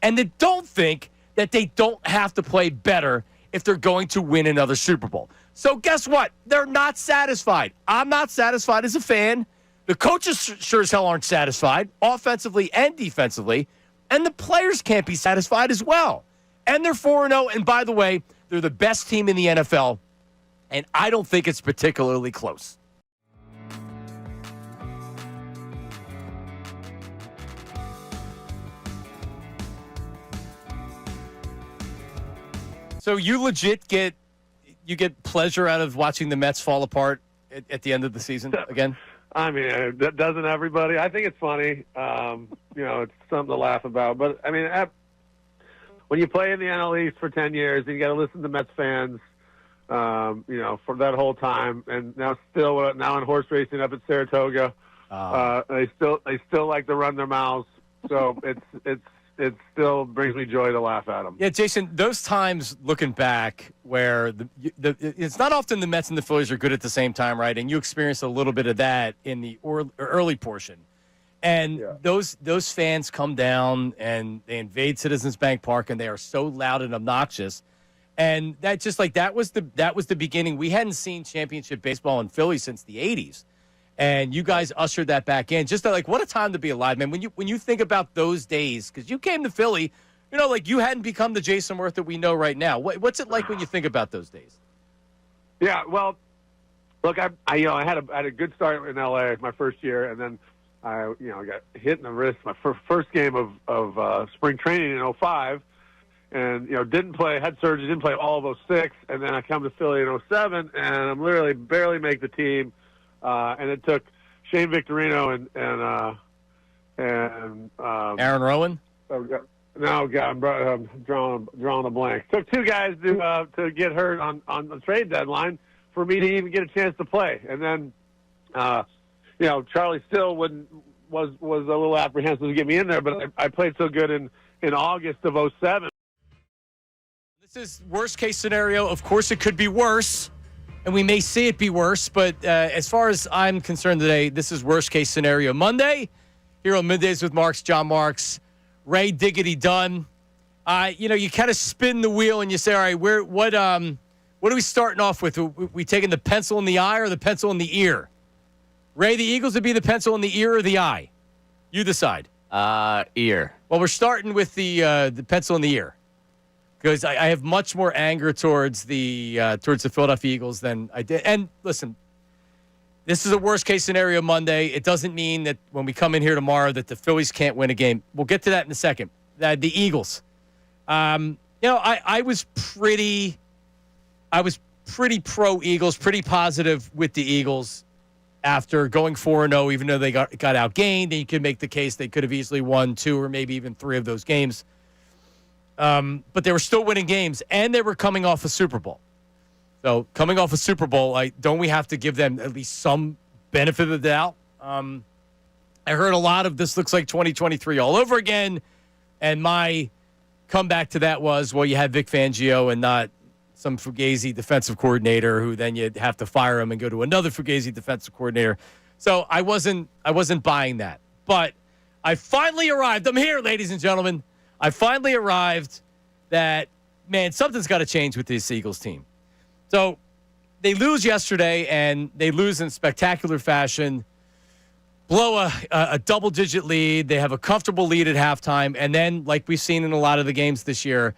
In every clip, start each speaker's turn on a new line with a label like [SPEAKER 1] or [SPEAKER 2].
[SPEAKER 1] and that don't think that they don't have to play better if they're going to win another Super Bowl. So guess what? They're not satisfied. I'm not satisfied as a fan. The coaches sure as hell aren't satisfied, offensively and defensively, and the players can't be satisfied as well. And they're 4-0, and by the way, they're the best team in the NFL, and I don't think it's particularly close. So you legit get pleasure out of watching the Mets fall apart at the end of the season again?
[SPEAKER 2] I mean, doesn't everybody? I think it's funny. It's something to laugh about. But, I mean, when you play in the NL East for 10 years, and you got to listen to Mets fans, for that whole time. And now in horse racing up at Saratoga, they still like to run their mouths. So it still brings me joy to laugh at them.
[SPEAKER 1] Yeah, Jason, those times looking back where it's not often the Mets and the Phillies are good at the same time, right? And you experienced a little bit of that in the early portion. And those fans come down and they invade Citizens Bank Park, and they are so loud and obnoxious. And that was the beginning. We hadn't seen championship baseball in Philly since the 80s. And you guys ushered that back in. Just what a time to be alive, man. When you think about those days, because you came to Philly, you hadn't become the Jason Worth that we know right now. What's it like when you think about those days?
[SPEAKER 2] Yeah, well, look, I had a good start in L.A. my first year, and then I got hit in the wrist my first game of spring training in 2005, and didn't play, had surgery, didn't play all of 2006, and then I come to Philly in 2007, and I'm literally barely make the team. And it took Shane Victorino and
[SPEAKER 1] Aaron Rowan.
[SPEAKER 2] No, God, I'm drawing a blank. Took two guys to get hurt on the trade deadline for me to even get a chance to play. And then, Charlie Still was a little apprehensive to get me in there, but I played so good in August of 2007.
[SPEAKER 1] This is worst case scenario. Of course, it could be worse. And we may see it be worse, but as far as I'm concerned today, this is worst-case scenario. Monday, here on Middays with John Marks, Ray Diggity Dunn. You kind of spin the wheel and you say, all right, what are we starting off with? Are we taking the pencil in the eye or the pencil in the ear? Ray, the Eagles would be the pencil in the ear or the eye? You decide.
[SPEAKER 3] Ear.
[SPEAKER 1] Well, we're starting with the pencil in the ear. Because I have much more anger towards the Philadelphia Eagles than I did. And listen, this is a worst-case scenario Monday. It doesn't mean that when we come in here tomorrow that the Phillies can't win a game. We'll get to that in a second. The Eagles. I was pretty pro-Eagles, pretty positive with the Eagles after going 4-0, even though they got outgained. And you could make the case they could have easily won 2 or maybe even 3 of those games. But they were still winning games, and they were coming off a Super Bowl. So coming off a Super Bowl, don't we have to give them at least some benefit of the doubt? I heard a lot of this looks like 2023 all over again, and my comeback to that was, well, you had Vic Fangio and not some Fugazi defensive coordinator who then you'd have to fire him and go to another Fugazi defensive coordinator. So I wasn't buying that. But I finally arrived. I'm here, ladies and gentlemen. I finally arrived that, man, something's got to change with this Eagles team. So they lose yesterday, and they lose in spectacular fashion, blow a double-digit lead. They have a comfortable lead at halftime, and then, like we've seen in a lot of the games this year,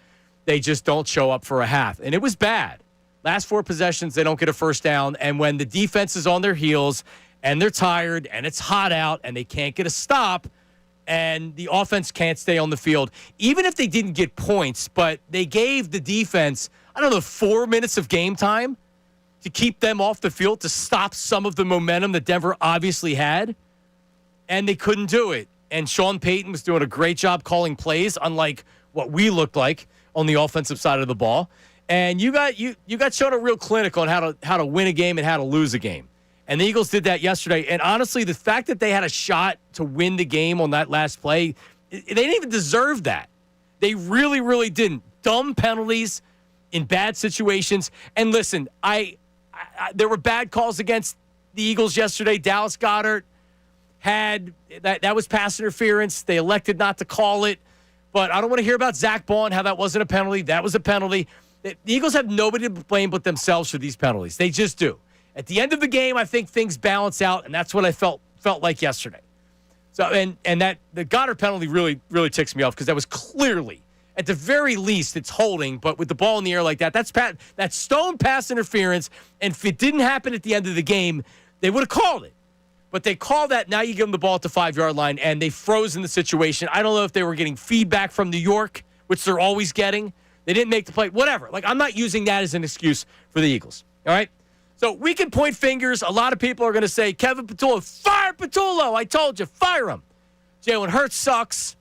[SPEAKER 1] they just don't show up for a half. And it was bad. Last 4 possessions, they don't get a first down, and when the defense is on their heels, and they're tired, and it's hot out, and they can't get a stop, and the offense can't stay on the field, even if they didn't get points, but they gave the defense, 4 minutes of game time to keep them off the field, to stop some of the momentum that Denver obviously had, and they couldn't do it. And Sean Payton was doing a great job calling plays, unlike what we looked like on the offensive side of the ball. And you got shown a real clinic on how to win a game and how to lose a game. And the Eagles did that yesterday. And honestly, the fact that they had a shot to win the game on that last play, they didn't even deserve that. They really, really didn't. Dumb penalties in bad situations. And listen, there were bad calls against the Eagles yesterday. Dallas Goedert had that was pass interference. They elected not to call it. But I don't want to hear about Zach Baun, how that wasn't a penalty. That was a penalty. The Eagles have nobody to blame but themselves for these penalties. They just do. At the end of the game, I think things balance out, and that's what I felt like yesterday. So and that the Goddard penalty really ticks me off because that was clearly, at the very least, it's holding. But with the ball in the air like that, that's stone pass interference. And if it didn't happen at the end of the game, they would have called it. But they call that. Now you give them the ball at the 5-yard line, and they froze in the situation. I don't know if they were getting feedback from New York, which they're always getting. They didn't make the play. Whatever. Like, I'm not using that as an excuse for the Eagles. All right? So we can point fingers. A lot of people are going to say, Kevin Patullo, fire Patullo. I told you, fire him. Jalen Hurts sucks.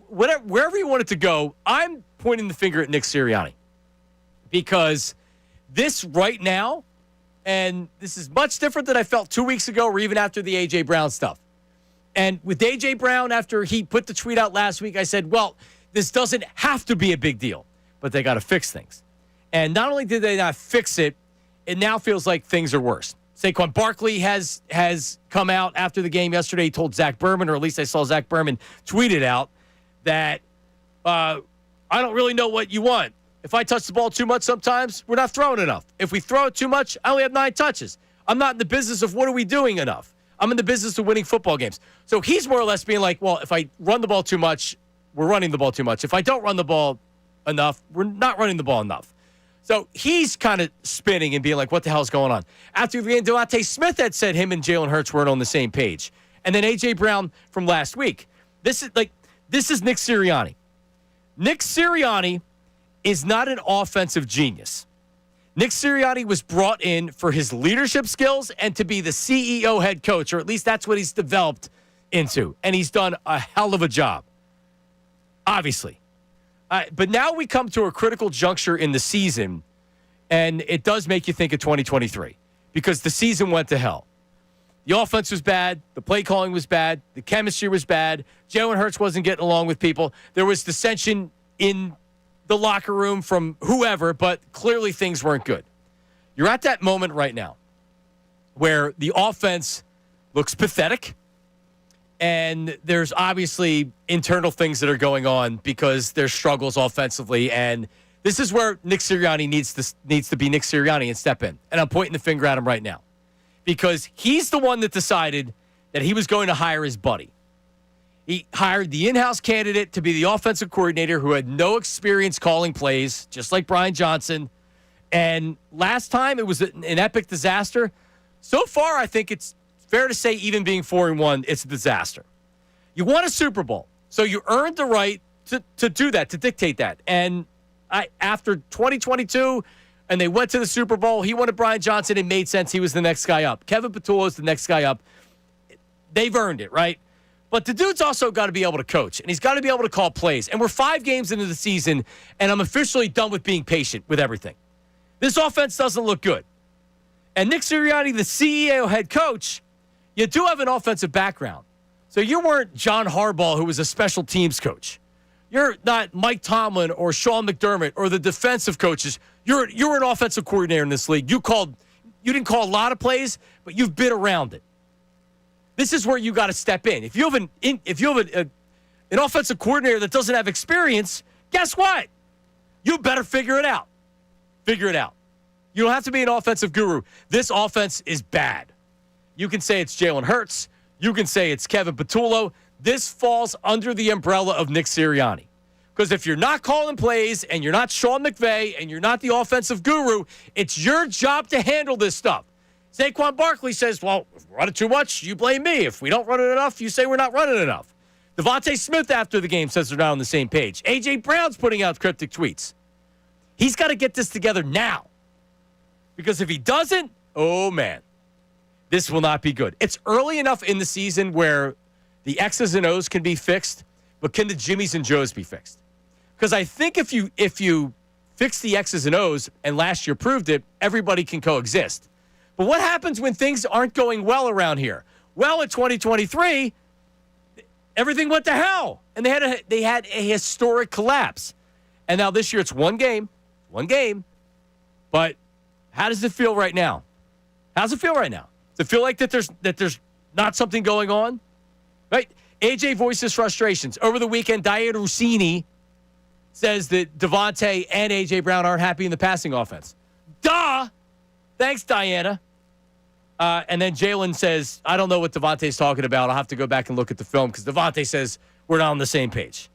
[SPEAKER 1] Wherever you want it to go, I'm pointing the finger at Nick Sirianni. Because this right now, and this is much different than I felt 2 weeks ago or even after the A.J. Brown stuff. And with A.J. Brown, after he put the tweet out last week, I said, well, this doesn't have to be a big deal, but they got to fix things. And not only did they not fix it, it now feels like things are worse. Saquon Barkley has come out after the game yesterday. He told Zach Berman, or at least I saw Zach Berman tweet it out, that I don't really know what you want. If I touch the ball too much sometimes, we're not throwing enough. If we throw it too much, I only have 9 touches. I'm not in the business of what are we doing enough. I'm in the business of winning football games. So he's more or less being like, well, if I run the ball too much, we're running the ball too much. If I don't run the ball enough, we're not running the ball enough. So he's kind of spinning and being like, what the hell's going on? After the game, Devontae Smith had said him and Jalen Hurts weren't on the same page. And then A.J. Brown from last week. This is Nick Sirianni. Nick Sirianni is not an offensive genius. Nick Sirianni was brought in for his leadership skills and to be the CEO head coach, or at least that's what he's developed into. And he's done a hell of a job, obviously. But now we come to a critical juncture in the season, and it does make you think of 2023 because the season went to hell. The offense was bad. The play calling was bad. The chemistry was bad. Jalen Hurts wasn't getting along with people. There was dissension in the locker room from whoever, but clearly things weren't good. You're at that moment right now where the offense looks pathetic, and there's obviously internal things that are going on because there's struggles offensively, and this is where Nick Sirianni needs to be Nick Sirianni and step in. And I'm pointing the finger at him right now because he's the one that decided that he was going to hire his buddy. He hired the in-house candidate to be the offensive coordinator who had no experience calling plays, just like Brian Johnson. And last time it was an epic disaster. So far, I think it's fair to say even being 4-1, it's a disaster. You won a Super Bowl, so you earned the right to do that, to dictate that. And after 2022, and they went to the Super Bowl, he wanted Brian Johnson. It made sense. He was the next guy up. Kevin Patullo is the next guy up. They've earned it, right? But the dude's also got to be able to coach, and he's got to be able to call plays. And we're 5 games into the season, and I'm officially done with being patient with everything. This offense doesn't look good. And Nick Sirianni, the CEO head coach, you do have an offensive background. So you weren't John Harbaugh, who was a special teams coach. You're not Mike Tomlin or Sean McDermott or the defensive coaches. You're an offensive coordinator in this league. You didn't call a lot of plays, but you've been around it. This is where you got to step in. If you have an offensive coordinator that doesn't have experience, guess what? You better figure it out. Figure it out. You don't have to be an offensive guru. This offense is bad. You can say it's Jalen Hurts. You can say it's Kevin Patullo. This falls under the umbrella of Nick Sirianni. Because if you're not calling plays and you're not Sean McVay and you're not the offensive guru, it's your job to handle this stuff. Saquon Barkley says, well, if we run it too much, you blame me. If we don't run it enough, you say we're not running enough. Devontae Smith after the game says they're not on the same page. A.J. Brown's putting out cryptic tweets. He's got to get this together now. Because if he doesn't, oh, man, this will not be good. It's early enough in the season where the X's and O's can be fixed, but can the Jimmies and Joes be fixed? Because I think if you fix the X's and O's, and last year proved it, everybody can coexist. But what happens when things aren't going well around here? Well, in 2023, everything went to hell, and they had a historic collapse. And now this year it's one game. But how does it feel right now? How's it feel right now? Does it feel like that there's not something going on? Right? AJ voices frustrations. Over the weekend, Diana Rossini says that Devontae and AJ Brown aren't happy in the passing offense. Duh! Thanks, Diana. And then Jalen says, I don't know what Devontae's talking about. I'll have to go back and look at the film because Devontae says we're not on the same page.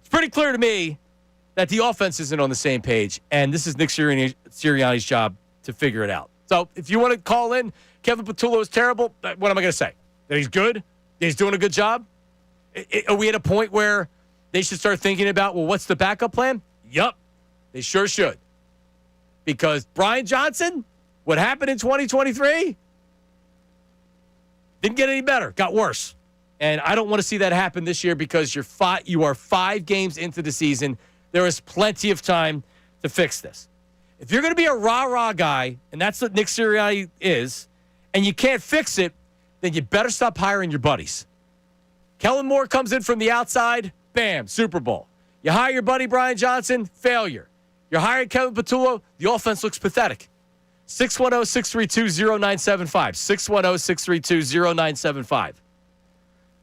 [SPEAKER 1] It's pretty clear to me that the offense isn't on the same page, and this is Nick Sirianni's job to figure it out. So if you want to call in, Kevin Patullo is terrible, what am I going to say? That he's good? That he's doing a good job? Are we at a point where they should start thinking about, well, what's the backup plan? Yup, they sure should. Because Brian Johnson, what happened in 2023, didn't get any better, got worse. And I don't want to see that happen this year because you are 5 games into the season. There is plenty of time to fix this. If you're going to be a rah-rah guy, and that's what Nick Sirianni is, and you can't fix it, then you better stop hiring your buddies. Kellen Moore comes in from the outside, bam, Super Bowl. You hire your buddy Brian Johnson, failure. You're hiring Kevin Patullo, the offense looks pathetic. 610-632-0975. 610-632-0975.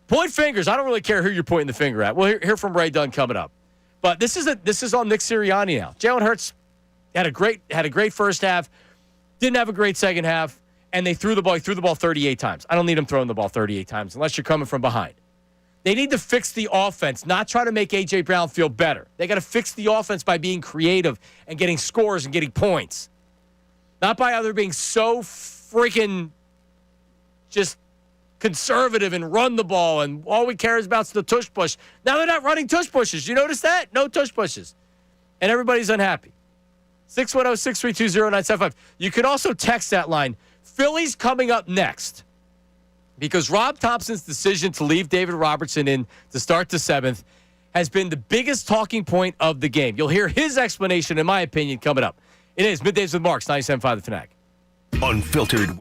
[SPEAKER 1] Point fingers. I don't really care who you're pointing the finger at. We'll hear from Ray Dunn coming up. But this is on Nick Sirianni now. Jalen Hurts had a great first half, didn't have a great second half, and they threw the ball 38 times. I don't need him throwing the ball 38 times unless you're coming from behind. They need to fix the offense, not try to make A.J. Brown feel better. They got to fix the offense by being creative and getting scores and getting points. Not by either being so freaking just conservative and run the ball, and all we care about is the tush push. Now they're not running tush pushes. You notice that? No tush pushes. And everybody's unhappy. 610-632-0975. You can also text that line. Phillies coming up next. Because Rob Thompson's decision to leave David Robertson in to start the 7th has been the biggest talking point of the game. You'll hear his explanation, in my opinion, coming up. It is Middays with Marks, 97.5 The Fanatic.
[SPEAKER 3] Unfiltered.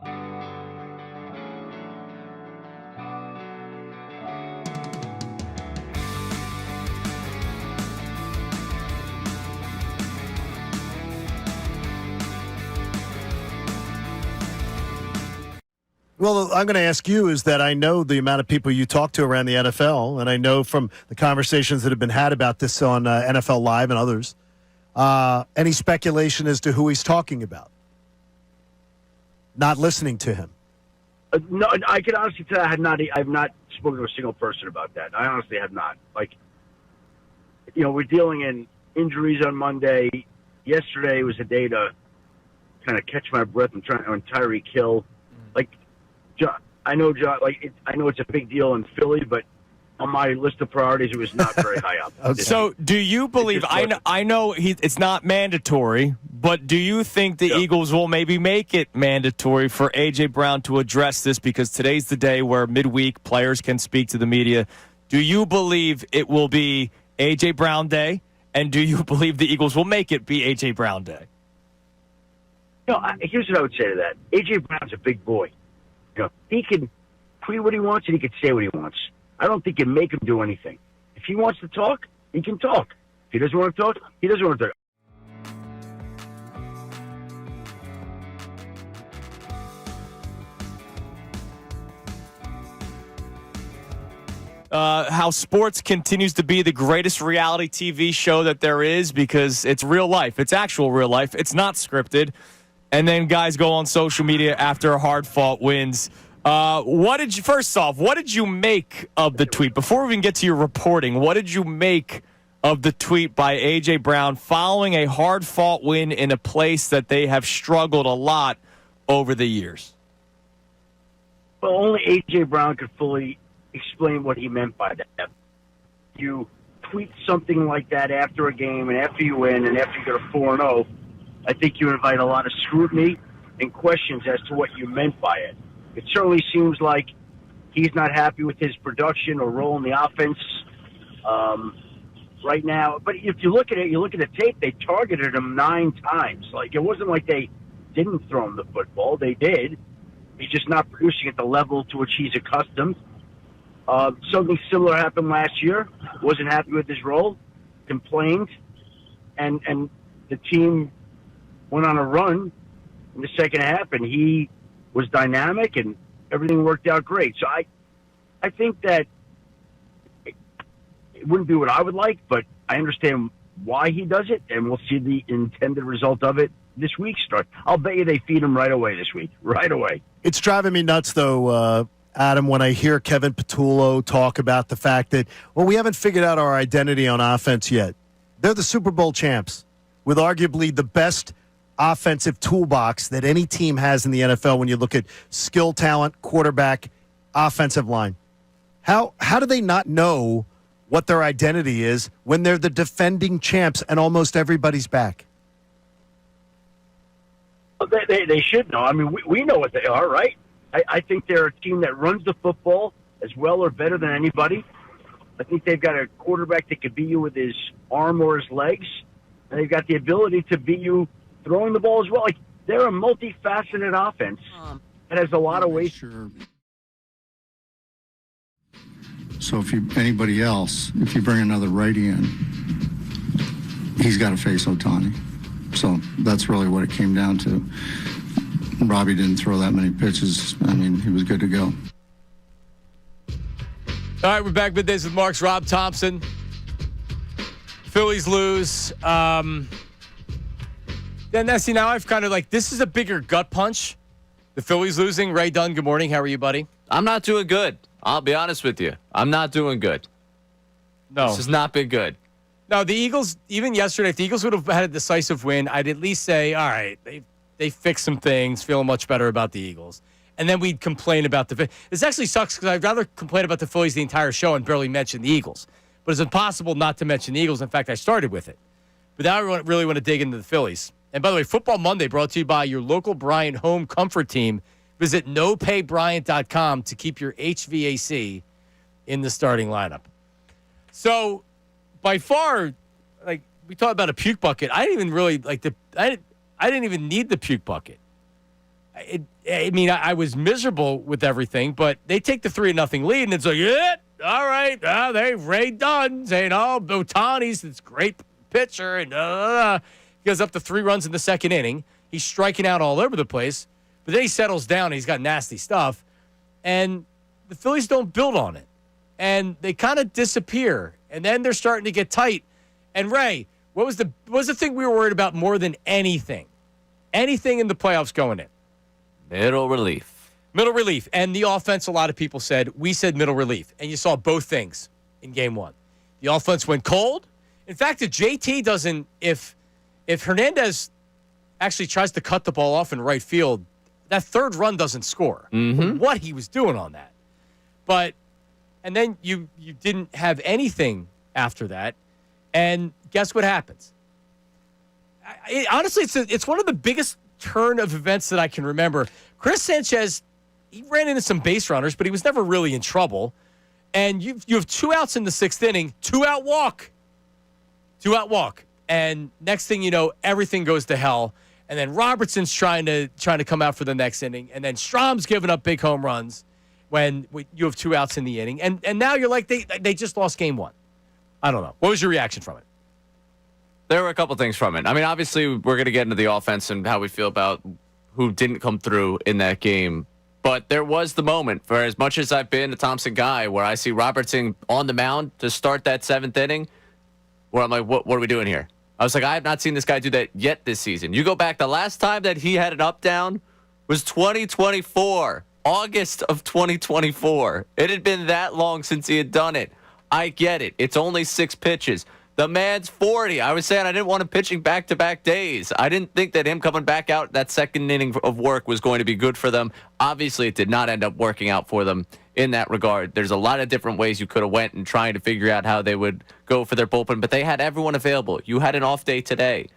[SPEAKER 4] Well, I'm going to ask you is that I know the amount of people you talk to around the NFL, and I know from the conversations that have been had about this on NFL Live and others, any speculation as to who he's talking about? Not listening to him.
[SPEAKER 5] No, I can honestly tell I have not spoken to a single person about that. I honestly have not. We're dealing in injuries on Monday. Yesterday was a day to kind of catch my breath and try on Tyreek Hill. I know it's a big deal in Philly, but on my list of priorities, it was not very high up.
[SPEAKER 4] Okay.
[SPEAKER 6] So, do you believe? I know it's not mandatory, but do you think the Eagles will maybe make it mandatory for A.J. Brown to address this? Because today's the day where midweek players can speak to the media. Do you believe it will be A.J. Brown Day, and do you believe the Eagles will make it be A.J. Brown Day?
[SPEAKER 5] Here's what I would say to that: A.J. Brown's a big boy. He can tweet what he wants and he can say what he wants. I don't think you make him do anything. If he wants to talk, he can talk. If he doesn't want to talk, he doesn't want to talk.
[SPEAKER 6] How sports continues to be the greatest reality TV show that there is because it's real life. It's actual real life. It's not scripted. And then guys go on social media after hard-fought wins. First off, what did you make of the tweet? Before we even get to your reporting, what did you make of the tweet by A.J. Brown following a hard-fought win in a place that they have struggled a lot over the years?
[SPEAKER 5] Well, only A.J. Brown could fully explain what he meant by that. You tweet something like that after a game and after you win and after you get a 4-0, I think you invite a lot of scrutiny and questions as to what you meant by it. It certainly seems like he's not happy with his production or role in the offense right now. But if you look at it, you look at the tape, they targeted him 9 times. It wasn't like they didn't throw him the football. They did. He's just not producing at the level to which he's accustomed. Something similar happened last year. Wasn't happy with his role, complained, and the team went on a run in the second half, and he was dynamic, and everything worked out great. So I think that It wouldn't be what I would like, but I understand why he does it, and we'll see the intended result of it this week start. I'll bet you they feed him right away this week. Right away.
[SPEAKER 4] It's driving me nuts, though, Adam, when I hear Kevin Patullo talk about the fact that, well, we haven't figured out our identity on offense yet. They're the Super Bowl champs with arguably the best offensive toolbox that any team has in the NFL when you look at skill, talent, quarterback, offensive line. How do they not know what their identity is when they're the defending champs and almost everybody's back?
[SPEAKER 5] They should know. I mean, we know what they are, right? I think they're a team that runs the football as well or better than anybody. I think they've got a quarterback that could beat you with his arm or his legs, and they've got the ability to beat you throwing the ball as well. Like, they're a multifaceted offense that has a lot of ways.
[SPEAKER 7] Sure. So if anybody else, if you bring another righty in, he's got to face Ohtani. So that's really what it came down to. Robbie didn't throw that many pitches. I mean, he was good to go.
[SPEAKER 1] All right, we're back middays with Marks, Rob Thompson. Phillies lose. Then now I've kind of like, this is a bigger gut punch. The Phillies losing. Ray Dunn, good morning. How are you, buddy?
[SPEAKER 8] I'm not doing good. I'll be honest with you. I'm not doing good.
[SPEAKER 1] No.
[SPEAKER 8] This has not been good.
[SPEAKER 1] No, the Eagles, even yesterday, if the Eagles would have had a decisive win, I'd at least say, all right, they fixed some things, feeling much better about the Eagles. And then we'd complain about the – this actually sucks because I'd rather complain about the Phillies the entire show and barely mention the Eagles. But it's impossible not to mention the Eagles. In fact, I started with it. But now I really want to dig into the Phillies. And by the way, Football Monday brought to you by your local Bryant Home Comfort Team. Visit nopaybryant.com to keep your HVAC in the starting lineup. So, by far, like, we talked about a puke bucket. I didn't even really like I didn't even need the puke bucket. I was miserable with everything, but they take the 3-0 lead, and it's like, yeah, all right, Ray Dunn saying, oh, Ohtani's this great pitcher, and he goes up to 3 runs in the second inning. He's striking out all over the place, but then he settles down, and he's got nasty stuff, and the Phillies don't build on it, and they kind of disappear, and then they're starting to get tight. And Ray, what was the thing we were worried about more than anything? Anything in the playoffs going in?
[SPEAKER 8] Middle relief.
[SPEAKER 1] Middle relief. And the offense, a lot of people said, we said middle relief. And you saw both things in game one. The offense went cold. In fact, if JT doesn't, if Hernandez actually tries to cut the ball off in right field, that third run doesn't score.
[SPEAKER 8] Mm-hmm.
[SPEAKER 1] What he was doing on that. And then you didn't have anything after that. And guess what happens? Honestly, it's one of the biggest turn of events that I can remember. Chris Sanchez, he ran into some base runners, but he was never really in trouble. And you have 2 outs in the 6th inning, 2-out walk. 2-out walk. And next thing you know, everything goes to hell. And then Robertson's trying to come out for the next inning. And then Strom's giving up big home runs when you have 2 outs in the inning. And now you're like, they just lost game one. I don't know. What was your reaction from it?
[SPEAKER 8] There were a couple things from it. I mean, obviously, we're going to get into the offense and how we feel about who didn't come through in that game. But there was the moment, for as much as I've been a Thompson guy, where I see Robertson on the mound to start that 7th inning, where I'm like, what are we doing here? I was like, I have not seen this guy do that yet this season. You go back, the last time that he had an up-down was 2024, August of 2024. It had been that long since he had done it. I get it. It's only 6 pitches. The man's 40. I was saying I didn't want him pitching back-to-back days. I didn't think that him coming back out that second inning of work was going to be good for them. Obviously, it did not end up working out for them in that regard. There's a lot of different ways you could have went and trying to figure out how they would go for their bullpen, but they had everyone available. You had an off day today.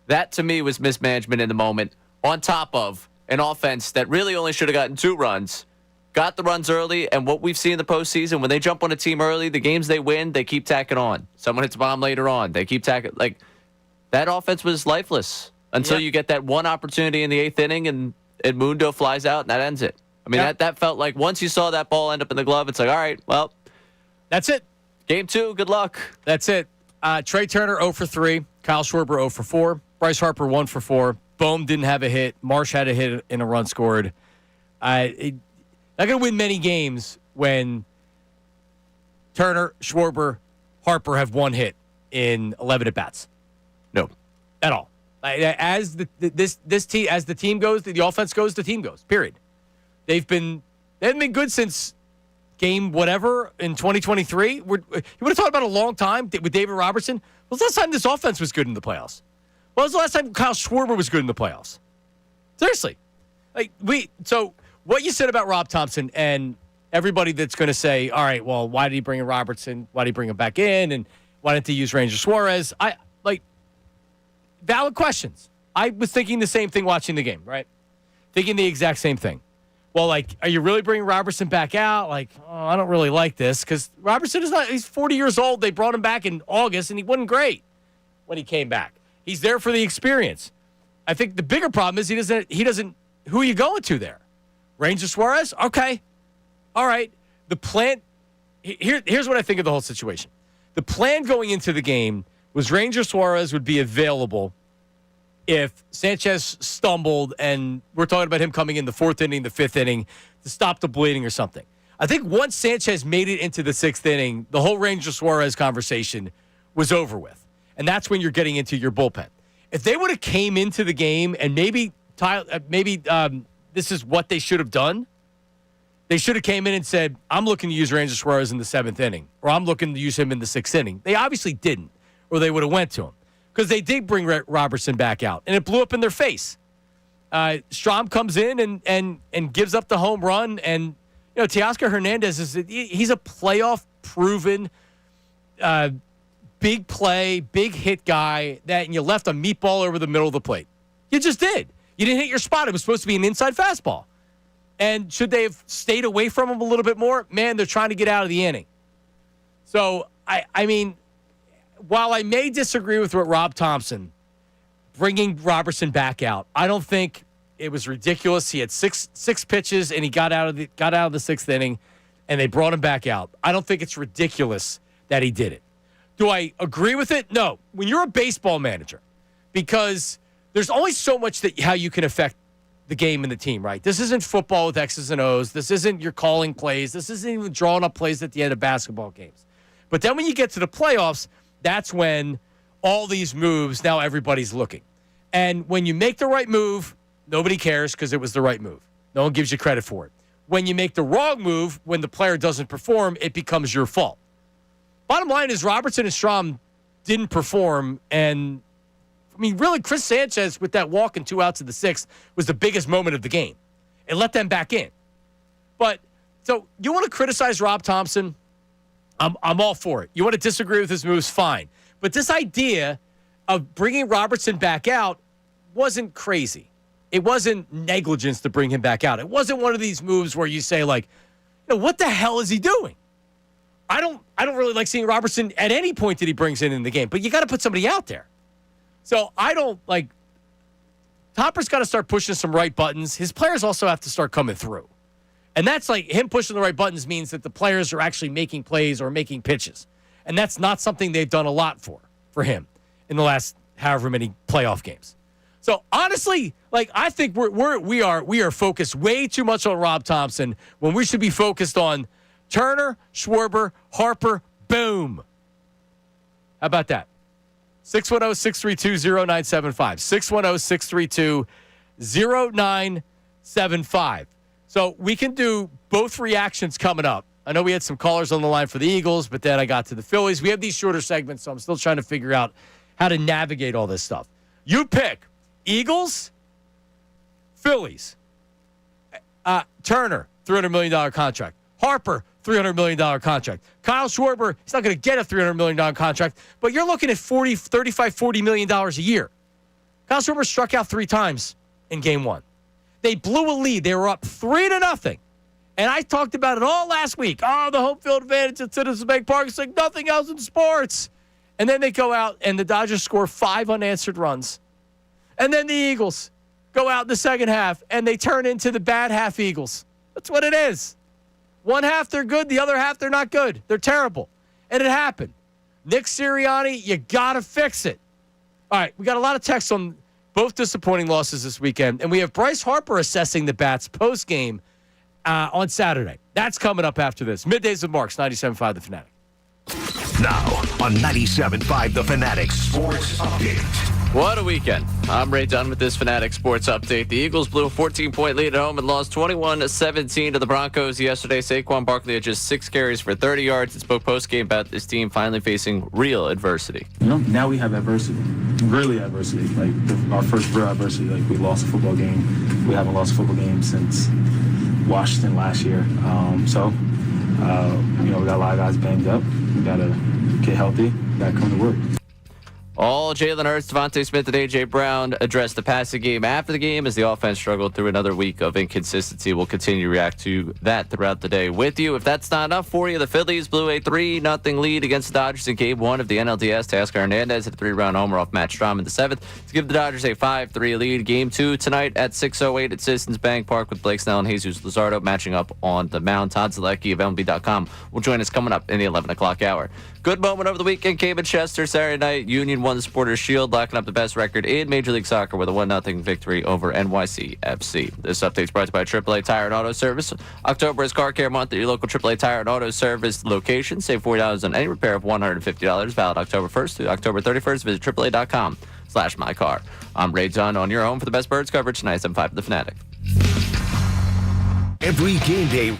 [SPEAKER 8] That, to me, was mismanagement in the moment, on top of an offense that really only should have gotten 2 runs. Got the runs early, and what we've seen in the postseason, when they jump on a team early, the games they win, they keep tacking on. Someone hits a bomb later on. They keep tacking. Like, that offense was lifeless until you get that one opportunity in the 8th inning, and Mundo flies out, and that ends it. I mean, that felt like once you saw that ball end up in the glove, it's like, all right, well.
[SPEAKER 1] That's it.
[SPEAKER 8] Game 2, good luck.
[SPEAKER 1] That's it. Trey Turner 0 for 3. Kyle Schwarber 0 for 4. Bryce Harper 1 for 4. Bohm didn't have a hit. Marsh had a hit and a run scored. Not going to win many games when Turner, Schwarber, Harper have one hit in 11 at bats
[SPEAKER 8] No.
[SPEAKER 1] at all. As this team, as the team goes, the offense goes, the team goes. Period. They haven't been good since game whatever in 2023. You would have talked about a long time with David Robertson. When was the last time this offense was good in the playoffs? When was the last time Kyle Schwarber was good in the playoffs? Seriously. So what you said about Rob Thompson and everybody that's going to say, all right, well, why did he bring in Robertson? Why did he bring him back in? And why didn't he use Ranger Suarez? Valid questions. I was thinking the same thing watching the game, right? Thinking the exact same thing. Well, are you really bringing Robertson back out? I don't really like this because Robertson he's 40 years old. They brought him back in August and he wasn't great when he came back. He's there for the experience. I think the bigger problem is he doesn't, who are you going to there? Ranger Suarez? Okay. All right. The plan, here's what I think of the whole situation. The plan going into the game was Ranger Suarez would be available if Sanchez stumbled, and we're talking about him coming in the fourth inning, the fifth inning, to stop the bleeding or something. I think once Sanchez made it into the sixth inning, the whole Ranger Suarez conversation was over with. And that's when you're getting into your bullpen. If they would have came into the game and maybe this is what they should have done, they should have came in and said, I'm looking to use Ranger Suarez in the seventh inning, or I'm looking to use him in the sixth inning. They obviously didn't, or they would have went to him. Because they did bring Robertson back out, and it blew up in their face. Strom comes in and gives up the home run, and Teoscar Hernandez he's a playoff-proven, big play, big hit guy and you left a meatball over the middle of the plate. You just did. You didn't hit your spot. It was supposed to be an inside fastball. And should they have stayed away from him a little bit more? Man, they're trying to get out of the inning. So I mean. While I may disagree with what Rob Thompson bringing Robertson back out, I don't think it was ridiculous. He had six pitches and he got out of the sixth inning, and they brought him back out. I don't think it's ridiculous that he did it. Do I agree with it? No. When you're a baseball manager, because there's only so much that how you can affect the game and the team, right? This isn't football with X's and O's. This isn't your calling plays. This isn't even drawing up plays at the end of basketball games. But then when you get to the playoffs, that's when all these moves, now everybody's looking. And when you make the right move, nobody cares because it was the right move. No one gives you credit for it. When you make the wrong move, when the player doesn't perform, it becomes your fault. Bottom line is Robertson and Strom didn't perform. And, really, Chris Sanchez with that walk and 2 outs in the sixth was the biggest moment of the game. It let them back in. But, so you want to criticize Rob Thompson? I'm all for it. You want to disagree with his moves, fine. But this idea of bringing Robertson back out wasn't crazy. It wasn't negligence to bring him back out. It wasn't one of these moves where you say, what the hell is he doing? I don't really like seeing Robertson at any point that he brings in the game, but you got to put somebody out there. So I don't Topper's got to start pushing some right buttons. His players also have to start coming through. And that's him pushing the right buttons means that the players are actually making plays or making pitches. And that's not something they've done a lot for him in the last however many playoff games. So honestly, I think we are focused way too much on Rob Thompson when we should be focused on Turner, Schwarber, Harper, boom. How about that? 610-632-0975. 610-632-0975. So we can do both reactions coming up. I know we had some callers on the line for the Eagles, but then I got to the Phillies. We have these shorter segments, so I'm still trying to figure out how to navigate all this stuff. You pick Eagles, Phillies, Turner, $300 million contract. Harper, $300 million contract. Kyle Schwarber, he's not going to get a $300 million contract, but you're looking at $40 million a year. Kyle Schwarber struck out 3 times in game 1. They blew a lead. They were up 3-0. And I talked about it all last week. Oh, the home field advantage at Citizens Bank Park is like nothing else in sports. And then they go out and the Dodgers score 5 unanswered runs. And then the Eagles go out in the second half and they turn into the bad half Eagles. That's what it is. One half they're good, the other half they're not good. They're terrible. And it happened. Nick Sirianni, you got to fix it. All right, we got a lot of texts on both disappointing losses this weekend, and we have Bryce Harper assessing the bats post-game on Saturday. That's coming up after this. Middays with Marks, 97.5 The Fanatic.
[SPEAKER 3] Now on 97.5 The Fanatic Sports Update.
[SPEAKER 8] What a weekend. I'm Ray Dunn with this Fanatic Sports Update. The Eagles blew a 14-point lead at home and lost 21-17 to the Broncos yesterday. Saquon Barkley had just 6 carries for 30 yards and spoke post-game about this team finally facing real adversity.
[SPEAKER 9] Now we have adversity, really adversity. Like our first real adversity, like we lost a football game. We haven't lost a football game since Washington last year. We got a lot of guys banged up. We got to get healthy. Got to come to work.
[SPEAKER 8] All Jalen Hurts, Devontae Smith, and A.J. Brown addressed the passing game after the game as the offense struggled through another week of inconsistency. We'll continue to react to that throughout the day with you. If that's not enough for you, the Phillies blew a 3-0 lead against the Dodgers in Game 1 of the NLDS. Teoscar Hernandez hit a 3-run homer off Matt Strahm in the 7th to give the Dodgers a 5-3 lead. Game 2 tonight at 6:08 at Citizens Bank Park with Blake Snell and Jesus Luzardo matching up on the mound. Todd Zalecki of MLB.com will join us coming up in the 11 o'clock hour. Good moment over the weekend came in Chester Saturday night. Union won the Supporters Shield, locking up the best record in Major League Soccer with a 1-0 victory over NYCFC. This update's brought to you by AAA Tire and Auto Service. October is Car Care Month at your local AAA Tire and Auto Service location. Save $40 on any repair of $150. Valid October 1st through October 31st. Visit AAA.com/mycar. I'm Ray Dunn on your home for the best birds coverage. 97.5 The Fanatic.
[SPEAKER 3] Every game day.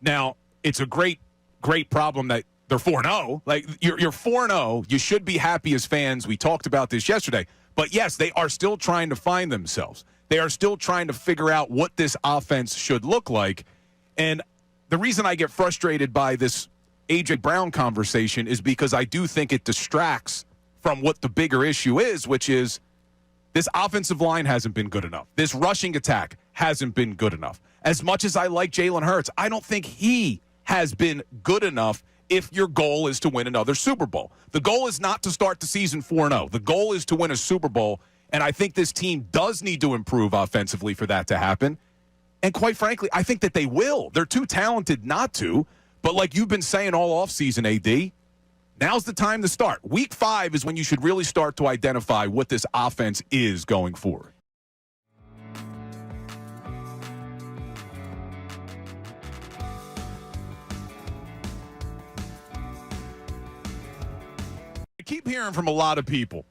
[SPEAKER 10] Now, it's a great problem that they're 4-0. Like, you're 4-0. You should be happy as fans. We talked about this yesterday. But, yes, they are still trying to find themselves. They are still trying to figure out what this offense should look like. And the reason I get frustrated by this A.J. Brown conversation is because I do think it distracts from what the bigger issue is, which is this offensive line hasn't been good enough. This rushing attack hasn't been good enough. As much as I like Jalen Hurts, I don't think he has been good enough if your goal is to win another Super Bowl. The goal is not to start the season 4-0. The goal is to win a Super Bowl, and I think this team does need to improve offensively for that to happen. And quite frankly, I think that they will. They're too talented not to. But like you've been saying all offseason, AD, now's the time to start. Week 5 is when you should really start to identify what this offense is going forward. I keep hearing from a lot of people,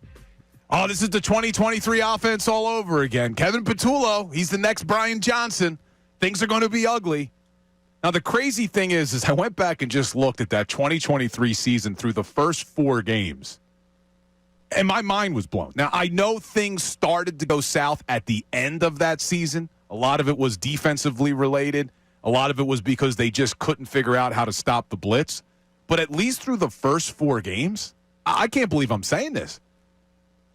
[SPEAKER 10] oh, this is the 2023 offense all over again. Kevin Patullo, he's the next Brian Johnson. Things are going to be ugly. Now, the crazy thing is I went back and just looked at that 2023 season through the first 4 games, and my mind was blown. Now, I know things started to go south at the end of that season. A lot of it was defensively related. A lot of it was because they just couldn't figure out how to stop the blitz. But at least through the first 4 games, I can't believe I'm saying this.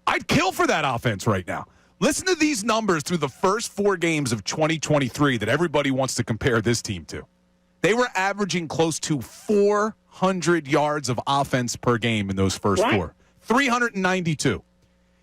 [SPEAKER 10] I'd kill for that offense right now. Listen to these numbers through the first 4 games of 2023 that everybody wants to compare this team to. They were averaging close to 400 yards of offense per game in those first 4. 392.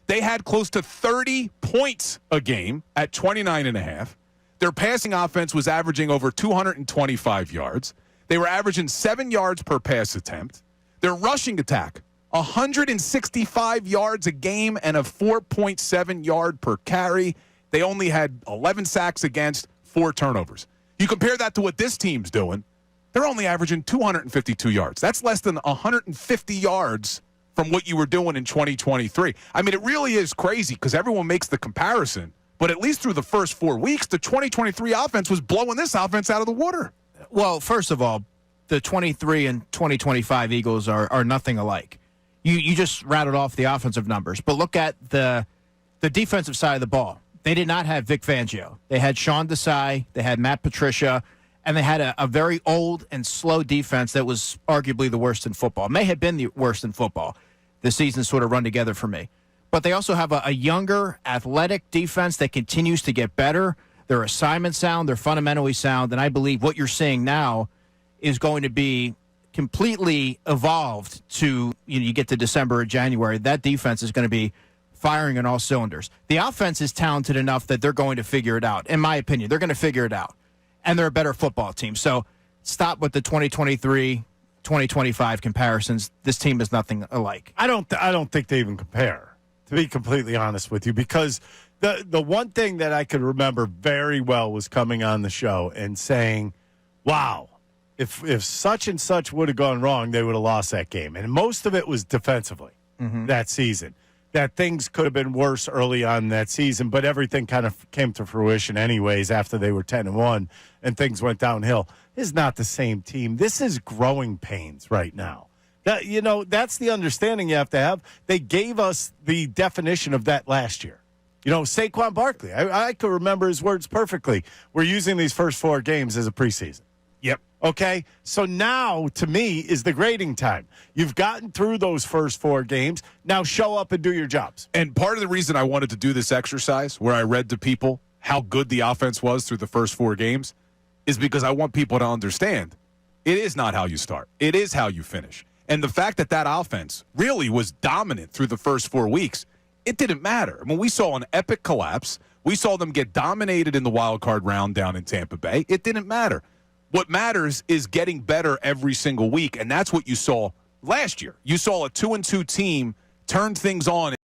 [SPEAKER 10] They had close to 30 points a game at 29.5. Their passing offense was averaging over 225 yards. They were averaging 7 yards per pass attempt. Their rushing attack, 165 yards a game and a 4.7 yard per carry. They only had 11 sacks against, 4 turnovers. You compare that to what this team's doing, they're only averaging 252 yards. That's less than 150 yards from what you were doing in 2023. I mean, it really is crazy because everyone makes the comparison, but at least through the first 4 weeks, the 2023 offense was blowing this offense out of the water.
[SPEAKER 11] Well, first of all, the 23 and 2025 Eagles are nothing alike. You just rattled off the offensive numbers, but look at the defensive side of the ball. They did not have Vic Fangio. They had Sean Desai, they had Matt Patricia, and they had a very old and slow defense that was arguably the worst in football. May have been the worst in football. The season sort of run together for me. But they also have a younger, athletic defense that continues to get better. Their assignment sound, they're fundamentally sound, and I believe what you're seeing now is going to be completely evolved to, you get to December or January, that defense is going to be firing on all cylinders. The offense is talented enough that they're going to figure it out. In my opinion, they're going to figure it out. And they're a better football team. So stop with the 2023 2025 comparisons, this team is nothing alike.
[SPEAKER 4] I don't think they even compare, to be completely honest with you, because the one thing that I could remember very well was coming on the show and saying, wow, if such and such would have gone wrong, they would have lost that game. And most of it was defensively that season. That things could have been worse early on in that season, but everything kind of came to fruition anyways after they were 10-1 and things went downhill. This is not the same team. This is growing pains right now. That's the understanding you have to have. They gave us the definition of that last year. Saquon Barkley, I could remember his words perfectly. We're using these first 4 games as a preseason.
[SPEAKER 10] Yep.
[SPEAKER 4] Okay, so now, to me, is the grading time. You've gotten through those first 4 games. Now show up and do your jobs.
[SPEAKER 10] And part of the reason I wanted to do this exercise, where I read to people how good the offense was through the first 4 games, is because I want people to understand it is not how you start. It is how you finish. And the fact that offense really was dominant through the first 4 weeks, it didn't matter. I mean, we saw an epic collapse. We saw them get dominated in the wild card round down in Tampa Bay. It didn't matter. What matters is getting better every single week, and that's what you saw last year. You saw a 2-2 team turn things on.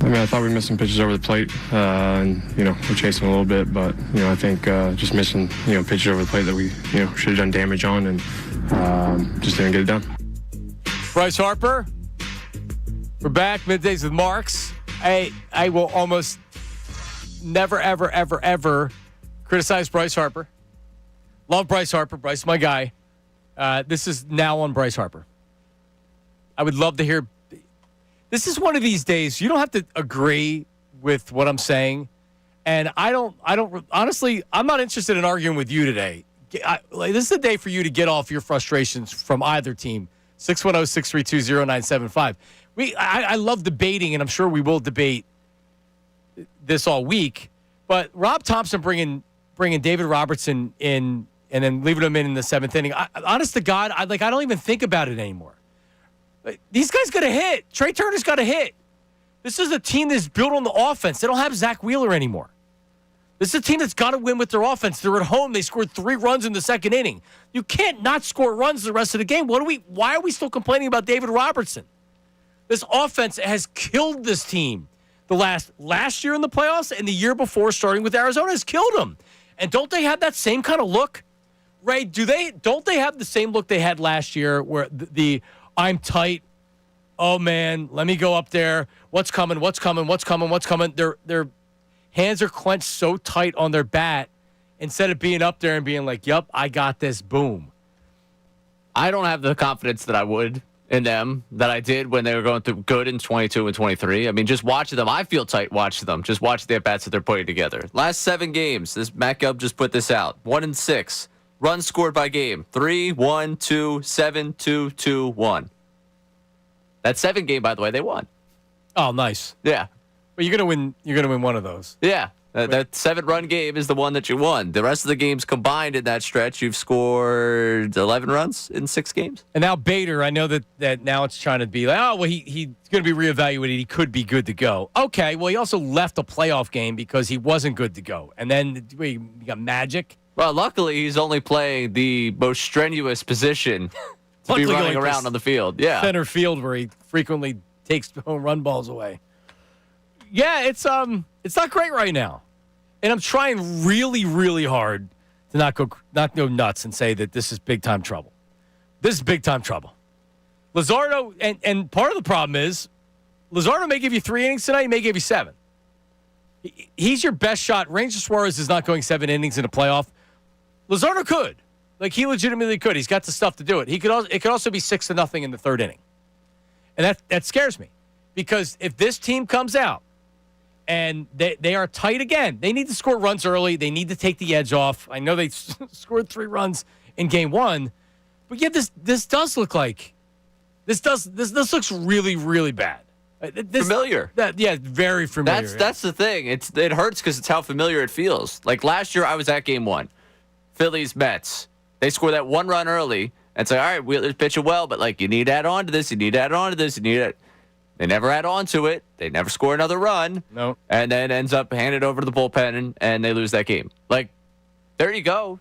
[SPEAKER 12] I thought we missed some pitches over the plate, and we're chasing a little bit, but I think just missing pitches over the plate that we should have done damage on, and just didn't get it done.
[SPEAKER 1] Bryce Harper, we're back. Middays with Marks. I will almost never, ever, ever, ever criticize Bryce Harper. Love Bryce Harper. Bryce, my guy. This is now on Bryce Harper. I would love to hear. This is one of these days. You don't have to agree with what I'm saying, and I don't. Honestly, I'm not interested in arguing with you today. This is a day for you to get off your frustrations from either team. 610-632-0975. I love debating, and I'm sure we will debate this all week. But Rob Thompson bringing David Robertson in and then leaving him in the 7th inning. Honest to God, I don't even think about it anymore. These guys got a hit. Trey Turner's got a hit. This is a team that's built on the offense. They don't have Zach Wheeler anymore. This is a team that's got to win with their offense. They're at home. They scored 3 runs in the 2nd inning. You can't not score runs the rest of the game. Why are we still complaining about David Robertson? This offense has killed this team. The last year in the playoffs and the year before, starting with Arizona, has killed them. And don't they have that same kind of look? Ray, don't they have the same look they had last year where the I'm tight, oh man, let me go up there. What's coming? Their hands are clenched so tight on their bat instead of being up there and being like, yup, I got this, boom.
[SPEAKER 8] I don't have the confidence that I would in them that I did when they were going through good in 22 and 23. I mean, just watching them, I feel tight watching them. Just watch the at-bats that they're putting together. Last 7 games, this Matt Gubb just put this out. 1-6. Runs scored by game. 3-1-2, 7-2-2-1. That 7 game, by the way, they won.
[SPEAKER 1] Oh, nice.
[SPEAKER 8] Yeah.
[SPEAKER 1] But you're gonna win one of those.
[SPEAKER 8] Yeah. That 7-run game is the one that you won. The rest of the games combined in that stretch, you've scored 11 runs in 6 games.
[SPEAKER 1] And now Bader, I know that now it's trying to be like, oh, well, he's going to be reevaluated. He could be good to go. Okay, well, he also left a playoff game because he wasn't good to go. And then you got Magic.
[SPEAKER 8] Well, luckily, he's only playing the most strenuous position to be running around on the field. Yeah.
[SPEAKER 1] Center field where he frequently takes home run balls away. Yeah, it's not great right now. And I'm trying really, really hard to not go nuts and say that this is big-time trouble. This is big-time trouble. Luzardo, and part of the problem is Luzardo may give you 3 innings tonight. He may give you 7. He's your best shot. Ranger Suarez is not going 7 innings in a playoff. Luzardo could. Like, he legitimately could. He's got the stuff to do it. It could also be 6-0 in the 3rd inning. And that scares me. Because if this team comes out and they are tight again, they need to score runs early. They need to take the edge off. I know they scored 3 runs in game 1. But yeah, this does look like this looks really, really bad.
[SPEAKER 8] Familiar.
[SPEAKER 1] Very familiar.
[SPEAKER 8] That's the thing. It hurts because it's how familiar it feels. Like last year, I was at game 1. Phillies, Mets. They score that 1 run early. And it's like, all right, Wheeler's pitching well, but like you need to add on to this. You need to add on to this. You need it. They never add on to it. They never score another run.
[SPEAKER 1] No.
[SPEAKER 8] And then ends up handed over to the bullpen and they lose that game. Like, there you go.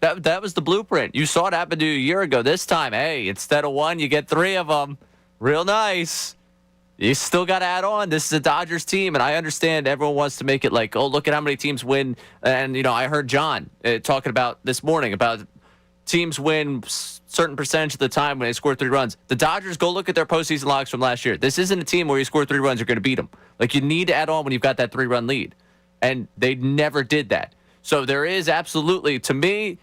[SPEAKER 8] That was the blueprint. You saw it happen to you a year ago. This time, hey, instead of 1, you get 3 of them. Real nice. You still got to add on. This is a Dodgers team, and I understand everyone wants to make it like, oh, look at how many teams win. And, I heard John talking about this morning about teams win certain percentage of the time when they score 3 runs. The Dodgers, go look at their postseason logs from last year. This isn't a team where you score 3 runs, you're going to beat them. Like, you need to add on when you've got that 3-run lead. And they never did that. So there is absolutely, to me,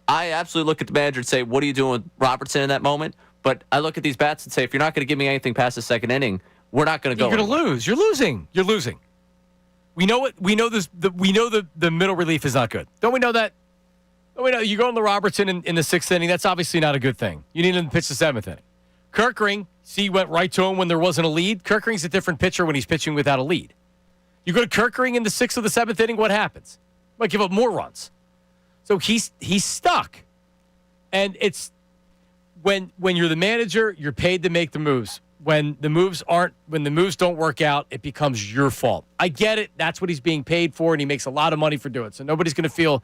[SPEAKER 8] I absolutely look at the manager and say, what are you doing with Robertson in that moment? But I look at these bats and say, if you're not going to give me anything past the second inning, we're not going to go.
[SPEAKER 1] You're going to lose. You're losing. You're losing. We know it. We know this. We know the middle relief is not good. Don't we know that? Don't we know you go on the Robertson in the 6th inning? That's obviously not a good thing. You need him to pitch the 7th inning. Kirkring, went right to him when there wasn't a lead. Kirkring's a different pitcher when he's pitching without a lead. You go to Kirkring in the 6th or the 7th inning, what happens? Might give up more runs. So he's stuck. And it's when you're the manager, you're paid to make the moves. When the moves don't work out, it becomes your fault. I get it. That's what he's being paid for, and he makes a lot of money for doing it. So nobody's going to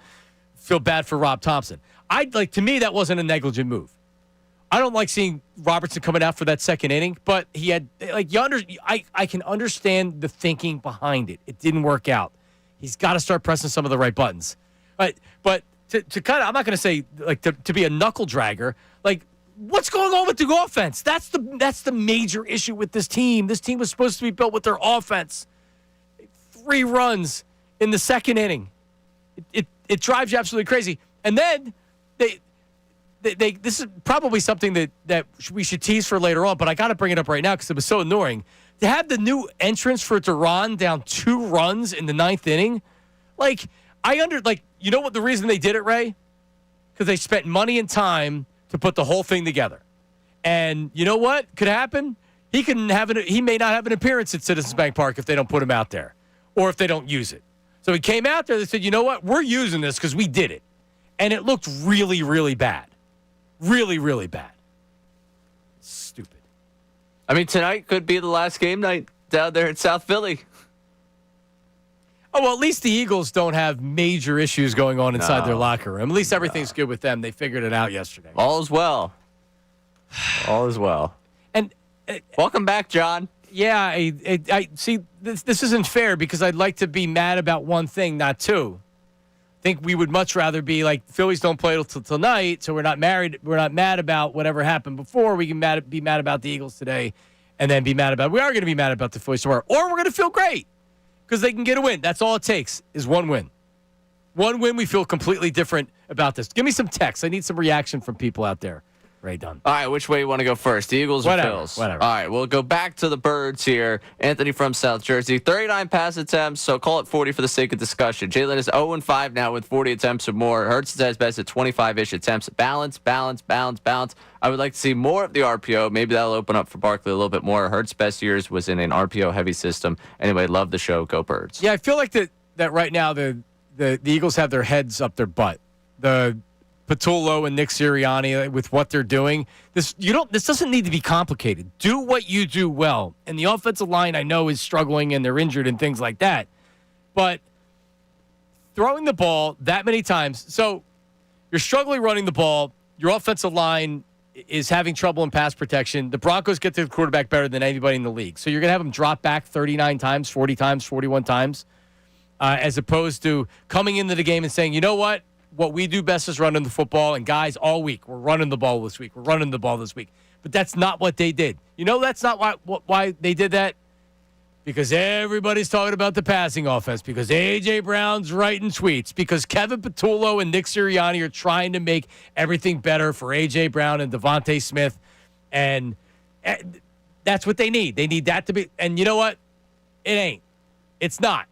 [SPEAKER 1] feel bad for Rob Thompson. To me, that wasn't a negligent move. I don't like seeing Robertson coming out for that 2nd inning, but he had I can understand the thinking behind it. It didn't work out. He's got to start pressing some of the right buttons. But to kind of, I'm not going to say to be a knuckle dragger. What's going on with the offense? That's the major issue with this team. This team was supposed to be built with their offense. 3 runs in the 2nd inning. It drives you absolutely crazy. And then they this is probably something that we should tease for later on, but I got to bring it up right now because it was so annoying. To have the new entrance for Duran down 2 runs in the 9th inning, you know what the reason they did it, Ray? Because they spent money and time to put the whole thing together. And you know what could happen? He may not have an appearance at Citizens Bank Park if they don't put him out there or if they don't use it. So he came out there, they said, you know what? We're using this because we did it. And it looked really, really bad. Really, really bad. Stupid.
[SPEAKER 8] I mean, tonight could be the last game night down there in South Philly.
[SPEAKER 1] Oh, well, at least the Eagles don't have major issues going on inside their locker room. At least everything's good with them. They figured it out yesterday.
[SPEAKER 8] All is well. All is well.
[SPEAKER 1] And
[SPEAKER 8] welcome back, John.
[SPEAKER 1] Yeah, I see. This isn't fair because I'd like to be mad about one thing, not 2. I think we would much rather be like Phillies don't play till tonight, so we're not married. We're not mad about whatever happened before. We can be mad about the Eagles today, and then we are going to be mad about the Phillies tomorrow, or we're going to feel great because they can get a win. That's all it takes is 1 win. 1 win, we feel completely different about this. Give me some text. I need some reaction from people out there. Ray Dunn.
[SPEAKER 8] All right, which way you want to go first? Eagles or Phils?
[SPEAKER 1] Whatever.
[SPEAKER 8] All right, we'll go back to the Birds here. Anthony from South Jersey, 39 pass attempts, so call it 40 for the sake of discussion. Jalen is 0-5 now with 40 attempts or more. Hurts is at his best at 25-ish attempts. Balance. I would like to see more of the RPO. Maybe that'll open up for Barkley a little bit more. Hurts' best years was in an RPO-heavy system. Anyway, love the show. Go Birds.
[SPEAKER 1] Yeah, I feel like that right now the Eagles have their heads up their butt. The Patullo and Nick Sirianni with what they're doing. This doesn't need to be complicated. Do what you do well. And the offensive line I know is struggling and they're injured and things like that. But throwing the ball that many times. So you're struggling running the ball. Your offensive line is having trouble in pass protection. The Broncos get to the quarterback better than anybody in the league. So you're going to have them drop back 39 times, 40 times, 41 times, as opposed to coming into the game and saying, you know what? What we do best is running the football, and guys, all week, we're running the ball this week. We're running the ball this week. But that's not what they did. You know that's not why they did that? Because everybody's talking about the passing offense, because A.J. Brown's writing tweets, because Kevin Patullo and Nick Sirianni are trying to make everything better for A.J. Brown and Devontae Smith, and that's what they need. They need that to be – and you know what? It ain't. It's not.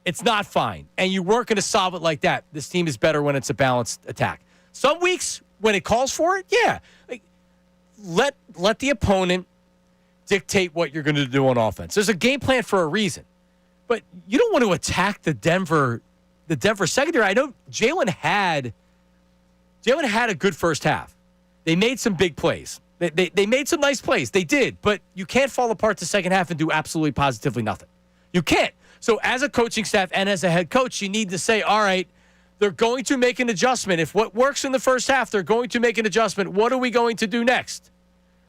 [SPEAKER 1] It's not fine. And you weren't going to solve it like that. This team is better when it's a balanced attack. Some weeks when it calls for it, yeah. Let the opponent dictate what you're going to do on offense. There's a game plan for a reason. But you don't want to attack the Denver secondary. I know Jalen had a good first half. They made some big plays. They made some nice plays. They did. But you can't fall apart the second half and do absolutely positively nothing. You can't. So as a coaching staff and as a head coach, you need to say, all right, they're going to make an adjustment. If what works in the first half, they're going to make an adjustment. What are we going to do next?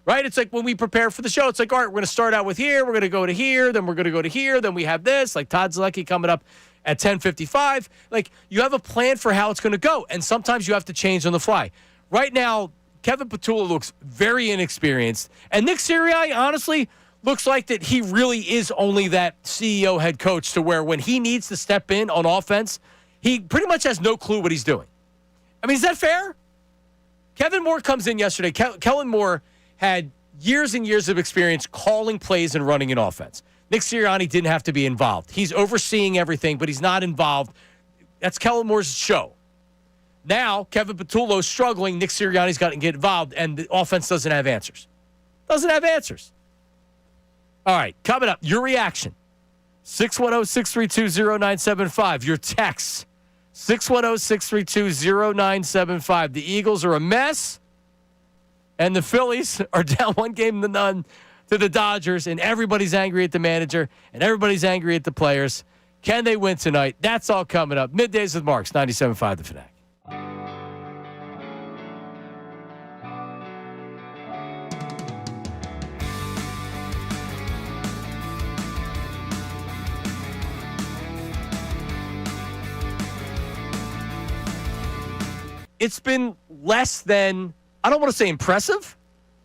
[SPEAKER 1] Right? It's like when we prepare for the show, it's like, all right, we're going to start out with here. We're going to go to here. Then we're going to go to here. Then we have this, like Todd Zielecki coming up at 10:55. Like, you have a plan for how it's going to go. And sometimes you have to change on the fly. Right now, Kevin Petula looks very inexperienced. And Nick Sirianni, honestly, looks like that he really is only that CEO head coach to where when he needs to step in on offense, he pretty much has no clue what he's doing. I mean, is that fair? Kevin Moore comes in yesterday. Kellen Moore had years and years of experience calling plays and running an offense. Nick Sirianni didn't have to be involved. He's overseeing everything, but he's not involved. That's Kellen Moore's show. Now, Kevin Petullo's struggling. Nick Sirianni's got to get involved, and the offense doesn't have answers. Doesn't have answers. All right, coming up, your reaction. 610-632-0975. Your text. 610-632-0975. The Eagles are a mess, and the Phillies are down 1-0 to the Dodgers, and everybody's angry at the manager, and everybody's angry at the players. Can they win tonight? That's all coming up. Middays with Marks, 97.5 The Fanatic. It's been less than, I don't want to say impressive,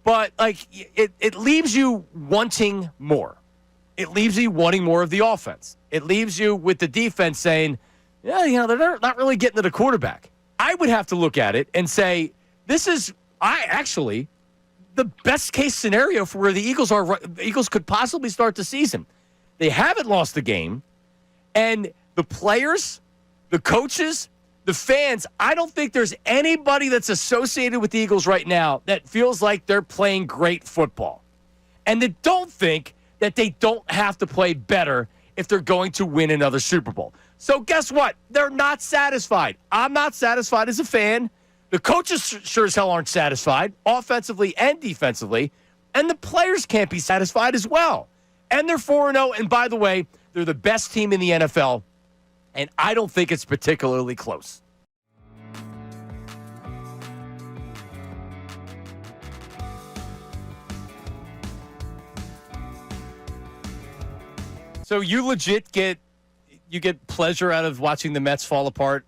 [SPEAKER 1] but like it leaves you wanting more. It leaves you wanting more of the offense. It leaves you with the defense saying, yeah, they're not really getting to the quarterback. I would have to look at it and say, this is actually the best case scenario for where the Eagles are. The Eagles could possibly start the season. They haven't lost the game, and the players, the coaches, the fans, I don't think there's anybody that's associated with the Eagles right now that feels like they're playing great football. And they don't think that they don't have to play better if they're going to win another Super Bowl. So guess what? They're not satisfied. I'm not satisfied as a fan. The coaches sure as hell aren't satisfied, offensively and defensively. And the players can't be satisfied as well. And they're 4-0. And by the way, they're the best team in the NFL. And I don't think it's particularly close. So you legit get pleasure out of watching the Mets fall apart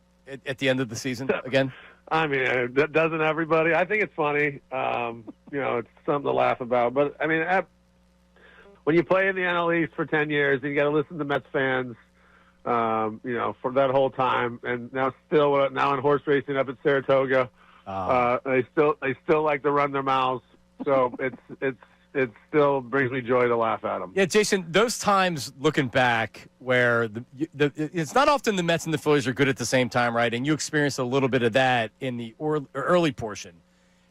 [SPEAKER 1] at the end of the season again?
[SPEAKER 2] I mean, doesn't everybody? I think it's funny. It's something to laugh about. But, I mean, when you play in the NL East for 10 years, and you got to listen to Mets fans, for that whole time, and now in horse racing up at Saratoga, they still like to run their mouths. So it still brings me joy to laugh at them.
[SPEAKER 1] Yeah, Jason, those times looking back where it's not often the Mets and the Phillies are good at the same time, right? And you experienced a little bit of that in the early portion.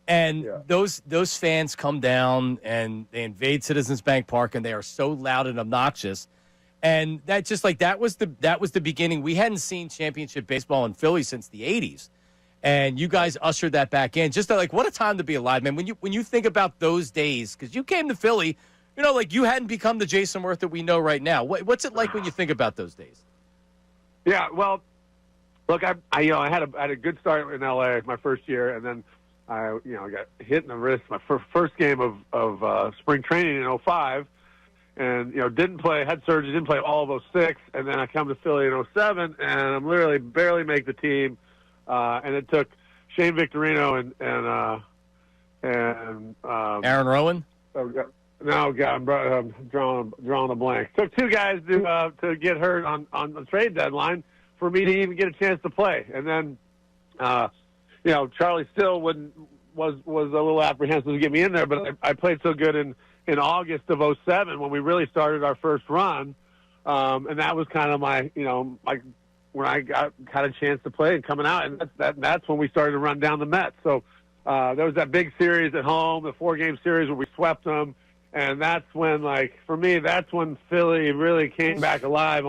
[SPEAKER 1] And those fans come down and they invade Citizens Bank Park, and they are so loud and obnoxious. And that was the beginning. We hadn't seen championship baseball in Philly since the 80s. And you guys ushered that back in. Just what a time to be alive, man. When you think about those days, because you came to Philly, you hadn't become the Jason Worth that we know right now. What's it like when you think about those days?
[SPEAKER 2] Yeah, well, look, I had a good start in LA my first year, and then I got hit in the wrist my first game of spring training in 2005. And, didn't play, had surgery, didn't play all of 2006. And then I come to Philly in 2007, and I'm literally barely make the team. And it took Shane Victorino and
[SPEAKER 1] Aaron Rowan?
[SPEAKER 2] No, God, I'm drawing a blank. Took two guys to get hurt on the trade deadline for me to even get a chance to play. And then, Charlie Still was a little apprehensive to get me in there, but I played so good in August of 2007 when we really started our first run. And that was kind of my when I had a chance to play and coming out, and that's when we started to run down the Mets. So there was that big series at home, the 4-game series where we swept them, and that's when, for me, that's when Philly really came back alive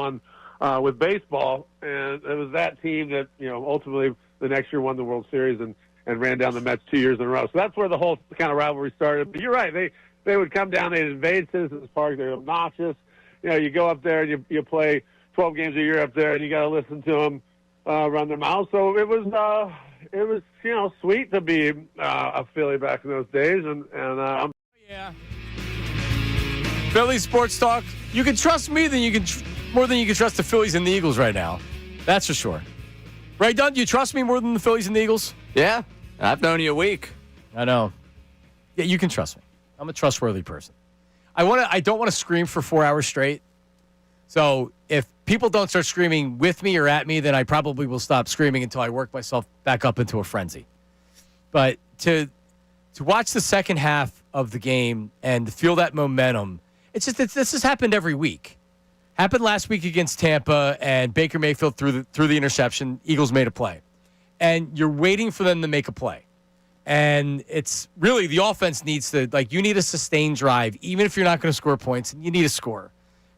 [SPEAKER 2] with baseball, and it was that team that ultimately the next year won the World Series and ran down the Mets 2 years in a row. So that's where the whole kind of rivalry started. But you're right, they would come down, they'd invade Citizens Park, they're obnoxious. You go up there and you play 12 games a year up there, and you got to listen to them. run their mouths. So it was sweet to be a Philly back in those days, and I'm
[SPEAKER 1] Yeah. Philly sports talk. You can trust me more than you can trust the Phillies and the Eagles right now. That's for sure. Ray Dunn, do you trust me more than the Phillies and the Eagles?
[SPEAKER 8] Yeah, I've known you a week.
[SPEAKER 1] I know. Yeah, you can trust me. I'm a trustworthy person. I don't want to scream for 4 hours straight. So if people don't start screaming with me or at me, then I probably will stop screaming until I work myself back up into a frenzy. But to watch the second half of the game and to feel that momentum, this has happened every week. Happened last week against Tampa, and Baker Mayfield threw the interception. Eagles made a play. And you're waiting for them to make a play. And it's really the offense needs to, you need a sustained drive, even if you're not going to score points, and you need to score.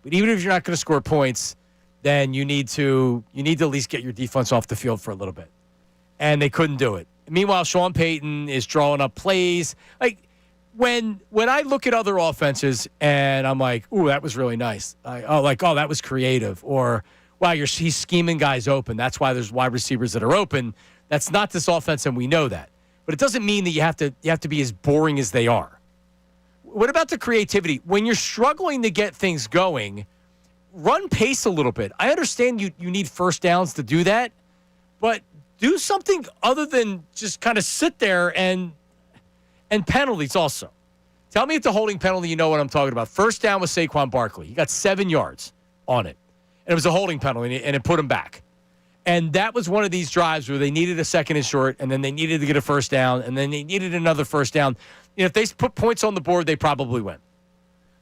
[SPEAKER 1] But even if you're not going to score points, then you need to at least get your defense off the field for a little bit. And they couldn't do it. Meanwhile, Sean Payton is drawing up plays. When I look at other offenses and I'm like, ooh, that was really nice. That was creative. Or, wow, he's scheming guys open. That's why there's wide receivers that are open. That's not this offense, and we know that. But it doesn't mean that you have to be as boring as they are. What about the creativity? When you're struggling to get things going, run pace a little bit. I understand you need first downs to do that, but do something other than just kind of sit there and penalties also. Tell me if the holding penalty, you know what I'm talking about. First down with Saquon Barkley. He got 7 yards on it. And it was a holding penalty, and it put him back. And that was one of these drives where they needed a second and short, and then they needed to get a first down, and then they needed another first down. If they put points on the board, they probably win.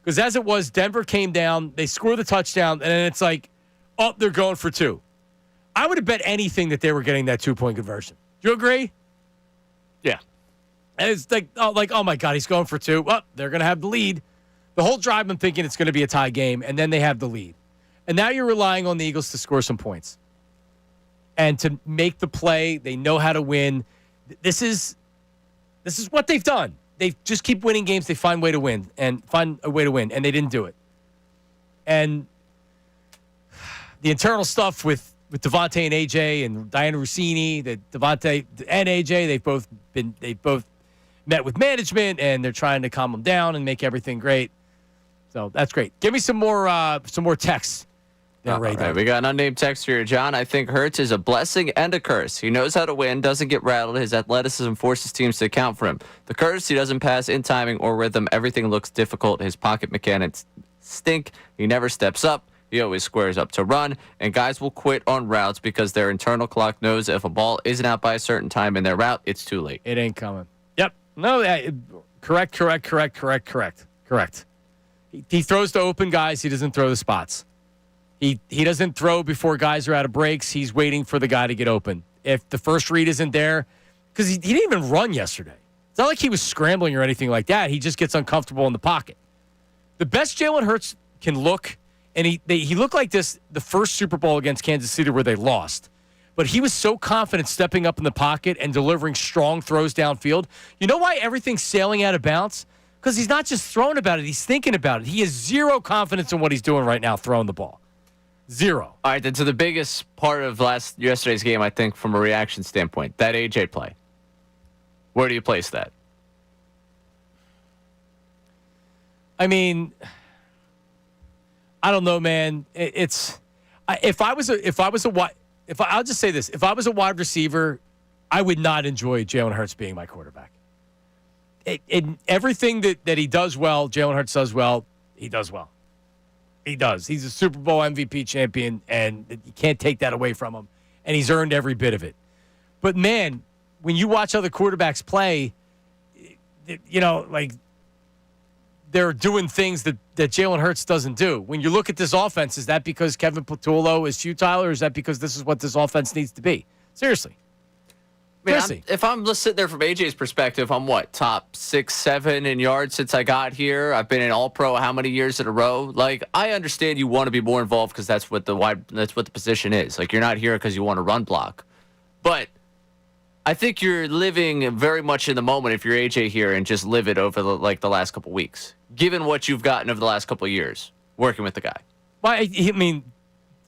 [SPEAKER 1] Because as it was, Denver came down, they scored the touchdown, and then it's like, oh, they're going for two. I would have bet anything that they were getting that 2-point conversion. Do you agree?
[SPEAKER 8] Yeah.
[SPEAKER 1] And it's oh my God, he's going for two. Well, they're going to have the lead. The whole drive, I'm thinking it's going to be a tie game, and then they have the lead. And now you're relying on the Eagles to score some points. And to make the play, they know how to win. This is what they've done. They just keep winning games. They find a way to win, and they didn't do it. And the internal stuff with Devontae and AJ and Diana Rossini, that Devontae and AJ, they've both met with management, and they're trying to calm them down and make everything great. So that's great. Give me some more texts.
[SPEAKER 8] Right. We got an unnamed text here. John, I think Hurts is a blessing and a curse. He knows how to win, doesn't get rattled. His athleticism forces teams to account for him. The curse, he doesn't pass in timing or rhythm. Everything looks difficult. His pocket mechanics stink. He never steps up. He always squares up to run. And guys will quit on routes because their internal clock knows if a ball isn't out by a certain time in their route, it's too late.
[SPEAKER 1] It ain't coming. Yep. No, correct. He throws to open guys. He doesn't throw the spots. He doesn't throw before guys are out of breaks. He's waiting for the guy to get open. If the first read isn't there, because he didn't even run yesterday. It's not like he was scrambling or anything like that. He just gets uncomfortable in the pocket. The best Jalen Hurts can look, and he looked like this the first Super Bowl against Kansas City where they lost. But he was so confident stepping up in the pocket and delivering strong throws downfield. You know why everything's sailing out of bounds? Because he's not just throwing about it. He's thinking about it. He has zero confidence in what he's doing right now throwing the ball. Zero.
[SPEAKER 8] All right, then to the biggest part of yesterday's game, I think, from a reaction standpoint, that AJ play. Where do you place that?
[SPEAKER 1] I mean, I don't know, man. I'll just say this: if I was a wide receiver, I would not enjoy Jalen Hurts being my quarterback. Everything that he does well, Jalen Hurts does well. He does well. He does. He's a Super Bowl MVP champion, and you can't take that away from him. And he's earned every bit of it. But, man, when you watch other quarterbacks play, they're doing things that Jalen Hurts doesn't do. When you look at this offense, is that because Kevin Patullo is futile, or is that because this is what this offense needs to be? Seriously.
[SPEAKER 8] If I'm just sitting there from AJ's perspective, I'm top 6, 7 in yards since I got here. I've been an All-Pro how many years in a row? I understand you want to be more involved because that's what the position is. You're not here because you want to run block. But I think you're living very much in the moment if you're AJ here and just live it over the last couple weeks, given what you've gotten over the last couple of years working with the guy.
[SPEAKER 1] Well, I mean,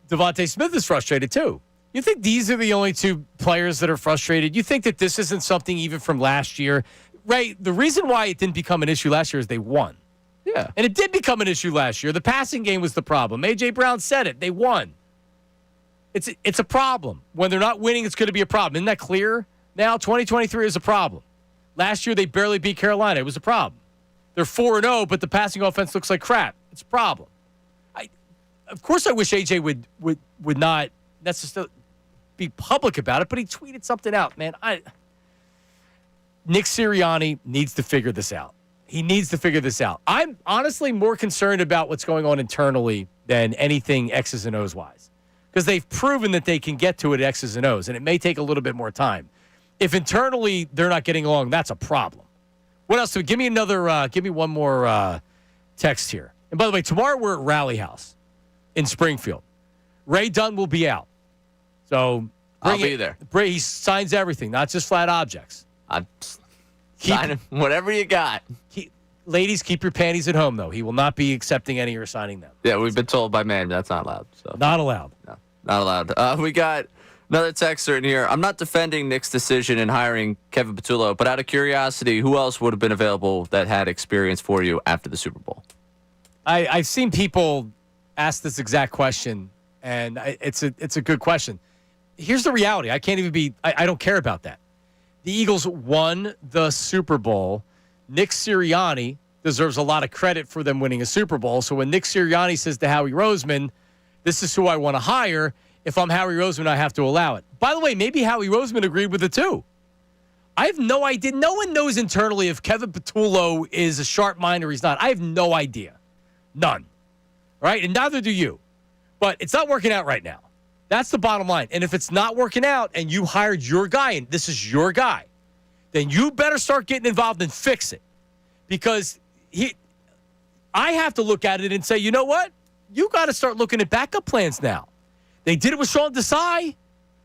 [SPEAKER 1] Devontae Smith is frustrated too. You think these are the only two players that are frustrated? You think that this isn't something even from last year? Right? The reason why it didn't become an issue last year is they won.
[SPEAKER 8] Yeah.
[SPEAKER 1] And it did become an issue last year. The passing game was the problem. A.J. Brown said it. They won. It's a problem. When they're not winning, it's going to be a problem. Isn't that clear? Now, 2023 is a problem. Last year, they barely beat Carolina. It was a problem. They're 4-0, but the passing offense looks like crap. It's a problem. Of course, I wish A.J. would not necessarily be public about it, but he tweeted something out, man. Nick Sirianni needs to figure this out. He needs to figure this out. I'm honestly more concerned about what's going on internally than anything X's and O's wise, because they've proven that they can get to it X's and O's, and it may take a little bit more time. If internally they're not getting along, that's a problem. What else? Give me one more text here. And by the way, tomorrow we're at Rally House in Springfield. Ray Dunn will be out. So
[SPEAKER 8] I'll be there.
[SPEAKER 1] He signs everything, not just flat objects.
[SPEAKER 8] I'm signing whatever you got.
[SPEAKER 1] Ladies, keep your panties at home, though. He will not be accepting any or signing them.
[SPEAKER 8] Yeah, we've been told by man that's not allowed. So.
[SPEAKER 1] Not allowed.
[SPEAKER 8] No, not allowed. We got another texter in here. I'm not defending Nick's decision in hiring Kevin Patullo, but out of curiosity, who else would have been available that had experience for you after the Super Bowl?
[SPEAKER 1] I've seen people ask this exact question, and it's a good question. Here's the reality. I can't even be. I don't care about that. The Eagles won the Super Bowl. Nick Sirianni deserves a lot of credit for them winning a Super Bowl. So when Nick Sirianni says to Howie Roseman, "This is who I want to hire," if I'm Howie Roseman, I have to allow it. By the way, maybe Howie Roseman agreed with it too. I have no idea. No one knows internally if Kevin Patullo is a sharp mind or he's not. I have no idea. None. Right? And neither do you. But it's not working out right now. That's the bottom line. And if it's not working out and you hired your guy and this is your guy, then you better start getting involved and fix it. Because I have to look at it and say, you know what? You got to start looking at backup plans now. They did it with Sean Desai.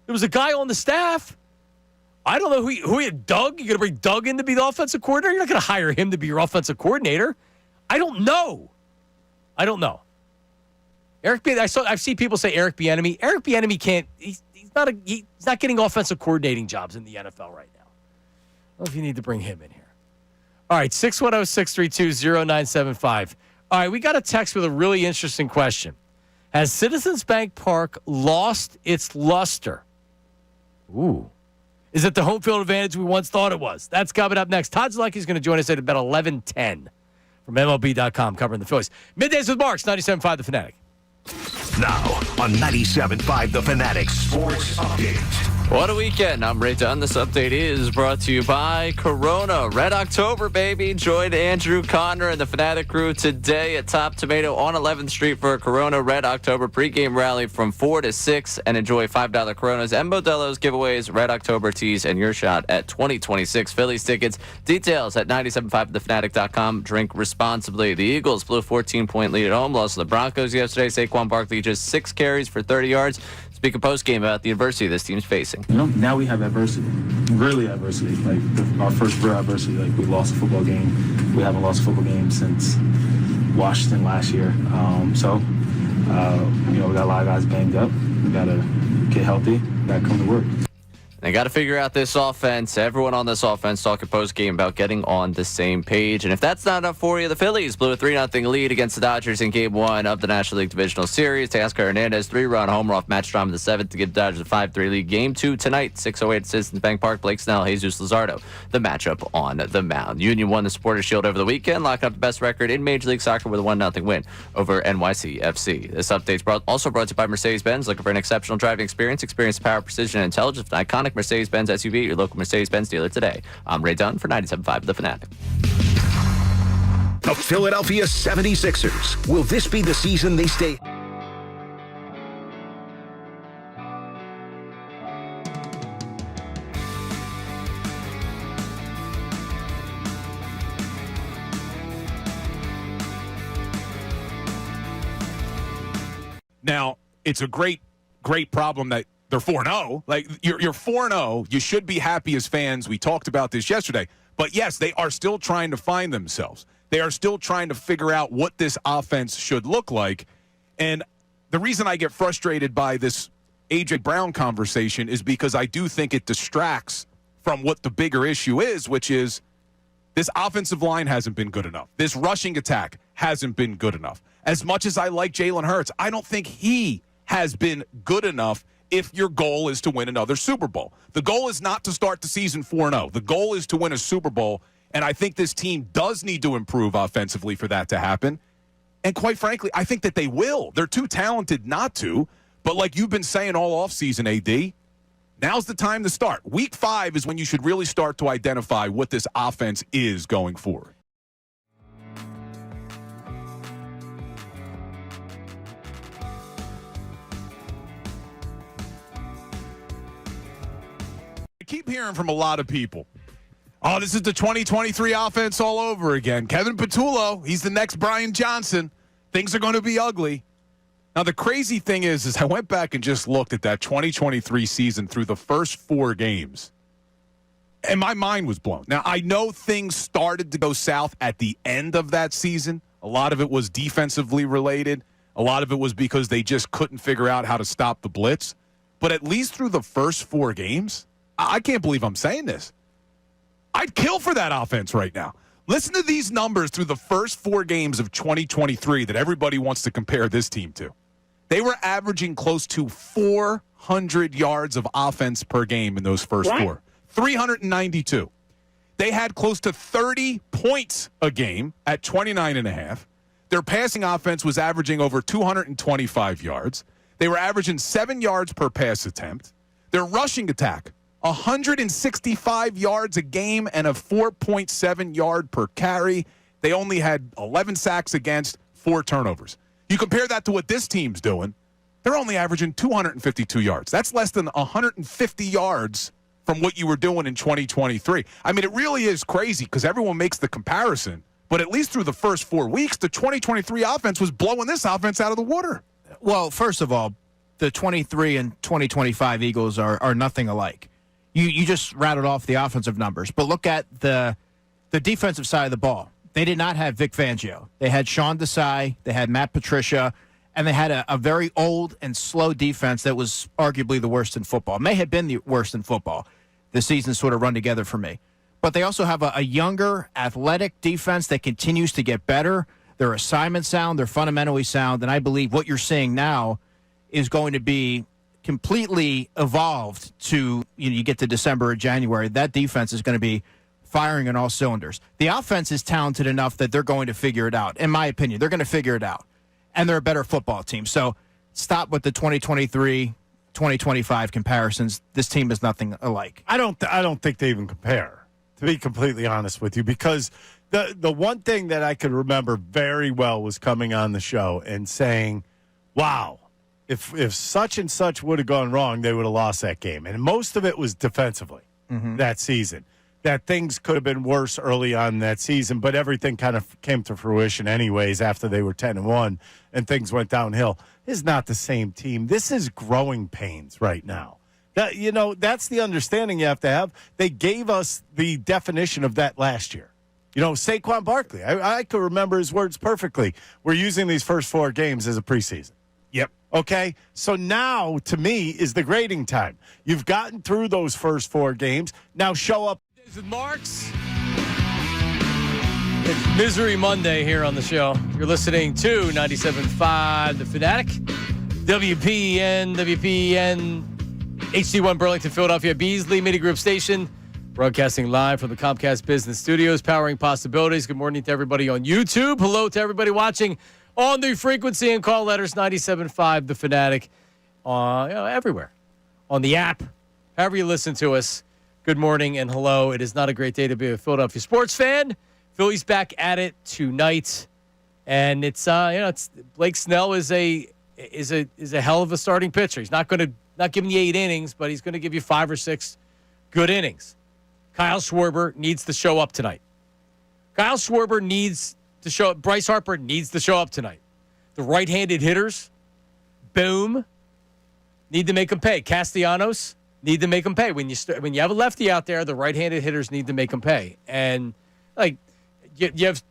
[SPEAKER 1] There was a guy on the staff. I don't know who you Doug? You're going to bring Doug in to be the offensive coordinator? You're not going to hire him to be your offensive coordinator. I don't know. I've seen people say Eric Bieniemy. Eric Bieniemy can't. He's not getting offensive coordinating jobs in the NFL right now. I don't know if you need to bring him in here. All right, 610-632-0975. All right, we got a text with a really interesting question. Has Citizens Bank Park lost its luster? Ooh. Is it the home field advantage we once thought it was? That's coming up next. Todd Zielinski is going to join us at about 11:10 from MLB.com covering the Phillies. Middays with Marks, 97.5 The Fanatic.
[SPEAKER 3] Now on 97.5 The Fanatic Sports Update.
[SPEAKER 8] What a weekend. I'm Ray Dunn. This update is brought to you by Corona. Red October, baby. Join Andrew Conner and the Fanatic crew today at Top Tomato on 11th Street for a Corona Red October pregame rally from 4 to 6 and enjoy $5 Coronas and Modelo's giveaways, Red October tees, and your shot at 2026 Phillies tickets. Details at 975thefanatic.com. Drink responsibly. The Eagles blew a 14-point lead at home, lost to the Broncos yesterday. Saquon Barkley just 6 carries for 30 yards. Speak of post-game about the adversity this team's facing.
[SPEAKER 9] You know, now we have adversity, really adversity. Like our first real adversity, like we lost a football game. We haven't lost a football game since Washington last year. You know, we got a lot of guys banged up. We got to get healthy. We got to come to work.
[SPEAKER 8] They got to figure out this offense. Everyone on this offense talking post-game about getting on the same page. And if that's not enough for you, the Phillies blew a 3-0 lead against the Dodgers in Game 1 of the National League Divisional Series. Teoscar Hernandez, 3-run homer off Matt Strom in the 7th to give the Dodgers a 5-3 lead. Game 2 tonight, 6:08 at Citizens Bank Park. Blake Snell, Jesus Luzardo, the matchup on the mound. Union won the Supporters Shield over the weekend, locking up the best record in Major League Soccer with a 1-0 win over NYCFC. This update's also brought to you by Mercedes-Benz. Looking for an exceptional driving experience? Experience the power, precision, and intelligence of an iconic Mercedes-Benz SUV at your local Mercedes-Benz dealer today. I'm Ray Dunn for 97.5 The Fanatic.
[SPEAKER 3] The Philadelphia 76ers. Will this be the season they stay?
[SPEAKER 10] Now, it's a great problem that they're 4-0. Like, you're 4-0. You should be happy as fans. We talked about this yesterday. But, yes, they are still trying to find themselves. They are still trying to figure out what this offense should look like. And the reason I get frustrated by this A.J. Brown conversation is because I do think it distracts from what the bigger issue is, which is this offensive line hasn't been good enough. This rushing attack hasn't been good enough. As much as I like Jalen Hurts, I don't think he has been good enough if your goal is to win another Super Bowl. The goal is not to start the season 4-0. The goal is to win a Super Bowl, and I think this team does need to improve offensively for that to happen. And quite frankly, I think that they will. They're too talented not to. But like you've been saying all offseason, AD, now's the time to start. Week 5 is when you should really start to identify what this offense is going forward. I keep hearing from a lot of people, oh, this is the 2023 offense all over again. Kevin Patullo, he's the next Brian Johnson. Things are going to be ugly. Now, the crazy thing is I went back and just looked at that 2023 season through the first 4 games, and my mind was blown. Now, I know things started to go south at the end of that season. A lot of it was defensively related. A lot of it was because they just couldn't figure out how to stop the blitz. But at least through the first 4 games, I can't believe I'm saying this. I'd kill for that offense right now. Listen to these numbers through the first 4 games of 2023 that everybody wants to compare this team to. They were averaging close to 400 yards of offense per game in those first 4. 392. They had close to 30 points a game at 29.5. Their passing offense was averaging over 225 yards. They were averaging 7 yards per pass attempt. Their rushing attack, 165 yards a game and a 4.7 yard per carry. They only had 11 sacks against, 4 turnovers. You compare that to what this team's doing, they're only averaging 252 yards. That's less than 150 yards from what you were doing in 2023. I mean, it really is crazy because everyone makes the comparison, but at least through the first 4 weeks, the 2023 offense was blowing this offense out of the water.
[SPEAKER 11] Well, first of all, the 23 and 2025 Eagles are nothing alike. You just rattled off the offensive numbers, but look at the defensive side of the ball. They did not have Vic Fangio. They had Sean Desai, they had Matt Patricia, and they had a very old and slow defense that was arguably the worst in football. May have been the worst in football. The season sort of run together for me. But they also have a younger, athletic defense that continues to get better. Their assignment sound, they're fundamentally sound, and I believe what you're seeing now is going to be completely evolved to, you get to December or January. That defense is going to be firing on all cylinders. The offense is talented enough that they're going to figure it out. In my opinion, they're going to figure it out. And they're a better football team. So stop with the 2023, 2025 comparisons. This team is nothing alike.
[SPEAKER 4] I don't think they even compare, to be completely honest with you, because the one thing that I could remember very well was coming on the show and saying, wow, if such and such would have gone wrong, they would have lost that game. And most of it was defensively that season. That things could have been worse early on in that season, but everything kind of came to fruition anyways after they were 10-1 and things went downhill. This is not the same team. This is growing pains right now. That's the understanding you have to have. They gave us the definition of that last year. Saquon Barkley, I could remember his words perfectly. We're using these first 4 games as a preseason.
[SPEAKER 10] Yep.
[SPEAKER 4] Okay, so now, to me, is the grading time. You've gotten through those first 4 games. Now show up.
[SPEAKER 1] With Marks. It's Misery Monday here on the show. You're listening to 97.5 The Fanatic, WPEN, HD1 Burlington, Philadelphia, Beasley Media Group Station, broadcasting live from the Comcast Business Studios, powering possibilities. Good morning to everybody on YouTube. Hello to everybody watching on the frequency and call letters 97.5 The Fanatic, everywhere, on the app, however you listen to us. Good morning and hello. It is not a great day to be a Philadelphia sports fan. Phillies back at it tonight, and it's Blake Snell is a hell of a starting pitcher. He's not giving you 8 innings, but he's going to give you 5 or 6 good innings. Kyle Schwarber needs to show up tonight. Kyle Schwarber needs to show up. Bryce Harper needs to show up tonight. The right-handed hitters, boom, need to make them pay. Castellanos need to make them pay. When you have a lefty out there, the right-handed hitters need to make them pay. And you have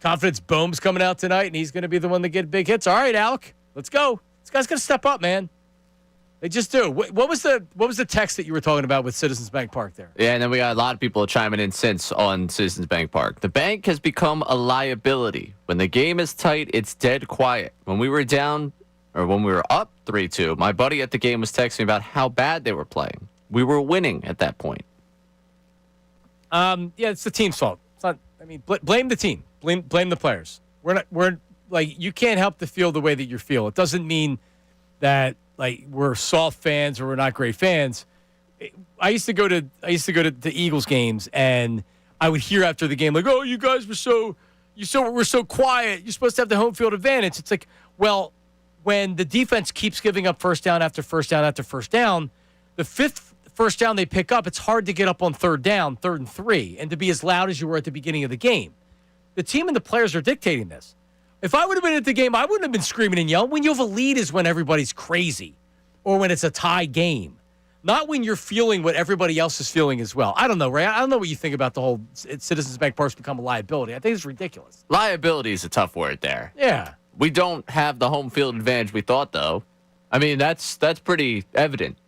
[SPEAKER 1] confidence Bohm's coming out tonight, and he's going to be the one to get big hits. All right, Alec, let's go. This guy's going to step up, man. They just do. What was the text that you were talking about with Citizens Bank Park there?
[SPEAKER 8] Yeah, and then we got a lot of people chiming in since on Citizens Bank Park. The bank has become a liability. When the game is tight, it's dead quiet. When we were down, or when we were up 3-2, my buddy at the game was texting me about how bad they were playing. We were winning at that point.
[SPEAKER 1] Yeah, it's the team's fault. It's not. I mean, blame the team. Blame the players. We're like, you can't help to feel the way that you feel. It doesn't mean that like we're soft fans or we're not great fans. I used to go to the Eagles games, and I would hear after the game like, "Oh, you guys were so quiet. You're supposed to have the home field advantage." It's like, well, when the defense keeps giving up first down after first down after first down, the fifth first down they pick up, it's hard to get up on third down, 3rd and 3, and to be as loud as you were at the beginning of the game. The team and the players are dictating this. If I would have been at the game, I wouldn't have been screaming and yelling. When you have a lead is when everybody's crazy or when it's a tie game, not when you're feeling what everybody else is feeling as well. I don't know, Ray. I don't know what you think about the whole Citizens Bank Park's become a liability. I think it's ridiculous.
[SPEAKER 8] Liability is a tough word there.
[SPEAKER 1] Yeah.
[SPEAKER 8] We don't have the home field advantage we thought, though. I mean, that's pretty evident.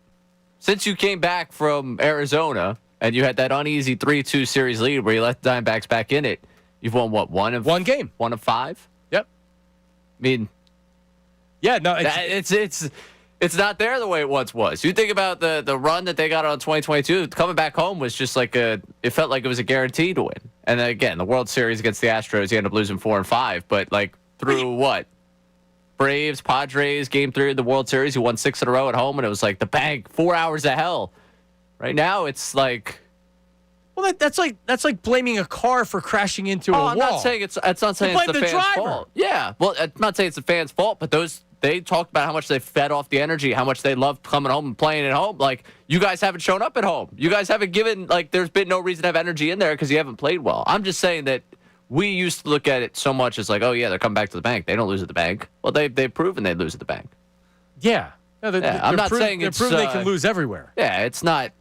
[SPEAKER 8] Since you came back from Arizona and you had that uneasy 3-2 series lead where you let the Diamondbacks back in it, you've won, what, one game? 1 of 5?
[SPEAKER 1] Yep.
[SPEAKER 8] I mean,
[SPEAKER 1] yeah, no,
[SPEAKER 8] it's not there the way it once was. You think about the run that they got on 2022, coming back home was just like it felt like it was a guarantee to win. And then again, the World Series against the Astros, you end up losing 4 and 5, but like through what? Braves, Padres, Game 3 of the World Series, you won 6 in a row at home, and it was like the bank, 4 hours of hell. Right now, it's like,
[SPEAKER 1] well, that's like blaming a car for crashing into a wall.
[SPEAKER 8] I'm not saying it's not saying it's the fans' fault. Yeah, well, I'm not saying it's the fans' fault, but they talked about how much they fed off the energy, how much they loved coming home and playing at home. Like, you guys haven't shown up at home. You guys haven't given, like, there's been no reason to have energy in there because you haven't played well. I'm just saying that we used to look at it so much as like, oh, yeah, they're coming back to the bank. They don't lose at the bank. Well, they've proven they lose at the bank.
[SPEAKER 1] Yeah. No,
[SPEAKER 8] I'm not saying
[SPEAKER 1] they're proving they can lose everywhere.
[SPEAKER 8] Yeah, it's not,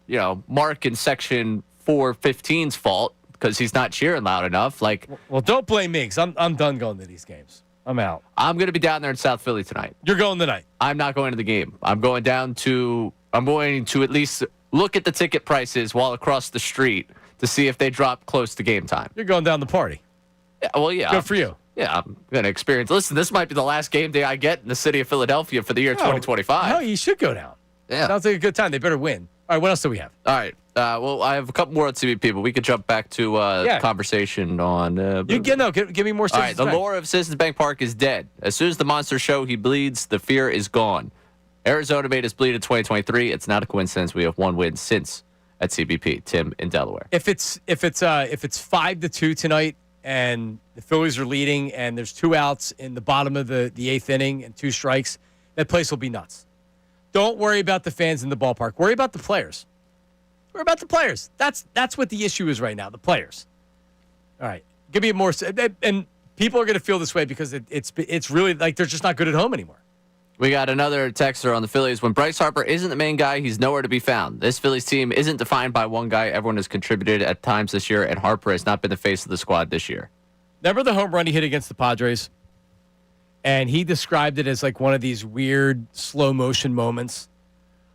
[SPEAKER 8] Mark in section 415's fault because he's not cheering loud enough. Like,
[SPEAKER 1] well, don't blame me because I'm done going to these games. I'm out.
[SPEAKER 8] I'm going to be down there in South Philly tonight.
[SPEAKER 1] You're going tonight?
[SPEAKER 8] I'm not going to the game. I'm going to at least look at the ticket prices while across the street to see if they drop close to game time.
[SPEAKER 1] You're going down the party.
[SPEAKER 8] Yeah, well, yeah.
[SPEAKER 1] Good for you.
[SPEAKER 8] Yeah, I'm going to experience. Listen, this might be the last game day I get in the city of Philadelphia for the year 2025.
[SPEAKER 1] No, you should go down.
[SPEAKER 8] Yeah.
[SPEAKER 1] Sounds like a good time. They better win. All right, what else do we have?
[SPEAKER 8] All right. Well, I have a couple more on CBP, but we could jump back to conversation on.
[SPEAKER 1] Give me more.
[SPEAKER 8] All right. The lore of Citizens Bank Park is dead. As soon as the monster show he bleeds, the fear is gone. Arizona made us bleed in 2023. It's not a coincidence. We have one win since at CBP. Tim in Delaware.
[SPEAKER 1] If it's 5-2 tonight, and the Phillies are leading, and there's 2 outs in the bottom of the 8th inning and 2 strikes, that place will be nuts. Don't worry about the fans in the ballpark. Worry about the players. Worry about the players. That's what the issue is right now, the players. All right. Give me more. And people are going to feel this way because it's really like they're just not good at home anymore.
[SPEAKER 8] We got another texter on the Phillies. When Bryce Harper isn't the main guy, he's nowhere to be found. This Phillies team isn't defined by one guy. Everyone has contributed at times this year, and Harper has not been the face of the squad this year.
[SPEAKER 1] Remember the home run he hit against the Padres? And he described it as like one of these weird slow motion moments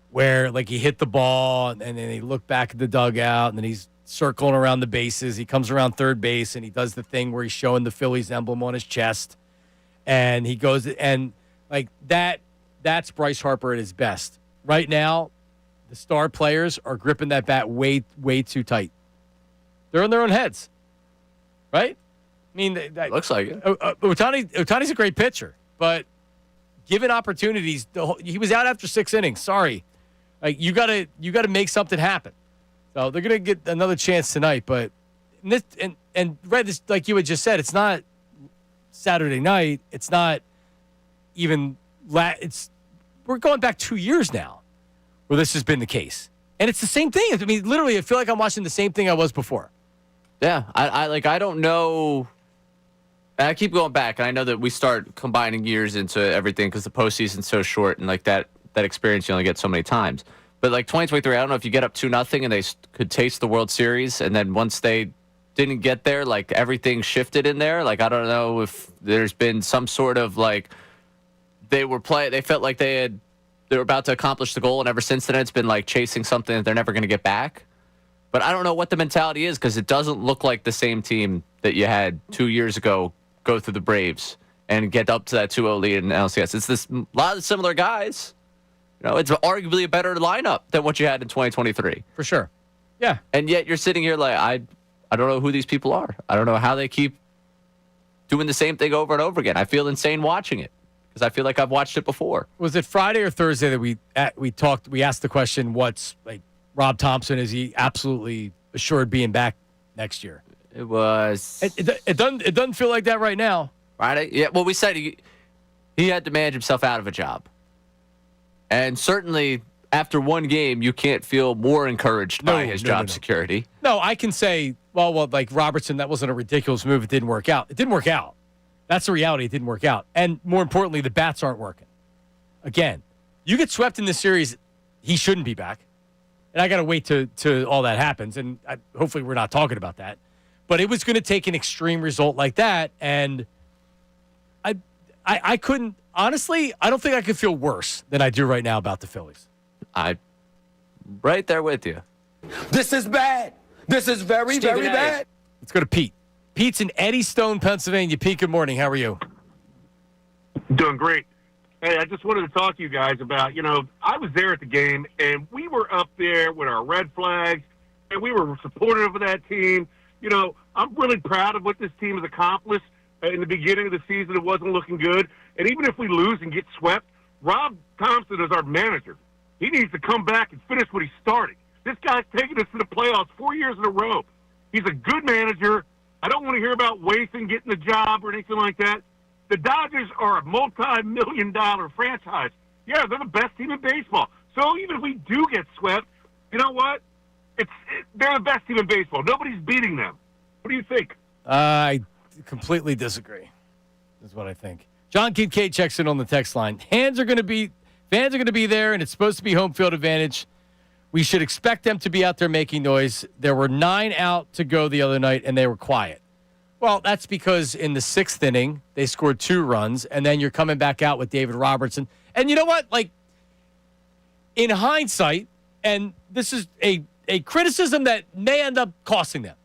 [SPEAKER 1] where like he hit the ball and then he looked back at the dugout and then he's circling around the bases. He comes around third base and he does the thing where he's showing the Phillies emblem on his chest. And he goes and like that's Bryce Harper at his best. Right now, the star players are gripping that bat way, way too tight. They're in their own heads. Right? I mean,
[SPEAKER 8] looks like it.
[SPEAKER 1] Ohtani's a great pitcher, but given opportunities, he was out after 6 innings. Sorry, like you gotta make something happen. So they're gonna get another chance tonight. But Red, this, like you had just said, it's not Saturday night. It's not even. We're going back 2 years now, where this has been the case, and it's the same thing. I mean, literally, I feel like I'm watching the same thing I was before.
[SPEAKER 8] Yeah, I don't know. I keep going back, and I know that we start combining years into everything because the postseason's so short, and like that experience you only get so many times. But like 2023, I don't know if you get up 2-0 and they could taste the World Series, and then once they didn't get there, like everything shifted in there. Like I don't know if there's been some sort of like they felt like they had they were about to accomplish the goal, and ever since then it's been like chasing something that they're never going to get back. But I don't know what the mentality is because it doesn't look like the same team that you had 2 years ago go through the Braves and get up to that 2-0 lead in LCS. It's this a lot of similar guys. It's arguably a better lineup than what you had in 2023.
[SPEAKER 1] For sure. Yeah.
[SPEAKER 8] And yet you're sitting here like, I don't know who these people are. I don't know how they keep doing the same thing over and over again. I feel insane watching it because I feel like I've watched it before.
[SPEAKER 1] Was it Friday or Thursday that we asked the question, what's like Rob Thompson, is he absolutely assured being back next year?
[SPEAKER 8] It was.
[SPEAKER 1] It doesn't feel like that right now.
[SPEAKER 8] Friday? Yeah, well, we said he had to manage himself out of a job. And certainly after one game, you can't feel more encouraged by his job security.
[SPEAKER 1] No, I can say, well, like Robertson, that wasn't a ridiculous move. It didn't work out. It didn't work out. That's the reality. It didn't work out. And more importantly, the bats aren't working. Again, you get swept in this series, he shouldn't be back. And I got to wait to all that happens. And hopefully we're not talking about that. But it was going to take an extreme result like that. And I couldn't, honestly, I don't think I could feel worse than I do right now about the Phillies.
[SPEAKER 8] I'm right there with you.
[SPEAKER 13] This is bad. This is very, very bad.
[SPEAKER 1] Let's go to Pete. Pete's in Eddystone, Pennsylvania. Pete, good morning. How are you?
[SPEAKER 14] Doing great. Hey, I just wanted to talk to you guys about, I was there at the game, and we were up there with our red flags, and we were supportive of that team. I'm really proud of what this team has accomplished. In the beginning of the season, it wasn't looking good. And even if we lose and get swept, Rob Thompson is our manager. He needs to come back and finish what he started. This guy's taken us to the playoffs 4 years in a row. He's a good manager. I don't want to hear about wasting getting the job or anything like that. The Dodgers are a multi-million-dollar franchise. Yeah, they're the best team in baseball. So even if we do get swept, you know what? They're the best team in baseball. Nobody's beating them. What do you think?
[SPEAKER 1] I completely disagree. Is what I think. John Kincade checks in on the text line. Fans are going to be there, and it's supposed to be home field advantage. We should expect them to be out there making noise. There were 9 out to go the other night, and they were quiet. Well, that's because in the 6th inning, they scored 2 runs, and then you're coming back out with David Robertson. And you know what? Like, in hindsight, and this is a criticism that may end up costing them,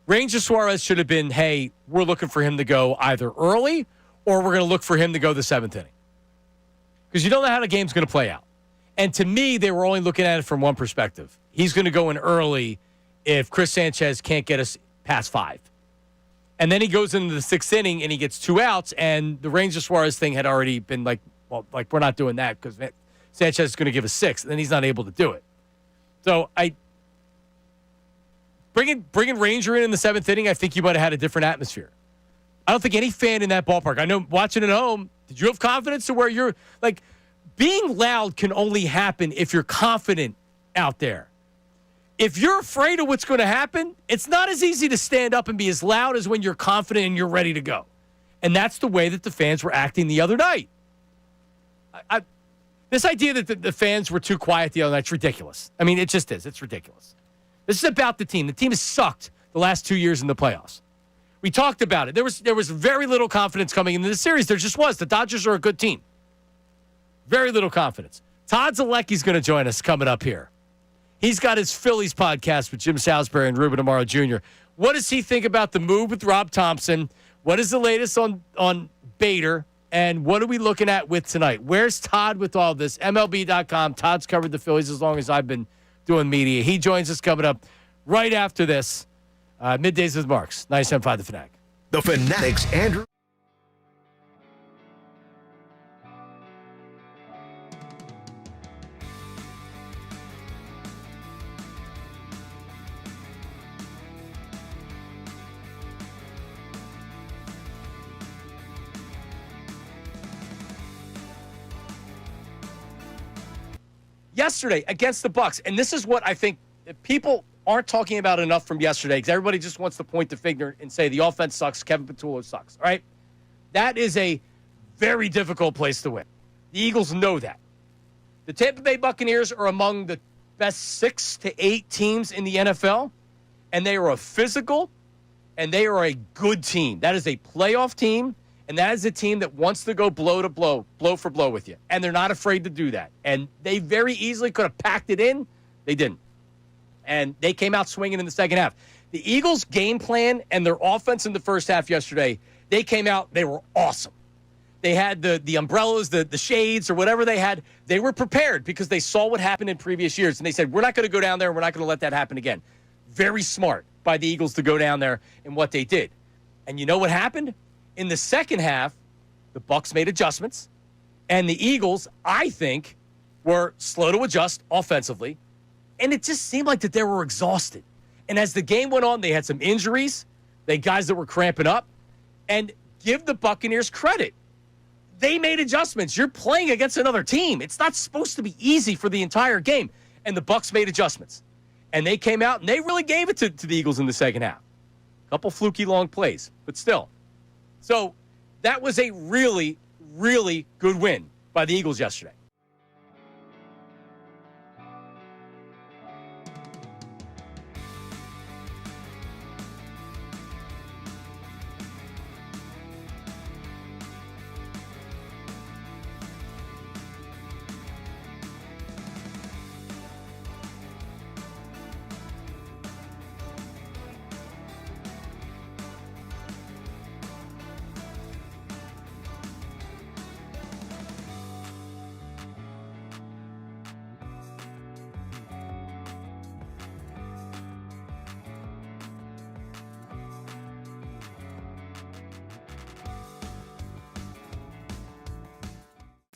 [SPEAKER 1] Ranger Suarez should have been, hey, we're looking for him to go either early or we're going to look for him to go the 7th inning. Because you don't know how the game's going to play out. And to me, they were only looking at it from one perspective. He's going to go in early if Chris Sanchez can't get us past 5. And then he goes into the 6th inning and he gets 2 outs, and the Ranger Suarez thing had already been like, well, like we're not doing that because Sanchez is going to give us 6, and then he's not able to do it. So bringing Ranger in the 7th inning, I think you might have had a different atmosphere. I don't think any fan in that ballpark, I know watching at home, did you have confidence to where you're like, being loud can only happen if you're confident out there. If you're afraid of what's going to happen, it's not as easy to stand up and be as loud as when you're confident and you're ready to go. And that's the way that the fans were acting the other night. This idea that the fans were too quiet the other night is ridiculous. I mean, it just is. It's ridiculous. This is about the team. The team has sucked the last 2 years in the playoffs. We talked about it. There was very little confidence coming into the series. There just was. The Dodgers are a good team. Very little confidence. Todd Zalecki's going to join us coming up here. He's got his Phillies podcast with Jim Salisbury and Ruben Amaro Jr. What does he think about the move with Rob Thompson? What is the latest on Bader? And what are we looking at with tonight? Where's Todd with all this? MLB.com. Todd's covered the Phillies as long as I've been doing media. He joins us coming up right after this. Middays with Marks. 97.5 The Fanatic.
[SPEAKER 3] The Fanatic's Andrew.
[SPEAKER 1] Yesterday against the Bucks, and this is what I think people aren't talking about enough from yesterday because everybody just wants to point the finger and say the offense sucks, Kevin Patullo sucks, all right? That is a very difficult place to win. The Eagles know that. The Tampa Bay Buccaneers are among the best 6 to 8 teams in the NFL, and they are a physical, and they are a good team. That is a playoff team, And that is a team that wants to go blow to blow, blow for blow with you. And they're not afraid to do that. And they very easily could have packed it in. They didn't. And they came out swinging in the second half. The Eagles' game plan and their offense in the first half yesterday, they came out, they were awesome. They had the umbrellas, the shades, or whatever they had. They were prepared because they saw what happened in previous years. And they said, we're not going to go down there and we're not going to let that happen again. Very smart by the Eagles to go down there and what they did. And you know what happened? In the second half, the Bucs made adjustments. And the Eagles, I think, were slow to adjust offensively. And it just seemed like that they were exhausted. And as the game went on, they had some injuries. They had guys that were cramping up. And give the Buccaneers credit. They made adjustments. You're playing against another team. It's not supposed to be easy for the entire game. And the Bucs made adjustments. And they came out, and they really gave it to the Eagles in the second half. A couple fluky long plays, but still. So that was a really, really good win by the Eagles yesterday.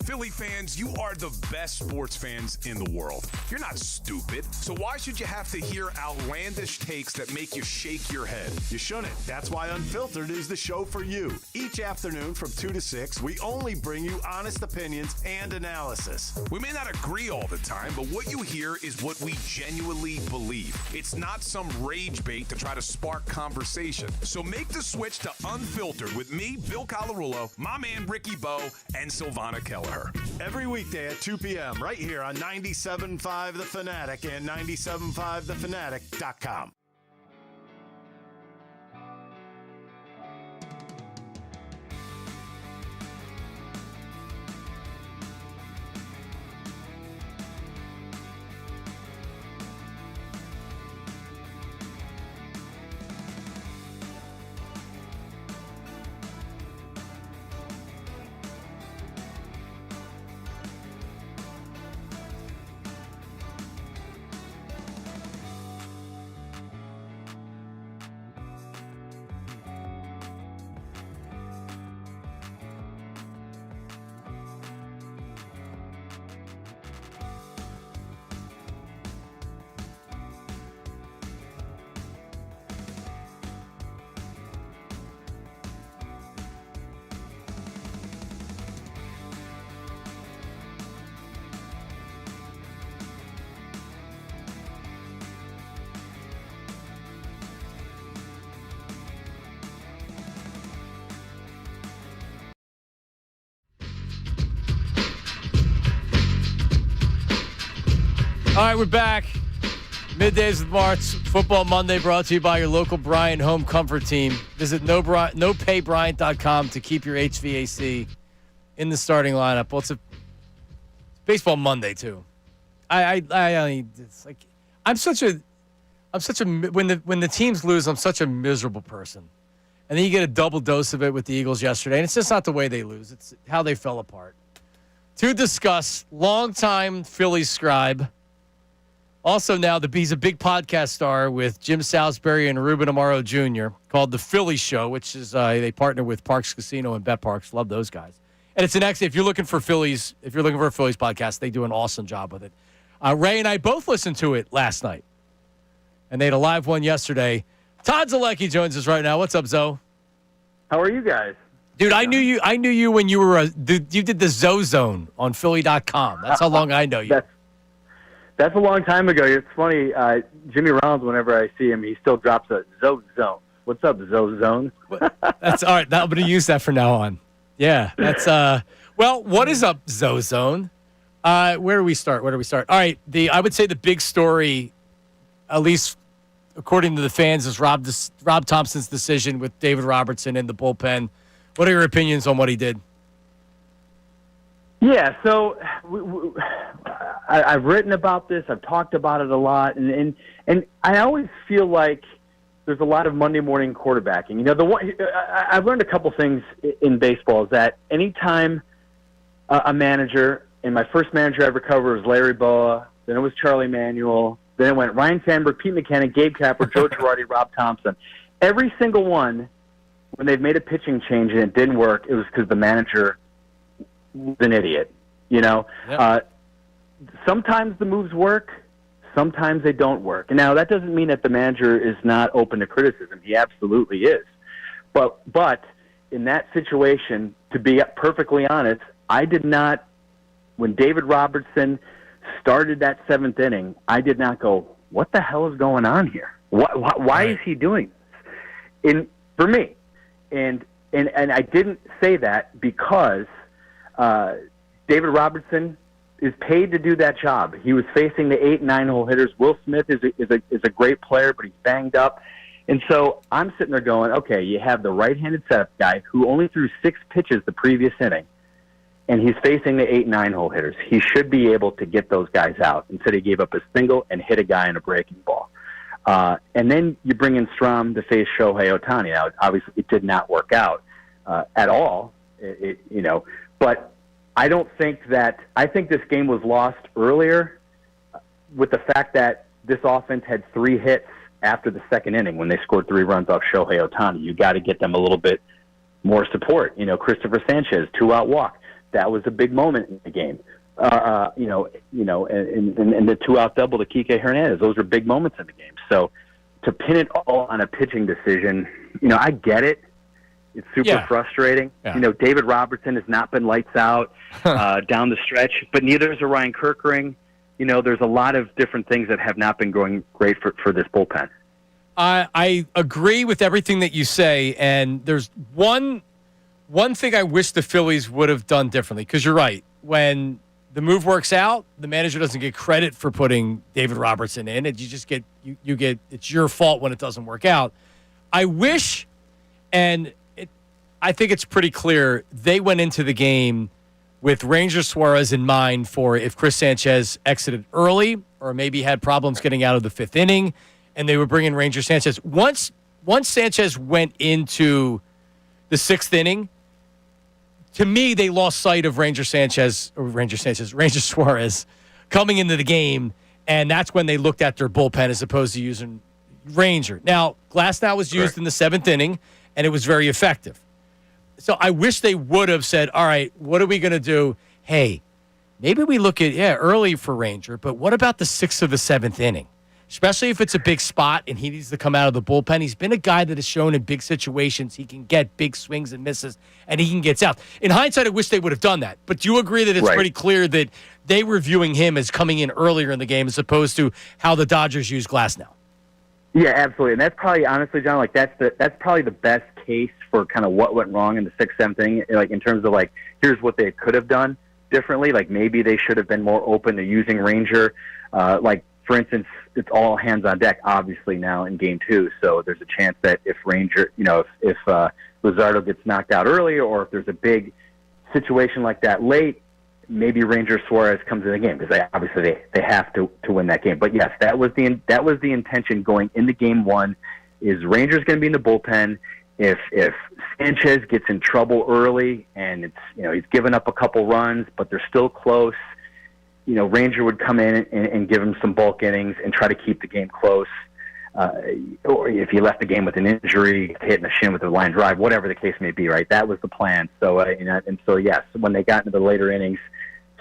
[SPEAKER 15] Philly fans, you are the best sports fans in the world. You're not stupid, so why should you have to hear outlandish takes that make you shake your head?
[SPEAKER 16] You shouldn't. That's why Unfiltered is the show for you. Each afternoon from 2 to 6, we only bring you honest opinions and analysis.
[SPEAKER 15] We may not agree all the time, but what you hear is what we genuinely believe. It's not some rage bait to try to spark conversation. So make the switch to Unfiltered with me, Bill Colarulo, my man Ricky Bo, and Silvana Kelleher.
[SPEAKER 16] Every weekday at 2 p.m. right here on 97.5 The Fanatic and 97.5thefanatic.com.
[SPEAKER 1] All right, we're back. Middays with Marts, Football Monday, brought to you by your local Bryant Home Comfort Team. Visit nopaybryant.com to keep your HVAC in the starting lineup. Well, it's Baseball Monday too. It's like when the teams lose, I'm such a miserable person. And then you get a double dose of it with the Eagles yesterday, and it's just not the way they lose; it's how they fell apart. To discuss, longtime Phillies scribe. Also now, he's a big podcast star with Jim Salisbury and Ruben Amaro Jr. called The Philly Show, which is they partner with Parks Casino and Bet Parks. Love those guys. And it's an excellent, if you're looking for a Phillies podcast, they do an awesome job with it. Ray and I both listened to it last night. And they had a live one yesterday. Todd Zalecki joins us right now. What's up, Zoe?
[SPEAKER 17] How are you guys?
[SPEAKER 1] Dude, I knew you when you were you did the Zoe Zone on Philly.com. That's how long I know you.
[SPEAKER 17] That's a long time ago. It's funny, Jimmy Rollins, whenever I see him, he still drops a Zoe Zone. What's up, Zoe Zone?
[SPEAKER 1] That's all right. I'm going to use that from now on. Yeah, that's well, what is up, Zoe Zone? Where do we start? All right, I would say the big story, at least according to the fans, is Rob Thompson's decision with David Robertson in the bullpen What are your opinions on what he did?
[SPEAKER 17] Yeah, so I've written about this. I've talked about it a lot, and I always feel like there's a lot of Monday morning quarterbacking. You know, I've learned a couple things in baseball is that anytime a manager, and my first manager I ever covered was Larry Boa, then it was Charlie Manuel, then it went Ryan Sandberg, Pete McKinnon, Gabe Capper, Joe Girardi, Rob Thompson. Every single one, when they've made a pitching change and it didn't work, it was because the manager was an idiot. You know, sometimes the moves work, sometimes they don't work. And now that doesn't mean that the manager is not open to criticism. He absolutely is. But in that situation, to be perfectly honest, I did not. When David Robertson started that seventh inning, I did not go, "What the hell is going on here? Why is he doing this?" For me, and I didn't say that because David Robertson is paid to do that job. He was facing the 8 and 9 hole hitters. Will Smith is a great player, but he's banged up. And so I'm sitting there going, okay, you have the right-handed setup guy who only threw 6 pitches the previous inning, and he's facing the 8 and 9 hole hitters. He should be able to get those guys out. Instead, he gave up a single and hit a guy in a breaking ball. And then you bring in Strom to face Shohei Ohtani. Now, obviously, it did not work out at all, but I don't think that – I think this game was lost earlier with the fact that this offense had 3 hits after the second inning when they scored 3 runs off Shohei Ohtani. You got to get them a little bit more support. You know, Christopher Sanchez, 2-out walk. That was a big moment in the game. And the 2-out double to Kike Hernandez. Those are big moments in the game. So to pin it all on a pitching decision, I get it. It's super frustrating.
[SPEAKER 1] Yeah.
[SPEAKER 17] David Robertson has not been lights out down the stretch, but neither is Ryan Kirkring. There's a lot of different things that have not been going great for this bullpen.
[SPEAKER 1] I agree with everything that you say, and there's one thing I wish the Phillies would have done differently, because you're right. When the move works out, the manager doesn't get credit for putting David Robertson in, and you just get it's your fault when it doesn't work out. I wish, and I think it's pretty clear, they went into the game with Ranger Suarez in mind for if Chris Sanchez exited early or maybe had problems getting out of the 5th inning, and they would bring in Ranger Sanchez. Once Sanchez went into the 6th inning, to me, they lost sight of Ranger Suarez coming into the game, and that's when they looked at their bullpen as opposed to using Ranger. Now, Glasnow was used in the 7th inning, and it was very effective. So I wish they would have said, all right, what are we going to do? Hey, maybe we look at, early for Ranger, but what about the 6th or the 7th inning? Especially if it's a big spot and he needs to come out of the bullpen. He's been a guy that has shown in big situations he can get big swings and misses, and he can get out. In hindsight, I wish they would have done that. But do you agree that it's pretty clear that they were viewing him as coming in earlier in the game as opposed to how the Dodgers use Glasnow?
[SPEAKER 17] Yeah, absolutely. And that's probably, honestly, John, that's probably the best case for kind of what went wrong in the 6th, 7th inning, in terms of here's what they could have done differently. Maybe they should have been more open to using Ranger. For instance, it's all hands on deck, obviously, now in Game 2. So there's a chance that if Ranger, if Luzardo gets knocked out early, or if there's a big situation like that late, maybe Ranger Suarez comes in the game, because they have to win that game. But yes, that was the intention going into Game 1. Is Ranger's going to be in the bullpen? If Sanchez gets in trouble early and it's he's given up a couple runs, but they're still close, Ranger would come in and give him some bulk innings and try to keep the game close. Or if he left the game with an injury, hitting the shin with a line drive, whatever the case may be, right? That was the plan. So, so yes, when they got into the later innings,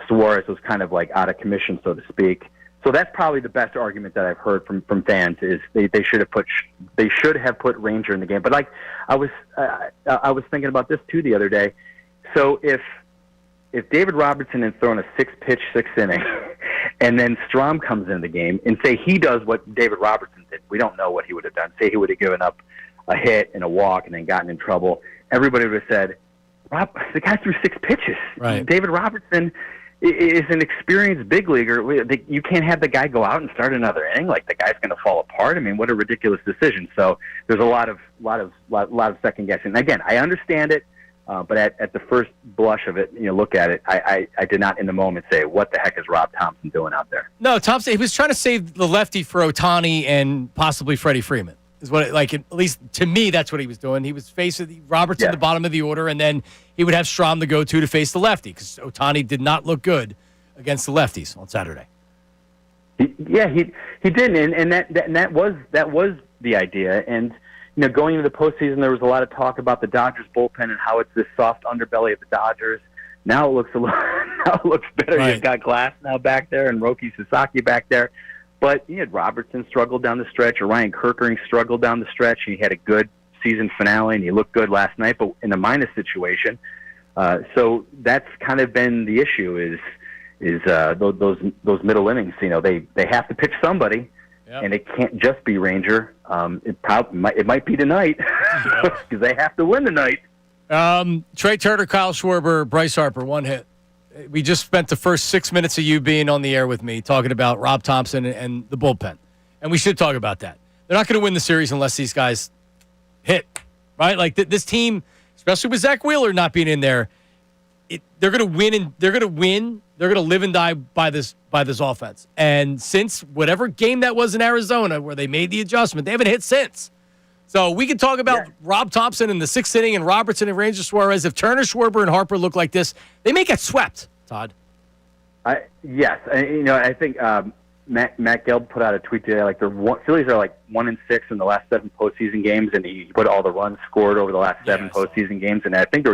[SPEAKER 17] Suarez was kind of out of commission, so to speak. So that's probably the best argument that I've heard from fans is they should have put Ranger in the game. But I was thinking about this too the other day. So if David Robertson had thrown a 6-pitch 6th inning, and then Strom comes in the game and say he does what David Robertson did, we don't know what he would have done. Say he would have given up a hit and a walk and then gotten in trouble. Everybody would have said, the guy threw 6 pitches.
[SPEAKER 1] Right.
[SPEAKER 17] David Robertson is an experienced big leaguer. You can't have the guy go out and start another inning. The guy's going to fall apart. I mean, what a ridiculous decision. So there's a lot of second guessing. Again, I understand it. But at the first blush of it, look at it, I did not in the moment say, what the heck is Rob Thompson doing out there?
[SPEAKER 1] No, Thompson, he was trying to save the lefty for Ohtani and possibly Freddie Freeman. Is what, at least to me, that's what he was doing. He was facing Roberts in the bottom of the order, and then he would have Strahm to go to face the lefty because Ohtani did not look good against the lefties on Saturday.
[SPEAKER 17] He didn't, and that was the idea. And going into the postseason, there was a lot of talk about the Dodgers bullpen and how it's this soft underbelly of the Dodgers. Now it looks better.
[SPEAKER 1] Right.
[SPEAKER 17] You've got Glass now back there and Roki Sasaki back there. But you had Robertson struggled down the stretch, or Ryan Kerkering struggled down the stretch. He had a good season finale, and he looked good last night, but in a minus situation. So that's kind of been the issue is those middle innings. They have to pitch somebody, and it can't just be Ranger. It might be tonight because they have to win tonight.
[SPEAKER 1] Trey Turner, Kyle Schwarber, Bryce Harper, one hit. We just spent the first 6 minutes of you being on the air with me talking about Rob Thompson and the bullpen. And we should talk about that. They're not going to win the series unless these guys hit, right? Like this team, especially with Zach Wheeler not being in there, they're going to win and they're going to win. They're going to live and die by this offense. And since whatever game that was in Arizona where they made the adjustment, they haven't hit since. So we can talk about Rob Thompson in the sixth inning and Robertson and Ranger Suarez. If Turner, Schwarber, and Harper look like this, they may get swept, Todd.
[SPEAKER 17] Yes. I think Matt Gelb put out a tweet today. Phillies are 1-6 in the last 7 postseason games, and he put all the runs scored over the last 7 postseason games. And I think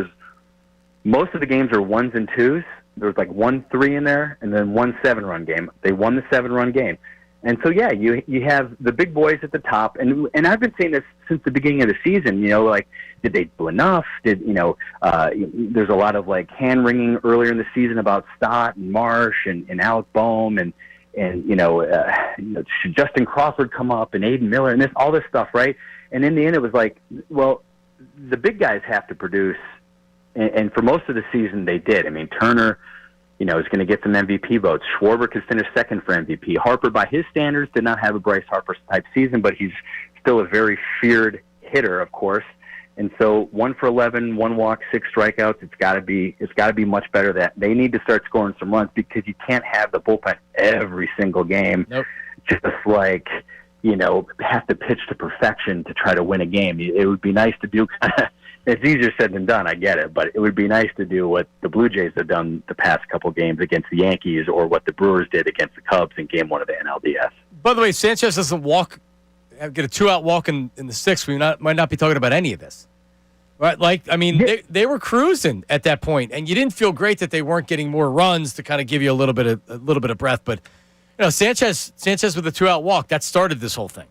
[SPEAKER 17] most of the games are 1s and 2s. There was 1-3 in there, and then 1 7-run game. They won the 7-run game. And so, you have the big boys at the top, and I've been saying this since the beginning of the season. Did they do enough? There's a lot of hand wringing earlier in the season about Stott and Marsh and Alec Boehm and should Justin Crawford come up and Aiden Miller and all this stuff, right? And in the end, it was the big guys have to produce, and for most of the season they did. I mean, Turner, is going to get some MVP votes. Schwarber could finish second for MVP. Harper, by his standards, did not have a Bryce Harper-type season, but he's still a very feared hitter, of course. And so 1 for 11, 1 walk, 6 strikeouts. It's got to be much better. That they need to start scoring some runs because you can't have the bullpen every single game.
[SPEAKER 1] Nope.
[SPEAKER 17] Just have to pitch to perfection to try to win a game. It would be nice to do. It's easier said than done, I get it, but it would be nice to do what the Blue Jays have done the past couple games against the Yankees or what the Brewers did against the Cubs in Game 1 of the NLDS.
[SPEAKER 1] By the way, Sanchez doesn't get a 2-out walk in the 6th. We might not be talking about any of this. Right? They were cruising at that point, and you didn't feel great that they weren't getting more runs to kind of give you a little bit of breath. But Sanchez with a 2-out walk, that started this whole thing.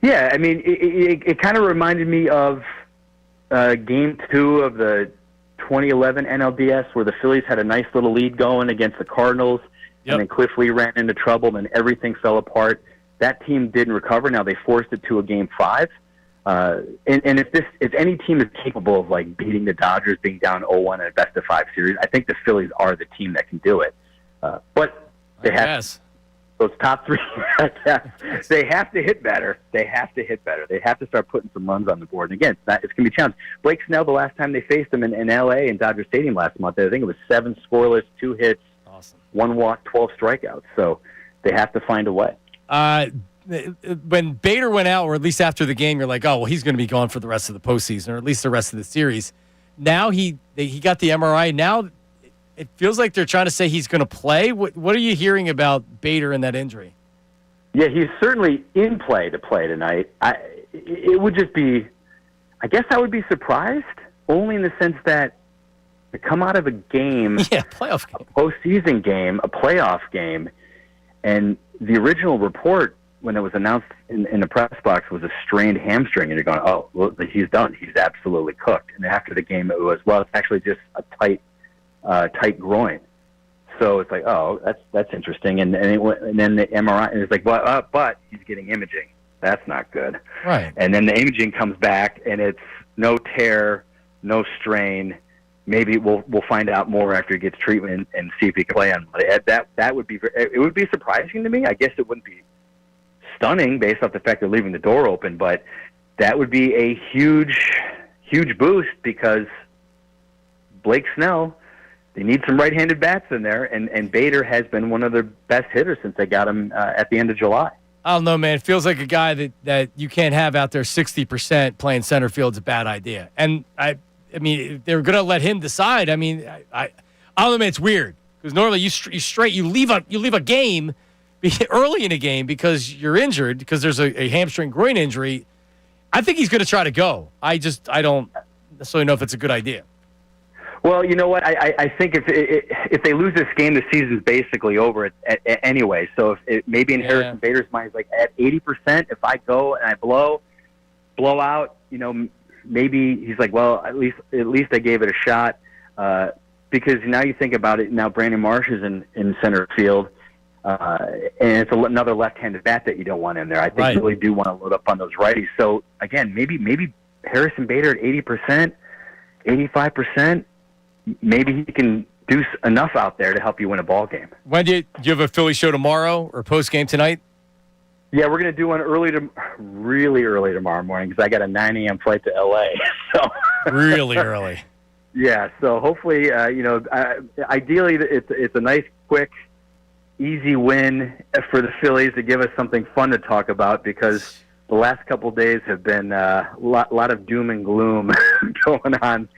[SPEAKER 17] Yeah, I mean, it kind of reminded me of Game 2 of the 2011 NLDS, where the Phillies had a nice little lead going against the Cardinals, and then Cliff Lee ran into trouble, and everything fell apart. That team didn't recover. Now they forced it to a Game 5. And if any team is capable of beating the Dodgers, being down 0-1 in a best-of-5 series, I think the Phillies are the team that can do it. But they have those top 3. They have to hit better. They have to start putting some runs on the board. And again, it's going to be a challenge. Blake Snell, the last time they faced him in L.A. in Dodger Stadium last month, I think it was 7 scoreless, 2 hits, 1 walk, 12 strikeouts. So they have to find a way.
[SPEAKER 1] When Bader went out, or at least after the game, you're like, oh, well, he's going to be gone for the rest of the postseason, or at least the rest of the series. Now he got the MRI. Now it feels like they're trying to say he's going to play. What are you hearing about Bader and that injury?
[SPEAKER 17] Yeah, he's certainly in play to play tonight. It would just be, I guess I would be surprised, only in the sense that to come out of a game,
[SPEAKER 1] playoff game,
[SPEAKER 17] a postseason game, a playoff game, and the original report when it was announced in the press box was a strained hamstring, and you're going, oh, well, he's done. He's absolutely cooked. And after the game, it was, well, it's actually just a tight groin. So it's like, oh, that's interesting. And then the MRI, and it's like, but he's getting imaging. That's not good.
[SPEAKER 1] Right.
[SPEAKER 17] And then the imaging comes back, and it's no tear, no strain. Maybe we'll find out more after he gets treatment and see if he can play on Monday. That would be, it would be surprising to me. I guess it wouldn't be stunning based off the fact they're leaving the door open, but that would be a huge boost because Blake Snell, they need some right-handed bats in there, and Bader has been one of their best hitters since they got him at the end of July.
[SPEAKER 1] I don't know, man. It feels like a guy that you can't have out there 60% playing center field's a bad idea. And I mean, if they're going to let him decide. I mean, I don't know, man. It's weird because normally you leave a game early in a game because you're injured because there's a hamstring groin injury. I think he's going to try to go. I don't necessarily know if it's a good idea.
[SPEAKER 17] Well, you know what? I think if they lose this game, the season's basically over anyway. So maybe in Harrison Bader's mind, he's like at 80%. If I go and I blow out, maybe he's like, well, at least I gave it a shot. Because now you think about it, now Brandon Marsh is in center field, and it's another left-handed bat that you don't want in there. I think you really do want to load up on those righties. So again, maybe Harrison Bader at 80%, 85%. Maybe he can do enough out there to help you win a ball game.
[SPEAKER 1] When do you have a Philly show tomorrow or post game tonight?
[SPEAKER 17] Yeah, we're going to do one really early tomorrow morning because I got a 9 a.m. flight to LA. So
[SPEAKER 1] really early.
[SPEAKER 17] Yeah, so hopefully, ideally it's a nice, quick, easy win for the Phillies to give us something fun to talk about because the last couple of days have been a lot of doom and gloom going on.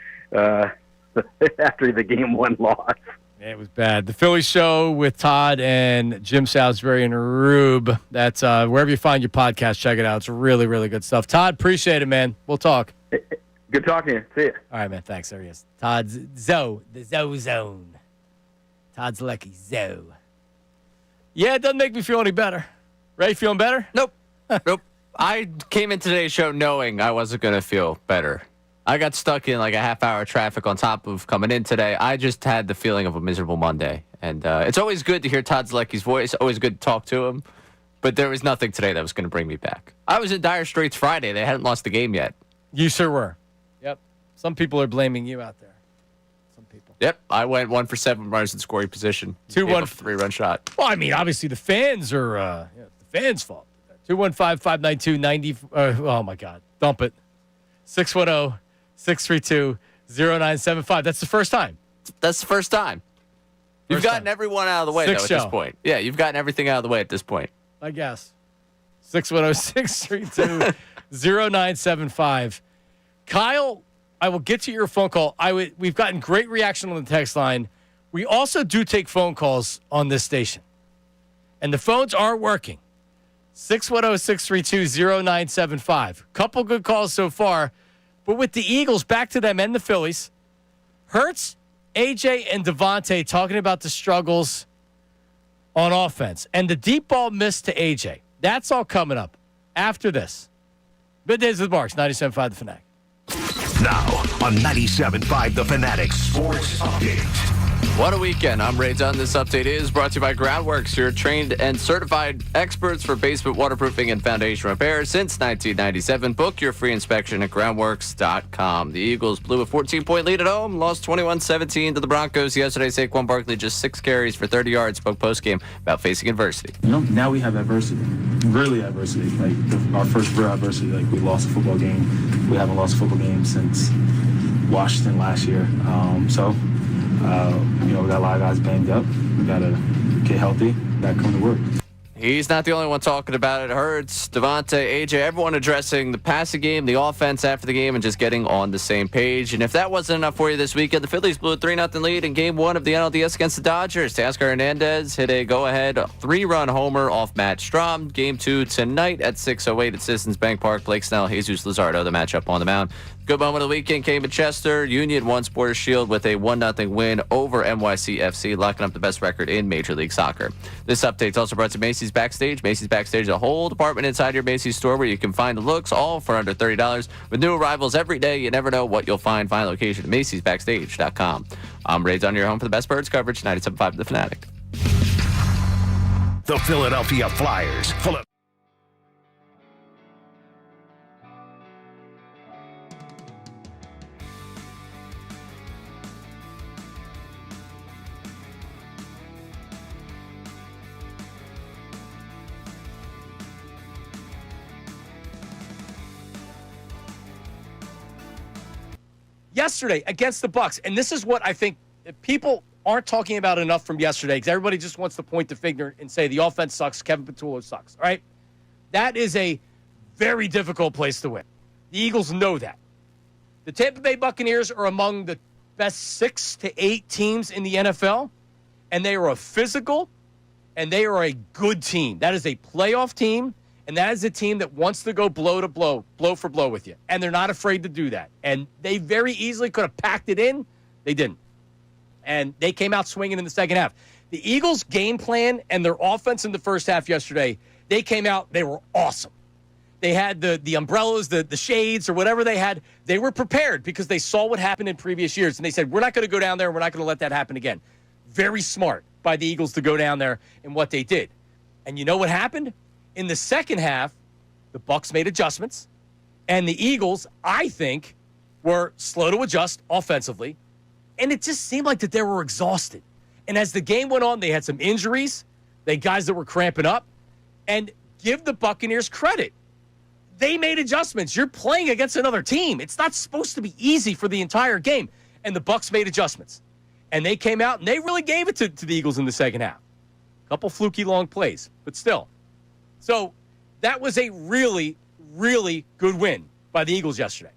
[SPEAKER 17] After the Game 1 loss.
[SPEAKER 1] Yeah, it was bad. The Philly Show with Todd and Jim Salisbury and Rube. That's wherever you find your podcast, check it out. It's really, really good stuff. Todd, appreciate it, man. We'll talk.
[SPEAKER 17] Good talking to you. See you.
[SPEAKER 1] All right, man. Thanks. There he is. Todd's the Zoe Zone. Todd's lucky Zoe. Yeah, it doesn't make me feel any better. Ray, feeling better?
[SPEAKER 8] Nope. Nope. I came in today's show knowing I wasn't going to feel better. I got stuck in like a half-hour traffic on top of coming in today. I just had the feeling of a miserable Monday. And it's always good to hear Todd Zalecki's voice, always good to talk to him. But there was nothing today that was going to bring me back. I was in dire straits Friday. They hadn't lost the game yet.
[SPEAKER 1] You sure were. Yep. Some people are blaming you out there. Some people.
[SPEAKER 8] Yep. I went 1 for 7 runners in scoring position.
[SPEAKER 1] 2-1
[SPEAKER 8] 3-run shot.
[SPEAKER 1] Well, I mean, obviously the fans are the fans' fault. 215-592-90. Oh, my God. Dump it. 610-632-0975. That's the first time.
[SPEAKER 8] That's the first time. You've gotten everyone out of the way, though, at this point. Yeah, you've gotten everything out of the way at this point.
[SPEAKER 1] I guess. 610-632-0975. Kyle, I will get to your phone call. We've gotten great reaction on the text line. We also do take phone calls on this station. And the phones are working. 610-632-0975. Couple good calls so far. But with the Eagles, back to them and the Phillies. Hurts, AJ, and Devontae talking about the struggles on offense. And the deep ball missed to AJ. That's all coming up after this. Middays with Marks, 97.5 The Fanatic.
[SPEAKER 3] Now on 97.5 The Fanatic Sports Update.
[SPEAKER 8] What a weekend. I'm Ray Dunn. This update is brought to you by Groundworks, your trained and certified experts for basement waterproofing and foundation repair since 1997. Book your free inspection at groundworks.com. The Eagles blew a 14-point lead at home, lost 21-17 to the Broncos yesterday. Saquon Barkley just 6 carries for 30 yards, spoke postgame about facing adversity.
[SPEAKER 9] Now we have adversity, really adversity. Like our first real adversity, like we lost a football game. We haven't lost a football game since Washington last year. We got a lot of guys banged up. We got to get healthy, got to come to work.
[SPEAKER 8] He's not the only one talking about it. Hurts, Devontae, AJ, everyone addressing the passing game, the offense after the game, and just getting on the same page. And if that wasn't enough for you this weekend, the Phillies blew a 3-0 lead in Game 1 of the NLDS against the Dodgers. Teoscar Hernandez hit a go-ahead 3-run homer off Matt Strahm. Game 2 tonight at 6:08 at Citizens Bank Park. Blake Snell, Jesus Luzardo, the matchup on the mound. Good moment of the weekend came at Chester. Union won Sporters Shield with a 1-0 win over NYCFC, locking up the best record in Major League Soccer. This update is also brought to Macy's Backstage. Macy's Backstage is a whole department inside your Macy's store where you can find the looks, all for under $30. With new arrivals every day, you never know what you'll find. Find location at Macy'sBackstage.com. I'm Ray Dunn, your home for the best Birds coverage, 97.5 The Fanatic.
[SPEAKER 3] The Philadelphia Flyers.
[SPEAKER 1] yesterday against the Bucks, and this is what I think people aren't talking about enough from yesterday because everybody just wants to point the finger and say the offense sucks, Kevin Patullo sucks, all right? That is a very difficult place to win. The Eagles know that. The Tampa Bay Buccaneers are among the best 6 to 8 teams in the NFL, and they are a physical, and they are a good team. That is a playoff team, and that is a team that wants to go blow to blow, blow for blow with you, and they're not afraid to do that. And they very easily could have packed it in. They didn't. And they came out swinging in the second half. The Eagles' game plan and their offense in the first half yesterday, they came out, they were awesome. They had the umbrellas, the shades, or whatever they had. They were prepared because they saw what happened in previous years. And they said, we're not going to go down there and we're not going to let that happen again. Very smart by the Eagles to go down there and what they did. And you know what happened? In the second half, the Bucs made adjustments. And the Eagles, I think, were slow to adjust offensively. And it just seemed like that they were exhausted. And as the game went on, they had some injuries. They had guys that were cramping up. And give the Buccaneers credit. They made adjustments. You're playing against another team. It's not supposed to be easy for the entire game. And the Bucs made adjustments. And they came out, and they really gave it to the Eagles in the second half. A couple fluky long plays, but still. So that was a really, really good win by the Eagles yesterday.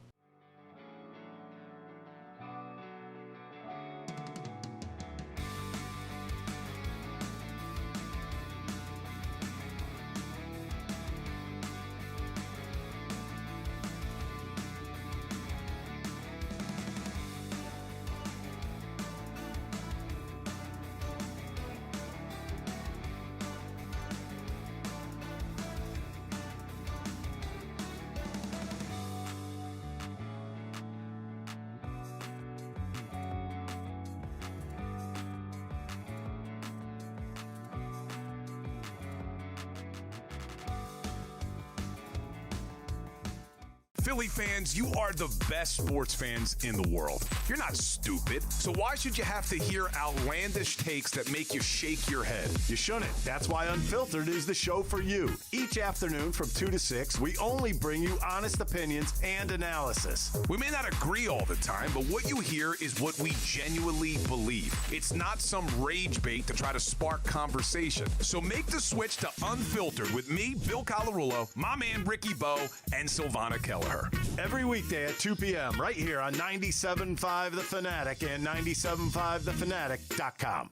[SPEAKER 15] Philly fans, you are the best sports fans in the world. You're not stupid, so why should you have to hear outlandish takes that make you shake your head?
[SPEAKER 16] You shouldn't. That's why Unfiltered is the show for you. Each afternoon from 2 to 6, we only bring you honest opinions and analysis.
[SPEAKER 15] We may not agree all the time, but what you hear is what we genuinely believe. It's not some rage bait to try to spark conversation. So make the switch to Unfiltered with me, Bill Colarulo, my man Ricky Bo, and Silvana Kelleher.
[SPEAKER 16] Every weekday at 2 p.m. right here on 97.5 The Fanatic and 97.5thefanatic.com.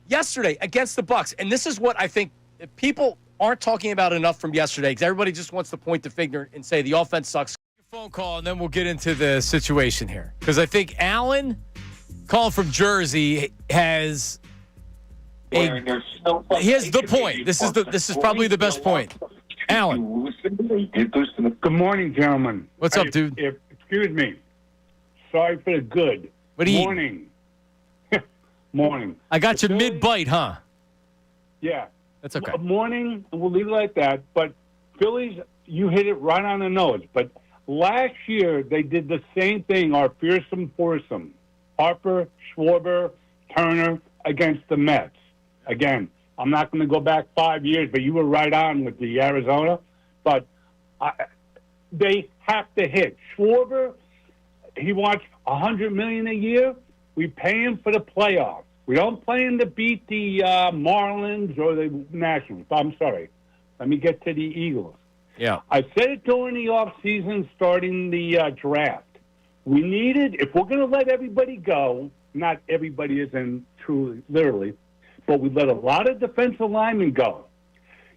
[SPEAKER 1] Yesterday against the Bucs, and this is what I think people aren't talking about enough from yesterday because everybody just wants to point the finger and say the offense sucks. Phone call, and then we'll get into the situation here because I think Alan, calling from Jersey, has he has the point. This is probably the best point. Alan,
[SPEAKER 18] good morning, gentlemen.
[SPEAKER 1] What's up, dude?
[SPEAKER 18] Excuse me. Sorry for the good.
[SPEAKER 1] What do you
[SPEAKER 18] morning? Morning.
[SPEAKER 1] I got you mid-bite, huh?
[SPEAKER 18] Yeah.
[SPEAKER 1] That's okay.
[SPEAKER 18] Morning, and we'll leave it like that. But Phillies, you hit it right on the nose. But last year, they did the same thing, our fearsome foursome. Harper, Schwarber, Turner against the Mets. Again, I'm not going to go back 5 years, but you were right on with the Arizona. But they have to hit. Schwarber, he wants $100 million a year. We pay him for the playoffs. We don't play him to beat the Marlins or the Nationals. I'm sorry. Let me get to the Eagles.
[SPEAKER 1] Yeah.
[SPEAKER 18] I said it during the offseason, starting the draft. We needed, if we're going to let everybody go, not everybody is in truly, literally, but we let a lot of defensive linemen go.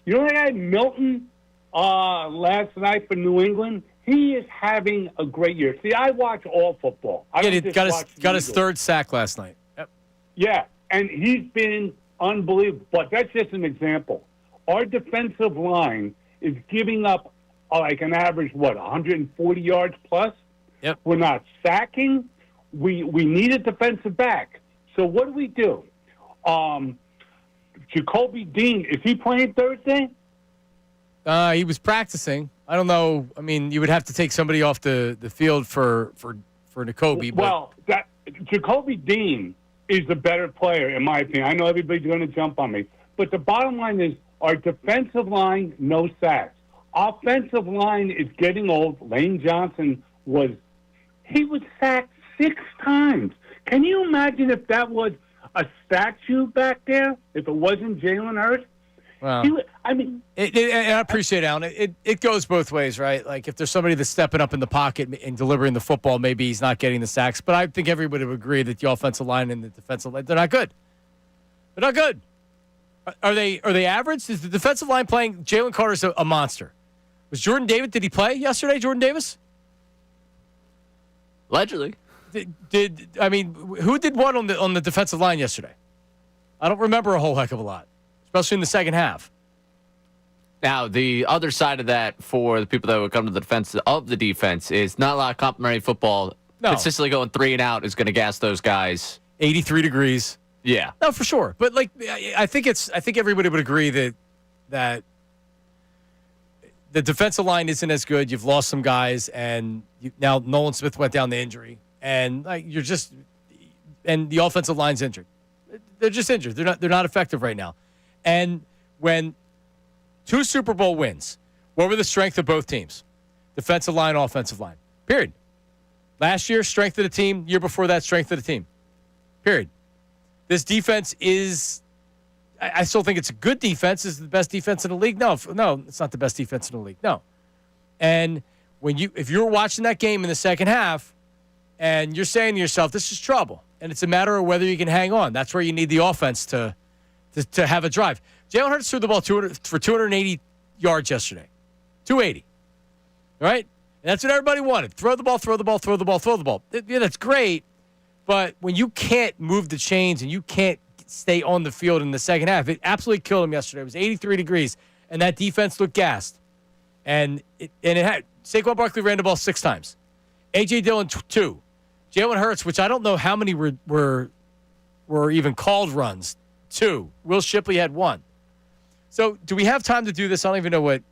[SPEAKER 18] You know that guy Milton last night for New England? He is having a great year. See, I watch all football. I don't just watch the
[SPEAKER 1] got his
[SPEAKER 18] Eagles.
[SPEAKER 1] third sack last night. Yep.
[SPEAKER 18] Yeah, and he's been unbelievable. But that's just an example. Our defensive line is giving up like an average, 140 yards plus?
[SPEAKER 1] Yep.
[SPEAKER 18] We're not sacking. We need a defensive back. So what do? Jacoby Dean, is he playing Thursday?
[SPEAKER 1] He was practicing. I don't know. I mean, you would have to take somebody off the field for Jacoby. But
[SPEAKER 18] Well, Jacoby Dean is the better player, in my opinion. I know everybody's going to jump on me. But the bottom line is our defensive line, no sacks. Offensive line is getting old. Lane Johnson was sacked 6 times. Can you imagine if that was a statue back there, if it wasn't Jalen Hurts?
[SPEAKER 1] Wow.
[SPEAKER 18] And
[SPEAKER 1] I appreciate it, Alan. It goes both ways, right? Like if there's somebody that's stepping up in the pocket and delivering the football, maybe he's not getting the sacks. But I think everybody would agree that the offensive line and the defensive line, they're not good. They're not good. Are they average? Is the defensive line playing? Jalen Carter's a monster. Was Jordan Davis? Did he play yesterday? Jordan Davis?
[SPEAKER 8] Allegedly.
[SPEAKER 1] Who did what on the defensive line yesterday? I don't remember a whole heck of a lot, especially in the second half.
[SPEAKER 8] Now, the other side of that for the people that would come to the defense of the defense is not a lot of complimentary football.
[SPEAKER 1] No.
[SPEAKER 8] Consistently going 3 and out is going to gas those guys.
[SPEAKER 1] 83 degrees.
[SPEAKER 8] Yeah.
[SPEAKER 1] No, for sure. But I think everybody would agree that the defensive line isn't as good. You've lost some guys, and now Nolan Smith went down to injury, and and the offensive line's injured. They're just injured. They're not effective right now. And when 2 Super Bowl wins, what were the strength of both teams? Defensive line, offensive line. Period. Last year, strength of the team. Year before that, strength of the team. Period. This defense is, I still think it's a good defense. Is it the best defense in the league? No, it's not the best defense in the league. No. And if you're watching that game in the second half and you're saying to yourself, this is trouble, and it's a matter of whether you can hang on, that's where you need the offense to have a drive. Jalen Hurts threw the ball for 280 yards yesterday. 280. All right? And that's what everybody wanted. Throw the ball, throw the ball, throw the ball, throw the ball. Yeah, that's great. But when you can't move the chains and you can't stay on the field in the second half, it absolutely killed him yesterday. It was 83 degrees, and that defense looked gassed. And it had Saquon Barkley ran the ball 6 times. A.J. Dillon 2. Jalen Hurts, which I don't know how many were even called runs, 2. Will Shipley had 1. So do we have time to do this? I don't even know what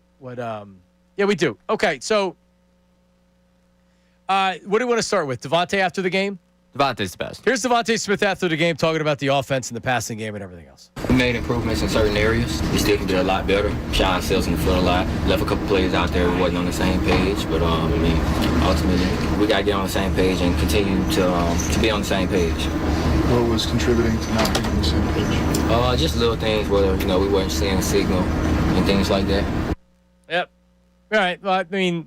[SPEAKER 1] yeah, we do. Okay, so what do you want to start with? Devontae after the game?
[SPEAKER 8] Devontae's the best.
[SPEAKER 1] Here's Devontae Smith after the game talking about the offense and the passing game and everything else.
[SPEAKER 19] We made improvements in certain areas. We still can get a lot better. Shine sales in the field a lot. Left a couple plays out there we wasn't on the same page, but ultimately we got to get on the same page and continue to be on the same page.
[SPEAKER 20] What was contributing to not being on the same page?
[SPEAKER 19] Just little things where we weren't seeing a signal and things like that.
[SPEAKER 1] Yep. All right. Well, I mean,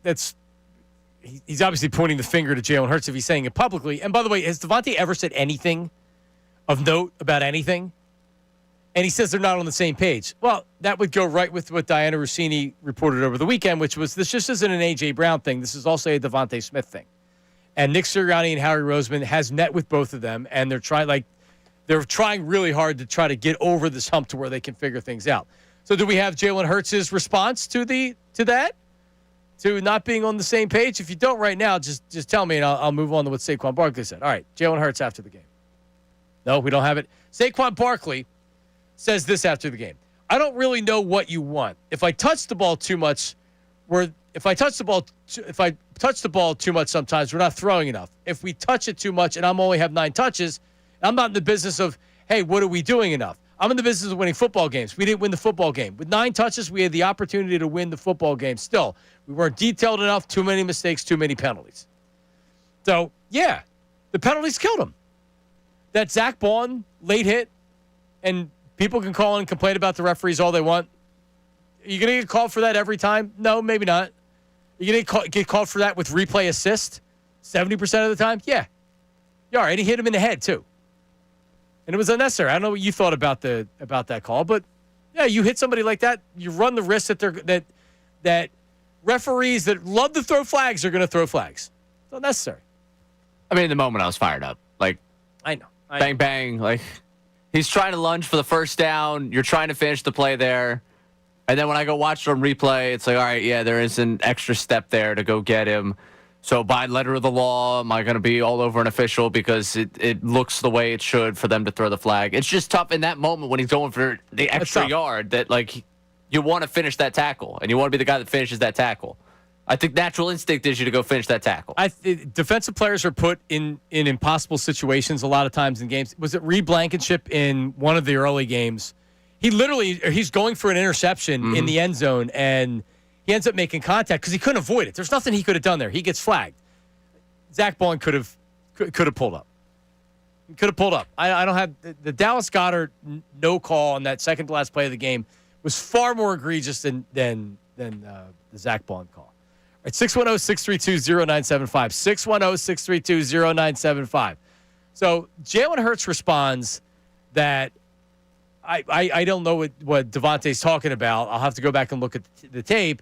[SPEAKER 1] he's obviously pointing the finger to Jalen Hurts if he's saying it publicly. And by the way, has Devontae ever said anything of note about anything? And he says they're not on the same page. Well, that would go right with what Diana Rossini reported over the weekend, which was this just isn't an A.J. Brown thing. This is also a Devontae Smith thing. And Nick Sirianni and Harry Roseman has met with both of them, and they're trying really hard to try to get over this hump to where they can figure things out. So do we have Jalen Hurts' response to that? To not being on the same page? If you don't right now, just tell me, and I'll move on to what Saquon Barkley said. All right, Jalen Hurts after the game. No, we don't have it. Saquon Barkley says this after the game. I don't really know what you want. If I touch the ball too much, if I touch touch the ball too much sometimes, we're not throwing enough. If we touch it too much and I'm only have 9 touches, I'm not in the business of, hey, what are we doing enough? I'm in the business of winning football games. We didn't win the football game. With 9 touches, we had the opportunity to win the football game. Still, we weren't detailed enough, too many mistakes, too many penalties. So, yeah, the penalties killed him. That Zach Baun late hit, and people can call in and complain about the referees all they want. Are you going to get called for that every time? No, maybe not. You're going to get called for that with replay assist 70% of the time? Yeah. Yeah, and he hit him in the head, too. And it was unnecessary. I don't know what you thought about that call, but, yeah, you hit somebody like that, you run the risk that referees that love to throw flags are going to throw flags. It's unnecessary.
[SPEAKER 8] I mean, in the moment, I was fired up. Like,
[SPEAKER 1] I know.
[SPEAKER 8] Bang, bang. Like, he's trying to lunge for the first down. You're trying to finish the play there. And then when I go watch it on replay, it's like, all right, yeah, there is an extra step there to go get him. So by letter of the law, am I going to be all over an official because it looks the way it should for them to throw the flag? It's just tough in that moment when he's going for the extra yard that, like, you want to finish that tackle, and you want to be the guy that finishes that tackle. I think natural instinct is you to go finish that tackle.
[SPEAKER 1] Defensive players are put in impossible situations a lot of times in games. Was it Reed Blankenship in one of the early games? He's going for an interception in the end zone, and he ends up making contact because he couldn't avoid it. There's nothing he could have done there. He gets flagged. Zach Baun could have pulled up. Could have pulled up. I don't have the Dallas Goedert no call on that second to last play of the game was far more egregious than the Zach Baun call. All right, 610-632-0975. 610-632-0975. So Jalen Hurts responds that I don't know what Devontae's talking about. I'll have to go back and look at the tape.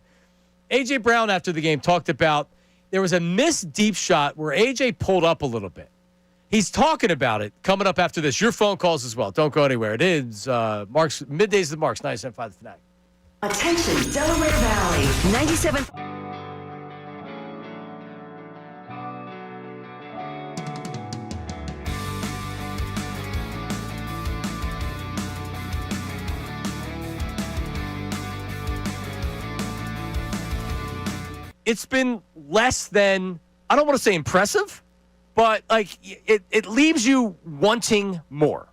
[SPEAKER 1] A.J. Brown, after the game, talked about there was a missed deep shot where A.J. pulled up a little bit. He's talking about it coming up after this. Your phone calls as well. Don't go anywhere. It is Mark's Middays with Marks, 97.5 The Fanatic.
[SPEAKER 21] Attention, Delaware Valley, 97.
[SPEAKER 1] It's been less than, I don't want to say impressive, but like it leaves you wanting more.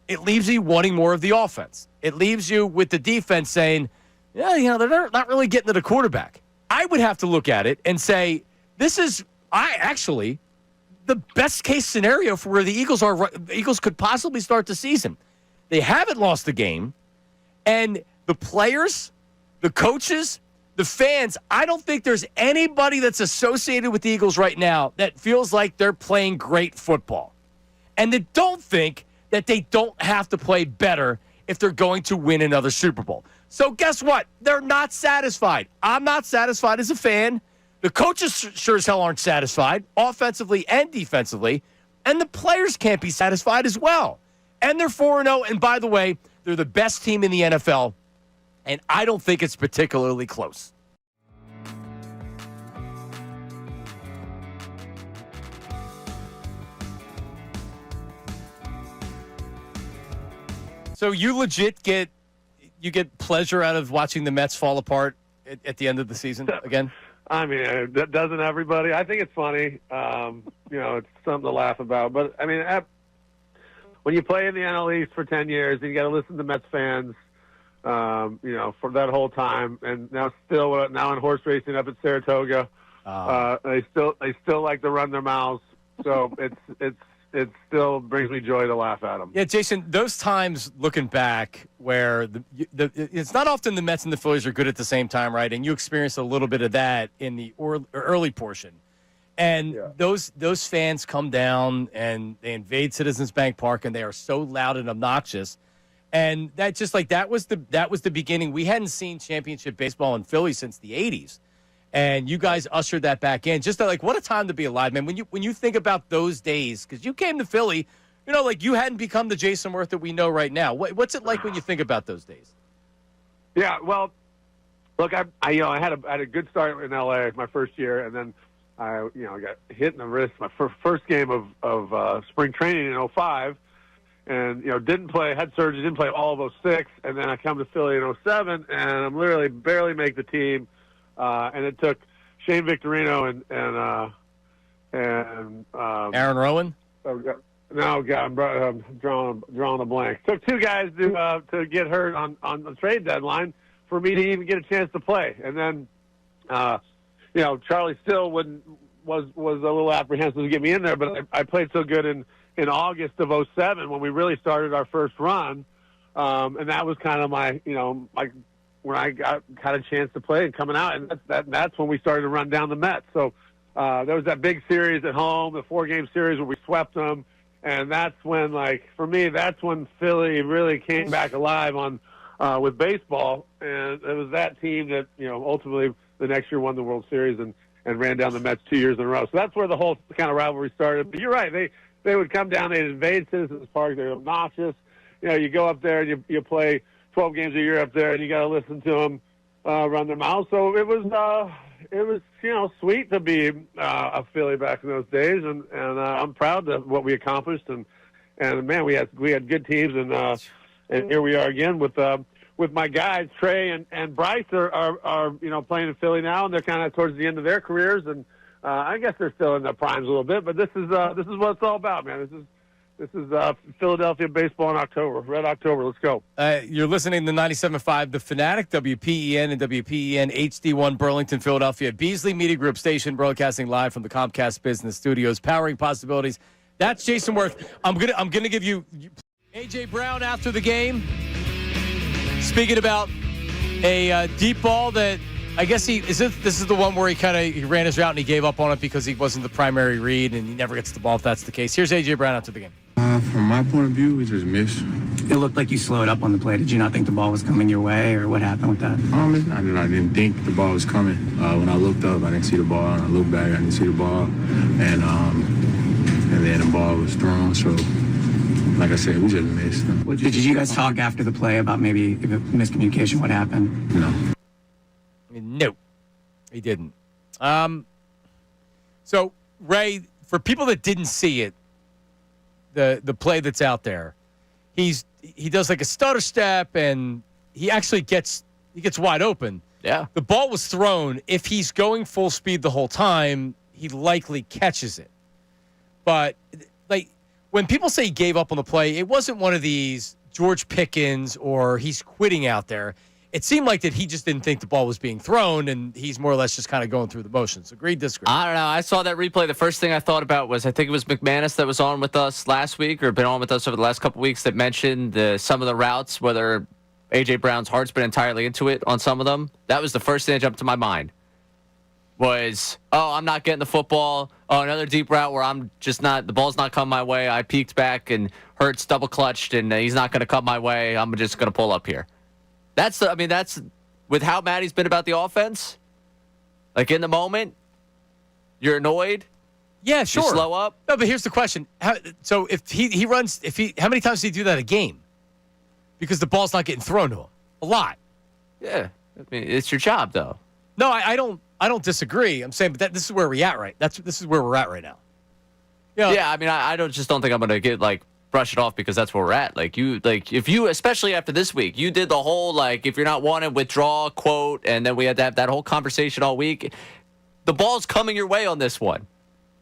[SPEAKER 1] It leaves you wanting more of the offense. It leaves you with the defense saying, yeah, they're not really getting to the quarterback. I would have to look at it and say, this is actually the best case scenario for where the Eagles are. The Eagles could possibly start the season. They haven't lost the game, and the players, the coaches, the fans, I don't think there's anybody that's associated with the Eagles right now that feels like they're playing great football. And they don't think that they don't have to play better if they're going to win another Super Bowl. So guess what? They're not satisfied. I'm not satisfied as a fan. The coaches sure as hell aren't satisfied, offensively and defensively. And the players can't be satisfied as well. And they're 4-0. And by the way, they're the best team in the NFL. And I don't think it's particularly close. So you legit get pleasure out of watching the Mets fall apart at the end of the season again?
[SPEAKER 2] I mean, doesn't everybody? I think it's funny. It's something to laugh about. But, I mean, when you play in the NL East for 10 years and you got to listen to Mets fans, for that whole time, and now in horse racing up at Saratoga, they still like to run their mouths. So it still brings me joy to laugh at them.
[SPEAKER 1] Yeah, Jason, those times looking back where it's not often the Mets and the Phillies are good at the same time, right? And you experienced a little bit of that in the early portion. And those fans come down and they invade Citizens Bank Park, and they are so loud and obnoxious. And that was the beginning. We hadn't seen championship baseball in Philly since the 80s. And you guys ushered that back in. Just what a time to be alive, man. When you think about those days, because you came to Philly, you hadn't become the Jason Worth that we know right now. What's it like when you think about those days?
[SPEAKER 2] Yeah, well, look, I had a good start in LA my first year, and then I got hit in the wrist my first game of spring training in 2005. And, didn't play, had surgery, didn't play all of 2006. And then I come to Philly in 2007, and I'm literally barely make the team. And it took Shane Victorino and
[SPEAKER 1] Aaron Rowan.
[SPEAKER 2] No, God, I'm drawing a blank. Took two guys to get hurt on the trade deadline for me to even get a chance to play, and then Charlie Still was a little apprehensive to get me in there, but I played so good in August of '07 when we really started our first run, and that was kind of my when I had a chance to play and coming out, and that's when we started to run down the Mets. So there was that big series at home, the 4-game series where we swept them, and that's when, for me, that's when Philly really came back alive with baseball, and it was that team that ultimately the next year won the World Series and ran down the Mets 2 years in a row. So that's where the whole kind of rivalry started. But you're right, they would come down, they'd invade Citizens Park, they're obnoxious. You go up there and you play 12 games a year up there, and you got to listen to them run their mouths. So it was sweet to be a Philly back in those days, and I'm proud of what we accomplished. And man, we had good teams, and here we are again with my guys Trey and Bryce are playing in Philly now, and they're kind of towards the end of their careers, and I guess they're still in their primes a little bit. But this is what it's all about, man. This is Philadelphia baseball in October, Red October. Let's go.
[SPEAKER 1] You're listening to 97.5 The Fanatic, WPEN and WPEN HD1 Burlington, Philadelphia. Beasley Media Group station broadcasting live from the Comcast Business Studios, powering possibilities. That's Jason Worth. I'm gonna give you A.J. Brown after the game, speaking about a deep ball that I guess this is the one where he ran his route and he gave up on it because he wasn't the primary read and he never gets the ball if that's the case. Here's A.J. Brown after the game.
[SPEAKER 6] From my point of view, we just missed.
[SPEAKER 22] It looked like you slowed up on the play. Did you not think the ball was coming your way, or what happened with that?
[SPEAKER 6] It's not that I didn't think the ball was coming. When I looked up, I didn't see the ball. And I looked back, I didn't see the ball. And then the ball was thrown. So, like I said, we just missed.
[SPEAKER 22] Did you guys talk after the play about maybe miscommunication? What happened?
[SPEAKER 6] No.
[SPEAKER 1] No, he didn't. So, Ray, for people that didn't see it, the play that's out there, he does like a stutter step, and he actually gets wide open.
[SPEAKER 8] Yeah.
[SPEAKER 1] The ball was thrown. If he's going full speed the whole time, he likely catches it. But when people say he gave up on the play, it wasn't one of these George Pickens or he's quitting out there. It seemed like that he just didn't think the ball was being thrown, and he's more or less just kind of going through the motions. Agree, disagree?
[SPEAKER 8] I don't know. I saw that replay. The first thing I thought about was I think it was McManus that was on with us last week or been on with us over the last couple of weeks that mentioned some of the routes, whether A.J. Brown's heart's been entirely into it on some of them. That was the first thing that jumped to my mind was, I'm not getting the football. Oh, another deep route where I'm just not – the ball's not coming my way. I peeked back and Hurts double-clutched, and he's not going to come my way. I'm just going to pull up here. That's with how mad he's been about the offense. Like in the moment, you're annoyed.
[SPEAKER 1] Yeah, sure.
[SPEAKER 8] You slow up.
[SPEAKER 1] No, but here's the question: so if he runs, how many times does he do that a game? Because the ball's not getting thrown to him a lot.
[SPEAKER 8] Yeah, I mean it's your job though.
[SPEAKER 1] No, I don't disagree. I'm saying, but this is where we're at right. This is where we're at right now.
[SPEAKER 8] Yeah, I mean I don't think I'm gonna get brush it off because that's where we're at. If you, especially after this week, you did the whole, if you're not wanted, withdraw quote, and then we had to have that whole conversation all week. The ball's coming your way on this one.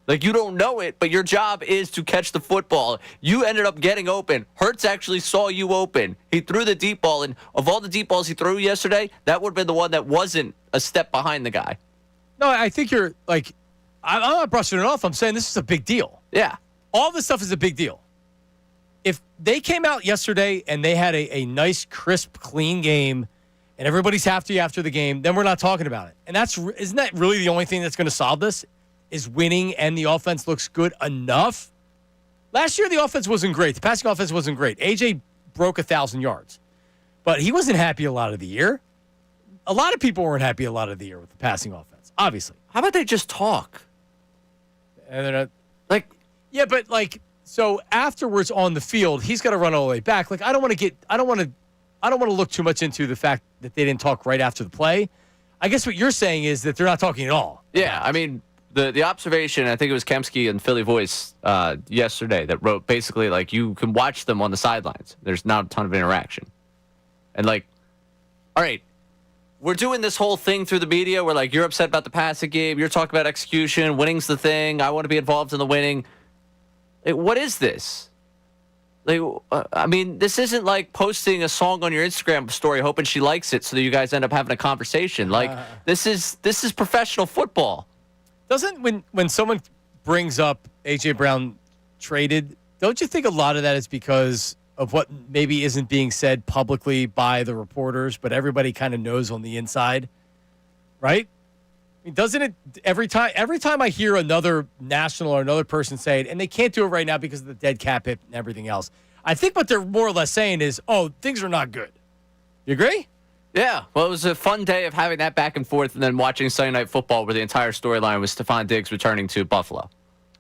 [SPEAKER 8] You don't know it, but your job is to catch the football. You ended up getting open. Hurts actually saw you open. He threw the deep ball, and of all the deep balls he threw yesterday, that would have been the one that wasn't a step behind the guy.
[SPEAKER 1] No, I think you're, I'm not brushing it off. I'm saying this is a big deal.
[SPEAKER 8] Yeah.
[SPEAKER 1] All this stuff is a big deal. If they came out yesterday and they had a nice, crisp, clean game and everybody's happy after the game, then we're not talking about it. And isn't that really the only thing that's going to solve this is winning and the offense looks good enough? Last year, the offense wasn't great. The passing offense wasn't great. A.J. broke 1,000 yards, but he wasn't happy a lot of the year. A lot of people weren't happy a lot of the year with the passing offense, obviously.
[SPEAKER 8] How about they just talk?
[SPEAKER 1] And they're not, yeah, but so afterwards on the field, he's got to run all the way back. I don't want to look too much into the fact that they didn't talk right after the play. I guess what you're saying is that they're not talking at all.
[SPEAKER 8] Yeah, I mean, the observation, I think it was Kemsky and Philly Voice yesterday that wrote basically you can watch them on the sidelines. There's not a ton of interaction. And all right, we're doing this whole thing through the media where, like, you're upset about the passing game, you're talking about execution, winning's the thing, I want to be involved in the winning. Like, what is this? Like, I mean, this isn't like posting a song on your Instagram story hoping she likes it so that you guys end up having a conversation. Like, this is professional football.
[SPEAKER 1] Doesn't when someone brings up A.J. Brown traded, don't you think a lot of that is because of what maybe isn't being said publicly by the reporters, but everybody kind of knows on the inside, right? I mean, doesn't it every time I hear another national or another person say it, and they can't do it right now because of the dead cap hit and everything else, I think what they're more or less saying is, oh, things are not good. You agree?
[SPEAKER 8] Yeah, well, it was a fun day of having that back and forth and then watching Sunday Night Football where the entire storyline was Stephon Diggs returning to Buffalo.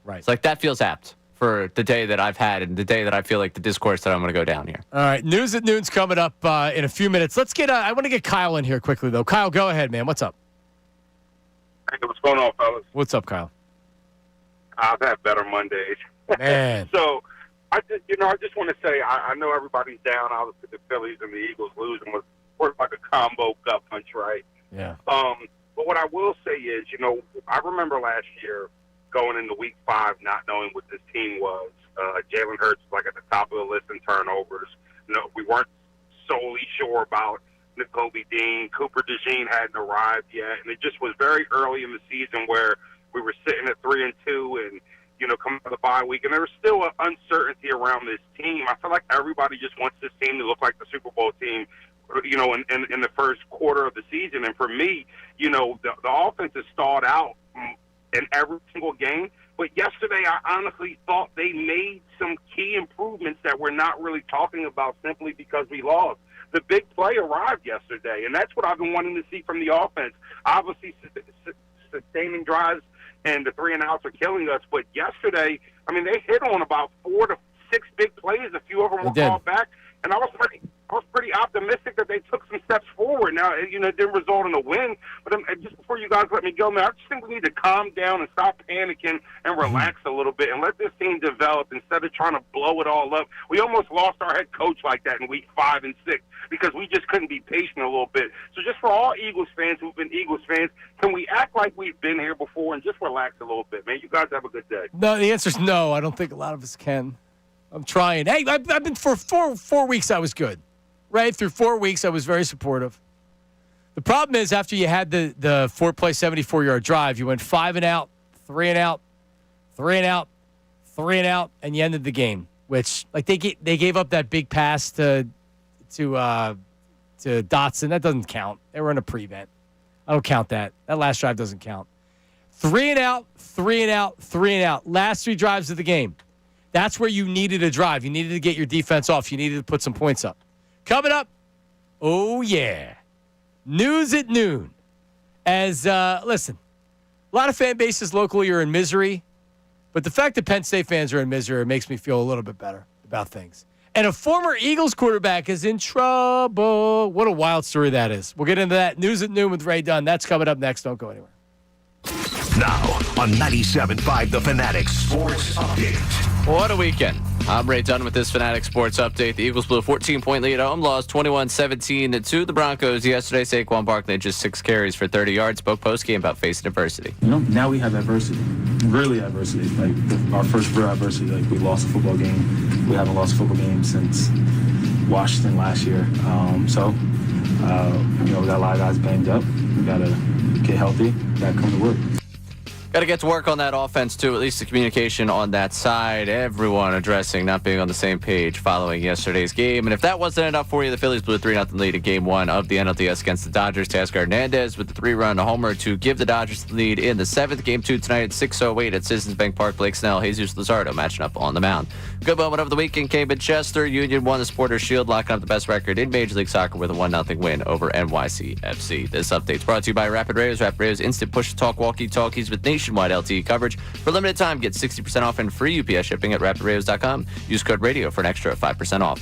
[SPEAKER 1] Right.
[SPEAKER 8] It's like that feels apt for the day that I've had and the day that I feel like the discourse that I'm going to go down here.
[SPEAKER 1] All right, News at Noon's coming up in a few minutes. I want to get Kyle in here quickly, though. Kyle, go ahead, man. What's up?
[SPEAKER 5] Hey, what's going on, fellas?
[SPEAKER 1] What's up, Kyle?
[SPEAKER 5] I've had better Mondays.
[SPEAKER 1] Man.
[SPEAKER 5] So, I just want to say, I know everybody's down. Obviously, the Phillies and the Eagles losing was sort of like a combo gut punch, right?
[SPEAKER 1] Yeah.
[SPEAKER 5] But what I will say is, I remember last year going into Week 5 not knowing what this team was. Jalen Hurts was like at the top of the list in turnovers. We weren't solely sure about Nakobe Dean. Cooper DeJean hadn't arrived yet, and it just was very early in the season where we were sitting at 3-2 and coming to the bye week, and there was still an uncertainty around this team. I feel like everybody just wants this team to look like the Super Bowl team, in the first quarter of the season. And for me, the offense has stalled out in every single game. But yesterday, I honestly thought they made some key improvements that we're not really talking about simply because we lost. The big play arrived yesterday, and that's what I've been wanting to see from the offense. Obviously, sustaining drives and the 3-and-outs are killing us. But yesterday, they hit on about 4 to 6 big plays. A few of them were called back, and I was pretty optimistic that they took some steps forward. Now, it didn't result in a win, but just before you guys let me go, man, I just think we need to calm down and stop panicking and relax a little bit and let this team develop instead of trying to blow it all up. We almost lost our head coach like that in Week 5 and 6 because we just couldn't be patient a little bit. So just for all Eagles fans who've been Eagles fans, can we act like we've been here before and just relax a little bit, man? You guys have a good day.
[SPEAKER 1] No, the answer is no. I don't think a lot of us can. I'm trying. Hey, I've been for four weeks. I was good. Right through 4 weeks, I was very supportive. The problem is after you had the 4-play 74-yard drive, you went 5-and-out, 3-and-out, 3-and-out, 3-and-out, and you ended the game. Which they gave up that big pass to Dotson. That doesn't count. They were in a prevent. I don't count that. That last drive doesn't count. 3-and-out, 3-and-out, 3-and-out. Last 3 drives of the game. That's where you needed a drive. You needed to get your defense off. You needed to put some points up. Coming up, oh yeah, News at Noon. Listen, a lot of fan bases locally are in misery, but the fact that Penn State fans are in misery makes me feel a little bit better about things. And a former Eagles quarterback is in trouble. What a wild story that is. We'll get into that. News at Noon with Ray Dunn. That's coming up next. Don't go anywhere.
[SPEAKER 3] Now on 97.5 The Fanatic Sports Update.
[SPEAKER 8] What a weekend. I'm Ray Dunn with this Fanatic Sports Update. The Eagles blew a 14-point lead at home, lost 21-17 to the Broncos yesterday. Saquon Barkley just 6 carries for 30 yards. Spoke post-game about facing adversity.
[SPEAKER 9] Now we have adversity, really adversity. Like our first real adversity. Like we lost a football game. We haven't lost a football game since Washington last year. We got a lot of guys banged up. We got to get healthy. Got to come to work.
[SPEAKER 8] Got to get to work on that offense, too, at least the communication on that side. Everyone addressing not being on the same page following yesterday's game. And if that wasn't enough for you, the Phillies blew a 3-0 lead in Game 1 of the NLDS against the Dodgers. Teoscar Hernandez with the 3-run homer to give the Dodgers the lead in the 7th. Game 2 tonight at 6:08 at Citizens Bank Park. Blake Snell, Jesus Luzardo matching up on the mound. Good moment of the weekend came in Chester. Union won the Supporters Shield, locking up the best record in Major League Soccer with a 1-0 win over NYCFC. This update's brought to you by Rapid Radios. Rapid Radios instant push-to-talk walkie-talkies with nationwide LTE coverage. For a limited time, get 60% off and free UPS shipping at rapidradios.com. Use code radio for an extra 5% off.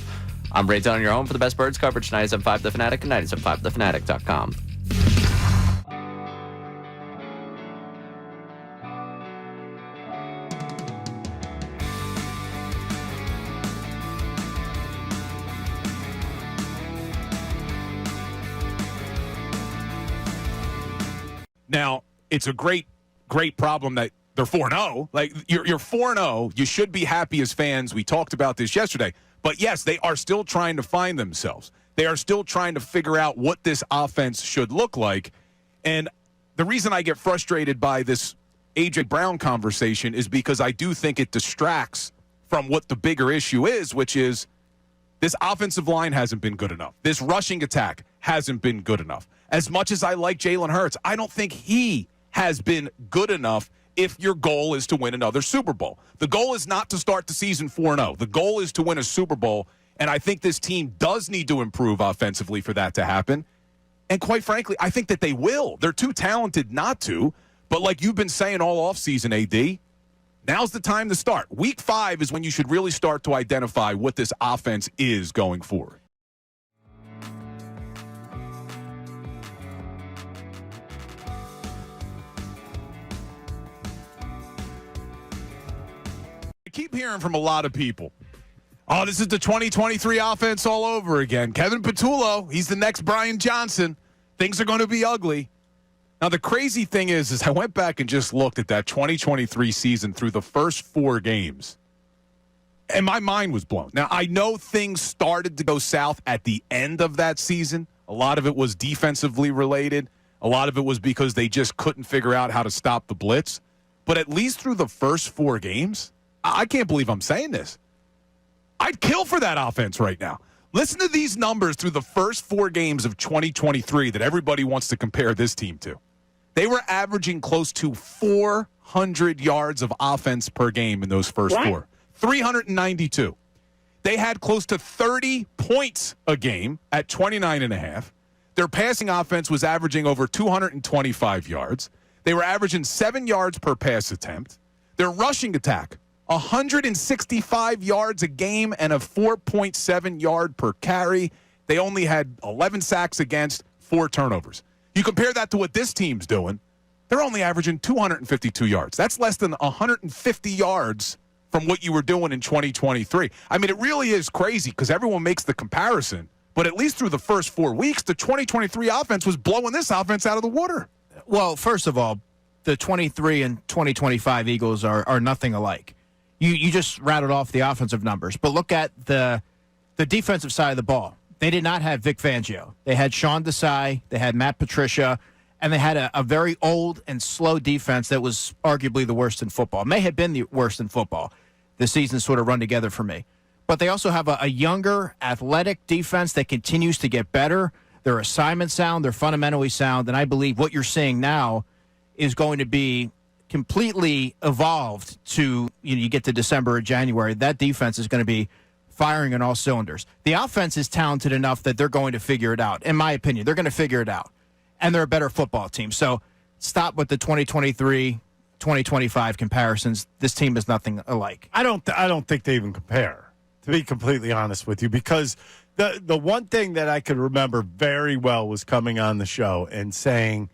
[SPEAKER 8] I'm Ray Dunn, your home for the best Birds coverage, 97.5 The Fanatic and 97.5thefanatic.com.
[SPEAKER 10] Now, it's a great problem that they're 4-0. Like, you're 4-0. You should be happy as fans. We talked about this yesterday. But, yes, they are still trying to find themselves. They are still trying to figure out what this offense should look like. And the reason I get frustrated by this A.J. Brown conversation is because I do think it distracts from what the bigger issue is, which is this offensive line hasn't been good enough. This rushing attack hasn't been good enough. As much as I like Jalen Hurts, I don't think he has been good enough if your goal is to win another Super Bowl. The goal is not to start the season 4-0. The goal is to win a Super Bowl, and I think this team does need to improve offensively for that to happen. And quite frankly, I think that they will. They're too talented not to. But like you've been saying all offseason, AD, now's the time to start. Week 5 is when you should really start to identify what this offense is going forward. I keep hearing from a lot of people, oh, this is the 2023 offense all over again. Kevin Patullo, he's the next Brian Johnson. Things are going to be ugly. Now, the crazy thing is I went back and just looked at that 2023 season through the first 4 games, and my mind was blown. Now, I know things started to go south at the end of that season. A lot of it was defensively related. A lot of it was because they just couldn't figure out how to stop the blitz. But at least through the first 4 games, I can't believe I'm saying this. I'd kill for that offense right now. Listen to these numbers through the first 4 games of 2023 that everybody wants to compare this team to. They were averaging close to 400 yards of offense per game in those first 4. 392. They had close to 30 points a game at 29.5. Their passing offense was averaging over 225 yards. They were averaging 7 yards per pass attempt. Their rushing attack, 165 yards a game and a 4.7 yard per carry. They only had 11 sacks against, 4 turnovers. You compare that to what this team's doing, they're only averaging 252 yards. That's less than 150 yards from what you were doing in 2023. I mean, it really is crazy because everyone makes the comparison, but at least through the first 4 weeks, the 2023 offense was blowing this offense out of the water.
[SPEAKER 11] Well, first of all, the 23 and 2025 Eagles are nothing alike. You just rattled off the offensive numbers, but look at the defensive side of the ball. They did not have Vic Fangio. They had Sean Desai. They had Matt Patricia. And they had a very old and slow defense that was arguably the worst in football. It may have been the worst in football. The season sort of run together for me. But they also have a younger, athletic defense that continues to get better. Their assignment sound. They're fundamentally sound. And I believe what you're seeing now is going to be completely evolved to, you get to December or January. That defense is going to be firing on all cylinders. The offense is talented enough that they're going to figure it out. In my opinion, they're going to figure it out. And they're a better football team. So stop with the 2023, 2025 comparisons. This team is nothing alike.
[SPEAKER 4] I don't think they even compare, to be completely honest with you, because the one thing that I could remember very well was coming on the show and saying,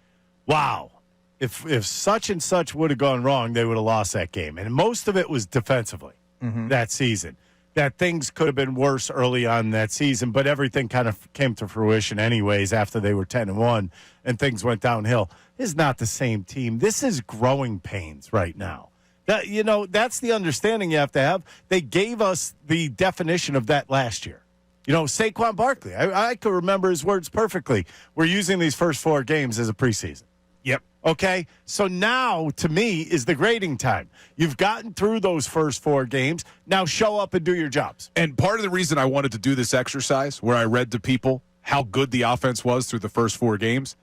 [SPEAKER 4] wow, if such and such would have gone wrong, they would have lost that game. And most of it was defensively that season. That things could have been worse early on in that season, but everything kind of came to fruition anyways after they were 10-1 and things went downhill. This is not the same team. This is growing pains right now. That's the understanding you have to have. They gave us the definition of that last year. Saquon Barkley, I could remember his words perfectly. We're using these first 4 games as a preseason.
[SPEAKER 10] Yep.
[SPEAKER 4] Okay, so now, to me, is the grading time. You've gotten through those first 4 games. Now show up and do your jobs.
[SPEAKER 10] And part of the reason I wanted to do this exercise, where I read to people how good the offense was through the first 4 games,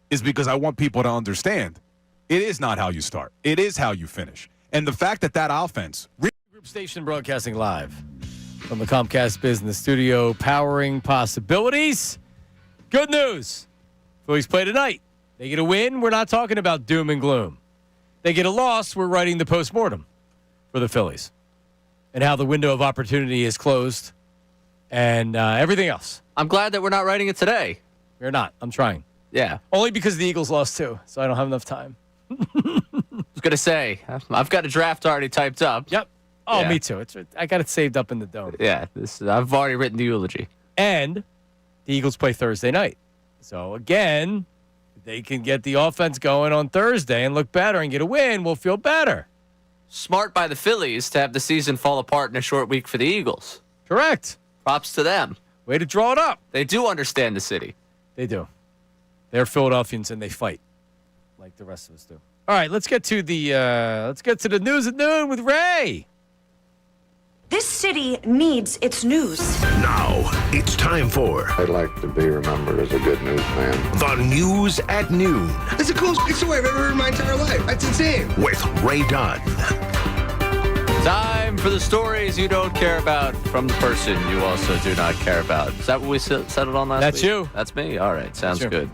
[SPEAKER 10] is because I want people to understand it is not how you start. It is how you finish. And the fact that offense...
[SPEAKER 1] Group Station broadcasting live from the Comcast Business Studio, powering possibilities. Good news. Phillies play tonight. They get a win, we're not talking about doom and gloom. They get a loss, we're writing the postmortem for the Phillies and how the window of opportunity is closed and everything else.
[SPEAKER 8] I'm glad that we're not writing it today.
[SPEAKER 1] We're not. I'm trying.
[SPEAKER 8] Yeah.
[SPEAKER 1] Only because the Eagles lost too, so I don't have enough time.
[SPEAKER 8] I was going to say, I've got a draft already typed up.
[SPEAKER 1] Yep. Oh,
[SPEAKER 8] Yeah.
[SPEAKER 1] me too. I got it saved up in the dome.
[SPEAKER 8] Yeah, I've already written the eulogy.
[SPEAKER 1] And the Eagles play Thursday night. So, again, they can get the offense going on Thursday and look better and get a win, we'll feel better.
[SPEAKER 8] Smart by the Phillies to have the season fall apart in a short week for the Eagles.
[SPEAKER 1] Correct.
[SPEAKER 8] Props to them.
[SPEAKER 1] Way to draw it up.
[SPEAKER 8] They do understand the city.
[SPEAKER 1] They do. They're Philadelphians and they fight like the rest of us do. All right, let's get to the news at noon with Ray.
[SPEAKER 21] This city needs its news.
[SPEAKER 3] Now, it's time for
[SPEAKER 7] I'd like to be remembered as a good newsman.
[SPEAKER 3] the news at noon
[SPEAKER 13] That's the coolest story I've ever heard in my entire life. That's insane.
[SPEAKER 3] with Ray Dunn.
[SPEAKER 8] Time for the stories you don't care about from the person you also do not care about. Is that what we settled on last
[SPEAKER 1] That's
[SPEAKER 8] week?
[SPEAKER 1] you.
[SPEAKER 8] That's me? All right. Sounds
[SPEAKER 1] you.
[SPEAKER 8] good.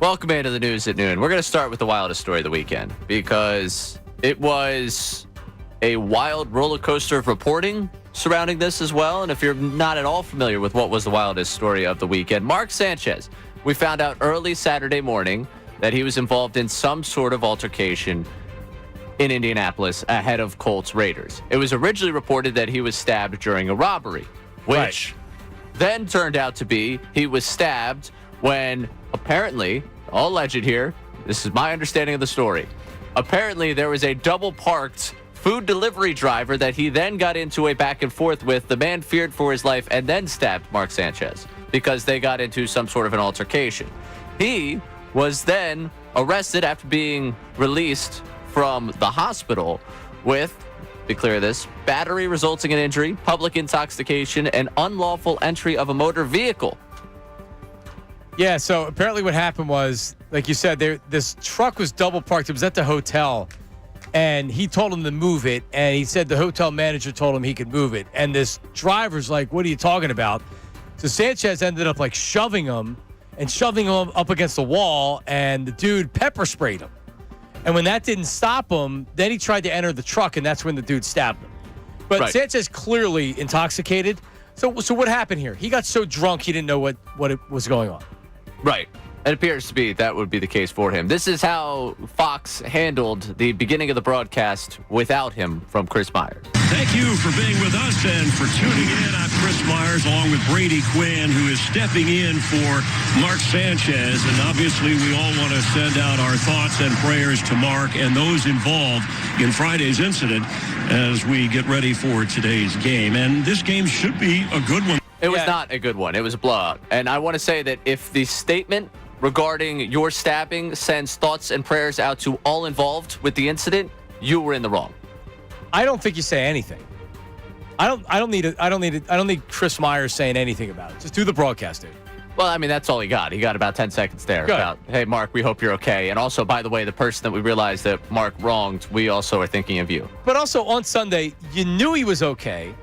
[SPEAKER 8] Welcome into the news at noon. We're going to start with the wildest story of the weekend because it was a wild roller coaster of reporting surrounding this as well. And if you're not at all familiar with what was the wildest story of the weekend, Mark Sanchez, we found out early Saturday morning that he was involved in some sort of altercation in Indianapolis ahead of Colts Raiders. It was originally reported that he was stabbed during a robbery, which then turned out to be he was stabbed when apparently, all alleged here, this is my understanding of the story, apparently there was a double parked food delivery driver that he then got into a back and forth with. The man feared for his life and then stabbed Mark Sanchez because they got into some sort of an altercation. He was then arrested after being released from the hospital with, to be clear this, battery resulting in injury, public intoxication, and unlawful entry of a motor vehicle.
[SPEAKER 1] Yeah, so apparently what happened was, like you said, this truck was double parked. It was at the hotel, and he told him to move it, and he said the hotel manager told him he could move it. And this driver's like, what are you talking about? So Sanchez ended up like shoving him up against the wall, and the dude pepper sprayed him. And when that didn't stop him, then he tried to enter the truck, and that's when the dude stabbed him. But
[SPEAKER 8] Right.
[SPEAKER 1] Sanchez clearly intoxicated. So what happened here? He got so drunk he didn't know what was going on.
[SPEAKER 8] Right. It appears to be that would be the case for him. This is how Fox handled the beginning of the broadcast without him from Chris Myers.
[SPEAKER 12] Thank you for being with us and for tuning in. I'm Chris Myers along with Brady Quinn, who is stepping in for Mark Sanchez. And obviously, we all want to send out our thoughts and prayers to Mark and those involved in Friday's incident as we get ready for today's game. And this game should be a good one.
[SPEAKER 8] It was not a good one. It was a blowout. And I want to say that if the statement regarding your stabbing sends thoughts and prayers out to all involved with the incident, you were in the wrong.
[SPEAKER 1] I don't think you say anything. I don't need Chris Myers saying anything about it. Just do the broadcasting.
[SPEAKER 8] Well, I mean, that's all he got. He got about 10 seconds there about, hey, Mark, we hope you're okay. And also, by the way, the person that we realized that Mark wronged, we also are thinking of you.
[SPEAKER 1] But also on Sunday, you knew he was okay.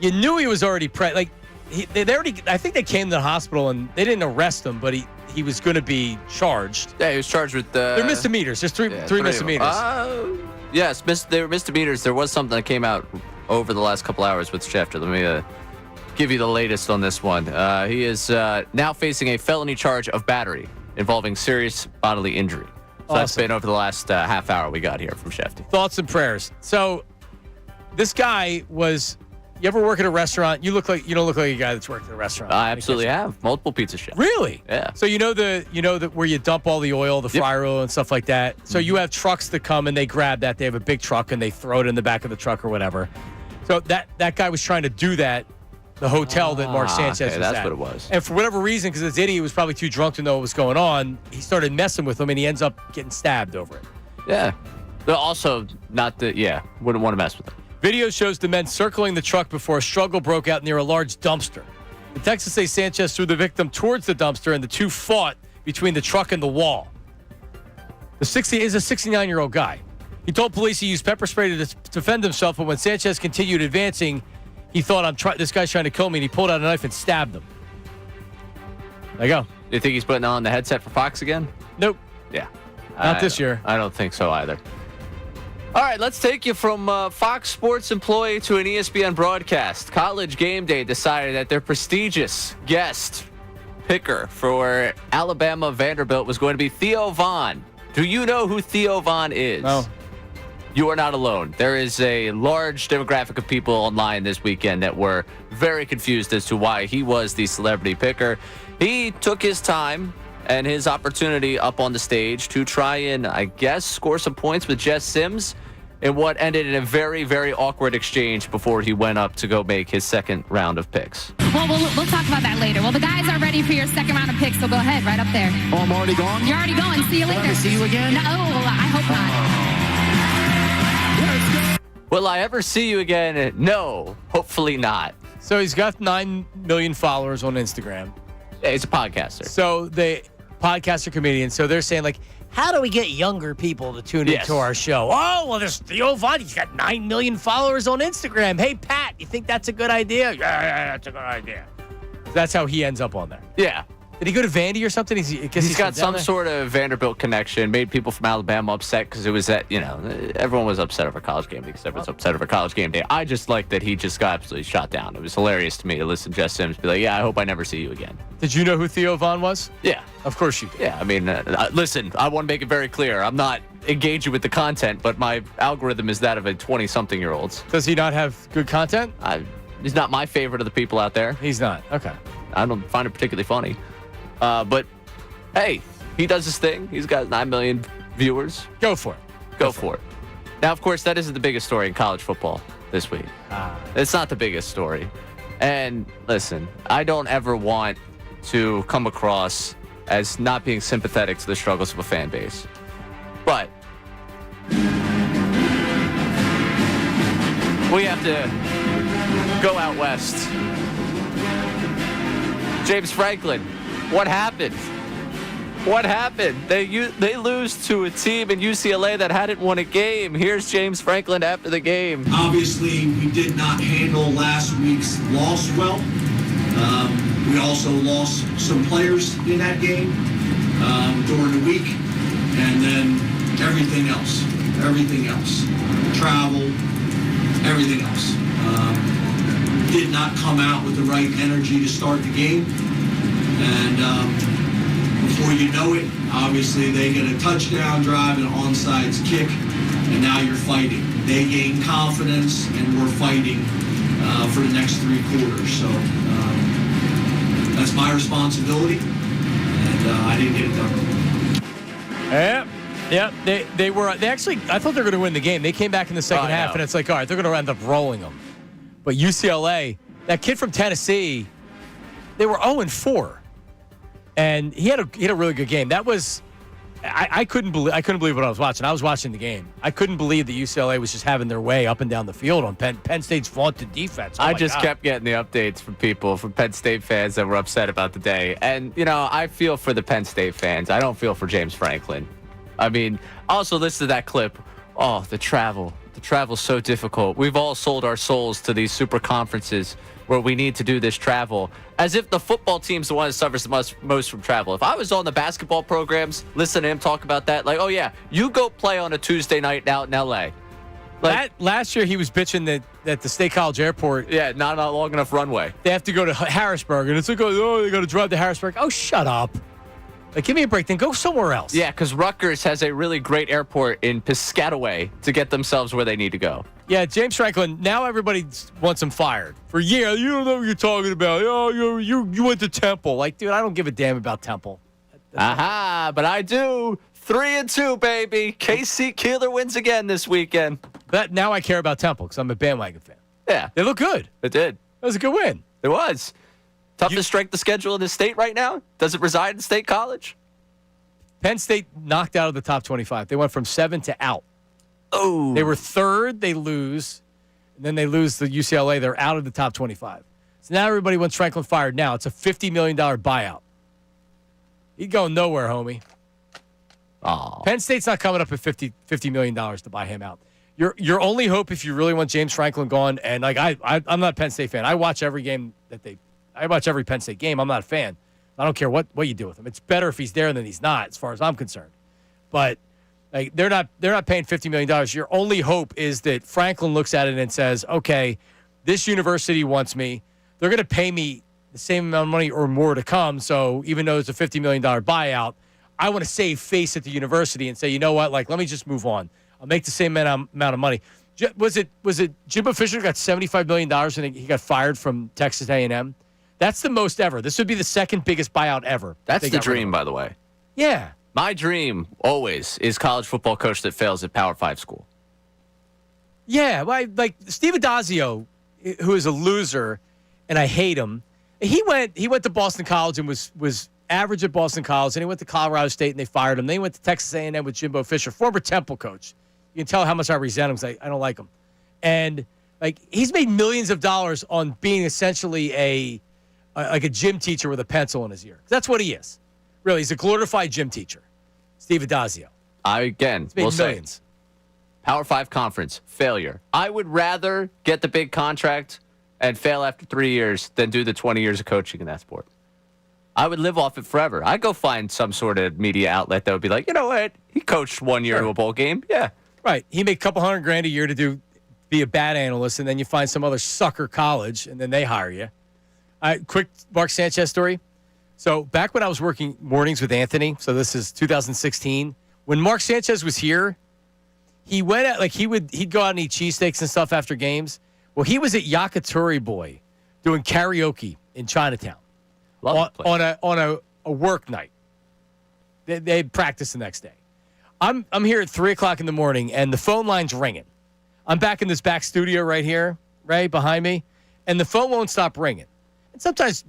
[SPEAKER 1] You knew he was already I think they came to the hospital and they didn't arrest him, but he was going to be charged.
[SPEAKER 8] Yeah, he was charged with
[SPEAKER 1] they're misdemeanors. Just three misdemeanors.
[SPEAKER 8] Yes, they were misdemeanors. There was something that came out over the last couple hours with Schefter. Let me give you the latest on this one. He is now facing a felony charge of battery involving serious bodily injury. So that's been over the last half hour we got here from Schefter.
[SPEAKER 1] Thoughts and prayers. So this guy was. You ever work at a restaurant? You don't look like a guy that's worked at a restaurant.
[SPEAKER 8] I absolutely have multiple pizza chefs.
[SPEAKER 1] Really?
[SPEAKER 8] Yeah.
[SPEAKER 1] So you know where you dump all the oil, the fryer oil and stuff like that. So you have trucks that come and they grab that. They have a big truck and they throw it in the back of the truck or whatever. So that guy was trying to do that. The hotel that Mark Sanchez was
[SPEAKER 8] that's
[SPEAKER 1] at.
[SPEAKER 8] what it was.
[SPEAKER 1] And for whatever reason, because this idiot was probably too drunk to know what was going on, he started messing with him and he ends up getting stabbed over it.
[SPEAKER 8] Yeah. Also, wouldn't want to mess with him.
[SPEAKER 1] Video shows the men circling the truck before a struggle broke out near a large dumpster. Detectives say Sanchez threw the victim towards the dumpster and the two fought between the truck and the wall. The 69-year-old guy. He told police he used pepper spray to defend himself, but when Sanchez continued advancing, he thought, this guy's trying to kill me, and he pulled out a knife and stabbed him. There you go.
[SPEAKER 8] Do you think he's putting on the headset for Fox again?
[SPEAKER 1] Nope.
[SPEAKER 8] Yeah.
[SPEAKER 1] Not this year.
[SPEAKER 8] I don't think so either. All right, let's take you from Fox Sports employee to an ESPN broadcast. College Game Day decided that their prestigious guest picker for Alabama Vanderbilt was going to be Theo Vaughn. Do you know who Theo Vaughn is?
[SPEAKER 1] No.
[SPEAKER 8] You are not alone. There is a large demographic of people online this weekend that were very confused as to why he was the celebrity picker. He took his time and his opportunity up on the stage to try and, I guess, score some points with Jess Sims in what ended in a very, very awkward exchange before he went up to go make his second round of picks.
[SPEAKER 14] Well, we'll talk about that later. Well, the guys are ready for your second round of picks, so go ahead, right up there.
[SPEAKER 11] Oh, I'm already gone?
[SPEAKER 14] You're already going. See you later.
[SPEAKER 11] Will I see you again?
[SPEAKER 14] No, I hope not.
[SPEAKER 8] Will I ever see you again? No, hopefully not.
[SPEAKER 1] So he's got 9 million followers on Instagram.
[SPEAKER 8] Yeah, he's a podcaster.
[SPEAKER 1] So the podcaster comedian. So they're saying, like, how do we get younger people to tune into our show? Oh, well, there's Theo Von. He's got 9 million followers on Instagram. Hey, Pat, you think that's a good idea? Yeah, that's a good idea. That's how he ends up on there.
[SPEAKER 8] Yeah.
[SPEAKER 1] Did he go to Vandy or something?
[SPEAKER 8] He's got some sort of Vanderbilt connection, made people from Alabama upset because it was at, everyone was upset over college game day because everyone's upset over college game day. I just like that he just got absolutely shot down. It was hilarious to me to listen to Jess Sims be like, yeah, I hope I never see you again.
[SPEAKER 1] Did you know who Theo Von was?
[SPEAKER 8] Yeah.
[SPEAKER 1] Of course you did.
[SPEAKER 8] Yeah, I mean, listen, I want to make it very clear. I'm not engaging with the content, but my algorithm is that of a 20-something-year-old.
[SPEAKER 1] Does he not have good content?
[SPEAKER 8] He's not my favorite of the people out there.
[SPEAKER 1] He's not. Okay.
[SPEAKER 8] I don't find it particularly funny. But, hey, he does his thing. He's got 9 million viewers.
[SPEAKER 1] Go for it.
[SPEAKER 8] Go for it. Now, of course, that isn't the biggest story in college football this week. It's not the biggest story. And, listen, I don't ever want to come across as not being sympathetic to the struggles of a fan base. But we have to go out west. James Franklin. What happened? What happened? They lose to a team in UCLA that hadn't won a game. Here's James Franklin after the game.
[SPEAKER 17] Obviously, we did not handle last week's loss well. We also lost some players in that game during the week. And then everything else. Travel, everything else. Did not come out with the right energy to start the game. And before you know it, obviously they get a touchdown drive and an onside kick, and now you're fighting. They gain confidence, and we're fighting for the next 3 quarters. So that's my responsibility, and I didn't get it done.
[SPEAKER 1] Yeah. They actually, I thought they were going to win the game. They came back in the second half, and it's like, all right, they're going to end up rolling them. But UCLA, that kid from Tennessee, they were 0-4. And he had a really good game. That was, I couldn't believe what I was watching. I was watching the game. I couldn't believe that UCLA was just having their way up and down the field on Penn State's vaunted defense.
[SPEAKER 8] I just kept getting the updates from people, from Penn State fans that were upset about the day. And, I feel for the Penn State fans. I don't feel for James Franklin. I mean, also listen to that clip. Oh, the travel. The travel's so difficult. We've all sold our souls to these super conferences where we need to do this travel, as if the football team's the one that suffers the most from travel. If I was on the basketball programs, listen to him talk about that, like, oh yeah, you go play on a Tuesday night out in LA.
[SPEAKER 1] Like, last year he was bitching that the State College Airport,
[SPEAKER 8] not a long enough runway.
[SPEAKER 1] They have to go to Harrisburg, and it's like, oh, they got to drive to Harrisburg. Oh, shut up. Like, give me a break, then go somewhere else.
[SPEAKER 8] Yeah, because Rutgers has a really great airport in Piscataway to get themselves where they need to go.
[SPEAKER 1] Yeah, James Franklin, now everybody wants him fired. For, you don't know what you're talking about. Oh, you went to Temple. Like, dude, I don't give a damn about Temple.
[SPEAKER 8] Aha, but I do. 3-2, baby. KC Keeler wins again this weekend.
[SPEAKER 1] But now I care about Temple because I'm a bandwagon fan.
[SPEAKER 8] Yeah.
[SPEAKER 1] They look good.
[SPEAKER 8] It did.
[SPEAKER 1] That was a good win.
[SPEAKER 8] It was. Toughest strength of schedule in the state right now? Does it reside in State College?
[SPEAKER 1] Penn State knocked out of the top 25. They went from 7 to out.
[SPEAKER 8] Oh.
[SPEAKER 1] They were third. They lose. And then they lose to UCLA. They're out of the top 25. So now everybody wants Franklin fired now. It's a $50 million buyout. He's going nowhere, homie.
[SPEAKER 8] Oh.
[SPEAKER 1] Penn State's not coming up with $50 million to buy him out. Your only hope if you really want James Franklin gone, and like I'm not a Penn State fan. I watch every game I watch every Penn State game. I'm not a fan. I don't care what you do with him. It's better if he's there than he's not, as far as I'm concerned. But like they're not paying $50 million. Your only hope is that Franklin looks at it and says, okay, this university wants me. They're going to pay me the same amount of money or more to come. So even though it's a $50 million buyout, I want to save face at the university and say, you know what? Like, let me just move on. I'll make the same amount of money. Was it Jimbo Fisher got $75 million and he got fired from Texas A&M? That's the most ever. This would be the second biggest buyout ever.
[SPEAKER 8] That's the dream, by the way.
[SPEAKER 1] Yeah.
[SPEAKER 8] My dream always is college football coach that fails at Power 5 school.
[SPEAKER 1] Yeah, like Steve Adazio, who is a loser, and I hate him. He went to Boston College and was average at Boston College, and he went to Colorado State and they fired him. Then he went to Texas A&M with Jimbo Fisher, former Temple coach. You can tell how much I resent him because I don't like him. And like he's made millions of dollars on being essentially a gym teacher with a pencil in his ear. That's what he is. Really, he's a glorified gym teacher. Steve Adazio.
[SPEAKER 8] We'll say Power 5 conference, failure. I would rather get the big contract and fail after 3 years than do the 20 years of coaching in that sport. I would live off it forever. I'd go find some sort of media outlet that would be like, you know what? He coached 1 year to a bowl game. Yeah.
[SPEAKER 1] Right. He made a couple $100,000 a year to be a bad analyst, and then you find some other sucker college, and then they hire you. Quick Mark Sanchez story. So back when I was working mornings with Anthony, so this is 2016, when Mark Sanchez was here, he went out, he'd go out and eat cheesesteaks and stuff after games. Well, he was at Yakitori Boy doing karaoke in Chinatown on a work night. They'd practice the next day. I'm here at 3 o'clock in the morning, and the phone line's ringing. I'm back in this back studio right here, right behind me, and the phone won't stop ringing. And sometimes,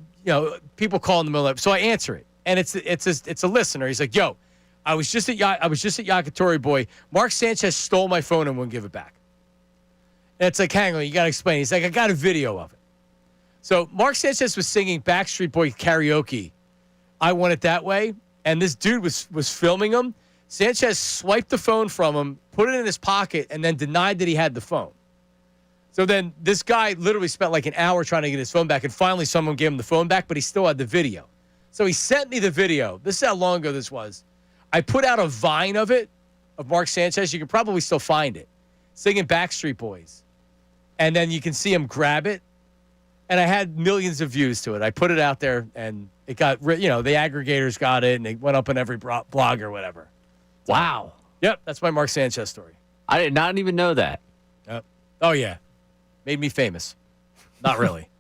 [SPEAKER 1] people call in the middle of it, so I answer it, and it's a listener. He's like, "Yo, I was just at Yakitori Boy. Mark Sanchez stole my phone and wouldn't give it back." And it's like, hang on, you got to explain. He's like, "I got a video of it." So Mark Sanchez was singing Backstreet Boy karaoke. I Want It That Way, and this dude was filming him. Sanchez swiped the phone from him, put it in his pocket, and then denied that he had the phone. So then this guy literally spent like an hour trying to get his phone back, and finally someone gave him the phone back, but he still had the video. So he sent me the video. This is how long ago this was. I put out a Vine of it, of Mark Sanchez. You can probably still find it, singing Backstreet Boys. And then you can see him grab it. And I had millions of views to it. I put it out there, and it got, the aggregators got it, and it went up on every blog or whatever.
[SPEAKER 8] Wow.
[SPEAKER 1] Yep, that's my Mark Sanchez story.
[SPEAKER 8] I did not even know that.
[SPEAKER 1] Yep. Oh, yeah. Made me famous. Not really.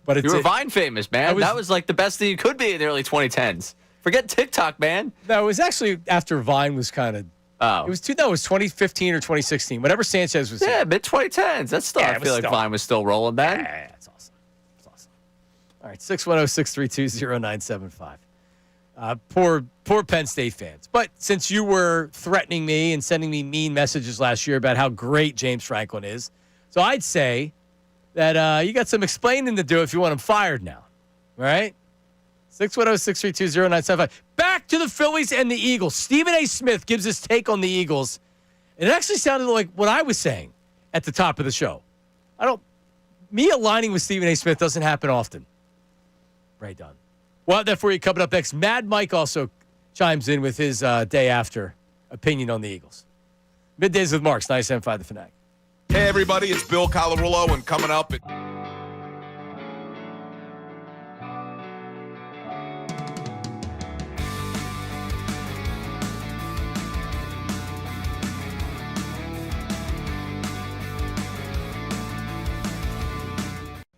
[SPEAKER 1] But
[SPEAKER 8] you were Vine famous, man. That was like the best thing you could be in the early 2010s. Forget TikTok, man.
[SPEAKER 1] No, it was actually after Vine was kind of. It was 2015 or 2016. Whenever Sanchez was.
[SPEAKER 8] Yeah, mid 2010s. That's still. I feel like Vine was still rolling then.
[SPEAKER 1] Yeah, that's awesome. That's awesome. All right, 610-632-0975. Poor Penn State fans. But since you were threatening me and sending me mean messages last year about how great James Franklin is, so I'd say that you got some explaining to do if you want him fired now. All right? 610-632-0975. Back to the Phillies and the Eagles. Stephen A. Smith gives his take on the Eagles. And it actually sounded like what I was saying at the top of the show. Me aligning with Stephen A. Smith doesn't happen often. Right done. We'll have that for you coming up next. Mad Mike also chimes in with his day after opinion on the Eagles. Middays with Marks, 97.5 The Fanatic.
[SPEAKER 10] Hey, everybody, it's Bill Colarulo, and coming up at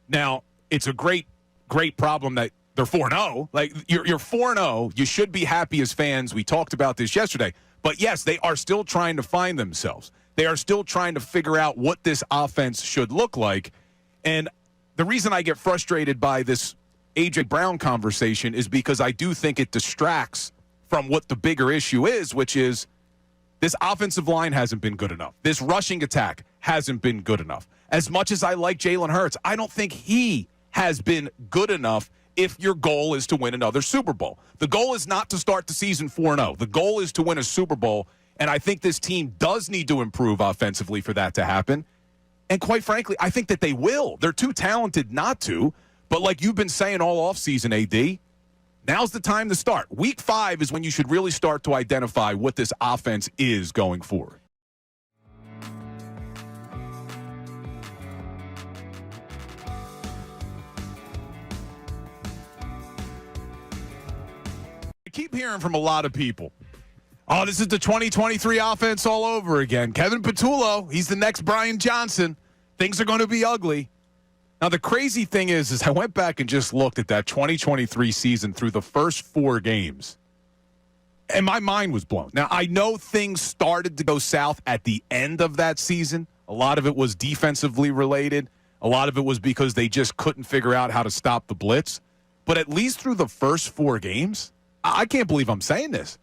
[SPEAKER 10] now, it's a great problem that they're 4-0. Like, you're 4-0. You should be happy as fans. We talked about this yesterday. But, yes, they are still trying to find themselves. They are still trying to figure out what this offense should look like. And the reason I get frustrated by this A.J. Brown conversation is because I do think it distracts from what the bigger issue is, which is this offensive line hasn't been good enough. This rushing attack hasn't been good enough. As much as I like Jalen Hurts, I don't think he has been good enough if your goal is to win another Super Bowl. The goal is not to start the season 4-0. The goal is to win a Super Bowl, and I think this team does need to improve offensively for that to happen. And quite frankly, I think that they will. They're too talented not to. But like you've been saying all offseason, AD, now's the time to start. Week 5 is when you should really start to identify what this offense is going forward. I keep hearing from a lot of people, oh, this is the 2023 offense all over again. Kevin Patullo, he's the next Brian Johnson. Things are going to be ugly. Now, the crazy thing is I went back and just looked at that 2023 season through the first 4 games, and my mind was blown. Now, I know things started to go south at the end of that season. A lot of it was defensively related. A lot of it was because they just couldn't figure out how to stop the blitz. But at least through the first 4 games, I can't believe I'm saying this.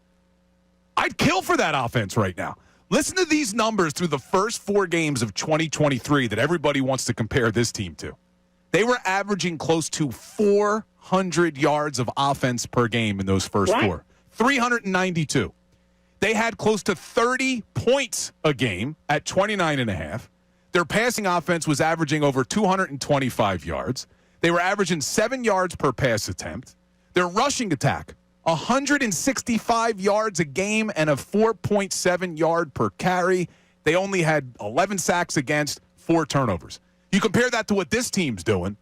[SPEAKER 10] I'd kill for that offense right now. Listen to these numbers through the first 4 games of 2023 that everybody wants to compare this team to. They were averaging close to 400 yards of offense per game in those first 4. 392. They had close to 30 points a game at 29.5. Their passing offense was averaging over 225 yards. They were averaging 7 yards per pass attempt. Their rushing attack, 165 yards a game and a 4.7 yard per carry. They only had 11 sacks against, 4 turnovers. You compare that to what this team's doing,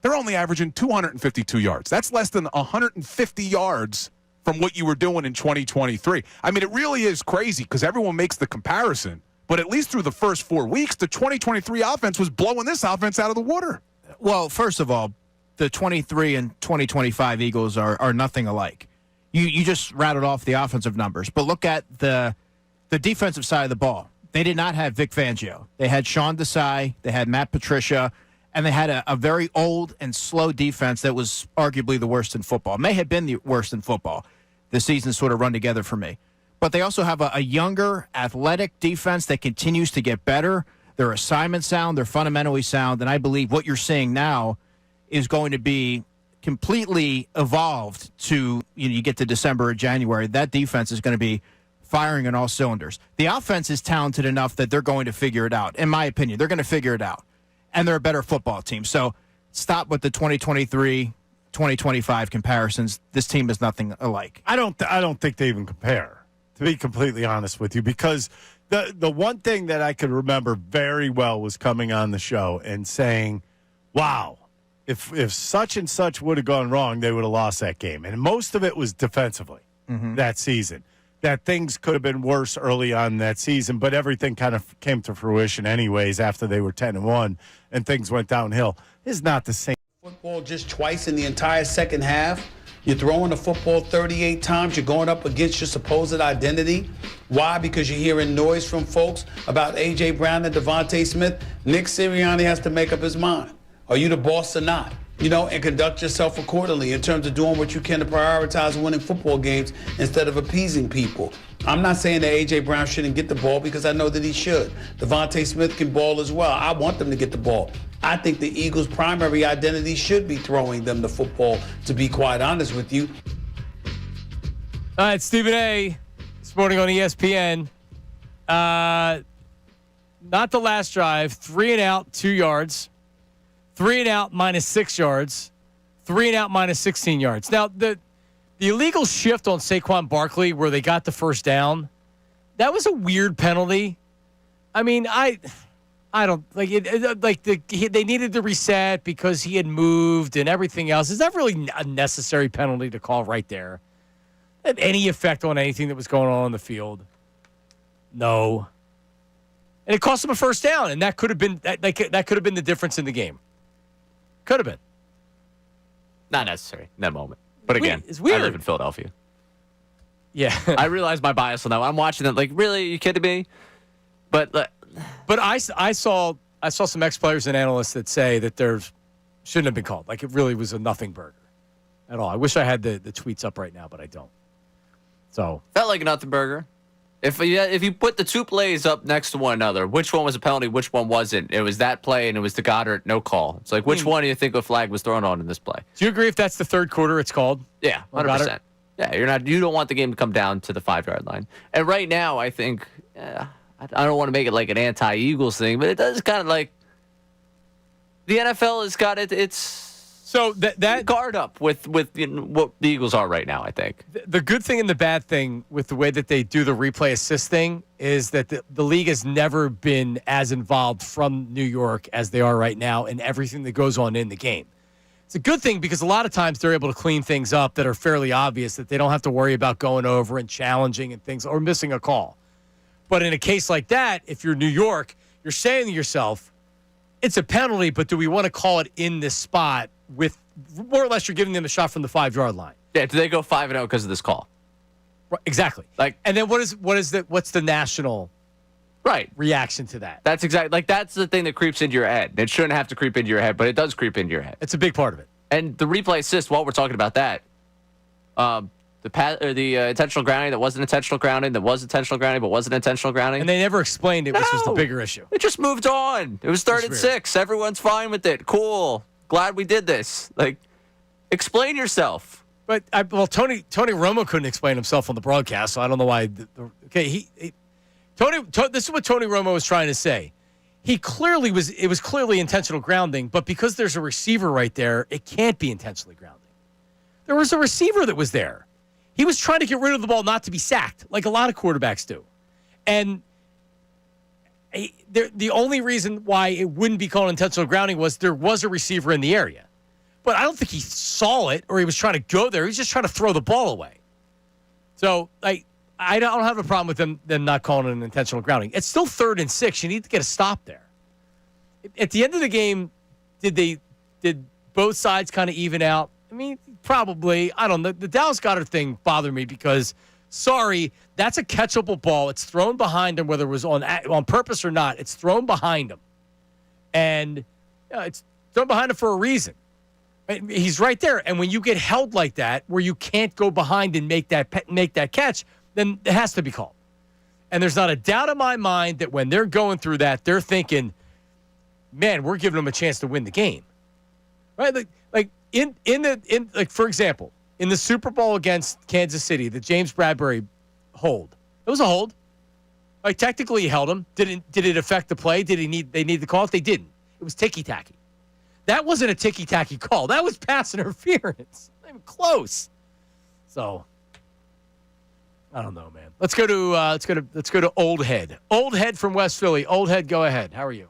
[SPEAKER 10] they're only averaging 252 yards. That's less than 150 yards from what you were doing in 2023. I mean, it really is crazy because everyone makes the comparison, but at least through the first 4 weeks, the 2023 offense was blowing this offense out of the water.
[SPEAKER 11] Well, first of all, the 23 and 2025 Eagles are nothing alike. You just rattled off the offensive numbers, but look at the defensive side of the ball. They did not have Vic Fangio. They had Sean Desai, they had Matt Patricia, and they had a very old and slow defense that was arguably the worst in football. It may have been the worst in football. The season sort of run together for me. But they also have a younger, athletic defense that continues to get better. Their assignment sound, they're fundamentally sound, and I believe what you're seeing now is going to be completely evolved to, you get to December or January, that defense is going to be firing on all cylinders. The offense is talented enough that they're going to figure it out. In my opinion, they're going to figure it out. And they're a better football team. So stop with the 2023, 2025 comparisons. This team is nothing alike.
[SPEAKER 4] I don't think they even compare, to be completely honest with you, because the one thing that I could remember very well was coming on the show and saying, wow, if such and such would have gone wrong, they would have lost that game. And most of it was defensively that season. That things could have been worse early on in that season, but everything kind of came to fruition anyways after they were 10-1 and things went downhill. It's not the same.
[SPEAKER 15] Football just twice in the entire second half. You're throwing the football 38 times. You're going up against your supposed identity. Why? Because you're hearing noise from folks about A.J. Brown and Devontae Smith. Nick Sirianni has to make up his mind. Are you the boss or not? And conduct yourself accordingly in terms of doing what you can to prioritize winning football games instead of appeasing people. I'm not saying that A.J. Brown shouldn't get the ball because I know that he should. Devontae Smith can ball as well. I want them to get the ball. I think the Eagles' primary identity should be throwing them the football, to be quite honest with you.
[SPEAKER 1] All right, Stephen A. this morning on ESPN. Not the last drive. 3 and out, 2 yards. 3 and out, minus 6 yards. 3 and out, minus 16 yards. Now, the illegal shift on Saquon Barkley where they got the first down, that was a weird penalty. I mean, I don't like it. They needed to reset because he had moved and everything else. Is that really a necessary penalty to call right there? Had any effect on anything that was going on the field? No. And it cost them a first down, and that could have been that could have been the difference in the game. Could have been.
[SPEAKER 8] Not necessary in that moment. But again,
[SPEAKER 1] it's weird.
[SPEAKER 8] I live in Philadelphia.
[SPEAKER 1] Yeah.
[SPEAKER 8] I realize my bias on that. I'm watching it like, really? Are you kidding me? But
[SPEAKER 1] I saw some ex-players and analysts that say that there shouldn't have been called. Like, it really was a nothing burger at all. I wish I had the tweets up right now, but I don't. So
[SPEAKER 8] felt like a nothing burger. If you put the 2 plays up next to one another, which one was a penalty, which one wasn't? It was that play, and it was the Goddard no call. It's like, which one do you think a flag was thrown on in this play?
[SPEAKER 1] Do you agree if that's the third quarter it's called?
[SPEAKER 8] Yeah, 100%. Yeah, you don't want the game to come down to the 5-yard line. And right now, I think, I don't want to make it like an anti-Eagles thing, but it does kind of like the NFL has got its
[SPEAKER 1] so that
[SPEAKER 8] guard up with what the Eagles are right now, I think.
[SPEAKER 1] The good thing and the bad thing with the way that they do the replay assist thing is that the league has never been as involved from New York as they are right now in everything that goes on in the game. It's a good thing because a lot of times they're able to clean things up that are fairly obvious, that they don't have to worry about going over and challenging and things or missing a call. But in a case like that, if you're New York, you're saying to yourself, It's a penalty, but do we want to call it in this spot with more or less you're giving them a shot from the 5-yard line?
[SPEAKER 8] Yeah, do they go 5-0 because of this call?
[SPEAKER 1] Right, exactly. And then what's the national reaction to that?
[SPEAKER 8] That's exactly that's the thing that creeps into your head. It shouldn't have to creep into your head, but it does creep into your head.
[SPEAKER 1] It's a big part of it.
[SPEAKER 8] And the replay assist, while we're talking about that, the intentional grounding that wasn't intentional grounding, that was intentional grounding but wasn't intentional grounding.
[SPEAKER 1] And they never explained it, which was the bigger issue.
[SPEAKER 8] It just moved on. It was 3rd and 6. Everyone's fine with it. Cool. Glad we did this. Explain yourself.
[SPEAKER 1] But Tony Romo couldn't explain himself on the broadcast, so I don't know why. This is what Tony Romo was trying to say. It was clearly intentional grounding, but because there's a receiver right there, it can't be intentionally grounding. There was a receiver that was there. He was trying to get rid of the ball not to be sacked, like a lot of quarterbacks do. And the only reason why it wouldn't be called intentional grounding was there was a receiver in the area. But I don't think he saw it or he was trying to go there. He was just trying to throw the ball away. So, I don't have a problem with them not calling it an intentional grounding. It's still 3rd and 6. You need to get a stop there. At the end of the game, did both sides kind of even out? I mean, probably. I don't know. The Dallas Goedert thing bothered me because, that's a catchable ball. It's thrown behind him, whether it was on purpose or not. It's thrown behind him. And it's thrown behind him for a reason. He's right there. And when you get held like that, where you can't go behind and make that catch, then it has to be called. And there's not a doubt in my mind that when they're going through that, they're thinking, man, we're giving them a chance to win the game. Right? For example, in the Super Bowl against Kansas City, the James Bradbury hold. It was a hold. Technically he held him. Did it affect the play? They need the call? If they didn't, it was ticky-tacky. That wasn't a ticky-tacky call. That was pass interference. Not even close. So I don't know, man. Let's go to Old Head. Old Head from West Philly. Old Head, go ahead. How are you?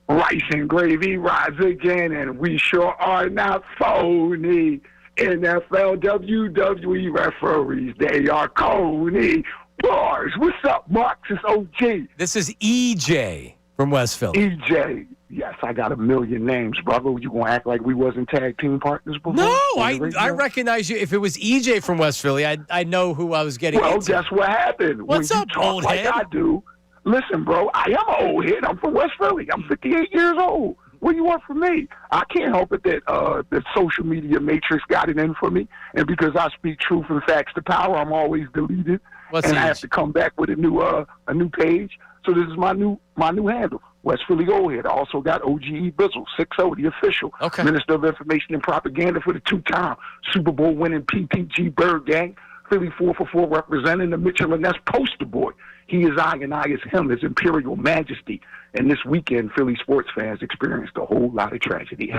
[SPEAKER 16] Rice and gravy rise again, and we sure are not phony. NFL, WWE referees, they are coney. Bars, what's up, Marks? It's OG.
[SPEAKER 1] This is EJ from West Philly.
[SPEAKER 16] EJ. Yes, I got a million names, brother. You gonna act like we wasn't tag team partners before?
[SPEAKER 1] No, I recognize you. If it was EJ from West Philly, I know who I was getting into.
[SPEAKER 16] Well, guess what happened?
[SPEAKER 1] What's
[SPEAKER 16] when
[SPEAKER 1] up,
[SPEAKER 16] you talk
[SPEAKER 1] old
[SPEAKER 16] like
[SPEAKER 1] head?
[SPEAKER 16] I do. Listen, bro, I am an old head. I'm from West Philly. I'm 58 years old. What do you want from me? I can't help it that the social media matrix got it in for me, and because I speak truth and facts to power, I'm always deleted, I have to come back with a new page. So this is my new handle, West Philly Old Head. I also got OGE Bizzle, 6-0, the official Minister of Information and Propaganda for the 2-time Super Bowl winning PPG Bird Gang. Philly 4-for-4 representing the Mitchell and Ness poster boy. He is I and I is him, his Imperial Majesty. And this weekend, Philly sports fans experienced a whole lot of tragedy.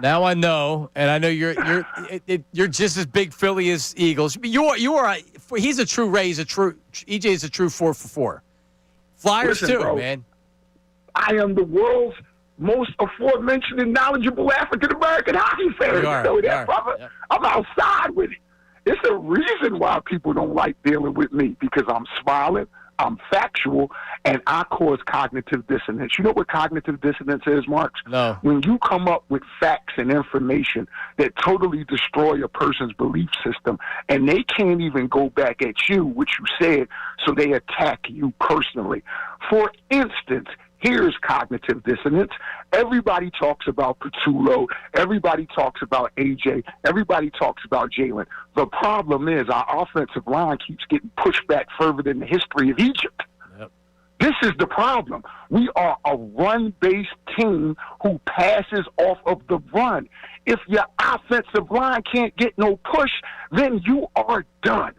[SPEAKER 1] Now I know, and I know you're just as big Philly as Eagles. He's a true Ray. EJ is a true 4-for-4. Flyers
[SPEAKER 16] Listen,
[SPEAKER 1] too,
[SPEAKER 16] bro,
[SPEAKER 1] man.
[SPEAKER 16] I am the world's most aforementioned and knowledgeable African-American hockey fan. You know that, brother? Yep. I'm outside with it. It's a reason why people don't like dealing with me, because I'm smiling, I'm factual, and I cause cognitive dissonance. You know what cognitive dissonance is, Marks?
[SPEAKER 1] No.
[SPEAKER 16] When you come up with facts and information that totally destroy a person's belief system, and they can't even go back at you, what you said, so they attack you personally. For instance, here's cognitive dissonance. Everybody talks about Patullo. Everybody talks about AJ. Everybody talks about Jalen. The problem is our offensive line keeps getting pushed back further than the history of Egypt.
[SPEAKER 1] Yep.
[SPEAKER 16] This is the problem. We are a run-based team who passes off of the run. If your offensive line can't get no push, then you are done.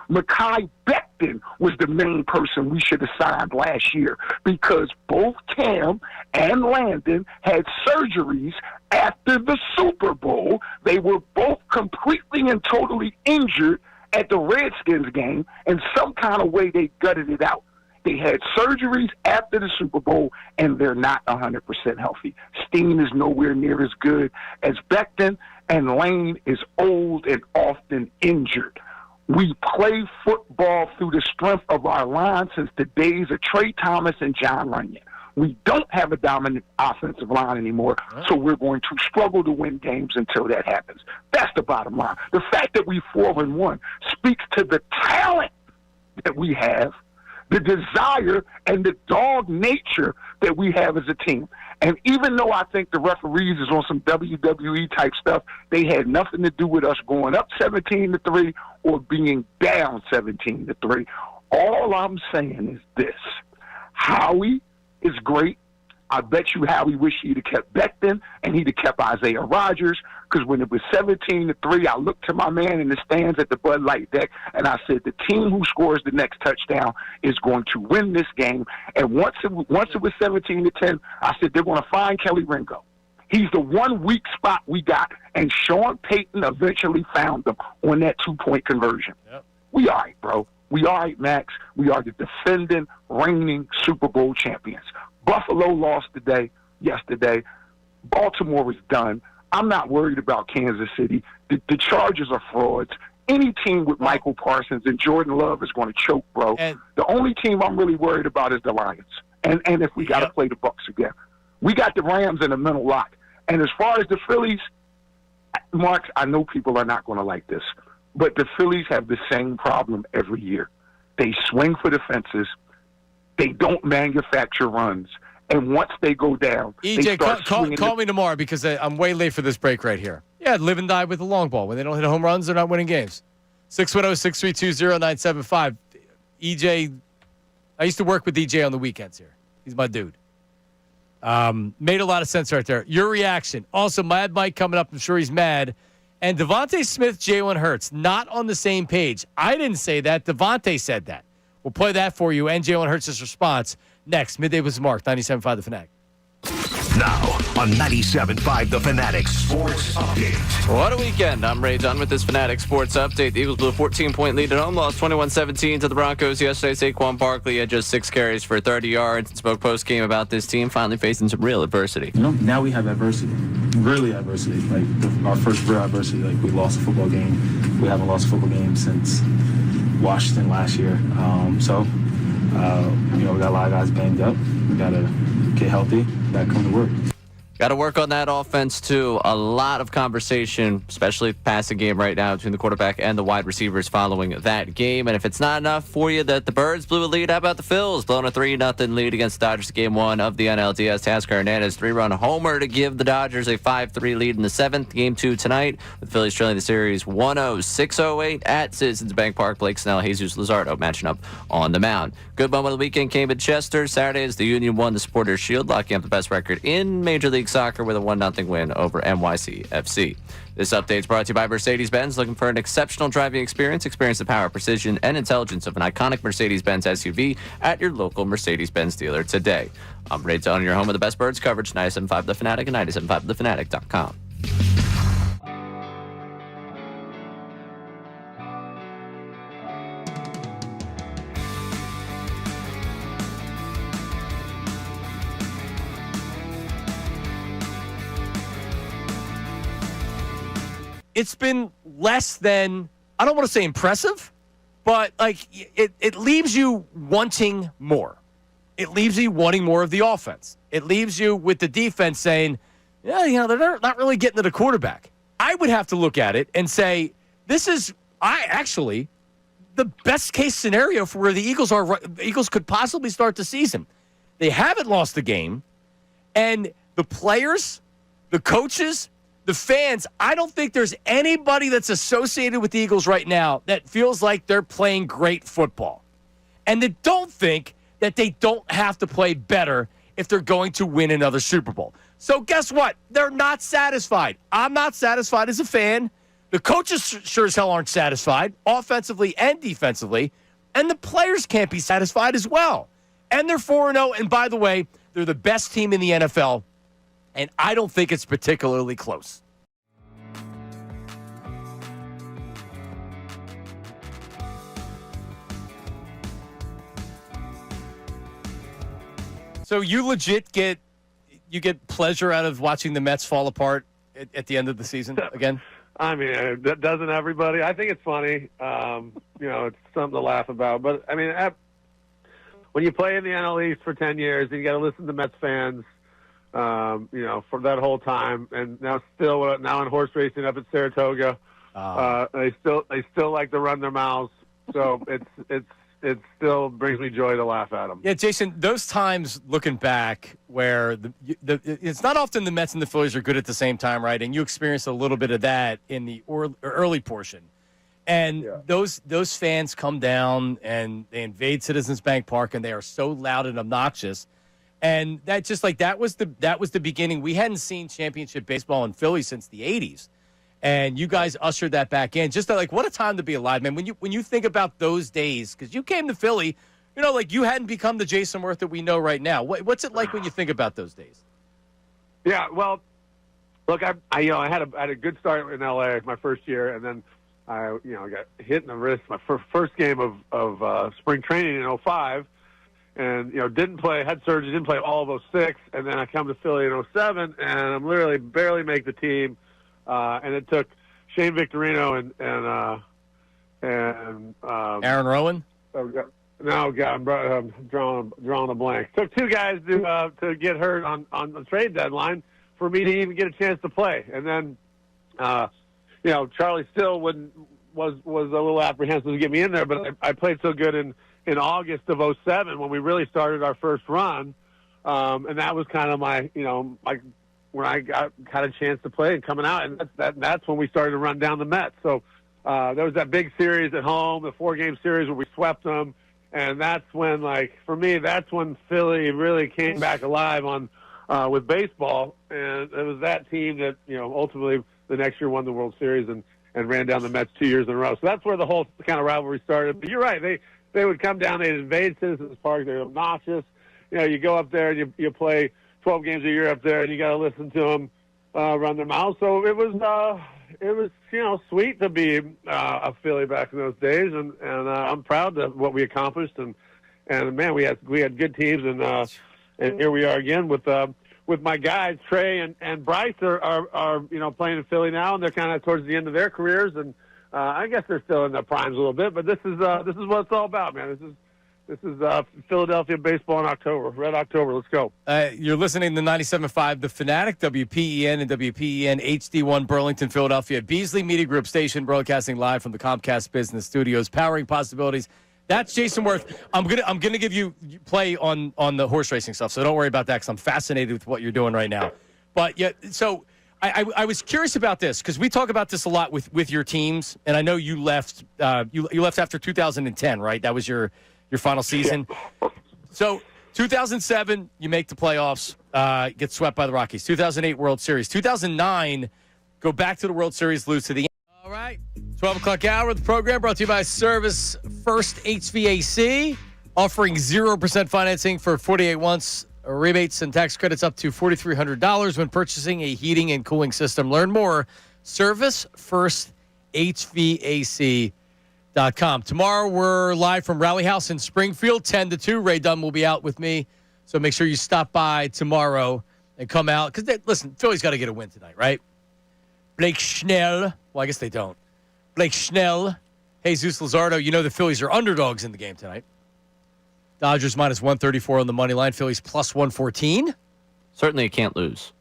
[SPEAKER 16] Mekhi Becton was the main person we should have signed last year, because both Cam and Landon had surgeries after the Super Bowl. They were both completely and totally injured at the Redskins game, and some kind of way they gutted it out. They had surgeries after the Super Bowl, and they're not 100% healthy. Steen is nowhere near as good as Becton, and Lane is old and often injured. We play football through the strength of our line since the days of Trey Thomas and John Runyon. We don't have a dominant offensive line anymore, so we're going to struggle to win games until that happens. That's the bottom line. The fact that we 4-1 speaks to the talent that we have, the desire and the dog nature that we have as a team. And even though I think the referees is on some WWE type stuff, they had nothing to do with us going up 17-3 or being down 17-3. All I'm saying is this. Howie is great. I bet you Howie wish he'd have kept Becton and he'd have kept Isaiah Rodgers, because when it was 17-3, I looked to my man in the stands at the Bud Light deck and I said, the team who scores the next touchdown is going to win this game. And once it was 17-10, I said, they're going to find Kelly Ringo. He's the one weak spot we got, and Sean Payton eventually found them on that 2-point conversion.
[SPEAKER 1] Yep.
[SPEAKER 16] We all right, bro. We all right, Max. We are the defending, reigning Super Bowl champions. Buffalo lost yesterday. Baltimore was done. I'm not worried about Kansas City. The Chargers are frauds. Any team with Michael Parsons and Jordan Love is going to choke, bro.
[SPEAKER 1] And
[SPEAKER 16] the only team I'm really worried about is the Lions. And if we got to play the Bucs again. We got the Rams in a mental lock. And as far as the Phillies, Mark, I know people are not going to like this, but the Phillies have the same problem every year. They swing for the fences. They don't manufacture runs. And once they go down,
[SPEAKER 1] EJ, call me tomorrow because I'm way late for this break right here. Yeah, live and die with the long ball. When they don't hit home runs, they're not winning games. 610-632-0975. EJ, I used to work with EJ on the weekends here. He's my dude. Made a lot of sense right there. Your reaction. Also, Mad Mike coming up. I'm sure he's mad. And Devontae Smith, Jalen Hurts, not on the same page. I didn't say that. Devontae said that. We'll play that for you and Jalen Hurts' response next. Midday with Mark, 97.5 The Fanatic.
[SPEAKER 3] Now on 97.5 The Fanatic Sports Update.
[SPEAKER 8] What a weekend. I'm Ray Dunn with this Fanatic Sports Update. The Eagles blew a 14-point lead at home, lost 21-17 to the Broncos yesterday. Saquon Barkley had just 6 carries for 30 yards and spoke post-game about this team finally facing some real adversity.
[SPEAKER 9] You know, now we have adversity, really adversity. Like our first real adversity, like we lost a football game. We haven't lost a football game since Washington last year. We got a lot of guys banged up. We got to get healthy, got to come to work.
[SPEAKER 8] Got to work on that offense, too. A lot of conversation, especially passing game right now between the quarterback and the wide receivers following that game. And if it's not enough for you that the Birds blew a lead, how about the Phils? Blowing a 3-0 lead against the Dodgers game 1 of the NLDS. Tasker Hernandez 3-run homer to give the Dodgers a 5-3 lead in the 7th. Game 2 tonight, with the Phillies trailing the series 1-0, 6-08 at Citizens Bank Park. Blake Snell, Jesus Luzardo matching up on the mound. Good moment of the weekend came in Chester. Saturday as the Union won the Supporters Shield, locking up the best record in Major League Soccer with a 1-0 win over NYCFC. This update is brought to you by Mercedes-Benz. Looking for an exceptional driving experience? Experience the power, precision, and intelligence of an iconic Mercedes-Benz SUV at your local Mercedes-Benz dealer today. I'm Ray Tone, your home of the best Birds coverage, 97.5 The Fanatic and 97.5thefanatic.com.
[SPEAKER 1] It's been less than, I don't want to say impressive, but like it leaves you wanting more. It leaves you wanting more of the offense. It leaves you with the defense saying, yeah, they're not really getting to the quarterback. I would have to look at it and say, this is actually the best case scenario for where the Eagles are. The Eagles could possibly start the season. They haven't lost the game, and the players, the coaches, the fans, I don't think there's anybody that's associated with the Eagles right now that feels like they're playing great football. And they don't think that they don't have to play better if they're going to win another Super Bowl. So guess what? They're not satisfied. I'm not satisfied as a fan. The coaches sure as hell aren't satisfied, offensively and defensively. And the players can't be satisfied as well. And they're 4-0. And by the way, they're the best team in the NFL. And I don't think it's particularly close. So you legit get pleasure out of watching the Mets fall apart at the end of the season again?
[SPEAKER 2] I mean, doesn't everybody? I think it's funny. It's something to laugh about. But, I mean, when you play in the NL East for 10 years, and you got to listen to Mets fans, for that whole time, and now in horse racing up at Saratoga, they still like to run their mouths. So it still brings me joy to laugh at them.
[SPEAKER 1] Yeah, Jason, those times looking back where it's not often the Mets and the Phillies are good at the same time, right? And you experienced a little bit of that in the early portion. And those fans come down and they invade Citizens Bank Park, and they are so loud and obnoxious. And that was the beginning. We hadn't seen championship baseball in Philly since the 80s. And you guys ushered that back in. Just what a time to be alive, man. When you think about those days, because you came to Philly, you hadn't become the Jason Worth that we know right now. What's it like when you think about those days?
[SPEAKER 2] Yeah, well, look, I had a good start in LA my first year, and then I got hit in the wrist my first game of spring training in 05, and didn't play, had surgery, didn't play all of 06, and then I come to Philly in 07, and I'm literally barely make the team. And it took Shane Victorino and
[SPEAKER 1] Aaron Rowan.
[SPEAKER 2] No, God, I'm drawing a blank. Took two guys to get hurt on the trade deadline for me to even get a chance to play. And then, Charlie Still was a little apprehensive to get me in there, but I played so good in August of 07 when we really started our first run, and that was kind of my when I had a chance to play and coming out, and that's when we started to run down the Mets. So there was that big series at home, the 4-game series where we swept them, and that's when, for me, that's when Philly really came back alive with baseball, and it was that team that ultimately the next year won the World Series and ran down the Mets 2 years in a row. So that's where the whole kind of rivalry started. But you're right, they would come down, they'd invade Citizens Park, they're obnoxious. You go up there and you play 12 games a year up there, and you got to listen to them run their mouths. So it was sweet to be a Philly back in those days, and I'm proud of what we accomplished. And man, we had good teams, and here we are again with my guys Trey and Bryce are playing in Philly now, and they're kind of towards the end of their careers, and I guess they're still in their primes a little bit. But this is what it's all about, man. This is Philadelphia baseball in October, Red October. Let's go.
[SPEAKER 1] You're listening to 97.5, The Fanatic, WPEN and WPEN HD1 Burlington, Philadelphia. Beasley Media Group station broadcasting live from the Comcast Business Studios, powering possibilities. That's Jason Worth. I'm gonna give you play on the horse racing stuff, so don't worry about that because I'm fascinated with what you're doing right now. But yeah, so I was curious about this because we talk about this a lot with your teams, and I know you left. You left after 2010, right? That was your final season. Yeah. So 2007, you make the playoffs, get swept by the Rockies. 2008 World Series. 2009, go back to the World Series, lose to the. All right, 12 o'clock hour of the program brought to you by Service First HVAC, offering 0% financing for 48 months, rebates and tax credits up to $4,300 when purchasing a heating and cooling system. Learn more, Service First HVAC. Tomorrow we're live from Rally House in Springfield, 10 to 2. Ray Dunn will be out with me, so make sure you stop by tomorrow and come out. Because, listen, Philly's got to get a win tonight, right? Blake Snell. Well, I guess they don't. Blake Snell, Jesus Luzardo. You know the Phillies are underdogs in the game tonight. Dodgers minus 134 on the money line. Phillies plus 114.
[SPEAKER 8] Certainly you can't lose.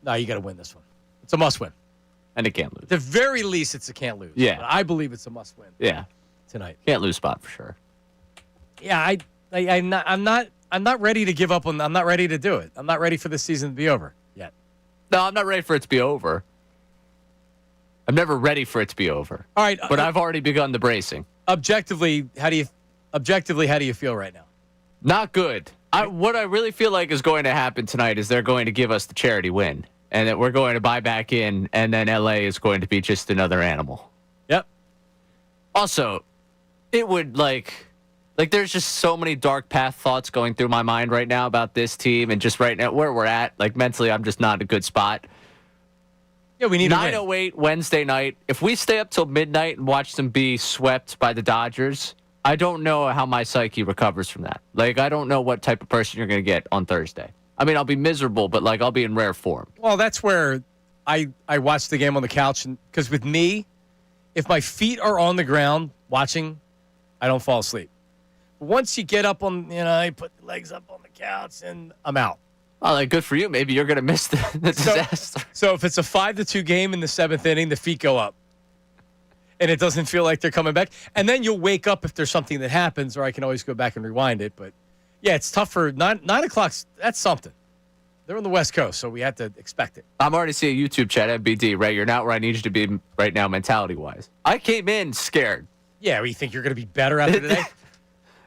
[SPEAKER 1] No, you got to win this one. It's a must-win.
[SPEAKER 8] And it can't lose.
[SPEAKER 1] At the very least, it's a can't lose.
[SPEAKER 8] Yeah.
[SPEAKER 1] But I believe it's a must win.
[SPEAKER 8] Yeah.
[SPEAKER 1] Tonight.
[SPEAKER 8] Can't lose spot for sure.
[SPEAKER 1] Yeah, I'm not ready to give up on. I'm not ready to do it. I'm not ready for this season to be over yet.
[SPEAKER 8] No, I'm not ready for it to be over. I'm never ready for it to be over.
[SPEAKER 1] All right,
[SPEAKER 8] but I've already begun the bracing.
[SPEAKER 1] Objectively, how do you feel right now?
[SPEAKER 8] Not good. What I really feel like is going to happen tonight is they're going to give us the charity win. And that we're going to buy back in, and then LA is going to be just another animal.
[SPEAKER 1] Yep.
[SPEAKER 8] Also, it would there's just so many dark path thoughts going through my mind right now about this team and just right now where we're at. Mentally, I'm just not in a good spot.
[SPEAKER 1] Yeah, we need
[SPEAKER 8] 9:08 Wednesday night. If we stay up till midnight and watch them be swept by the Dodgers, I don't know how my psyche recovers from that. I don't know what type of person you're going to get on Thursday. I mean, I'll be miserable, but I'll be in rare form.
[SPEAKER 1] Well, that's where I watch the game on the couch, because with me, if my feet are on the ground watching, I don't fall asleep. Once you get up on, you put the legs up on the couch, and I'm out.
[SPEAKER 8] Oh, like, good for you. Maybe you're going to miss the disaster.
[SPEAKER 1] So if it's a 5-2 game in the 7th inning, the feet go up. And it doesn't feel like they're coming back. And then you'll wake up if there's something that happens, or I can always go back and rewind it. But, yeah, it's tough for 9 o'clock. That's something. They're on the West Coast, so we have to expect it.
[SPEAKER 8] I'm already seeing a YouTube chat, MBD, Ray. You're not where I need you to be right now mentality-wise. I came in scared.
[SPEAKER 1] Yeah, you think you're going to be better after today?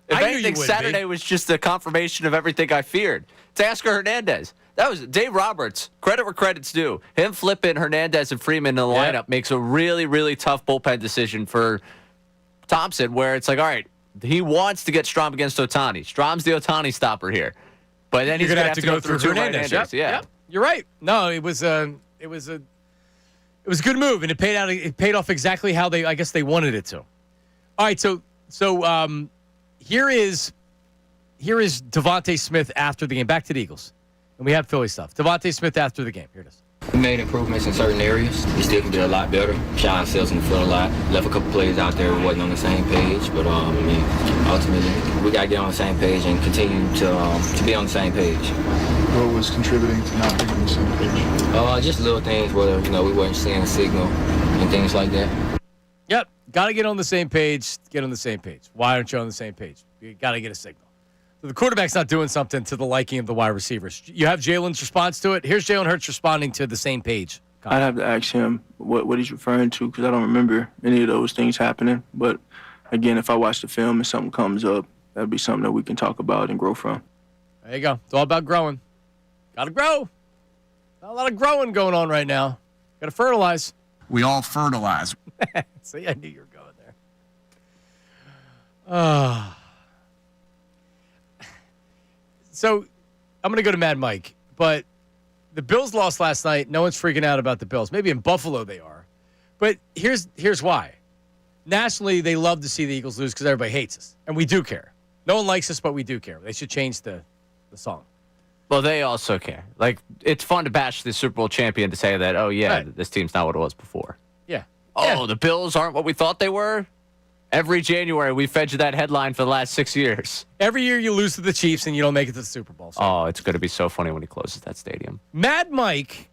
[SPEAKER 8] If
[SPEAKER 1] I knew
[SPEAKER 8] anything,
[SPEAKER 1] you would
[SPEAKER 8] Saturday
[SPEAKER 1] be.
[SPEAKER 8] was just a confirmation of everything I feared. Teoscar Hernandez. That was Dave Roberts. Credit where credit's due. Him flipping Hernandez and Freeman in the lineup makes a really, really tough bullpen decision for Thompson, where it's like, all right, he wants to get Strom against Ohtani. Strom's the Ohtani stopper here. But then he's going to have to go through Hernandez.
[SPEAKER 1] Yep. You're right. No, it was a good move, and it paid out. It paid off exactly how I guess they wanted it to. All right, so here is Devontae Smith after the game. Back to the Eagles. And we have Philly stuff. Devontae Smith after the game. Here it is.
[SPEAKER 19] We made improvements in certain areas. We still can get a lot better. Sean Sells in the field a lot. Left a couple plays out there we wasn't on the same page. But, ultimately, we got to get on the same page and continue to be on the same page.
[SPEAKER 18] What was contributing to not being on the same page?
[SPEAKER 19] Just little things where, we weren't seeing a signal and things like that.
[SPEAKER 1] Yep. Got to get on the same page. Get on the same page. Why aren't you on the same page? You got to get a signal. So the quarterback's not doing something to the liking of the wide receivers. You have Jalen's response to it. Here's Jalen Hurts responding to the same page.
[SPEAKER 20] I'd have to ask him what he's referring to because I don't remember any of those things happening. But, again, if I watch the film and something comes up, that'd be something that we can talk about and grow from.
[SPEAKER 1] There you go. It's all about growing. Got to grow. Not a lot of growing going on right now. Got to fertilize.
[SPEAKER 10] We all fertilize.
[SPEAKER 1] See, I knew you were going there. So I'm going to go to Mad Mike, but the Bills lost last night. No one's freaking out about the Bills. Maybe in Buffalo they are. But here's why. Nationally, they love to see the Eagles lose because everybody hates us. And we do care. No one likes us, but we do care. They should change the song.
[SPEAKER 8] Well, they also care. Like, it's fun to bash the Super Bowl champion to say that, this team's not what it was before.
[SPEAKER 1] Yeah.
[SPEAKER 8] The Bills aren't what we thought they were? Every January, we fed you that headline for the last 6 years.
[SPEAKER 1] Every year you lose to the Chiefs and you don't make it to the Super Bowl. So.
[SPEAKER 8] Oh, it's going to be so funny when he closes that stadium.
[SPEAKER 1] Mad Mike,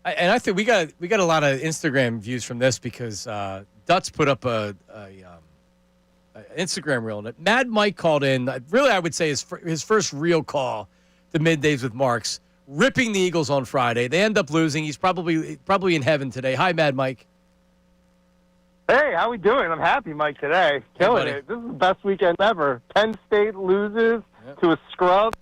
[SPEAKER 1] and I think we got a lot of Instagram views from this because Dutz put up a Instagram reel on it. Mad Mike called in. Really, I would say his first real call to Middays with Marks, ripping the Eagles on Friday. They end up losing. He's probably in heaven today. Hi, Mad Mike.
[SPEAKER 23] Hey, how we doing? I'm happy, Mike, today. Killing it. This is the best weekend ever. Penn State loses to a scrub.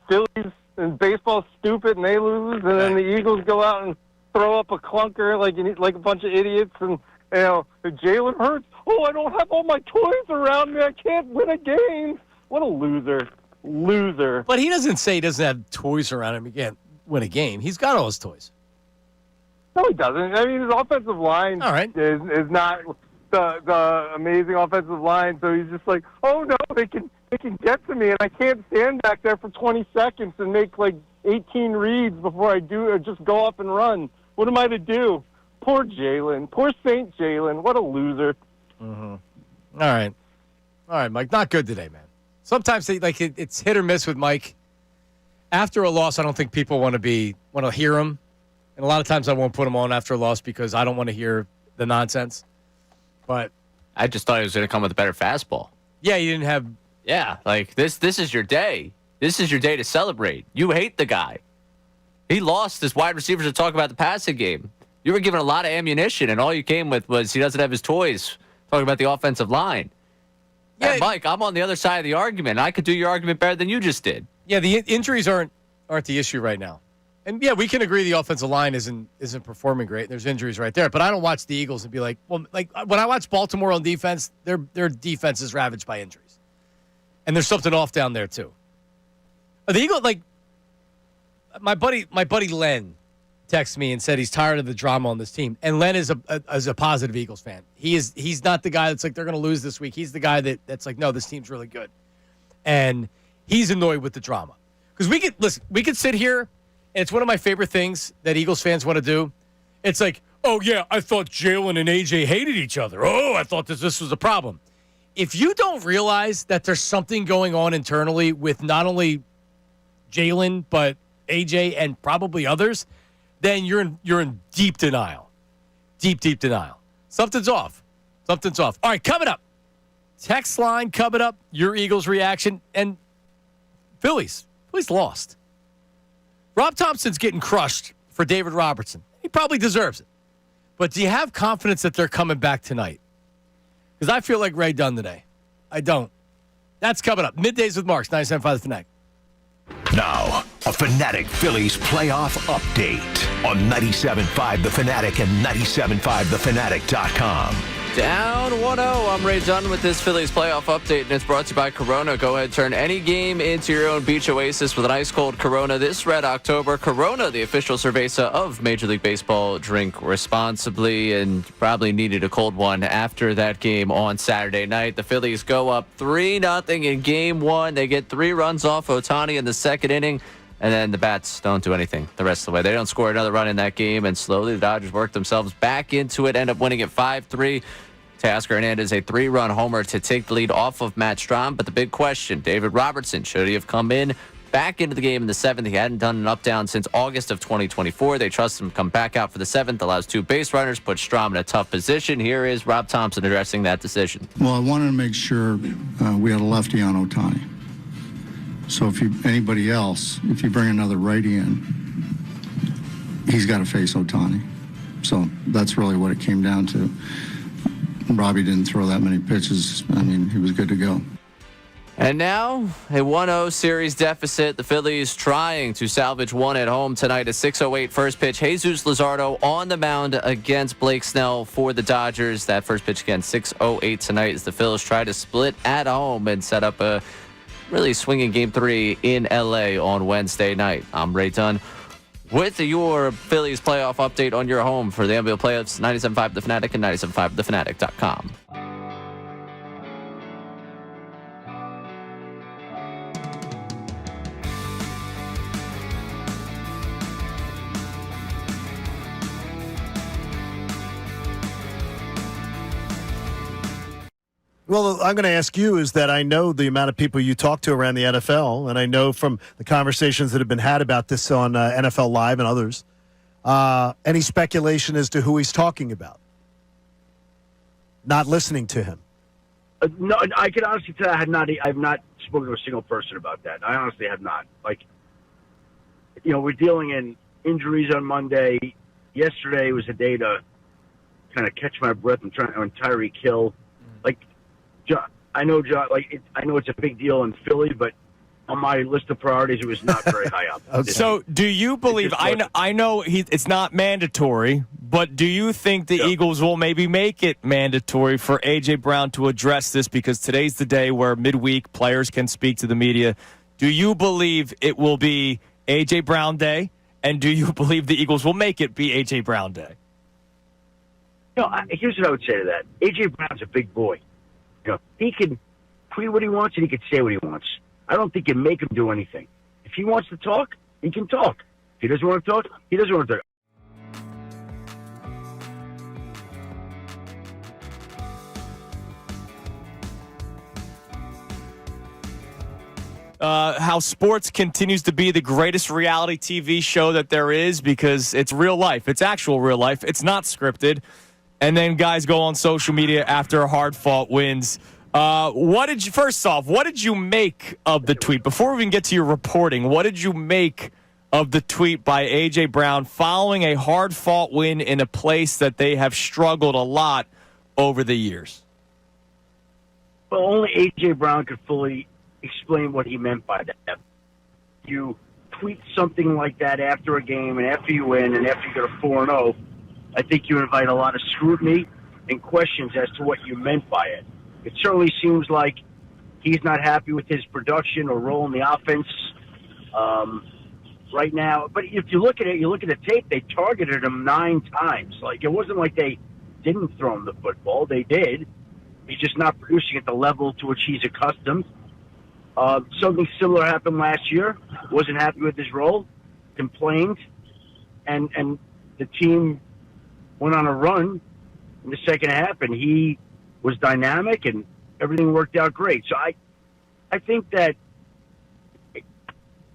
[SPEAKER 23] Phillies and baseball's stupid, and they lose. And then the Eagles go out and throw up a clunker like a bunch of idiots. And, Jalen Hurts, I don't have all my toys around me. I can't win a game. What a loser. Loser.
[SPEAKER 1] But he doesn't say he doesn't have toys around him. He can't win a game. He's got all his toys.
[SPEAKER 23] No, he doesn't. I mean, his offensive line is not the amazing offensive line. So he's just like, oh no, they can get to me, and I can't stand back there for 20 seconds and make like 18 reads before I do, or just go up and run. What am I to do? Poor Jalen. Poor Saint Jalen. What a loser.
[SPEAKER 1] Mm-hmm. All right, Mike. Not good today, man. Sometimes it's hit or miss with Mike. After a loss, I don't think people want to hear him. And a lot of times I won't put him on after a loss because I don't want to hear the nonsense. But
[SPEAKER 8] I just thought he was going to come with a better fastball.
[SPEAKER 1] Yeah, you didn't have...
[SPEAKER 8] Yeah, like this is your day. This is your day to celebrate. You hate the guy. He lost his wide receivers to talk about the passing game. You were given a lot of ammunition, and all you came with was he doesn't have his toys, talking about the offensive line. Yeah, and Mike, I'm on the other side of the argument. I could do your argument better than you just did.
[SPEAKER 1] Yeah, the injuries aren't the issue right now. And, yeah, we can agree the offensive line isn't performing great. There's injuries right there. But I don't watch the Eagles and be like, well, like when I watch Baltimore on defense, their defense is ravaged by injuries. And there's something off down there, too. The Eagles, like, my buddy Len texted me and said he's tired of the drama on this team. And Len is a positive Eagles fan. He's not the guy that's like, they're going to lose this week. He's the guy that's like, no, this team's really good. And he's annoyed with the drama. Because we could sit here, and it's one of my favorite things that Eagles fans want to do. It's like, oh, yeah, I thought Jalen and AJ hated each other. Oh, I thought this was a problem. if you don't realize that there's something going on internally with not only Jalen but AJ and probably others, then you're in deep denial. Deep denial. Something's off. All right, coming up. Text line coming up. Your Eagles reaction. And Phillies lost. Rob Thompson's getting crushed for David Robertson. He probably deserves it. But do you have confidence that they're coming back tonight? Because I feel like Ray Dunn today. I don't. That's coming up. Middays with Marks, 97.5 The Fanatic.
[SPEAKER 3] Now, a Fanatic Phillies playoff update on 97.5 The Fanatic and 97.5thefanatic.com.
[SPEAKER 8] Down 1-0. I'm Ray Dunn with this Phillies playoff update, and it's brought to you by Corona. Go ahead, turn any game into your own beach oasis with an ice-cold Corona this red October. Corona, the official cerveza of Major League Baseball. Drink responsibly, and probably needed a cold one after that game on Saturday night. The Phillies go up 3-0 in Game 1. They get 3 runs off Ohtani in the second inning. And then the bats don't do anything the rest of the way. They don't score another run in that game, and slowly the Dodgers work themselves back into it, end up winning it 5-3. Teoscar Hernandez, a 3-run homer to take the lead off of Matt Strahm. But the big question, David Robertson, should he have come in back into the game in the 7th? He hadn't done an up-down since August of 2024. They trust him to come back out for the 7th, allows 2 base runners, puts Strahm in a tough position. Here is Rob Thompson addressing that decision.
[SPEAKER 5] Well, I wanted to make sure we had a lefty on Ohtani. So if you bring another righty in, he's got to face Ohtani. So that's really what it came down to. Robbie didn't throw that many pitches. I mean, he was good to go.
[SPEAKER 8] And now a 1-0 series deficit. The Phillies trying to salvage one at home tonight. A 6:08 first pitch. Jesus Luzardo on the mound against Blake Snell for the Dodgers. That first pitch again, 6:08 tonight, as the Phillies try to split at home and set up a really swinging Game 3 in L.A. on Wednesday night. I'm Ray Dunn with your Phillies playoff update on your home for the NBA playoffs, 97.5 The Fanatic and 97.5thefanatic.com.
[SPEAKER 4] Well, I'm going to ask you is that I know the amount of people you talk to around the NFL, and I know from the conversations that have been had about this on NFL Live and others, any speculation as to who he's talking about? Not listening to him.
[SPEAKER 6] No, I can honestly tell I have not spoken to a single person about that. I honestly have not. We're dealing in injuries on Monday. Yesterday was a day to kind of catch my breath and try on Tyreek Hill. I know it's a big deal in Philly, but on my list of priorities, it was not very high up.
[SPEAKER 1] Okay. So, do you believe? I know it's not mandatory, but do you think the Eagles will maybe make it mandatory for A.J. Brown to address this? Because today's the day where midweek players can speak to the media. Do you believe it will be A.J. Brown Day, and do you believe the Eagles will make it be A.J. Brown Day?
[SPEAKER 6] Here's what I would say to that. A.J. Brown's a big boy. He can tweet what he wants and he can say what he wants. I don't think you make him do anything. If he wants to talk, he can talk. If he doesn't want to talk, he doesn't want to talk.
[SPEAKER 1] How sports continues to be the greatest reality TV show that there is because it's real life. It's actual real life. It's not scripted. And then guys go on social media after hard-fought wins. First off, what did you make of the tweet? Before we even get to your reporting, what did you make of the tweet by A.J. Brown following a hard-fought win in a place that they have struggled a lot over the years?
[SPEAKER 6] Well, only A.J. Brown could fully explain what he meant by that. You tweet something like that after a game and after you win and after you get a 4-0, I think you invite a lot of scrutiny and questions as to what you meant by it. It certainly seems like he's not happy with his production or role in the offense right now. But if you look at it, you look at the tape, they targeted him 9 times. It wasn't like they didn't throw him the football. They did. He's just not producing at the level to which he's accustomed. Something similar happened last year. Wasn't happy with his role, complained, and the team went on a run in the second half, and he was dynamic and everything worked out great. So I think that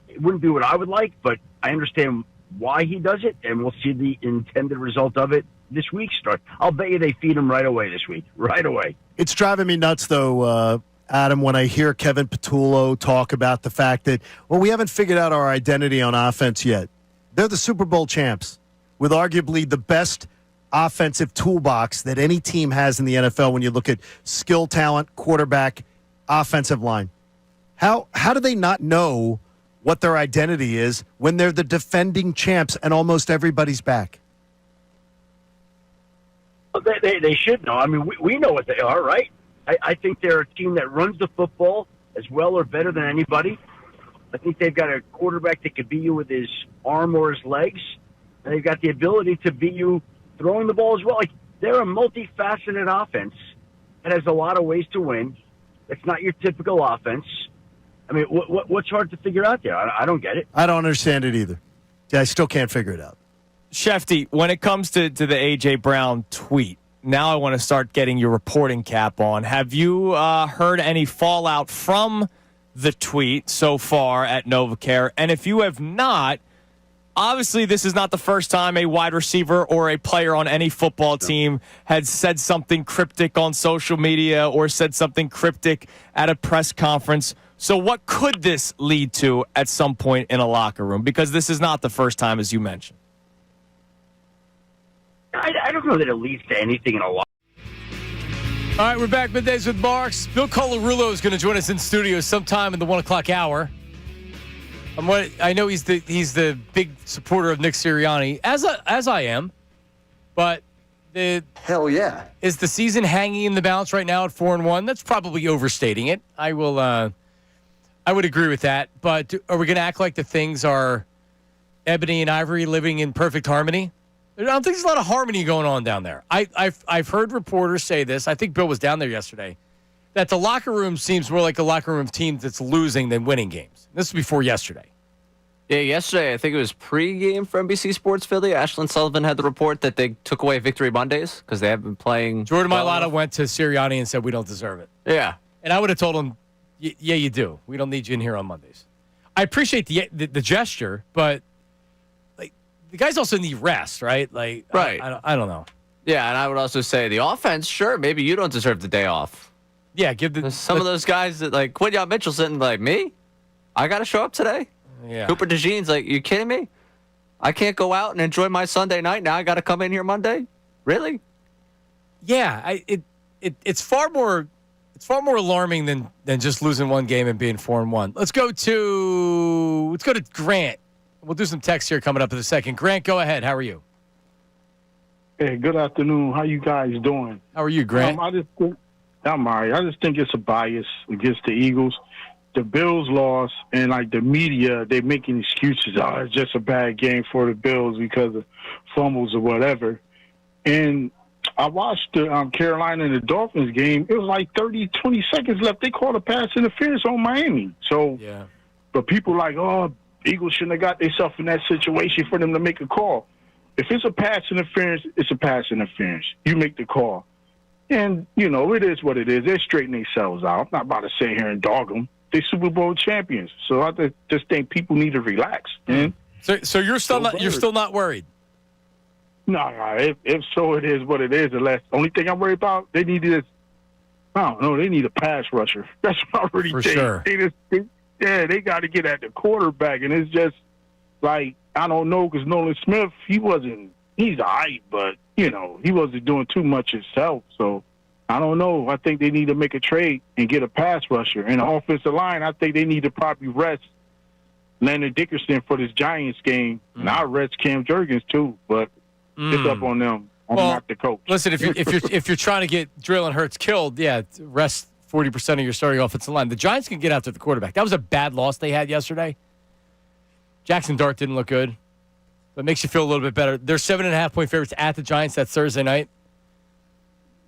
[SPEAKER 6] it wouldn't be what I would like, but I understand why he does it, and we'll see the intended result of it this week start. I'll bet you they feed him right away this week. Right away.
[SPEAKER 4] It's driving me nuts, though, Adam, when I hear Kevin Patullo talk about the fact that, well, we haven't figured out our identity on offense yet. They're the Super Bowl champs with arguably the best offensive toolbox that any team has in the NFL when you look at skill, talent, quarterback, offensive line. How do they not know what their identity is when they're the defending champs and almost everybody's back?
[SPEAKER 6] They should know. I mean, we know what they are, right? I think they're a team that runs the football as well or better than anybody. I think they've got a quarterback that could beat you with his arm or his legs, and they've got the ability to beat you throwing the ball as well. Like, they're a multifaceted offense that has a lot of ways to win. It's not your typical offense. I mean, what's hard to figure out there? I don't get it.
[SPEAKER 4] I don't understand it either. I still can't figure it out.
[SPEAKER 1] Shefty, when it comes to the A.J. Brown tweet, now I want to start getting your reporting cap on. Have you heard any fallout from the tweet so far at NovaCare? And if you have not, obviously this is not the first time a wide receiver or a player on any football team had said something cryptic on social media or said something cryptic at a press conference. So what could this lead to at some point in a locker room? Because this is not the first time, as you mentioned.
[SPEAKER 6] I don't know that it leads to anything in a lot.
[SPEAKER 1] All right, we're back Middays with Marks. Bill Colarulo is going to join us in studio sometime in the 1 o'clock hour. I know he's the big supporter of Nick Sirianni, as I am, but
[SPEAKER 13] hell yeah,
[SPEAKER 1] is the season hanging in the balance right now at 4-1? That's probably overstating it. I would agree with that. But are we going to act like the things are ebony and ivory living in perfect harmony? I don't think there's a lot of harmony going on down there. I've heard reporters say this. I think Bill was down there yesterday, that the locker room seems more like a locker room team that's losing than winning games. This was before yesterday.
[SPEAKER 8] Yeah, yesterday, I think it was pre-game for NBC Sports Philly. Ashlyn Sullivan had the report that they took away Victory Mondays because they have been playing.
[SPEAKER 1] Jordan Mailata went to Sirianni and said, we don't deserve it.
[SPEAKER 8] Yeah.
[SPEAKER 1] And I would have told him, yeah, you do. We don't need you in here on Mondays. I appreciate the gesture, but the guys also need rest, right? Like,
[SPEAKER 8] right.
[SPEAKER 1] I don't know.
[SPEAKER 8] Yeah, and I would also say the offense, sure, maybe you don't deserve the day off.
[SPEAKER 1] Yeah,
[SPEAKER 8] some of those guys that like Quinyon Mitchell sitting like me. I got to show up today.
[SPEAKER 1] Yeah.
[SPEAKER 8] Cooper DeJean's like, you kidding me? I can't go out and enjoy my Sunday night. Now I got to come in here Monday. Really?
[SPEAKER 1] Yeah, it's far more alarming than just losing one game and being 4-1. Let's go to Grant. We'll do some text here coming up in a second. Grant, go ahead. How are you?
[SPEAKER 7] Hey, good afternoon. How you guys doing?
[SPEAKER 1] How are you, Grant?
[SPEAKER 7] I'm all right. I just think it's a bias against the Eagles. The Bills lost, and like the media, they making excuses. Oh, it's just a bad game for the Bills because of fumbles or whatever. And I watched the Carolina and the Dolphins game. It was like 20 seconds left. They called a pass interference on Miami. So,
[SPEAKER 1] yeah.
[SPEAKER 7] But people like, oh, Eagles shouldn't have got themselves in that situation for them to make a call. If it's a pass interference, it's a pass interference. You make the call. And, it is what it is. They're straightening themselves out. I'm not about to sit here and dog them. They're Super Bowl champions. So I just think people need to relax, man.
[SPEAKER 1] So you're still not worried?
[SPEAKER 7] No. If so, it is what it is. The only thing I'm worried about, they need a pass rusher. That's what I really
[SPEAKER 1] think.
[SPEAKER 7] For
[SPEAKER 1] sure.
[SPEAKER 7] They got to get at the quarterback, and it's just like, I don't know, because Nolan Smith, he's all right, but, he wasn't doing too much himself. So, I don't know. I think they need to make a trade and get a pass rusher. And the offensive line, I think they need to probably rest Leonard Dickerson for this Giants game. And I'll rest Cam Jurgens, too, but it's up on them. I'm not the coach.
[SPEAKER 1] Listen, if you're trying to get Jalen Hurts killed, yeah, rest 40% of your starting offensive line. The Giants can get after the quarterback. That was a bad loss they had yesterday. Jackson Dart didn't look good. But makes you feel a little bit better. They're 7.5-point favorites at the Giants. That's Thursday night.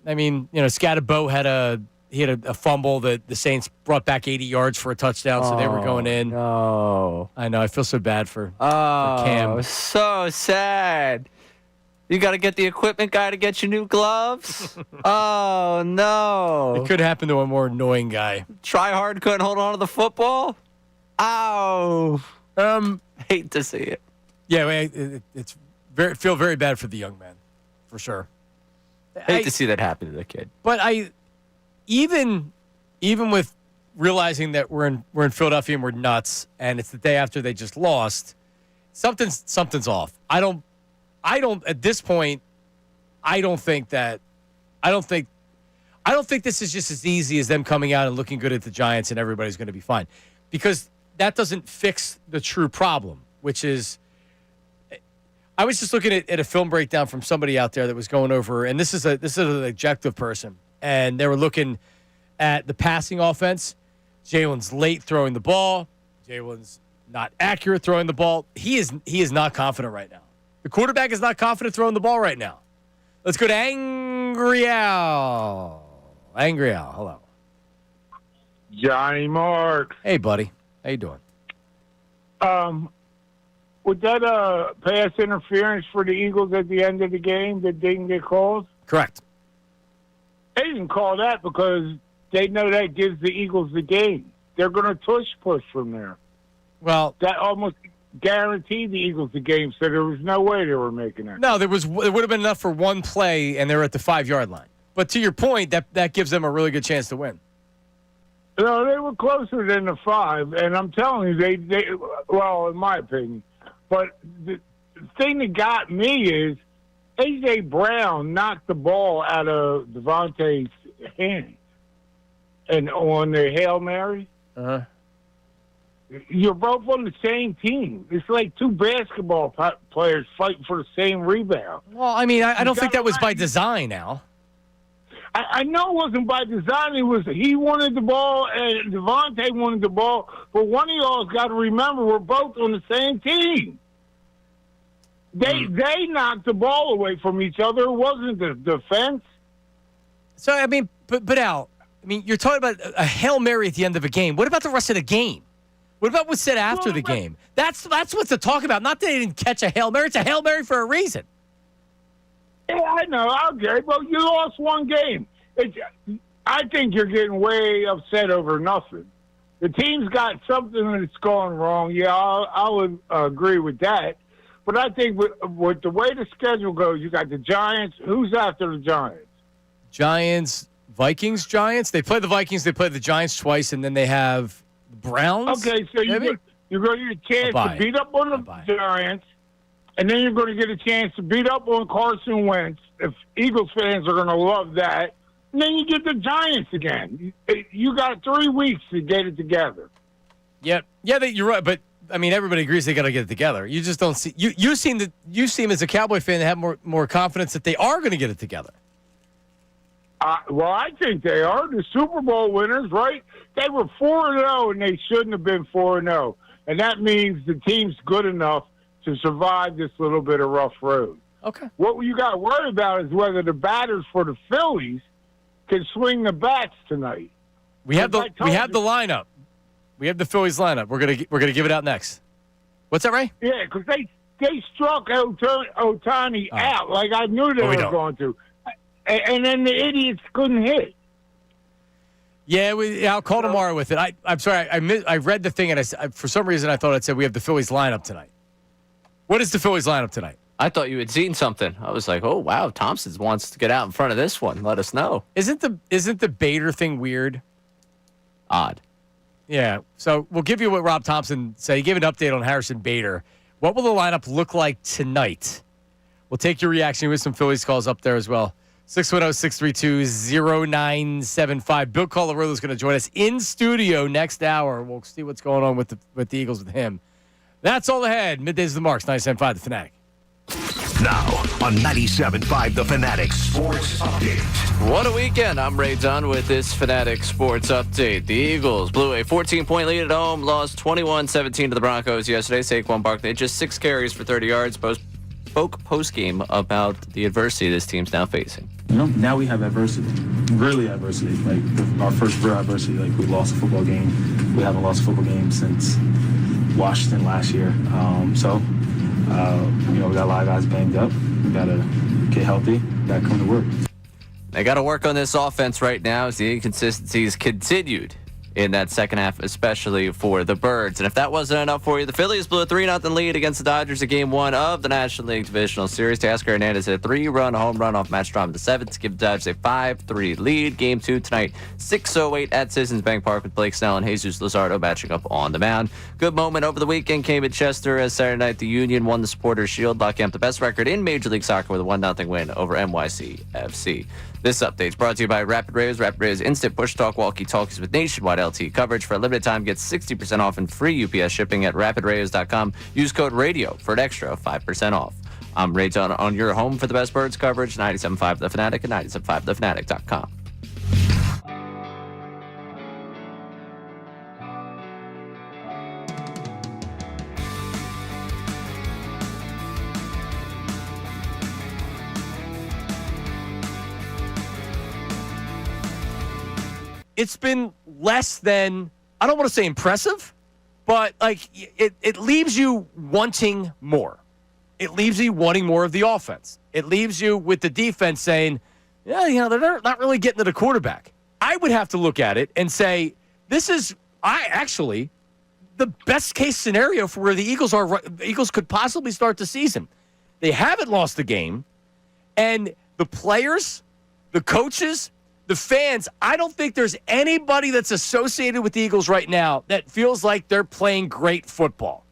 [SPEAKER 1] I mean, Scatterbo had a fumble that the Saints brought back 80 yards for a touchdown, so they were going in.
[SPEAKER 8] No.
[SPEAKER 1] I know. I feel so bad for Cam.
[SPEAKER 8] So sad. You got to get the equipment guy to get you new gloves. Oh, no.
[SPEAKER 1] It could happen to a more annoying guy.
[SPEAKER 8] Try hard, couldn't hold on to the football. Ow. Hate to see it.
[SPEAKER 1] Yeah, it's feel very bad for the young man, for sure.
[SPEAKER 8] Hate to see that happen to the kid.
[SPEAKER 1] But even with realizing that we're in Philadelphia and we're nuts, and it's the day after they just lost, something's off. I don't at this point. I don't think this is just as easy as them coming out and looking good at the Giants and everybody's going to be fine, because that doesn't fix the true problem, which is. I was just looking at a film breakdown from somebody out there that was going over, and this is an objective person, and they were looking at the passing offense. Jalen's late throwing the ball. Jalen's not accurate throwing the ball. He is not confident right now. The quarterback is not confident throwing the ball right now. Let's go to Angry Al. Angry Al, hello.
[SPEAKER 12] Johnny Marks.
[SPEAKER 1] Hey, buddy. How you doing?
[SPEAKER 12] Was that pass interference for the Eagles at the end of the game that didn't get called?
[SPEAKER 1] Correct.
[SPEAKER 12] They didn't call that because they know that gives the Eagles the game. They're going to push from there.
[SPEAKER 1] Well,
[SPEAKER 12] that almost guaranteed the Eagles the game, so there was no way they were making that.
[SPEAKER 1] No, it would have been enough for one play, and they're at the 5-yard line. But to your point, that gives them a really good chance to win.
[SPEAKER 12] No, they were closer than the 5, and I'm telling you, they well, in my opinion. But the thing that got me is A.J. Brown knocked the ball out of Devontae's hands. And on the Hail Mary, you're both on the same team. It's like two basketball players fighting for the same rebound.
[SPEAKER 1] Well, I mean, I don't think that was by design, Al.
[SPEAKER 12] I know it wasn't by design. He wanted the ball, and Devontae wanted the ball. But one of y'all's got to remember, we're both on the same team. They knocked the ball away from each other. It wasn't the defense. So, I mean,
[SPEAKER 1] but Al, I mean, you're talking about a Hail Mary at the end of a game. What about the rest of the game? What about what's said after the game? That's what to talk about. Not that they didn't catch a Hail Mary. It's a Hail Mary for a reason.
[SPEAKER 12] Yeah, I know. Okay, well, you lost one game. I think you're getting way upset over nothing. The team's got something that's going wrong. Yeah, I would agree with that. But I think with the way the schedule goes, you got the Giants. Who's after the Giants?
[SPEAKER 1] Giants, Vikings, Giants. They play the Vikings. They play the Giants twice, and then they have the Browns.
[SPEAKER 12] Okay, so you're going to get a chance to beat up on the Giants, and then you're going to get a chance to beat up on Carson Wentz. If Eagles fans are going to love that. And then you get the Giants again. You got 3 weeks to get it together.
[SPEAKER 1] Yep. Yeah, you're right. But, I mean, everybody agrees they got to get it together. You just don't see – you seem as a Cowboy fan to have more confidence that they are going to get it together.
[SPEAKER 12] Well, I think they are. The Super Bowl winners, right? They were 4-0, and they shouldn't have been 4-0. And that means the team's good enough to survive this little bit of rough road.
[SPEAKER 1] Okay.
[SPEAKER 12] What you got to worry about is whether the batters for the Phillies can swing the bats tonight.
[SPEAKER 1] We have the lineup. We have the Phillies lineup. We're gonna give it out next. What's that, Ray?
[SPEAKER 12] Yeah, because they struck Ohtani out like I knew they were going to, and then the idiots couldn't hit.
[SPEAKER 1] Yeah, I'll call tomorrow with it. I'm sorry, I read the thing, and for some reason I thought it said we have the Phillies lineup tonight. What is the Phillies lineup tonight?
[SPEAKER 8] I thought you had seen something. I was like, oh, wow, Thompson wants to get out in front of this one. Let us know.
[SPEAKER 1] Isn't the Bader thing weird?
[SPEAKER 8] Odd.
[SPEAKER 1] Yeah. So we'll give you what Rob Thompson said. He gave an update on Harrison Bader. What will the lineup look like tonight? We'll take your reaction with some Phillies calls up there as well. 610-632-0975. Bill Colarulo is going to join us in studio next hour. We'll see what's going on with the Eagles with him. That's all ahead. Middays of the Marks, 97.5 The Fanatic.
[SPEAKER 3] Now on 97.5 The Fanatic Sports Update.
[SPEAKER 8] What a weekend. I'm Ray Dunn with this Fanatic Sports Update. The Eagles blew a 14-point lead at home, lost 21-17 to the Broncos yesterday. Saquon Barkley just 6 carries for 30 yards. Spoke post-game about the adversity this team's now facing.
[SPEAKER 9] You know, now we have adversity, really adversity. Like our first real adversity, like we lost a football game. We haven't lost a football game since Washington last year. You know, we got a lot of guys banged up. We got to get healthy, got to come to work.
[SPEAKER 8] They got to work on this offense right now as the inconsistencies continued in that second half, especially for the Birds. And if that wasn't enough for you, the Phillies blew a 3-0 lead against the Dodgers in Game 1 of the National League Divisional Series. Teoscar Hernandez hit a 3-run home run off Matt Strom in the 7th to give the Dodgers a 5-3 lead. Game 2 tonight, 6:08 at Citizens Bank Park with Blake Snell and Jesus Luzardo matching up on the mound. Good moment over the weekend came at Chester as Saturday night the Union won the Supporters Shield, locking up the best record in Major League Soccer with a 1-0 win over NYC FC. This update is brought to you by Rapid Rails. Rapid Rails instant push talk walkie-talkies with nationwide LTE coverage. For a limited time, get 60% off and free UPS shipping at rapidradios.com. Use code RADIO for an extra 5% off. I'm Ray Dunn on your home for the best Birds coverage, 97.5 The Fanatic and 97.5thefanatic.com.
[SPEAKER 1] It's been less than, I don't want to say impressive, but like it leaves you wanting more. It leaves you wanting more of the offense. It leaves you with the defense saying, yeah, they're not really getting to the quarterback. I would have to look at it and say, this is actually the best case scenario for where the Eagles are. The Eagles could possibly start the season. They haven't lost the game, and the players, the coaches, the fans, I don't think there's anybody that's associated with the Eagles right now that feels like they're playing great football.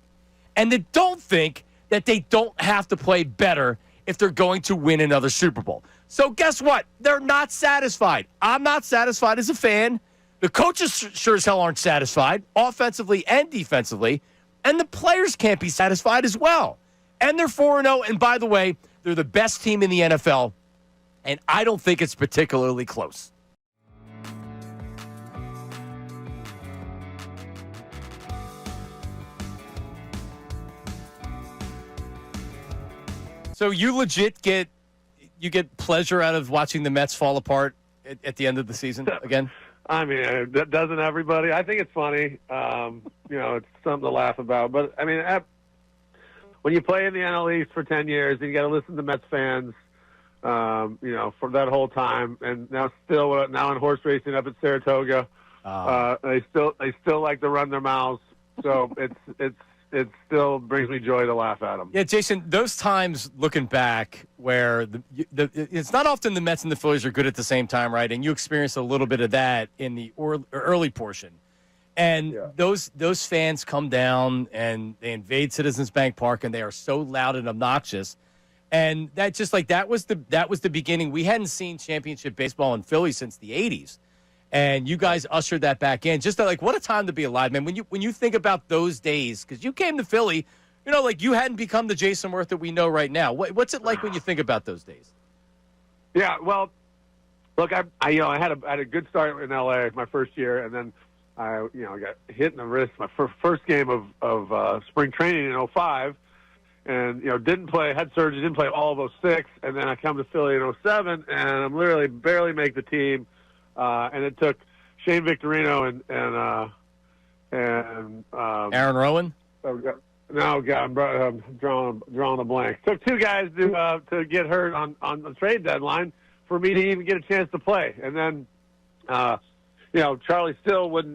[SPEAKER 1] And they don't think that they don't have to play better if they're going to win another Super Bowl. So guess what? They're not satisfied. I'm not satisfied as a fan. The coaches sure as hell aren't satisfied, offensively and defensively. And the players can't be satisfied as well. And they're 4-0. And by the way, they're the best team in the NFL. And I don't think it's particularly close. So you legit get pleasure out of watching the Mets fall apart at the end of the season again?
[SPEAKER 2] I mean, doesn't everybody? I think it's funny. It's something to laugh about. But, I mean, when you play in the NL East for 10 years, and you got to listen to Mets fans, for that whole time, and now in horse racing up at Saratoga, they still like to run their mouths. So it still brings me joy to laugh at them.
[SPEAKER 1] Yeah, Jason, those times looking back where it's not often the Mets and the Phillies are good at the same time, right? And you experienced a little bit of that in the early portion. And those fans come down and they invade Citizens Bank Park, and they are so loud and obnoxious. And that was the beginning. We hadn't seen championship baseball in Philly since the 80s. And you guys ushered that back in. Just what a time to be alive, man. When you think about those days, because you came to Philly, you hadn't become the Jason Worth that we know right now. What's it like when you think about those days?
[SPEAKER 2] Yeah, well, look, I had a good start in LA my first year, and then I got hit in the wrist my first game of spring training in 2005. And, didn't play, had surgery, didn't play all of 2006. And then I come to Philly in 2007, and I'm literally barely make the team. And it took Shane Victorino and
[SPEAKER 1] Aaron Rowan?
[SPEAKER 2] No, God, I'm drawing a blank. Took two guys to get hurt on the trade deadline for me to even get a chance to play. And then, Charlie Still was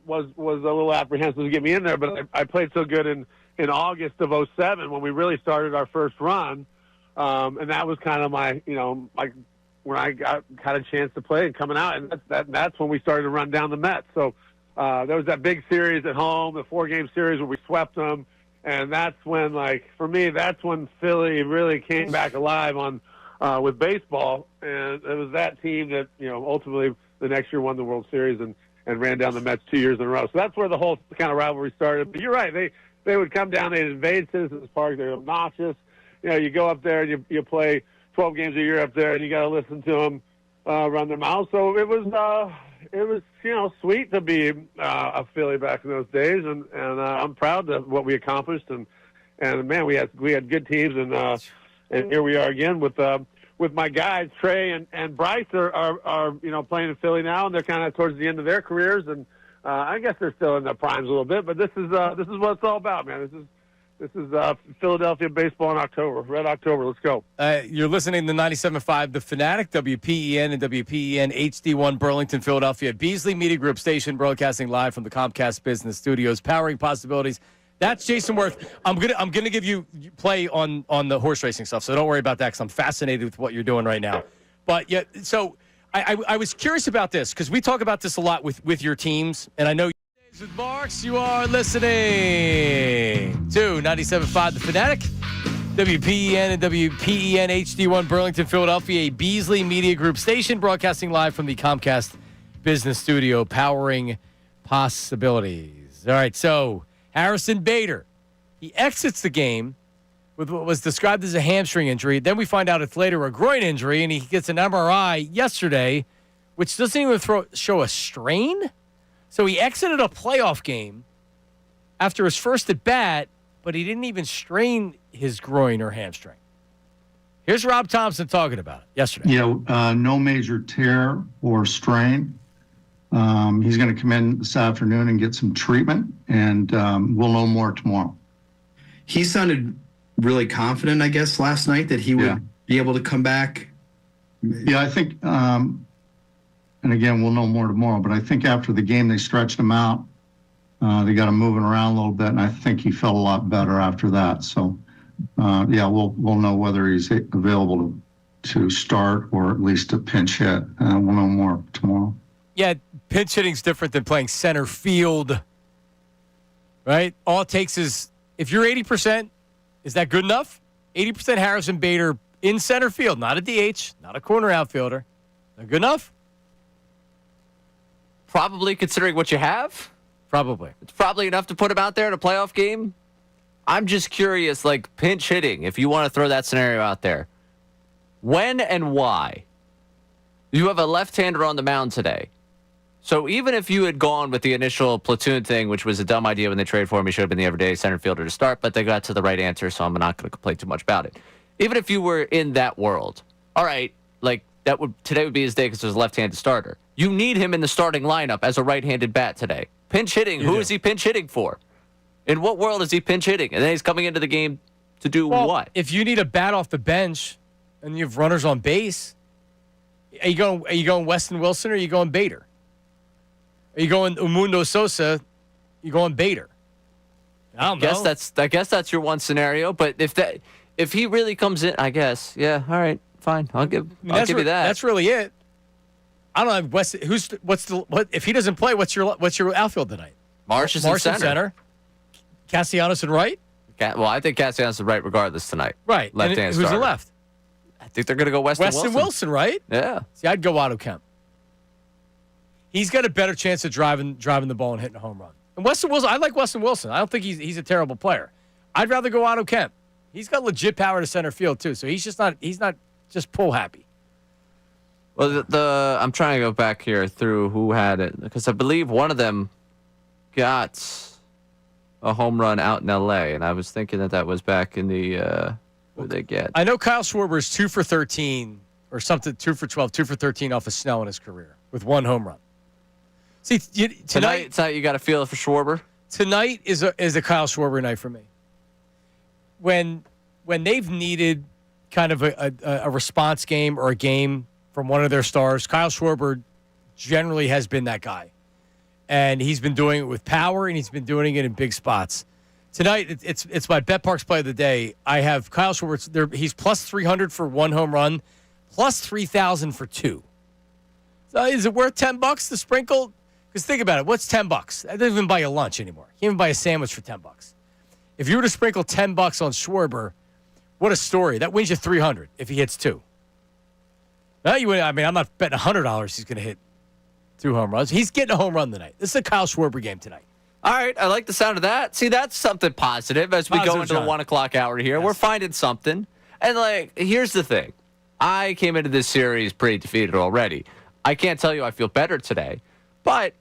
[SPEAKER 2] a little apprehensive to get me in there, but I played so good in August of 2007 when we really started our first run. And that was kind of my when I had a chance to play and coming out, and that's when we started to run down the Mets. So there was that big series at home, the 4-game series where we swept them, and that's when, for me, that's when Philly really came back alive with baseball, and it was that team that ultimately the next year won the World Series and ran down the Mets 2 years in a row. So that's where the whole kind of rivalry started. But you're right, they would come down, they'd invade Citizens Park, they're obnoxious. You go up there and you play 12 games a year up there, and you got to listen to them run their mouths. So it was sweet to be a Philly back in those days, and I'm proud of what we accomplished. And man, we had good teams, and here we are again with my guys Trey and Bryce are playing in Philly now, and they're kind of towards the end of their careers, and I guess they're still in their primes a little bit. But this is what it's all about, man. This is Philadelphia baseball in October. Red October. Let's go.
[SPEAKER 1] You're listening to 97.5 The Fanatic, WPEN and WPEN HD1 Burlington, Philadelphia. Beasley Media Group station broadcasting live from the Comcast Business Studios, powering possibilities. That's Jason Worth. I'm gonna give you play on the horse racing stuff, so don't worry about that because I'm fascinated with what you're doing right now. But yeah, so I was curious about this because we talk about this a lot with your teams, and I know with Marks, you are listening to 97.5 The Fanatic, WPEN and WPEN HD1 Burlington, Philadelphia, a Beasley Media Group station broadcasting live from the Comcast Business Studio, powering possibilities. All right, so Harrison Bader, he exits the game with what was described as a hamstring injury. Then we find out it's later a groin injury, and he gets an MRI yesterday, which doesn't even show a strain. So he exited a playoff game after his first at bat, but he didn't even strain his groin or hamstring. Here's Rob Thompson talking about it yesterday.
[SPEAKER 5] No major tear or strain. He's going to come in this afternoon and get some treatment, and we'll know more tomorrow.
[SPEAKER 14] He sounded really confident, I guess, last night that he would be able to come back.
[SPEAKER 5] Yeah, I think, and again, we'll know more tomorrow, but I think after the game, they stretched him out. They got him moving around a little bit, and I think he felt a lot better after that. So, we'll know whether he's available to start or at least to pinch hit. We'll know more tomorrow.
[SPEAKER 1] Yeah, pinch hitting's different than playing center field, right? All it takes is, if you're 80%, is that good enough? 80% Harrison Bader in center field, not a DH, not a corner outfielder. Not good enough?
[SPEAKER 8] Probably, considering what you have.
[SPEAKER 1] Probably.
[SPEAKER 8] It's probably enough to put him out there in a playoff game. I'm just curious, like pinch hitting, if you want to throw that scenario out there. When and why? You have a left-hander on the mound today. So even if you had gone with the initial platoon thing, which was a dumb idea when they traded for him, he should have been the everyday center fielder to start, but they got to the right answer, so I'm not going to complain too much about it. Even if you were in that world, all right, like today would be his day because there's a left-handed starter. You need him in the starting lineup as a right-handed bat today. Pinch hitting, who is he pinch hitting for? In what world is he pinch hitting? And then he's coming into the game to do what?
[SPEAKER 1] If you need a bat off the bench and you have runners on base, are you going Weston Wilson or are you going Bader? Are you going Umundo Sosa? You going Bader? I don't know.
[SPEAKER 8] I guess that's your one scenario. But if he really comes in, I guess, yeah, all right, fine. I'll give you that.
[SPEAKER 1] That's really it. I don't know if he doesn't play, what's your outfield tonight?
[SPEAKER 8] Marsh is in center.
[SPEAKER 1] Castellanos in right?
[SPEAKER 8] Well, I think Castellanos is right regardless tonight.
[SPEAKER 1] Right.
[SPEAKER 8] Left-hand starter.
[SPEAKER 1] Who's the left?
[SPEAKER 8] I think they're going to go Weston
[SPEAKER 1] Wilson, right?
[SPEAKER 8] Yeah.
[SPEAKER 1] See, I'd go Otto Kemp. He's got a better chance of driving the ball and hitting a home run. And Weston Wilson, I like Weston Wilson. I don't think he's a terrible player. I'd rather go Otto Kemp. He's got legit power to center field too, so he's not just pull happy.
[SPEAKER 8] Well, I'm trying to go back here through who had it because I believe one of them got a home run out in L.A. and I was thinking that was back in the what they get.
[SPEAKER 1] I know Kyle Schwarber is 2 for 13 or something, 2 for 12, 2 for 13 off of Snell in his career with one home run. See, tonight
[SPEAKER 8] you got to feel it for Schwarber.
[SPEAKER 1] Tonight is a Kyle Schwarber night for me. When they've needed kind of a response game or a game from one of their stars, Kyle Schwarber generally has been that guy. And he's been doing it with power, and he's been doing it in big spots. Tonight, it's my BetParks play of the day. I have Kyle Schwarber. He's plus 300 for one home run, plus 3,000 for two. So is it worth $10 to sprinkle? Because think about it. What's $10? That doesn't even buy you lunch anymore. You can't even buy a sandwich for $10. If you were to sprinkle $10 on Schwarber, what a story. That wins you $300 if he hits two. Now I'm not betting $100 he's going to hit 2 home runs. He's getting a home run tonight. This is a Kyle Schwarber game tonight.
[SPEAKER 8] All right, I like the sound of that. See, that's something positive as we go into the 1 o'clock hour here. Yes. We're finding something. And, here's the thing. I came into this series pretty defeated already. I can't tell you I feel better today. But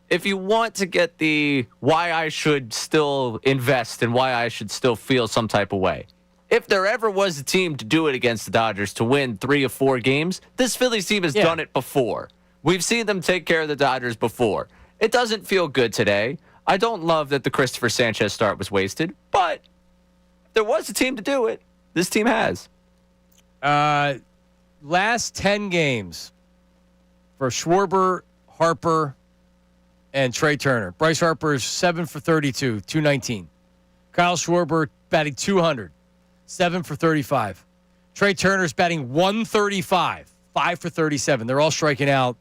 [SPEAKER 8] if you want to get the why I should still invest and why I should still feel some type of way, if there ever was a team to do it against the Dodgers to win 3 of 4 games, this Phillies team has done it before. We've seen them take care of the Dodgers before. It doesn't feel good today. I don't love that the Christopher Sanchez start was wasted, but there was a team to do it. This team has.
[SPEAKER 1] Last 10 games for Schwarber, Harper, and Trey Turner. Bryce Harper is 7 for 32, 219. Kyle Schwarber batting 200, 7 for 35. Trey Turner's batting 135, 5 for 37. They're all striking out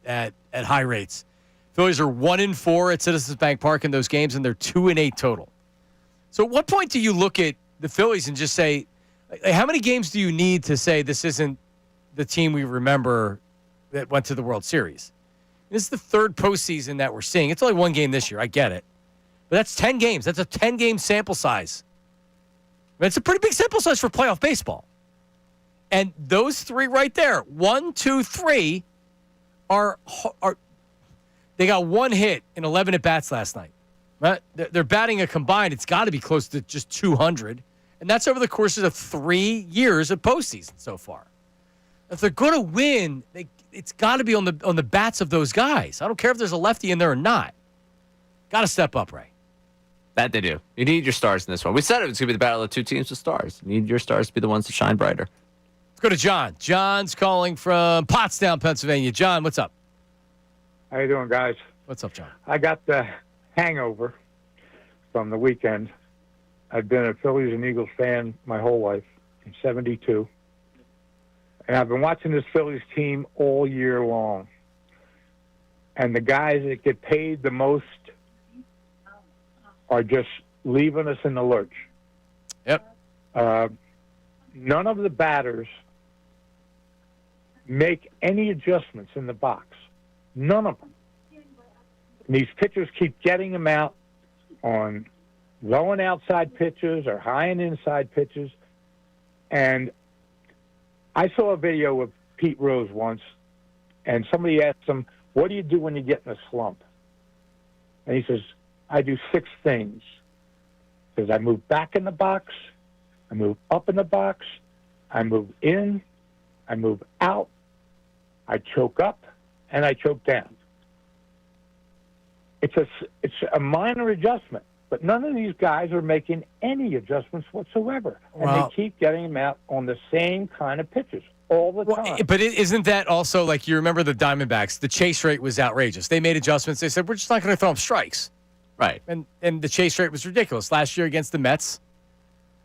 [SPEAKER 1] at high rates. Phillies are 1-4 at Citizens Bank Park in those games, and they're 2-8 total. So at what point do you look at the Phillies and just say, how many games do you need to say this isn't the team we remember that went to the World Series? This is the third postseason that we're seeing. It's only one game this year. I get it. But that's 10 games. That's a 10-game sample size. I mean, it's a pretty big sample size for playoff baseball. And those three right there, 1, 2, 3, are they got one hit in 11 at-bats last night. Right? They're batting a combined. It's got to be close to just 200. And that's over the course of 3 years of postseason so far. If they're going to win, it's got to be on the bats of those guys. I don't care if there's a lefty in there or not. Got to step up, Ray.
[SPEAKER 8] That they do. You need your stars in this one. We said it was going to be the battle of two teams with stars. You need your stars to be the ones that shine brighter.
[SPEAKER 1] Let's go to John. John's calling from Pottstown, Pennsylvania. John, what's up?
[SPEAKER 17] How you doing, guys?
[SPEAKER 1] What's up, John?
[SPEAKER 17] I got the hangover from the weekend. I've been a Phillies and Eagles fan my whole life, in 72. And I've been watching this Phillies team all year long. And the guys that get paid the most are just leaving us in the lurch.
[SPEAKER 1] Yep.
[SPEAKER 17] None of the batters make any adjustments in the box. None of them. And these pitchers keep getting them out on low and outside pitches or high and inside pitches. And I saw a video of Pete Rose once, and somebody asked him, what do you do when you get in a slump? And he says, I do 6 things. He says, I move back in the box, I move up in the box, I move in, I move out, I choke up, and I choke down. It's a minor adjustment, but none of these guys are making any adjustments whatsoever. And they keep getting them out on the same kind of pitches all the time.
[SPEAKER 1] But isn't that also, like, you remember the Diamondbacks, the chase rate was outrageous. They made adjustments. They said, we're just not going to throw them strikes.
[SPEAKER 8] Right.
[SPEAKER 1] And the chase rate was ridiculous. Last year against the Mets.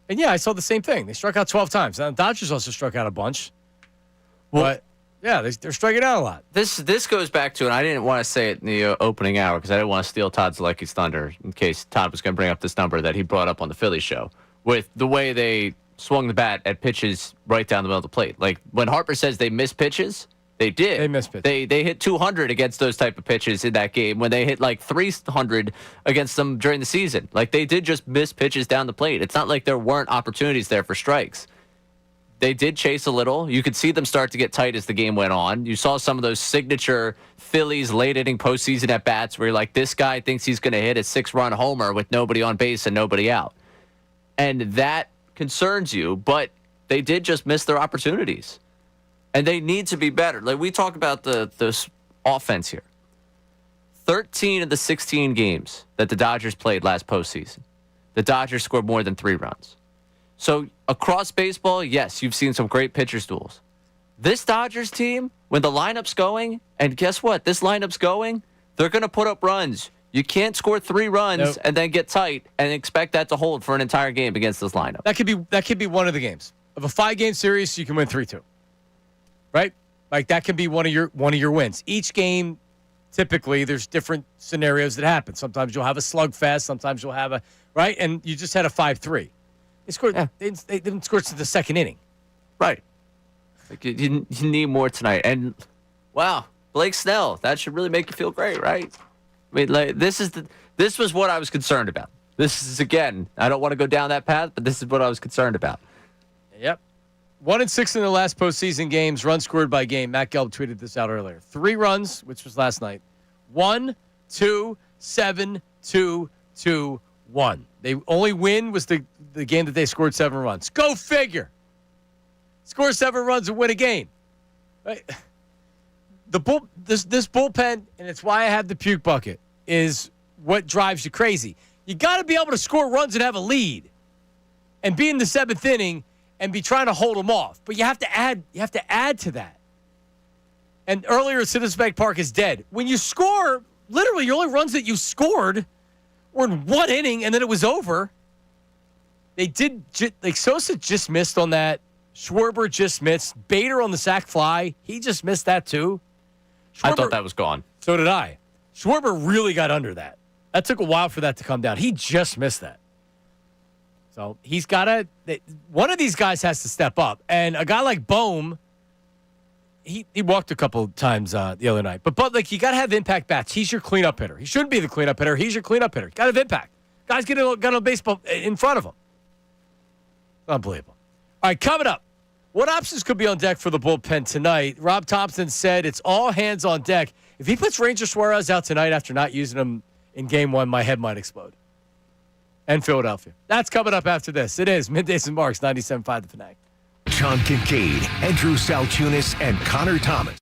[SPEAKER 1] And, yeah, I saw the same thing. They struck out 12 times. Now, the Dodgers also struck out a bunch. But, yeah, they're striking out a lot.
[SPEAKER 8] This goes back to, and I didn't want to say it in the opening hour because I didn't want to steal Todd Zalecki's thunder in case Todd was going to bring up this number that he brought up on the Phillies show with the way they swung the bat at pitches right down the middle of the plate. Like, when Harper says they missed pitches, they did.
[SPEAKER 1] They missed pitches.
[SPEAKER 8] They hit 200 against those type of pitches in that game when they hit like 300 against them during the season. Like, they did just miss pitches down the plate. It's not like there weren't opportunities there for strikes. They did chase a little. You could see them start to get tight as the game went on. You saw some of those signature Phillies late-inning postseason at-bats where you're like, this guy thinks he's going to hit a 6-run homer with nobody on base and nobody out. And that concerns you, but they did just miss their opportunities. And they need to be better. Like, we talk about the offense here. 13 of the 16 games that the Dodgers played last postseason, the Dodgers scored more than 3 runs. So across baseball, yes, you've seen some great pitchers duels. This Dodgers team, when the lineup's going, and guess what? This lineup's going, they're going to put up runs. You can't score 3 runs and then get tight and expect that to hold for an entire game against this lineup.
[SPEAKER 1] That could be one of the games. Of a 5-game series, you can win 3-2. Right? Like, that can be one of your wins. Each game, typically, there's different scenarios that happen. Sometimes you'll have a slugfest. Sometimes you'll have a right, and you just had a 5-3. They scored. Yeah. They didn't score to the second inning.
[SPEAKER 8] Right. Like, you need more tonight. And wow, Blake Snell. That should really make you feel great, right? I mean, like, this was what I was concerned about. This is, again, I don't want to go down that path, but this is what I was concerned about.
[SPEAKER 1] Yep. 1-6 in the last postseason games, runs scored by game. Matt Gelb tweeted this out earlier. 3 runs, which was last night. 1, 2, 7, 2, 2, 1. They only win was the game that they scored 7 runs. Go figure. Score 7 runs and win a game. Right? This bullpen, and it's why I have the puke bucket, is what drives you crazy. You got to be able to score runs and have a lead. and be in the 7th inning and be trying to hold them off. But you have to add to that. And earlier, Citizens Bank Park is dead. When you score, literally, your only runs that you scored were in 1 inning, and then it was over. They did, Sosa just missed on that. Schwarber just missed. Bader on the sac fly, he just missed that too.
[SPEAKER 8] I thought that was gone.
[SPEAKER 1] So did I. Schwarber really got under that. That took a while for that to come down. He just missed that. So he's got to, one of these guys has to step up. And a guy like Bohm, he walked a couple times the other night. But like, you got to have impact bats. He's your cleanup hitter. He shouldn't be the cleanup hitter. He's your cleanup hitter. Got to have impact. Guys got a baseball in front of him. Unbelievable. All right, coming up, what options could be on deck for the bullpen tonight? Rob Thompson said it's all hands on deck. If he puts Ranger Suarez out tonight after not using him in Game 1, my head might explode. And Philadelphia. That's coming up after this. It is Middays and Marks, 97.5 The Fanatic.
[SPEAKER 3] John Kincade, Andrew Salciunas, and Connor Thomas.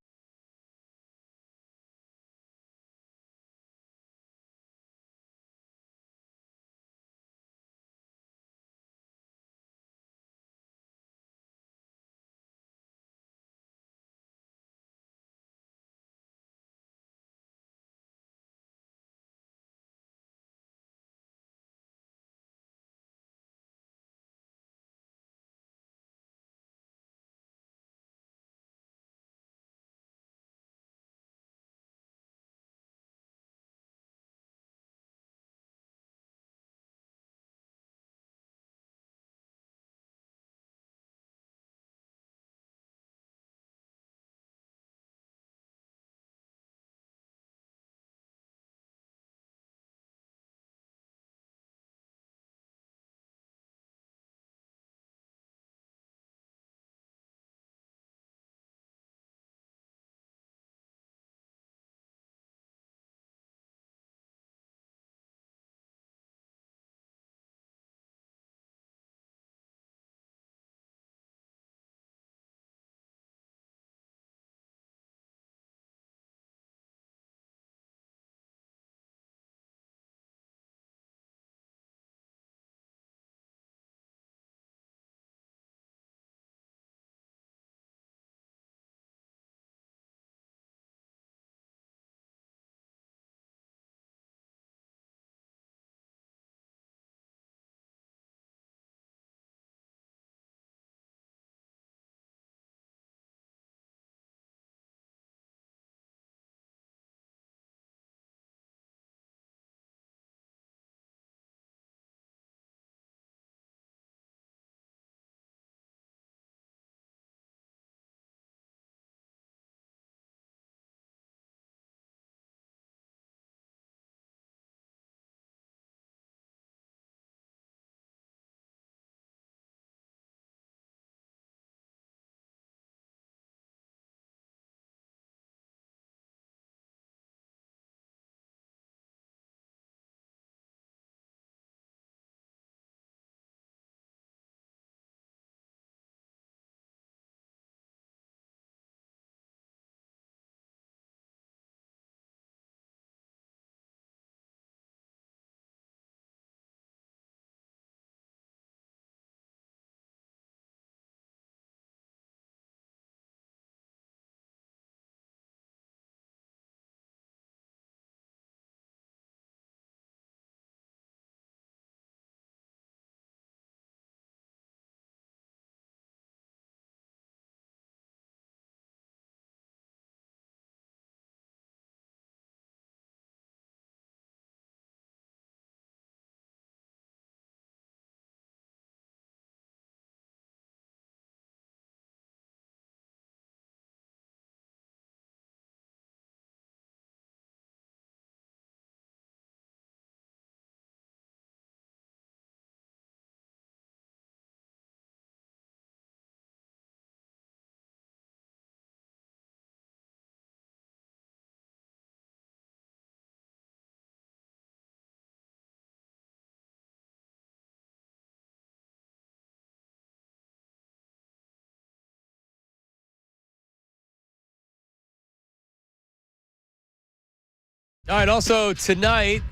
[SPEAKER 1] All right, also tonight,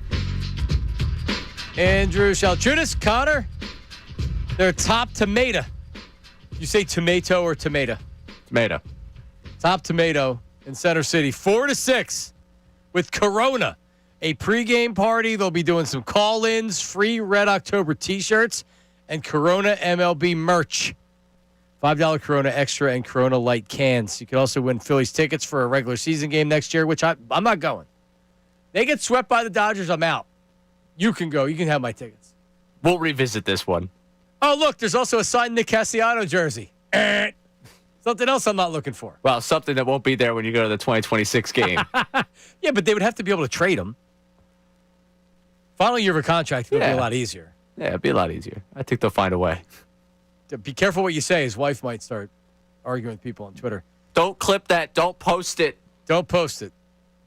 [SPEAKER 1] Andrew Salciunas, Connor, They're top tomato. You say tomato or tomato?
[SPEAKER 8] Tomato.
[SPEAKER 1] Top tomato in Center City. 4 to 6 with Corona. A pregame party. They'll be doing some call-ins, free Red October T-shirts, and Corona MLB merch. $5 Corona Extra and Corona Light cans. You can also win Phillies tickets for a regular season game next year, which I'm not going. They get swept by the Dodgers, I'm out. You can go. You can have my tickets.
[SPEAKER 8] We'll revisit this one.
[SPEAKER 1] Oh, look, there's also a signed Nick Castellanos jersey. Something else I'm not looking for.
[SPEAKER 8] Well, something that won't be there when you go to the 2026 game.
[SPEAKER 1] Yeah, but they would have to be able to trade him. Final year of a contract would be a lot easier.
[SPEAKER 8] Yeah, it'd be a lot easier. I think they'll find a way.
[SPEAKER 1] Be careful what you say. His wife might start arguing with people on Twitter.
[SPEAKER 8] Don't clip that. Don't post it.
[SPEAKER 1] Don't post it,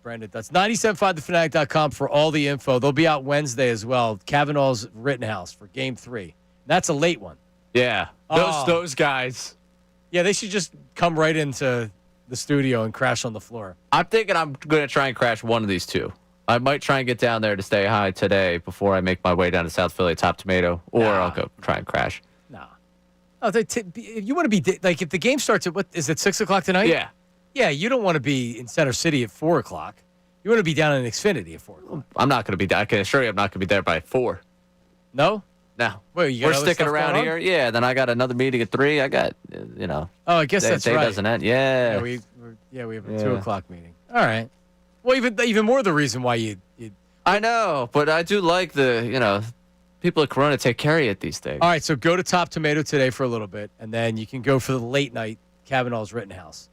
[SPEAKER 1] Brandon. That's 975thefanatic.com for all the info. They'll be out Wednesday as well. Kavanaugh's Rittenhouse for Game 3. That's a late one.
[SPEAKER 8] Yeah, those guys.
[SPEAKER 1] Yeah, they should just come right into the studio and crash on the floor.
[SPEAKER 8] I'm thinking I'm going to try and crash one of these two. I might try and get down there to stay high today before I make my way down to South Philly, Top Tomato, or I'll go try and crash.
[SPEAKER 1] Oh, you want to be like if the game starts at what is it 6 o'clock tonight?
[SPEAKER 8] Yeah.
[SPEAKER 1] Yeah, you don't want to be in Center City at 4 o'clock. You want to be down in Xfinity at 4 o'clock.
[SPEAKER 8] I'm not going to be. I can assure you, I'm not going to be there by 4.
[SPEAKER 1] No.
[SPEAKER 8] No.
[SPEAKER 1] Well, you got
[SPEAKER 8] We're
[SPEAKER 1] other
[SPEAKER 8] sticking
[SPEAKER 1] stuff
[SPEAKER 8] around
[SPEAKER 1] going
[SPEAKER 8] here.
[SPEAKER 1] on?
[SPEAKER 8] Yeah. Then I got another meeting at 3. I got
[SPEAKER 1] Oh, I guess that's
[SPEAKER 8] day
[SPEAKER 1] right.
[SPEAKER 8] doesn't end. Yeah.
[SPEAKER 1] we have a 2 o'clock meeting. All right. Well, even more the reason why you.
[SPEAKER 8] I know, but I do like people at Corona take care of you at these things.
[SPEAKER 1] All right, so go to Top Tomato today for a little bit, and then you can go for the late night Kavanaugh's Rittenhouse.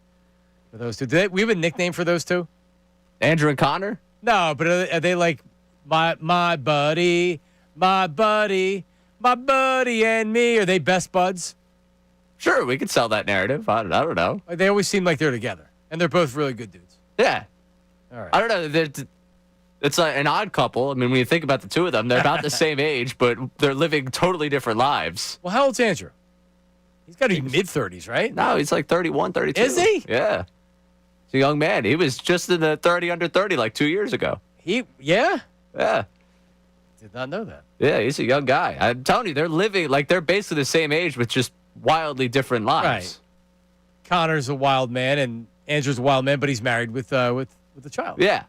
[SPEAKER 1] For those two, we have a nickname for those two?
[SPEAKER 8] Andrew and Connor?
[SPEAKER 1] No, but are they like my buddy, and me? Are they best buds?
[SPEAKER 8] Sure, we could sell that narrative. I don't know.
[SPEAKER 1] They always seem like they're together, and they're both really good dudes.
[SPEAKER 8] Yeah.
[SPEAKER 1] All right.
[SPEAKER 8] I don't know. It's like an odd couple. I mean, when you think about the two of them, they're about the same age, but they're living totally different lives.
[SPEAKER 1] Well, how old's Andrew? He's got to be mid-30s, right?
[SPEAKER 8] No, he's like 31, 32.
[SPEAKER 1] Is he?
[SPEAKER 8] Yeah. He's a young man. He was just in the 30 under 30 like 2 years ago.
[SPEAKER 1] Yeah?
[SPEAKER 8] Yeah.
[SPEAKER 1] Did not know that.
[SPEAKER 8] Yeah, he's a young guy. I'm telling you, they're living, like they're basically the same age with just wildly different lives.
[SPEAKER 1] Right. Connor's a wild man, and Andrew's a wild man, but he's married with a child.
[SPEAKER 8] Yeah.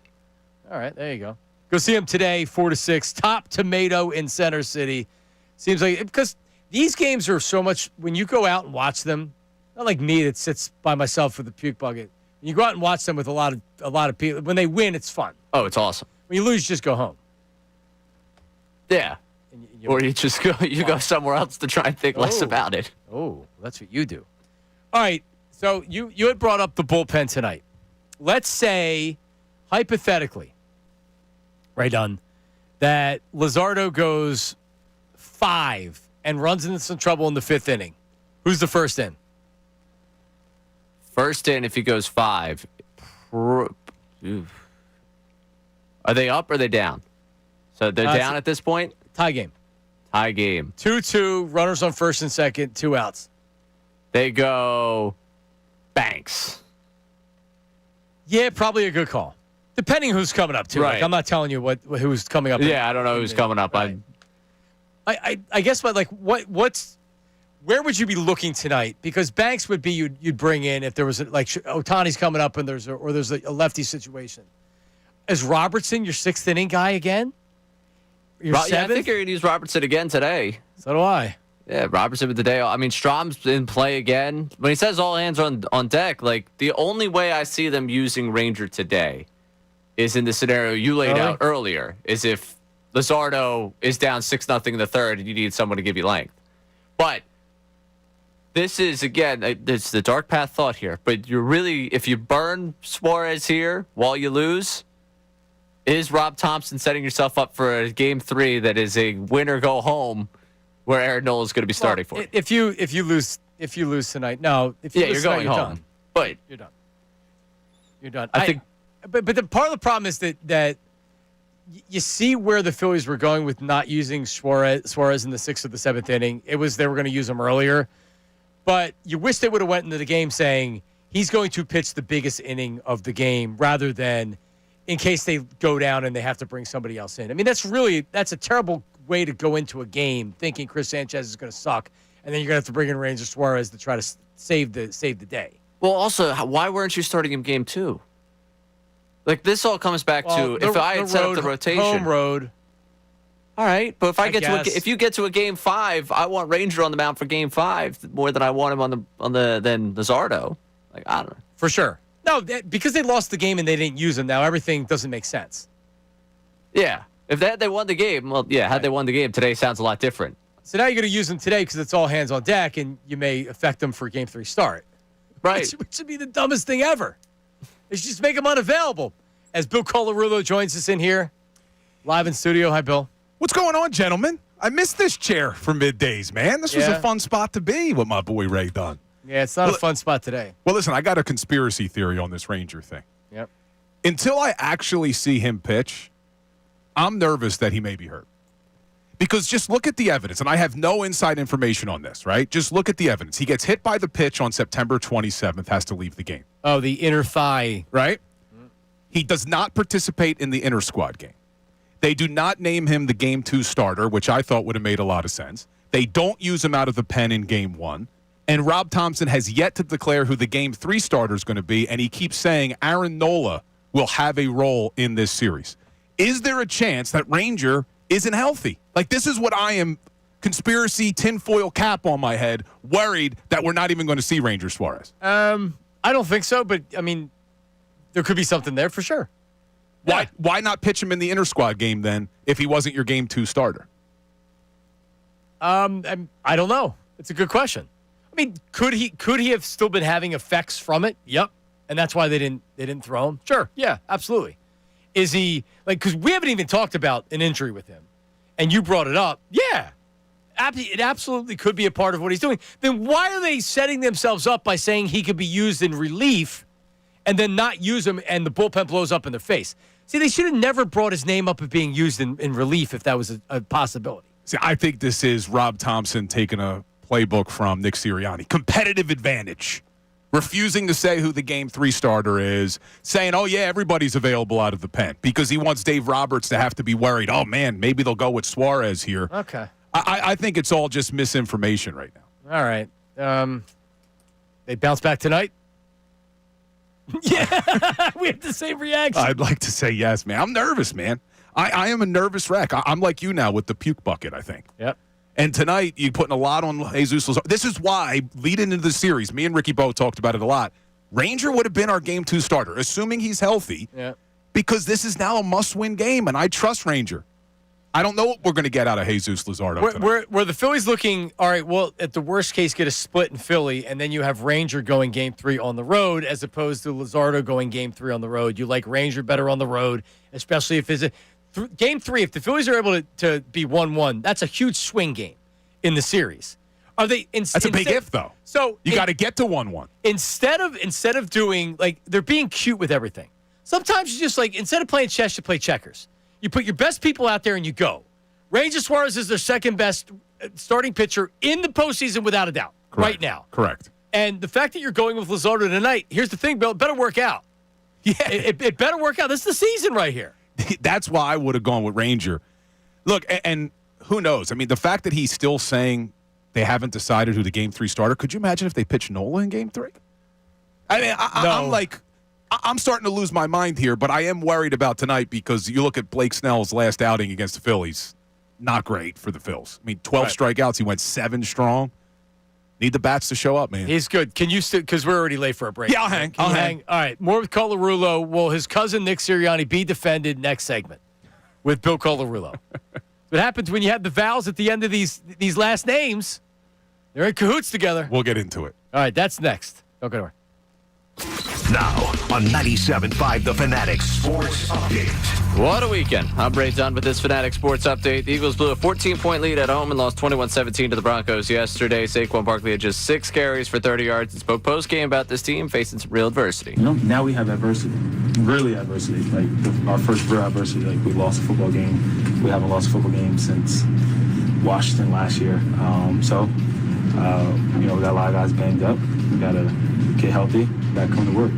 [SPEAKER 1] All right, there you go. Go see him today, 4 to 6. Top Tomato in Center City. Seems like because these games are so much when you go out and watch them. Not like me that sits by myself with a puke bucket. When you go out and watch them with a lot of people. When they win, it's fun.
[SPEAKER 8] Oh, it's awesome.
[SPEAKER 1] When you lose, you just go home.
[SPEAKER 8] Yeah. Or you just go somewhere else to try and think less about it.
[SPEAKER 1] Oh, that's what you do. All right. So you had brought up the bullpen tonight. Let's say, hypothetically, right on, that Luzardo goes 5 and runs into some trouble in the 5th inning. Who's the first in?
[SPEAKER 8] First in, if he goes 5. Are they up or are they down? So they're down at this point?
[SPEAKER 1] Tie game.
[SPEAKER 8] Tie game.
[SPEAKER 1] 2-2, runners on first and second, 2 outs.
[SPEAKER 8] They go Banks.
[SPEAKER 1] Yeah, probably a good call. Depending who's coming up, too.
[SPEAKER 8] Right.
[SPEAKER 1] Like, I'm not telling you who's coming up.
[SPEAKER 8] Yeah, I don't know who's coming up.
[SPEAKER 1] Right. I guess, but like, where would you be looking tonight? Because Banks would be you'd bring in if there was like Ohtani's coming up and there's a lefty situation. Is Robertson your 6th inning guy again? Your 7th?
[SPEAKER 8] Yeah, I think you're going to use Robertson again today.
[SPEAKER 1] So do I.
[SPEAKER 8] Yeah, Robertson with the day. I mean, Strom's in play again. When he says all hands on deck, like the only way I see them using Ranger today is in the scenario you laid out earlier, is if Luzardo is down 6-0 in the 3rd and you need someone to give you length. But this is, again, it's the dark path thought here, but you're really, if you burn Suarez here while you lose, is Rob Thompson setting yourself up for a Game 3 that is a win or go home where Aaron Nola is going to be starting for you?
[SPEAKER 1] If you lose tonight, no. If you lose
[SPEAKER 8] you're
[SPEAKER 1] tonight,
[SPEAKER 8] going home.
[SPEAKER 1] Done.
[SPEAKER 8] But
[SPEAKER 1] you're done. You're done.
[SPEAKER 8] I think.
[SPEAKER 1] But the part of the problem is that you see where the Phillies were going with not using Suarez in the 6th or the 7th inning. It was they were going to use him earlier, but you wish they would have went into the game saying he's going to pitch the biggest inning of the game rather than in case they go down and they have to bring somebody else in. I mean, that's a terrible way to go into a game thinking Chris Sanchez is going to suck, and then you're going to have to bring in Ranger Suarez to try to save the day.
[SPEAKER 8] Well, also, why weren't you starting him game 2? Like, this all comes back to if I had set up the rotation.
[SPEAKER 1] Home road.
[SPEAKER 8] All right, but if you get to a game 5, I want Ranger on the mound for game 5 more than I want him than Luzardo. Like, I don't know.
[SPEAKER 1] For sure. No, because they lost the game and they didn't use him. Now everything doesn't make sense.
[SPEAKER 8] Yeah, if they won the game, well, yeah, had they won the game today, sounds a lot different.
[SPEAKER 1] So now you're going to use him today because it's all hands on deck, and you may affect them for game 3 start.
[SPEAKER 8] Right,
[SPEAKER 1] which would be the dumbest thing ever. They should just make him unavailable. As Bill Colarulo joins us in here, live in studio. Hi, Bill.
[SPEAKER 10] What's going on, gentlemen? I missed this chair for Middays, man. This was a fun spot to be with my boy Ray Dunn.
[SPEAKER 1] Yeah, it's not a fun spot today.
[SPEAKER 10] Well, listen, I got a conspiracy theory on this Ranger thing.
[SPEAKER 1] Yep.
[SPEAKER 10] Until I actually see him pitch, I'm nervous that he may be hurt. Because just look at the evidence, and I have no inside information on this, right? Just look at the evidence. He gets hit by the pitch on September 27th, has to leave the game.
[SPEAKER 1] Oh, the inner thigh.
[SPEAKER 10] Right? He does not participate in the inter-squad game. They do not name him the Game 2 starter, which I thought would have made a lot of sense. They don't use him out of the pen in Game 1. And Rob Thompson has yet to declare who the Game 3 starter is going to be, and he keeps saying Aaron Nola will have a role in this series. Is there a chance that Ranger isn't healthy? Like, this is what I am, conspiracy tinfoil cap on my head, worried that we're not even going to see Ranger Suarez.
[SPEAKER 1] I don't think so, but, I mean, there could be something there for sure.
[SPEAKER 10] Why not pitch him in the inter-squad game then if he wasn't your Game 2 starter?
[SPEAKER 1] I don't know. It's a good question. I mean, could he have still been having effects from it? Yep. And that's why they didn't throw him? Sure. Yeah, absolutely. Is he, like, because we haven't even talked about an injury with him, and you brought it up. Yeah. It absolutely could be a part of what he's doing. Then why are they setting themselves up by saying he could be used in relief and then not use him and the bullpen blows up in their face? See, they should have never brought his name up of being used in relief if that was a possibility.
[SPEAKER 10] See, I think this is Rob Thompson taking a playbook from Nick Sirianni. Competitive advantage. Refusing to say who the Game 3 starter is. Saying, oh, yeah, everybody's available out of the pen. Because he wants Dave Roberts to have to be worried. Oh, man, maybe they'll go with Suarez here.
[SPEAKER 1] Okay.
[SPEAKER 10] I think it's all just misinformation right now.
[SPEAKER 1] All right. They bounce back tonight? Yeah, we have the same reaction.
[SPEAKER 10] I'd like to say yes, man. I'm nervous, man. I am a nervous wreck. I'm like you now with the puke bucket, I think.
[SPEAKER 1] Yep.
[SPEAKER 10] And tonight, you're putting a lot on Jesus Luzardo. This is why, leading into the series, me and Ricky Bo talked about it a lot. Ranger would have been our Game 2 starter, assuming he's healthy, because this is now a must-win game, and I trust Ranger. I don't know what we're going to get out of Jesus Luzardo.
[SPEAKER 1] Were the Phillies looking, all right, well, at the worst case, get a split in Philly, and then you have Ranger going Game 3 on the road as opposed to Luzardo going Game 3 on the road. You like Ranger better on the road, especially if it's Game 3, if the Phillies are able to be 1-1, that's a huge swing game in the series. Are they?
[SPEAKER 10] That's a big if, though.
[SPEAKER 1] So
[SPEAKER 10] you got to get to 1-1.
[SPEAKER 1] Instead of doing, like, they're being cute with everything. Sometimes you just, like, instead of playing chess, you play checkers. You put your best people out there and you go. Ranger Suarez is their second best starting pitcher in the postseason without a doubt.
[SPEAKER 10] Correct.
[SPEAKER 1] Right now.
[SPEAKER 10] Correct.
[SPEAKER 1] And the fact that you're going with Luzardo tonight, here's the thing, Bill, it better work out.
[SPEAKER 10] Yeah.
[SPEAKER 1] It better work out. This is the season right here.
[SPEAKER 10] That's why I would have gone with Ranger. Look, and who knows? I mean, the fact that he's still saying they haven't decided who the Game 3 starter, could you imagine if they pitched Nola in Game 3? I mean, I'm starting to lose my mind here, but I am worried about tonight because you look at Blake Snell's last outing against the Phillies, not great for the Phils. I mean, 12 strikeouts. He went 7 strong. Need the bats to show up, man.
[SPEAKER 1] He's good. Can you because we're already late for a break.
[SPEAKER 10] Yeah, I'll hang. I'll hang.
[SPEAKER 1] All right, more with Colarulo. Will his cousin Nick Sirianni be defended next segment with Bill Colarulo? What happens when you have the vowels at the end of these last names? They're in cahoots together.
[SPEAKER 10] We'll get into it.
[SPEAKER 1] All right, that's next. Don't go anywhere.
[SPEAKER 3] Now on 97.5 The Fanatic Sports Update.
[SPEAKER 8] What a weekend. I'm Ray Dunn with this Fanatic Sports Update. The Eagles blew a 14-point lead at home and lost 21-17 to the Broncos yesterday. Saquon Barkley had just 6 carries for 30 yards and spoke post-game about this team facing some real adversity.
[SPEAKER 9] You know, now we have adversity, really adversity. Like our first real adversity, like we lost a football game. We haven't lost a football game since Washington last year. You know, we got a lot of guys banged up. We got to get healthy, got to come to work.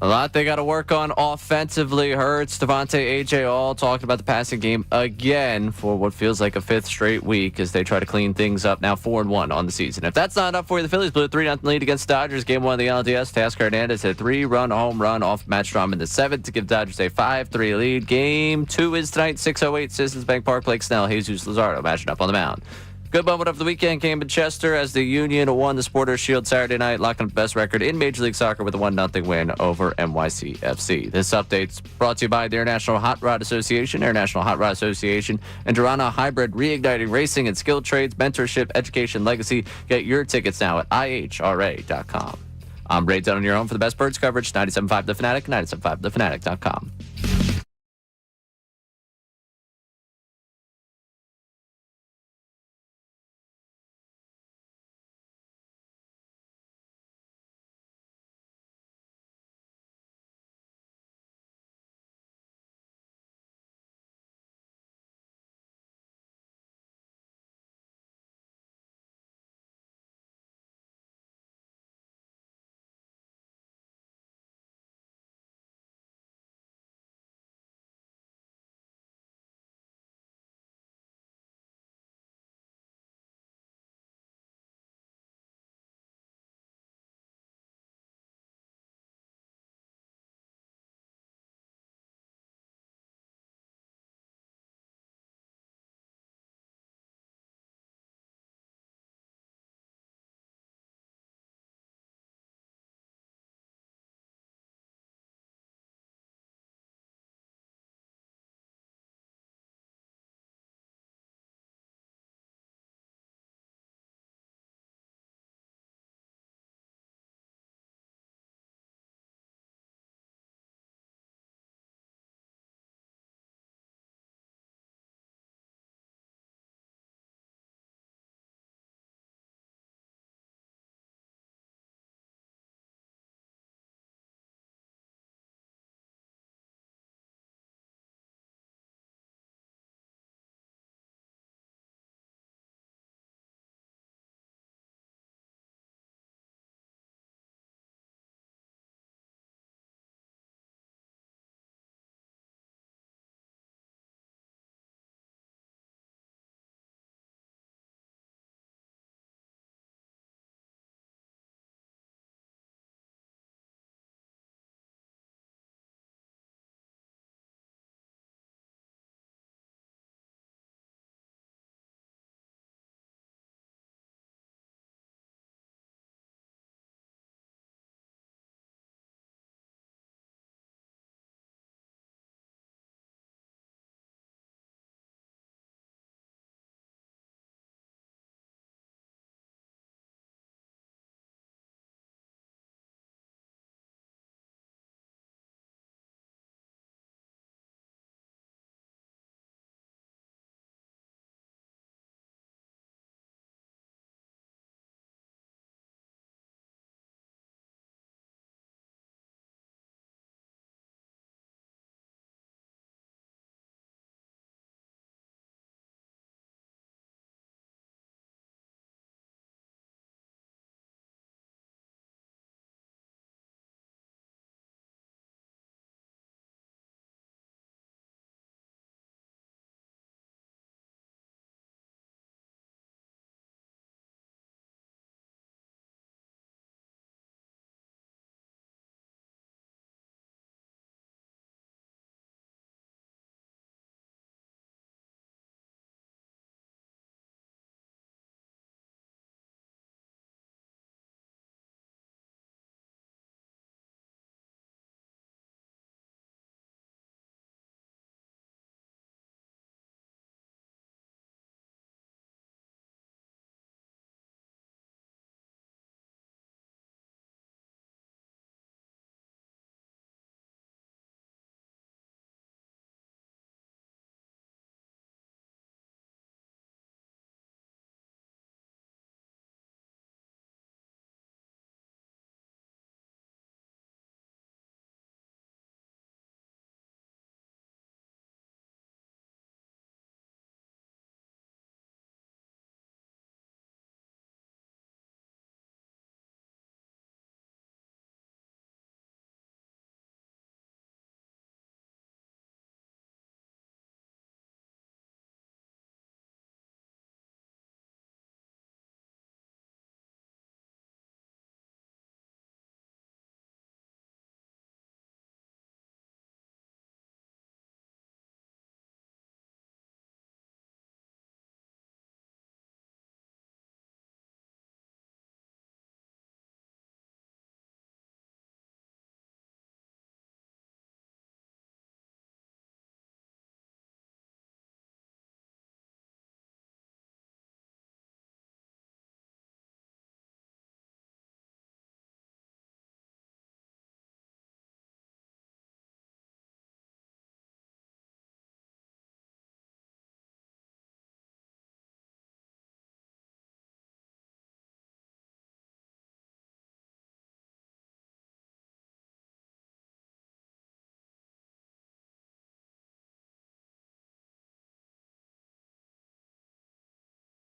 [SPEAKER 8] A lot they got to work on offensively. Hurts, Devontae, AJ all talking about the passing game again for what feels like a fifth straight week as they try to clean things up. Now 4-1 on the season. If that's not enough for you, the Phillies blew a 3-0 lead against Dodgers. Game 1 of the LDS. Tasker Hernandez had a 3-run home run off Matt Strom in the 7th to give Dodgers a 5-3 lead. Game 2 is tonight, 6:08, Citizens Bank Park. Blake Snell, Jesus Luzardo matching up on the mound. Good moment of the weekend came in Chester as the Union won the Supporters Shield Saturday night, locking up the best record in Major League Soccer with a 1-0 win over NYCFC. This update's brought to you by the International Hot Rod Association, International Hot Rod Association, and Durana Hybrid, reigniting racing and skilled trades, mentorship, education, legacy. Get your tickets now at ihra.com. I'm Ray Dunn on your own for the best birds coverage, 97.5 The Fanatic, 97.5thefanatic.com.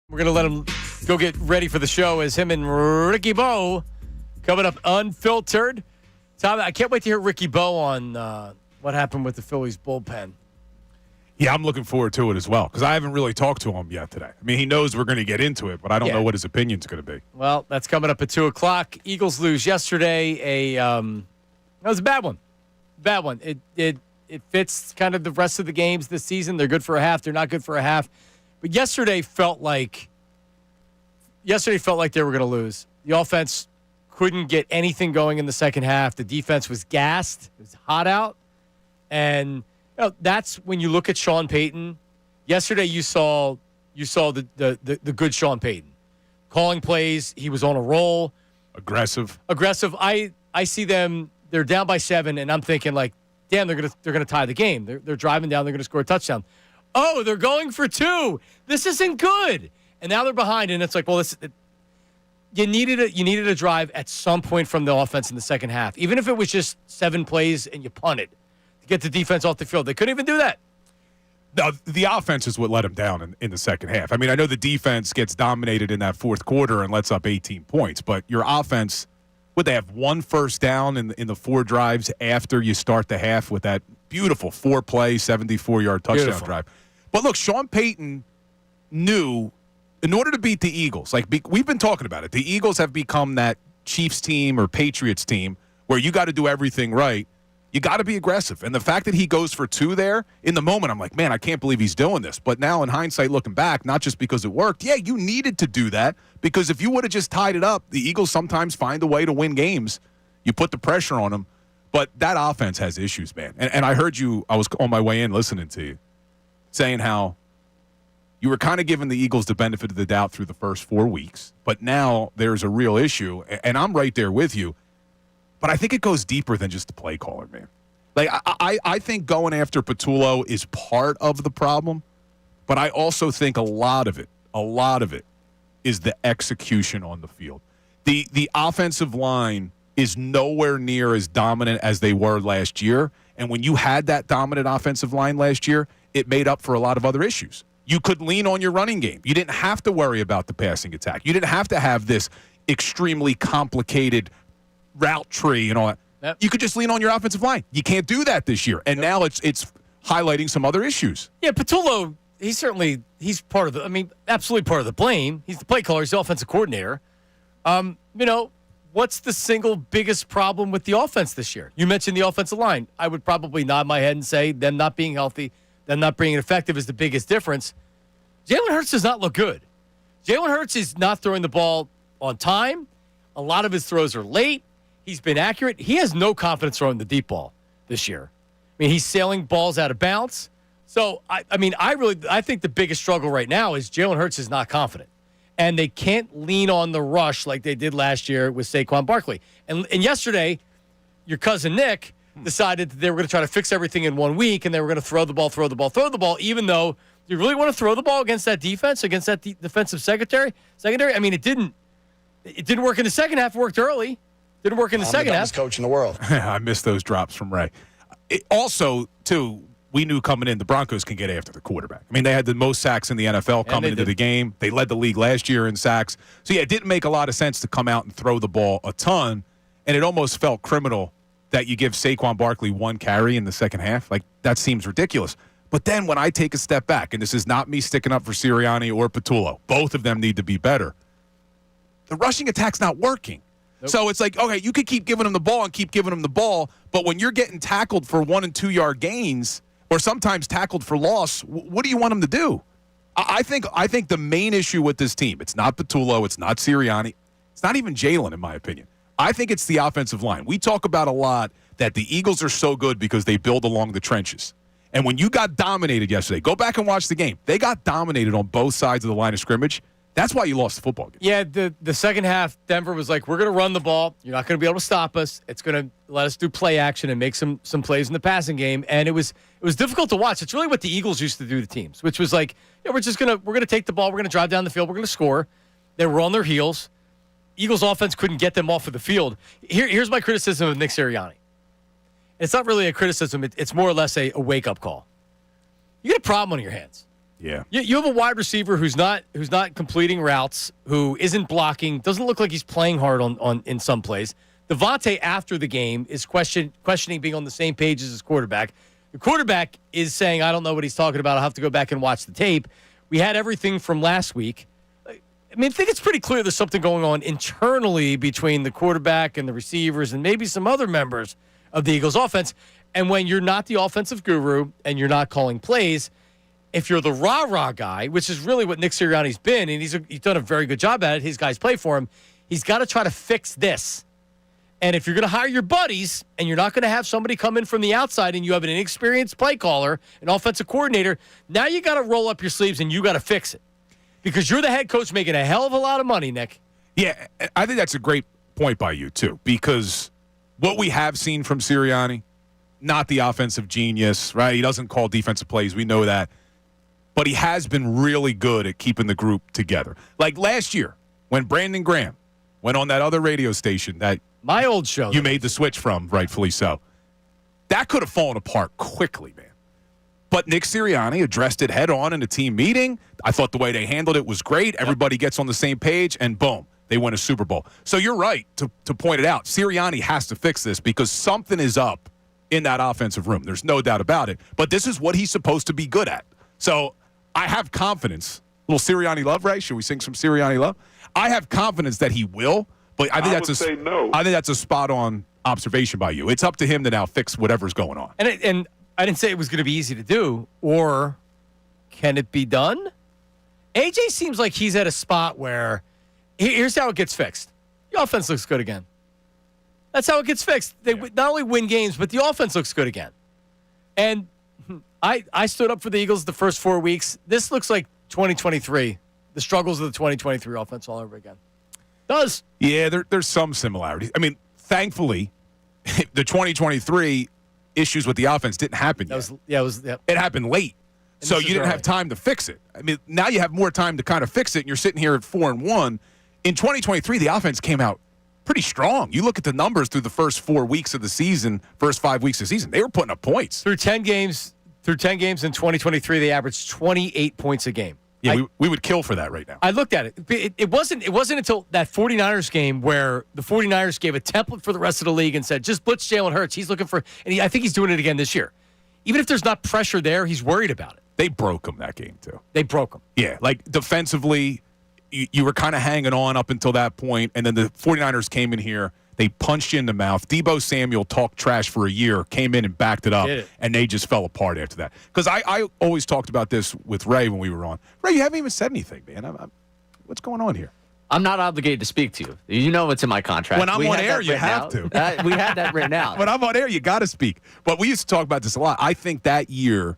[SPEAKER 1] We're going to let him go get ready for the show as him and Ricky Bo coming up unfiltered. Tom, I can't wait to hear Ricky Bo on what happened with the Phillies bullpen.
[SPEAKER 10] Yeah, I'm looking forward to it as well because I haven't really talked to him yet today. I mean, he knows we're going to get into it, but I don't know what his opinion's going to be.
[SPEAKER 1] Well, that's coming up at 2 o'clock. Eagles lose yesterday. That was a bad one. Bad one. It fits kind of the rest of the games this season. They're good for a half. They're not good for a half. But yesterday felt like they were going to lose. The offense couldn't get anything going in the second half. The defense was gassed. It was hot out. And that's when you look at Sean Payton. Yesterday you saw the good Sean Payton. Calling plays, he was on a roll.
[SPEAKER 10] Aggressive.
[SPEAKER 1] I see them, they're down by 7, and I'm thinking like, damn, they're gonna tie the game. They're driving down, they're gonna score a touchdown. Oh, they're going for 2. This isn't good. And now they're behind, and it's like, well, you needed a drive at some point from the offense in the second half, even if it was just 7 plays and you punted to get the defense off the field. They couldn't even do that.
[SPEAKER 10] No, the offense is what let them down in the second half. I mean, I know the defense gets dominated in that fourth quarter and lets up 18 points, but your offense, would they have 1 first down in the 4 drives after you start the half with that beautiful 4-play, 74-yard touchdown drive? But look, Sean Payton knew in order to beat the Eagles, we've been talking about it, the Eagles have become that Chiefs team or Patriots team where you got to do everything right. You got to be aggressive. And the fact that he goes for 2 there, in the moment, I'm like, man, I can't believe he's doing this. But now in hindsight, looking back, not just because it worked, yeah, you needed to do that because if you would have just tied it up, the Eagles sometimes find a way to win games. You put the pressure on them. But that offense has issues, man. And I heard you, I was on my way in listening to you, saying how you were kind of giving the Eagles the benefit of the doubt through the first 4 weeks, but now there's a real issue, and I'm right there with you. But I think it goes deeper than just the play caller, man. Like, I think going after Patullo is part of the problem, but I also think a lot of it is the execution on the field. The offensive line is nowhere near as dominant as they were last year, and when you had that dominant offensive line last year, it made up for a lot of other issues. You could lean on your running game. You didn't have to worry about the passing attack. You didn't have to have this extremely complicated route tree and all that. Yep. You could just lean on your offensive line. You can't do that this year. And now it's highlighting some other issues.
[SPEAKER 1] Yeah, Patullo, he's part of absolutely part of the blame. He's the play caller. He's the offensive coordinator. What's the single biggest problem with the offense this year? You mentioned the offensive line. I would probably nod my head and say them not being healthy, them not being effective is the biggest difference. Jalen Hurts does not look good. Jalen Hurts is not throwing the ball on time. A lot of his throws are late. He's been accurate. He has no confidence throwing the deep ball this year. I mean, he's sailing balls out of bounds. So, I think the biggest struggle right now is Jalen Hurts is not confident. And they can't lean on the rush like they did last year with Saquon Barkley. And yesterday, your cousin Nick decided that they were going to try to fix everything in 1 week, and they were going to throw the ball, even though you really want to throw the ball against that defense, against that defensive secondary. I mean, it didn't work in the second half. It worked early. Didn't work in the second half.
[SPEAKER 11] I'm the dumbest coach in the world.
[SPEAKER 10] I missed those drops from Ray. Also, too, we knew coming in the Broncos can get after the quarterback. I mean, they had the most sacks in the NFL coming into the game. They led the league last year in sacks. So, yeah, it didn't make a lot of sense to come out and throw the ball a ton, and it almost felt criminal that you give Saquon Barkley 1 carry in the second half. Like, that seems ridiculous. But then when I take a step back, and this is not me sticking up for Sirianni or Patullo, both of them need to be better, the rushing attack's not working. Nope. So it's like, okay, you could keep giving him the ball, but when you're getting tackled for 1 and 2 yard gains, or sometimes tackled for loss, what do you want him to do? I think the main issue with this team, it's not Patullo, it's not Sirianni, it's not even Jalen, in my opinion. I think it's the offensive line. We talk about a lot that the Eagles are so good because they build along the trenches. And when you got dominated yesterday, go back and watch the game. They got dominated on both sides of the line of scrimmage. That's why you lost the football game.
[SPEAKER 1] Yeah, the second half, Denver was like, we're going to run the ball. You're not going to be able to stop us. It's going to let us do play action and make some plays in the passing game. And it was difficult to watch. It's really what the Eagles used to do to teams, which was like, yeah, we're going to take the ball. We're going to drive down the field. We're going to score. They were on their heels. Eagles offense couldn't get them off of the field. Here's my criticism of Nick Sirianni. It's not really a criticism. It's more or less a wake-up call. You got a problem on your hands.
[SPEAKER 10] Yeah.
[SPEAKER 1] You have a wide receiver who's not completing routes, who isn't blocking, doesn't look like he's playing hard on in some plays. Devontae, after the game, is questioning being on the same page as his quarterback. The quarterback is saying, I don't know what he's talking about. I'll have to go back and watch the tape. We had everything from last week. I mean, I think it's pretty clear there's something going on internally between the quarterback and the receivers and maybe some other members of the Eagles offense. And when you're not the offensive guru and you're not calling plays, if you're the rah-rah guy, which is really what Nick Sirianni's been, and he's done a very good job at it, his guys play for him, he's got to try to fix this. And if you're going to hire your buddies and you're not going to have somebody come in from the outside and you have an inexperienced play caller, an offensive coordinator, now you got to roll up your sleeves and you got to fix it. Because you're the head coach making a hell of a lot of money, Nick.
[SPEAKER 10] Yeah, I think that's a great point by you, too, because what we have seen from Sirianni, not the offensive genius, right? He doesn't call defensive plays. We know that. But he has been really good at keeping the group together. Like last year, when Brandon Graham went on that other radio station that
[SPEAKER 1] my old show
[SPEAKER 10] you made the switch from, rightfully so, that could have fallen apart quickly, man. But Nick Sirianni addressed it head on in a team meeting. I thought the way they handled it was great. Everybody gets on the same page, and boom, they win a Super Bowl. So you're right to point it out. Sirianni has to fix this because something is up in that offensive room. There's no doubt about it. But this is what he's supposed to be good at. So I have confidence. A little Sirianni love, Ray? Should we sing some Sirianni love? I have confidence that he will, but I think I think that's a spot-on observation by you. It's up to him to now fix whatever's going on.
[SPEAKER 1] And I didn't say it was going to be easy to do, or can it be done? AJ seems like he's at a spot where here's how it gets fixed. The offense looks good again. That's how it gets fixed. They not only win games, but the offense looks good again. And I stood up for the Eagles the first 4 weeks. This looks like 2023, the struggles of the 2023 offense all over again. Does.
[SPEAKER 10] Yeah, there's some similarities. I mean, thankfully, the 2023 issues with the offense didn't happen yet. It happened late. And so you didn't have time to fix it. I mean, now you have more time to kind of fix it, and you're sitting here at 4-1. In 2023, the offense came out pretty strong. You look at the numbers through the first 4 weeks of the season, first 5 weeks of the season, they were putting up points.
[SPEAKER 1] Through 10 games in 2023, they averaged 28 points a game.
[SPEAKER 10] Yeah, we would kill for that right now.
[SPEAKER 1] I looked at it. It wasn't until that 49ers game where the 49ers gave a template for the rest of the league and said, just blitz Jalen Hurts. He's looking for, and I think he's doing it again this year. Even if there's not pressure there, he's worried about it.
[SPEAKER 10] They broke him that game, too.
[SPEAKER 1] They broke him.
[SPEAKER 10] Yeah, like defensively, you were kind of hanging on up until that point, and then the 49ers came in here. They punched you in the mouth. Deebo Samuel talked trash for a year, came in and backed it up, and they just fell apart after that. Because I always talked about this with Ray when we were on. Ray, you haven't even said anything, man. What's going on here?
[SPEAKER 8] I'm not obligated to speak to you. You know what's in my contract.
[SPEAKER 10] When I'm on air, you have to.
[SPEAKER 8] We had that written out.
[SPEAKER 10] When I'm on air, you got to speak. But we used to talk about this a lot. I think that year,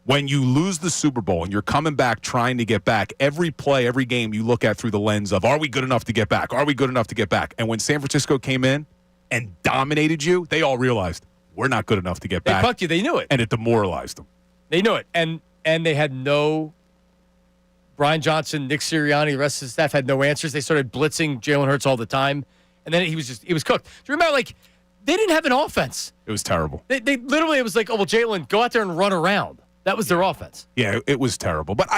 [SPEAKER 10] when you lose the Super Bowl and you're coming back trying to get back, every play, every game you look at through the lens of, are we good enough to get back? Are we good enough to get back? And when San Francisco came in and dominated you, they all realized, we're not good enough to get back.
[SPEAKER 1] They fucked you. They knew it.
[SPEAKER 10] And it demoralized them.
[SPEAKER 1] They knew it. And they had no Brian Johnson, Nick Sirianni, the rest of the staff had no answers. They started blitzing Jalen Hurts all the time. And then he was cooked. Do you remember, like, they didn't have an offense.
[SPEAKER 10] It was terrible.
[SPEAKER 1] They literally, it was like, oh, well, Jalen, go out there and run around. That was their offense.
[SPEAKER 10] Yeah, it was terrible. But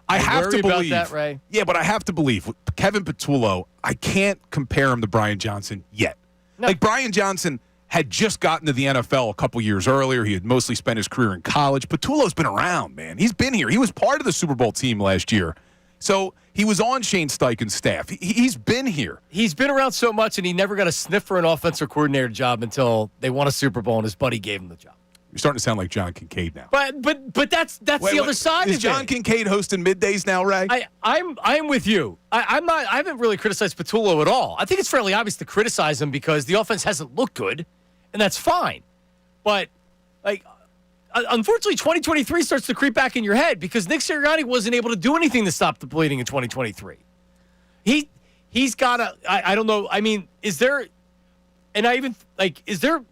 [SPEAKER 10] I have to believe
[SPEAKER 1] about that, Ray.
[SPEAKER 10] Yeah, but I have to believe Kevin Patullo, I can't compare him to Brian Johnson yet. No. Like, Brian Johnson had just gotten to the NFL a couple years earlier. He had mostly spent his career in college. Patullo's been around, man. He's been here. He was part of the Super Bowl team last year. So he was on Shane Steichen's staff. He's been here.
[SPEAKER 1] He's been around so much, and he never got a sniff for an offensive coordinator job until they won a Super Bowl, and his buddy gave him the job.
[SPEAKER 10] You're starting to sound like John Kincade now.
[SPEAKER 1] But that's the other side of it.
[SPEAKER 10] Is John Kincade hosting Middays now, Ray?
[SPEAKER 1] I'm with you. I haven't really criticized Patullo at all. I think it's fairly obvious to criticize him because the offense hasn't looked good, and that's fine. But unfortunately, 2023 starts to creep back in your head because Nick Sirianni wasn't able to do anything to stop the bleeding in 2023. He's got to. I don't know. I mean, is there? And I even is there?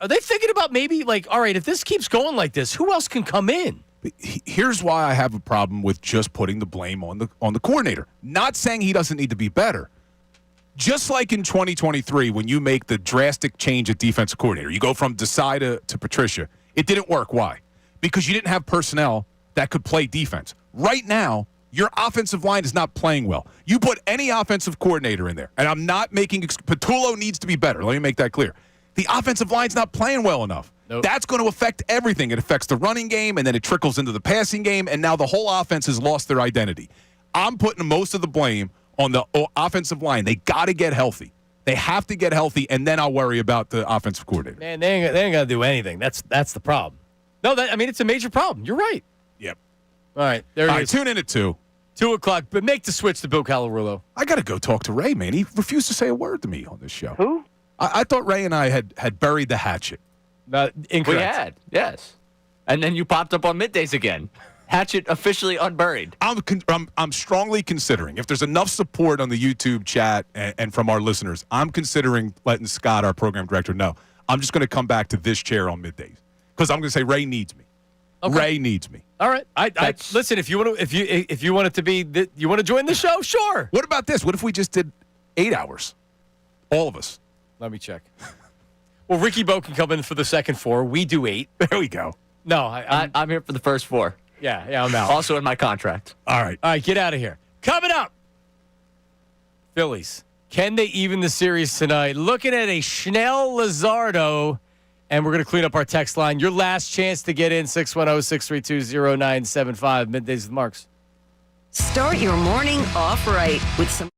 [SPEAKER 1] Are they thinking about maybe all right, if this keeps going like this, who else can come in?
[SPEAKER 10] Here's why I have a problem with just putting the blame on the coordinator. Not saying he doesn't need to be better. Just like in 2023, when you make the drastic change at defensive coordinator, you go from Desai to Patricia. It didn't work. Why? Because you didn't have personnel that could play defense. Right now, your offensive line is not playing well. You put any offensive coordinator in there, and I'm not making Patullo needs to be better. Let me make that clear. The offensive line's not playing well enough.
[SPEAKER 1] Nope.
[SPEAKER 10] That's going to affect everything. It affects the running game, and then it trickles into the passing game, and now the whole offense has lost their identity. I'm putting most of the blame on the offensive line. They got to get healthy. They have to get healthy, and then I'll worry about the offensive coordinator.
[SPEAKER 1] Man, they ain't going to do anything. That's the problem. No, it's a major problem. You're right.
[SPEAKER 10] Yep.
[SPEAKER 1] All right, there it is.
[SPEAKER 10] Tune in at 2.
[SPEAKER 1] 2 o'clock, but make the switch to Bill Calarulo.
[SPEAKER 10] I got to go talk to Ray, man. He refused to say a word to me on this show.
[SPEAKER 23] Who?
[SPEAKER 10] I thought Ray and I had buried the hatchet.
[SPEAKER 1] Incorrect.
[SPEAKER 8] We had, yes. And then you popped up on Middays again. Hatchet officially unburied.
[SPEAKER 10] I'm strongly considering, if there's enough support on the YouTube chat and from our listeners, I'm considering letting Scott, our program director, know. I'm just going to come back to this chair on Middays because I'm going to say Ray needs me. Okay. Ray needs me.
[SPEAKER 1] All right. I listen. If you want to, if you want it to be, you want to join the show, sure.
[SPEAKER 10] What about this? What if we just did 8 hours, all of us?
[SPEAKER 1] Let me check. Well, Ricky Bo can come in for the second 4. We do 8.
[SPEAKER 10] There we go.
[SPEAKER 1] No,
[SPEAKER 8] I'm here for the first 4.
[SPEAKER 1] Yeah, I'm out.
[SPEAKER 8] Also in my contract.
[SPEAKER 10] All right,
[SPEAKER 1] get out of here. Coming up, Phillies. Can they even the series tonight? Looking at a Schnell Luzardo, and we're going to clean up our text line. Your last chance to get in, 610-632-0975. Middays with Marks.
[SPEAKER 11] Start your morning off right with some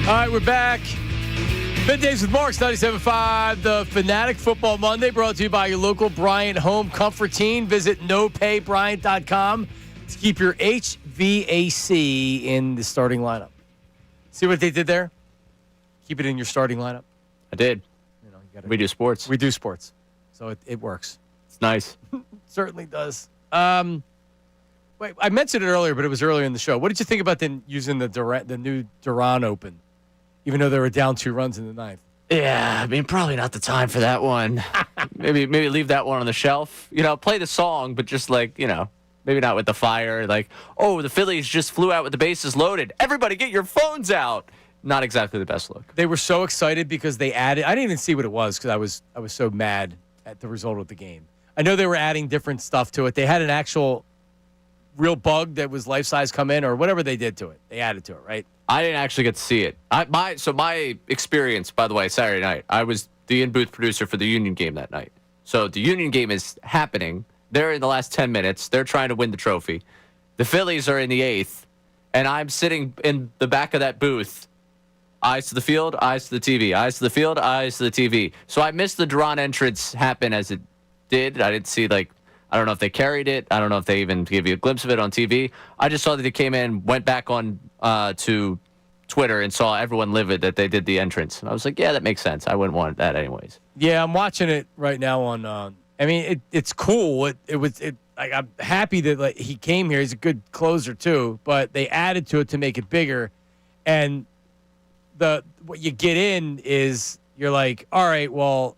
[SPEAKER 1] All right, we're back. Middays with Marks, 97.5. The Fanatic Football Monday brought to you by your local Bryant Home Comfort Team. Visit nopaybryant.com to keep your HVAC in the starting lineup. See what they did there? Keep it in your starting lineup.
[SPEAKER 8] I did. We do sports.
[SPEAKER 1] We do sports. So it works.
[SPEAKER 8] It's nice.
[SPEAKER 1] Certainly does. Wait, I mentioned it earlier, but it was earlier in the show. What did you think about them using the new Duran Open, even though they were down 2 runs in the 9th?
[SPEAKER 8] Yeah, I mean, probably not the time for that one. maybe leave that one on the shelf. Play the song, but just maybe not with the fire. Like, oh, the Phillies just flew out with the bases loaded. Everybody get your phones out. Not exactly the best look.
[SPEAKER 1] They were so excited because they added. I didn't even see what it was because I was so mad at the result of the game. I know they were adding different stuff to it. They had an actual real bug that was life-size come in or whatever they did to it. They added to it, right?
[SPEAKER 8] I didn't actually get to see it. My experience, by the way, Saturday night, I was the in-booth producer for the Union game that night. So the Union game is happening. They're in the last 10 minutes. They're trying to win the trophy. The Phillies are in the 8th, and I'm sitting in the back of that booth. Eyes to the field, eyes to the TV. Eyes to the field, eyes to the TV. So I missed the Duran entrance happen as it did. I didn't see, I don't know if they carried it. I don't know if they even gave you a glimpse of it on TV. I just saw that they came in, went back on to Twitter, and saw everyone livid that they did the entrance. And I was like, yeah, that makes sense. I wouldn't want that anyways.
[SPEAKER 1] Yeah, I'm watching it right now on. It's cool. I'm happy that he came here. He's a good closer too, but they added to it to make it bigger. And what you get in is you're like, all right, well,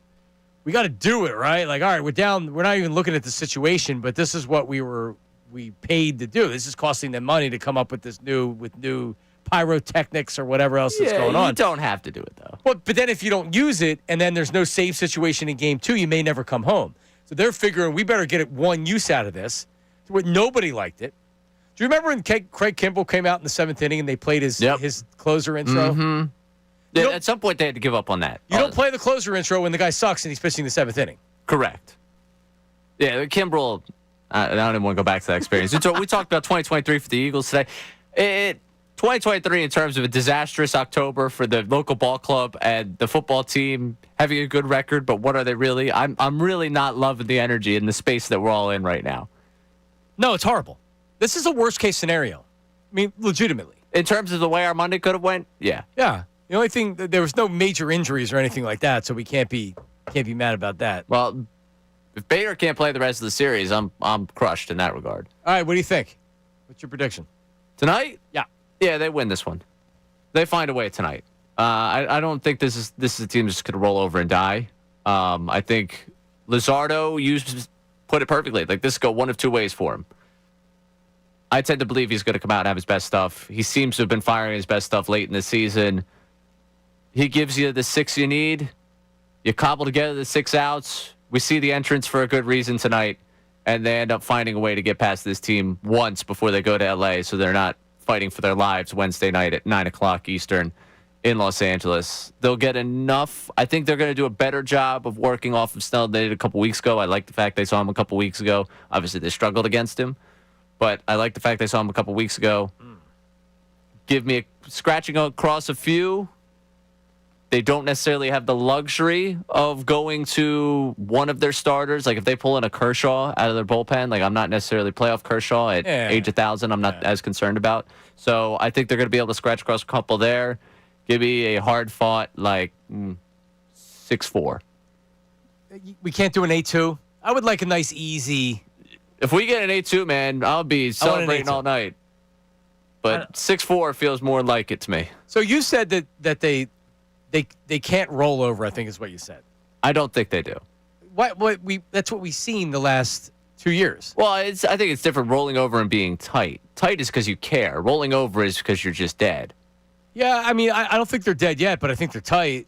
[SPEAKER 1] we got to do it, right? Like, all right, we're down. We're not even looking at the situation, but this is what we paid to do. This is costing them money to come up with new pyrotechnics or whatever else that's going on.
[SPEAKER 8] You don't have to do it though.
[SPEAKER 1] But then if you don't use it, and then there's no save situation in game 2, you may never come home. So they're figuring we better get one use out of this. Nobody liked it. Do you remember when Craig Kimbrell came out in the 7th inning and they played his closer intro?
[SPEAKER 8] Mm-hmm. Yeah, at some point, they had to give up on that.
[SPEAKER 1] You don't play the closer intro when the guy sucks and he's pitching the 7th inning.
[SPEAKER 8] Correct. Yeah, Kimbrell, I don't even want to go back to that experience. We talked about 2023 for the Eagles today. 2023 in terms of a disastrous October for the local ball club and the football team having a good record, but what are they really? I'm really not loving the energy in the space that we're all in right now.
[SPEAKER 1] No, it's horrible. This is a worst-case scenario. I mean, legitimately.
[SPEAKER 8] In terms of the way our Monday could have went, yeah.
[SPEAKER 1] Yeah. The only thing, there was no major injuries or anything like that, so we can't be mad about that.
[SPEAKER 8] Well, if Bader can't play the rest of the series, I'm crushed in that regard.
[SPEAKER 1] All right, what do you think? What's your prediction?
[SPEAKER 8] Tonight?
[SPEAKER 1] Yeah.
[SPEAKER 8] Yeah, they win this one. They find a way tonight. I don't think this is a team that's going to roll over and die. I think Luzardo put it perfectly. Like, this go one of two ways for him. I tend to believe he's going to come out and have his best stuff. He seems to have been firing his best stuff late in the season. He gives you the 6 you need. You cobble together the 6 outs. We see the entrance for a good reason tonight, and they end up finding a way to get past this team once before they go to L.A., so they're not fighting for their lives Wednesday night at 9 o'clock Eastern in Los Angeles. They'll get enough. I think they're going to do a better job of working off of Snell than they did a couple weeks ago. I like the fact they saw him a couple weeks ago. Obviously, they struggled against him, but I like the fact they saw him a couple weeks ago. Give me scratching across a few. They don't necessarily have the luxury of going to one of their starters. Like, if they pull in a Kershaw out of their bullpen, like, I'm not necessarily playoff Kershaw at age 1,000. I'm not as concerned about. So I think they're going to be able to scratch across a couple there. Give me a hard-fought, 6-4.
[SPEAKER 1] We can't do an 8-2. I would like a nice, easy.
[SPEAKER 8] If we get an 8-2, man, I'll be celebrating all night. But 6-4 feels more like it to me.
[SPEAKER 1] So you said that they can't roll over, I think is what you said.
[SPEAKER 8] I don't think they do.
[SPEAKER 1] That's what we've seen the last 2 years.
[SPEAKER 8] Well, I think it's different rolling over and being tight. Tight is because you care. Rolling over is because you're just dead.
[SPEAKER 1] Yeah, I mean, I don't think they're dead yet, but I think they're tight.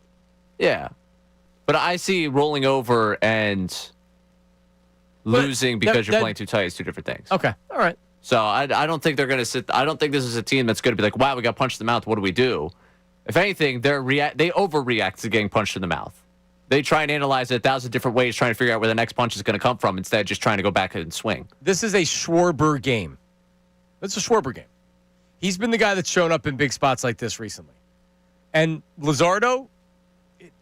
[SPEAKER 8] Yeah. But I see rolling over and losing because you're playing too tight is two different things.
[SPEAKER 1] Okay. All right.
[SPEAKER 8] So I don't think they're going to sit. I don't think this is a team that's going to be like, wow, we got punched in the mouth. What do we do? If anything, they overreact to getting punched in the mouth. They try and analyze it 1,000 different ways, trying to figure out where the next punch is going to come from instead of just trying to go back and swing.
[SPEAKER 1] This is a Schwarber game. It's a Schwarber game. He's been the guy that's shown up in big spots like this recently. And Luzardo,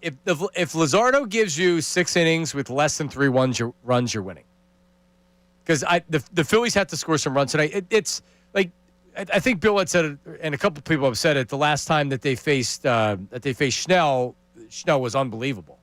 [SPEAKER 1] if Luzardo gives you 6 innings with less than 3 runs, you're winning. Because the Phillies have to score some runs tonight. It's like I think Bill had said it, and a couple of people have said it. The last time that they faced Schnell was unbelievable.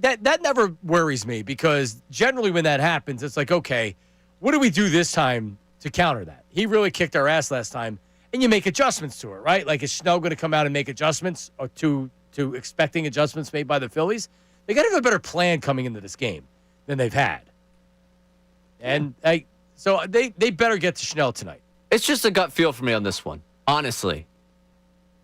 [SPEAKER 1] That never worries me because generally when that happens, it's like, okay, what do we do this time to counter that? He really kicked our ass last time, and you make adjustments to it, right? Like, is Schnell going to come out and make adjustments or to expecting adjustments made by the Phillies? They got to have a better plan coming into this game than they've had. And so they better get to Schnell tonight.
[SPEAKER 8] It's just a gut feel for me on this one, honestly.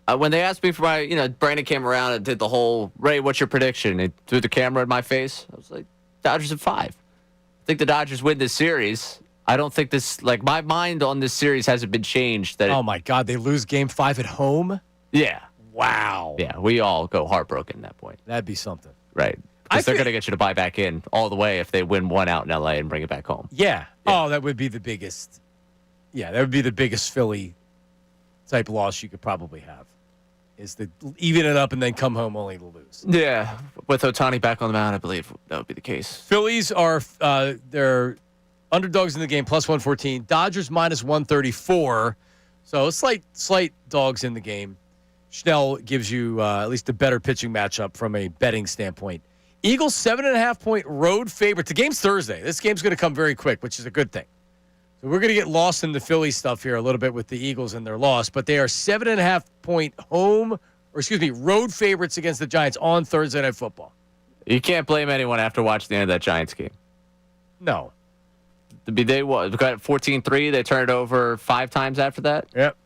[SPEAKER 8] When they asked me for my, Brandon came around and did the whole, Ray, what's your prediction? He threw the camera in my face. I was like, Dodgers at 5. I think the Dodgers win this series. I don't think my mind on this series hasn't been changed.
[SPEAKER 1] Oh, my God, they lose Game 5 at home?
[SPEAKER 8] Yeah.
[SPEAKER 1] Wow.
[SPEAKER 8] Yeah, we all go heartbroken at that point.
[SPEAKER 1] That'd be something.
[SPEAKER 8] Right. Because they're going to get you to buy back in all the way if they win one out in L.A. and bring it back home.
[SPEAKER 1] Yeah. Oh, that would be the biggest. Yeah, that would be the biggest Philly-type loss you could probably have. Is to even it up and then come home only to lose.
[SPEAKER 8] Yeah, with Ohtani back on the mound, I believe that would be the case.
[SPEAKER 1] Phillies are they're underdogs in the game, plus 114. Dodgers minus 134. So slight dogs in the game. Schnell gives you at least a better pitching matchup from a betting standpoint. Eagles 7.5-point road favorite. The game's Thursday. This game's going to come very quick, which is a good thing. So we're going to get lost in the Philly stuff here a little bit with the Eagles and their loss, but they are 7.5-point road favorites against the Giants on Thursday Night Football.
[SPEAKER 8] You can't blame anyone after watching the end of that Giants game.
[SPEAKER 1] No.
[SPEAKER 8] They got 14-3. They turned it over 5 times after that.
[SPEAKER 1] Yep.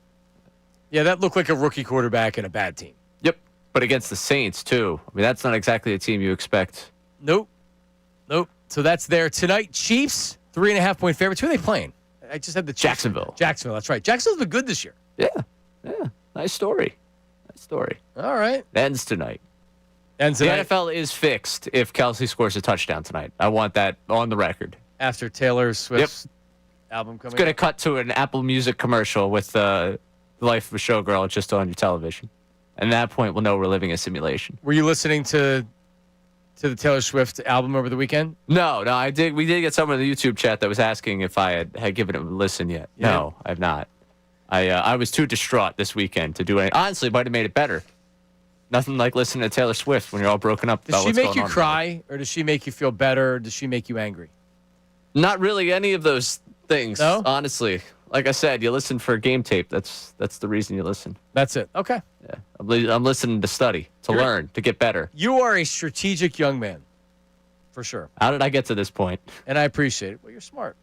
[SPEAKER 1] Yeah, that looked like a rookie quarterback and a bad team.
[SPEAKER 8] Yep. But against the Saints, too. I mean, that's not exactly a team you expect.
[SPEAKER 1] Nope. So that's there. Tonight, Chiefs, 3.5-point favorites. Who are they playing? I just had the Chiefs.
[SPEAKER 8] Jacksonville.
[SPEAKER 1] That's right. Jacksonville's been good this year.
[SPEAKER 8] Yeah. Nice story.
[SPEAKER 1] All right.
[SPEAKER 8] Ends tonight.
[SPEAKER 1] The
[SPEAKER 8] NFL is fixed if Kelsey scores a touchdown tonight. I want that on the record.
[SPEAKER 1] After Taylor Swift's album coming out.
[SPEAKER 8] It's going to cut to an Apple Music commercial with the Life of a Showgirl just on your television. And at that point, we'll know we're living a simulation.
[SPEAKER 1] Were you listening to the Taylor Swift album over the weekend?
[SPEAKER 8] No, I did. We did get someone in the YouTube chat that was asking if I had given it a listen yet. Yeah. No, I have not. I was too distraught this weekend to do anything. Honestly, it might have made it better. Nothing like listening to Taylor Swift when you're all broken up.
[SPEAKER 1] Does she make you cry, or does she make you feel better, or does she make you angry?
[SPEAKER 8] Not really any of those things,
[SPEAKER 1] no?
[SPEAKER 8] Honestly. Like I said, you listen for game tape. That's the reason you listen.
[SPEAKER 1] That's it. Okay.
[SPEAKER 8] Yeah, I'm listening to study, to learn, to get better.
[SPEAKER 1] You are a strategic young man, for sure.
[SPEAKER 8] How did I get to this point?
[SPEAKER 1] And I appreciate it. Well, you're smart.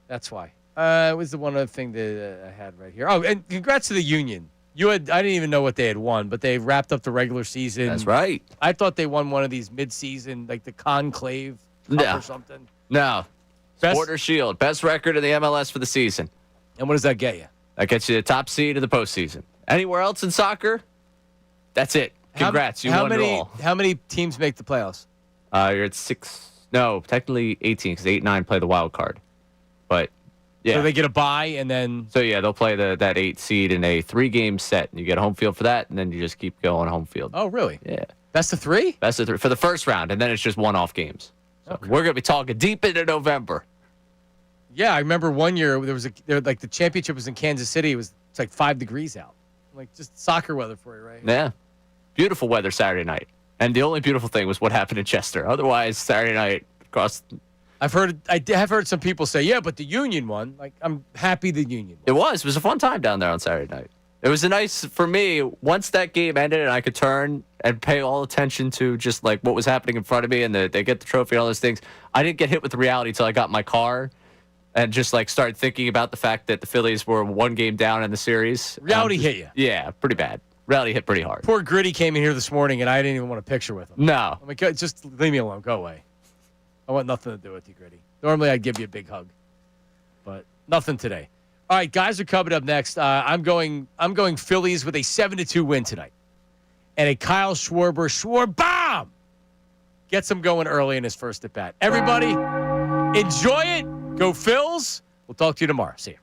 [SPEAKER 1] That's why. It was the one other thing that I had right here. Oh, and congrats to the Union. I didn't even know what they had won, but they wrapped up the regular season.
[SPEAKER 8] That's right.
[SPEAKER 1] I thought they won one of these mid-season, like the Conclave Cup or something.
[SPEAKER 8] No. Porter Shield, best record in the MLS for the season.
[SPEAKER 1] And what does that get you?
[SPEAKER 8] That gets you the top seed of the postseason. Anywhere else in soccer? That's it. Congrats. You won it all.
[SPEAKER 1] How many teams make the playoffs?
[SPEAKER 8] You're at 6. No, technically 18 because 8-9 play the wild card. But, yeah.
[SPEAKER 1] So they get a bye and then...
[SPEAKER 8] So, yeah, they'll play that 8 seed in a 3-game set. And you get a home field for that, and then you just keep going home field.
[SPEAKER 1] Oh, really?
[SPEAKER 8] Yeah.
[SPEAKER 1] Best of 3?
[SPEAKER 8] Best of 3 for the first round, and then it's just one-off games. So we're going to be talking deep into November.
[SPEAKER 1] Yeah, I remember one year the championship was in Kansas City. It's like 5 degrees out. Like just soccer weather for you, right?
[SPEAKER 8] Yeah. Beautiful weather Saturday night. And the only beautiful thing was what happened in Chester. Otherwise, Saturday night across.
[SPEAKER 1] I have heard some people say, yeah, but the Union won. Like, I'm happy the Union won.
[SPEAKER 8] It was a fun time down there on Saturday night. It was for me, once that game ended and I could turn and pay all attention to just like what was happening in front of me and they get the trophy and all those things. I didn't get hit with the reality until I got in my car. And just like started thinking about the fact that the Phillies were 1 game down in the series.
[SPEAKER 1] Reality hit you.
[SPEAKER 8] Yeah, pretty bad. Reality hit pretty hard.
[SPEAKER 1] Poor Gritty came in here this morning, and I didn't even want a picture with him.
[SPEAKER 8] No.
[SPEAKER 1] I'm like, just leave me alone. Go away. I want nothing to do with you, Gritty. Normally, I'd give you a big hug, but nothing today. All right, guys are coming up next. I'm going Phillies with a 7-2 win tonight, and a Kyle Schwarber bomb gets him going early in his first at bat. Everybody, enjoy it. Go Phils. We'll talk to you tomorrow. See you.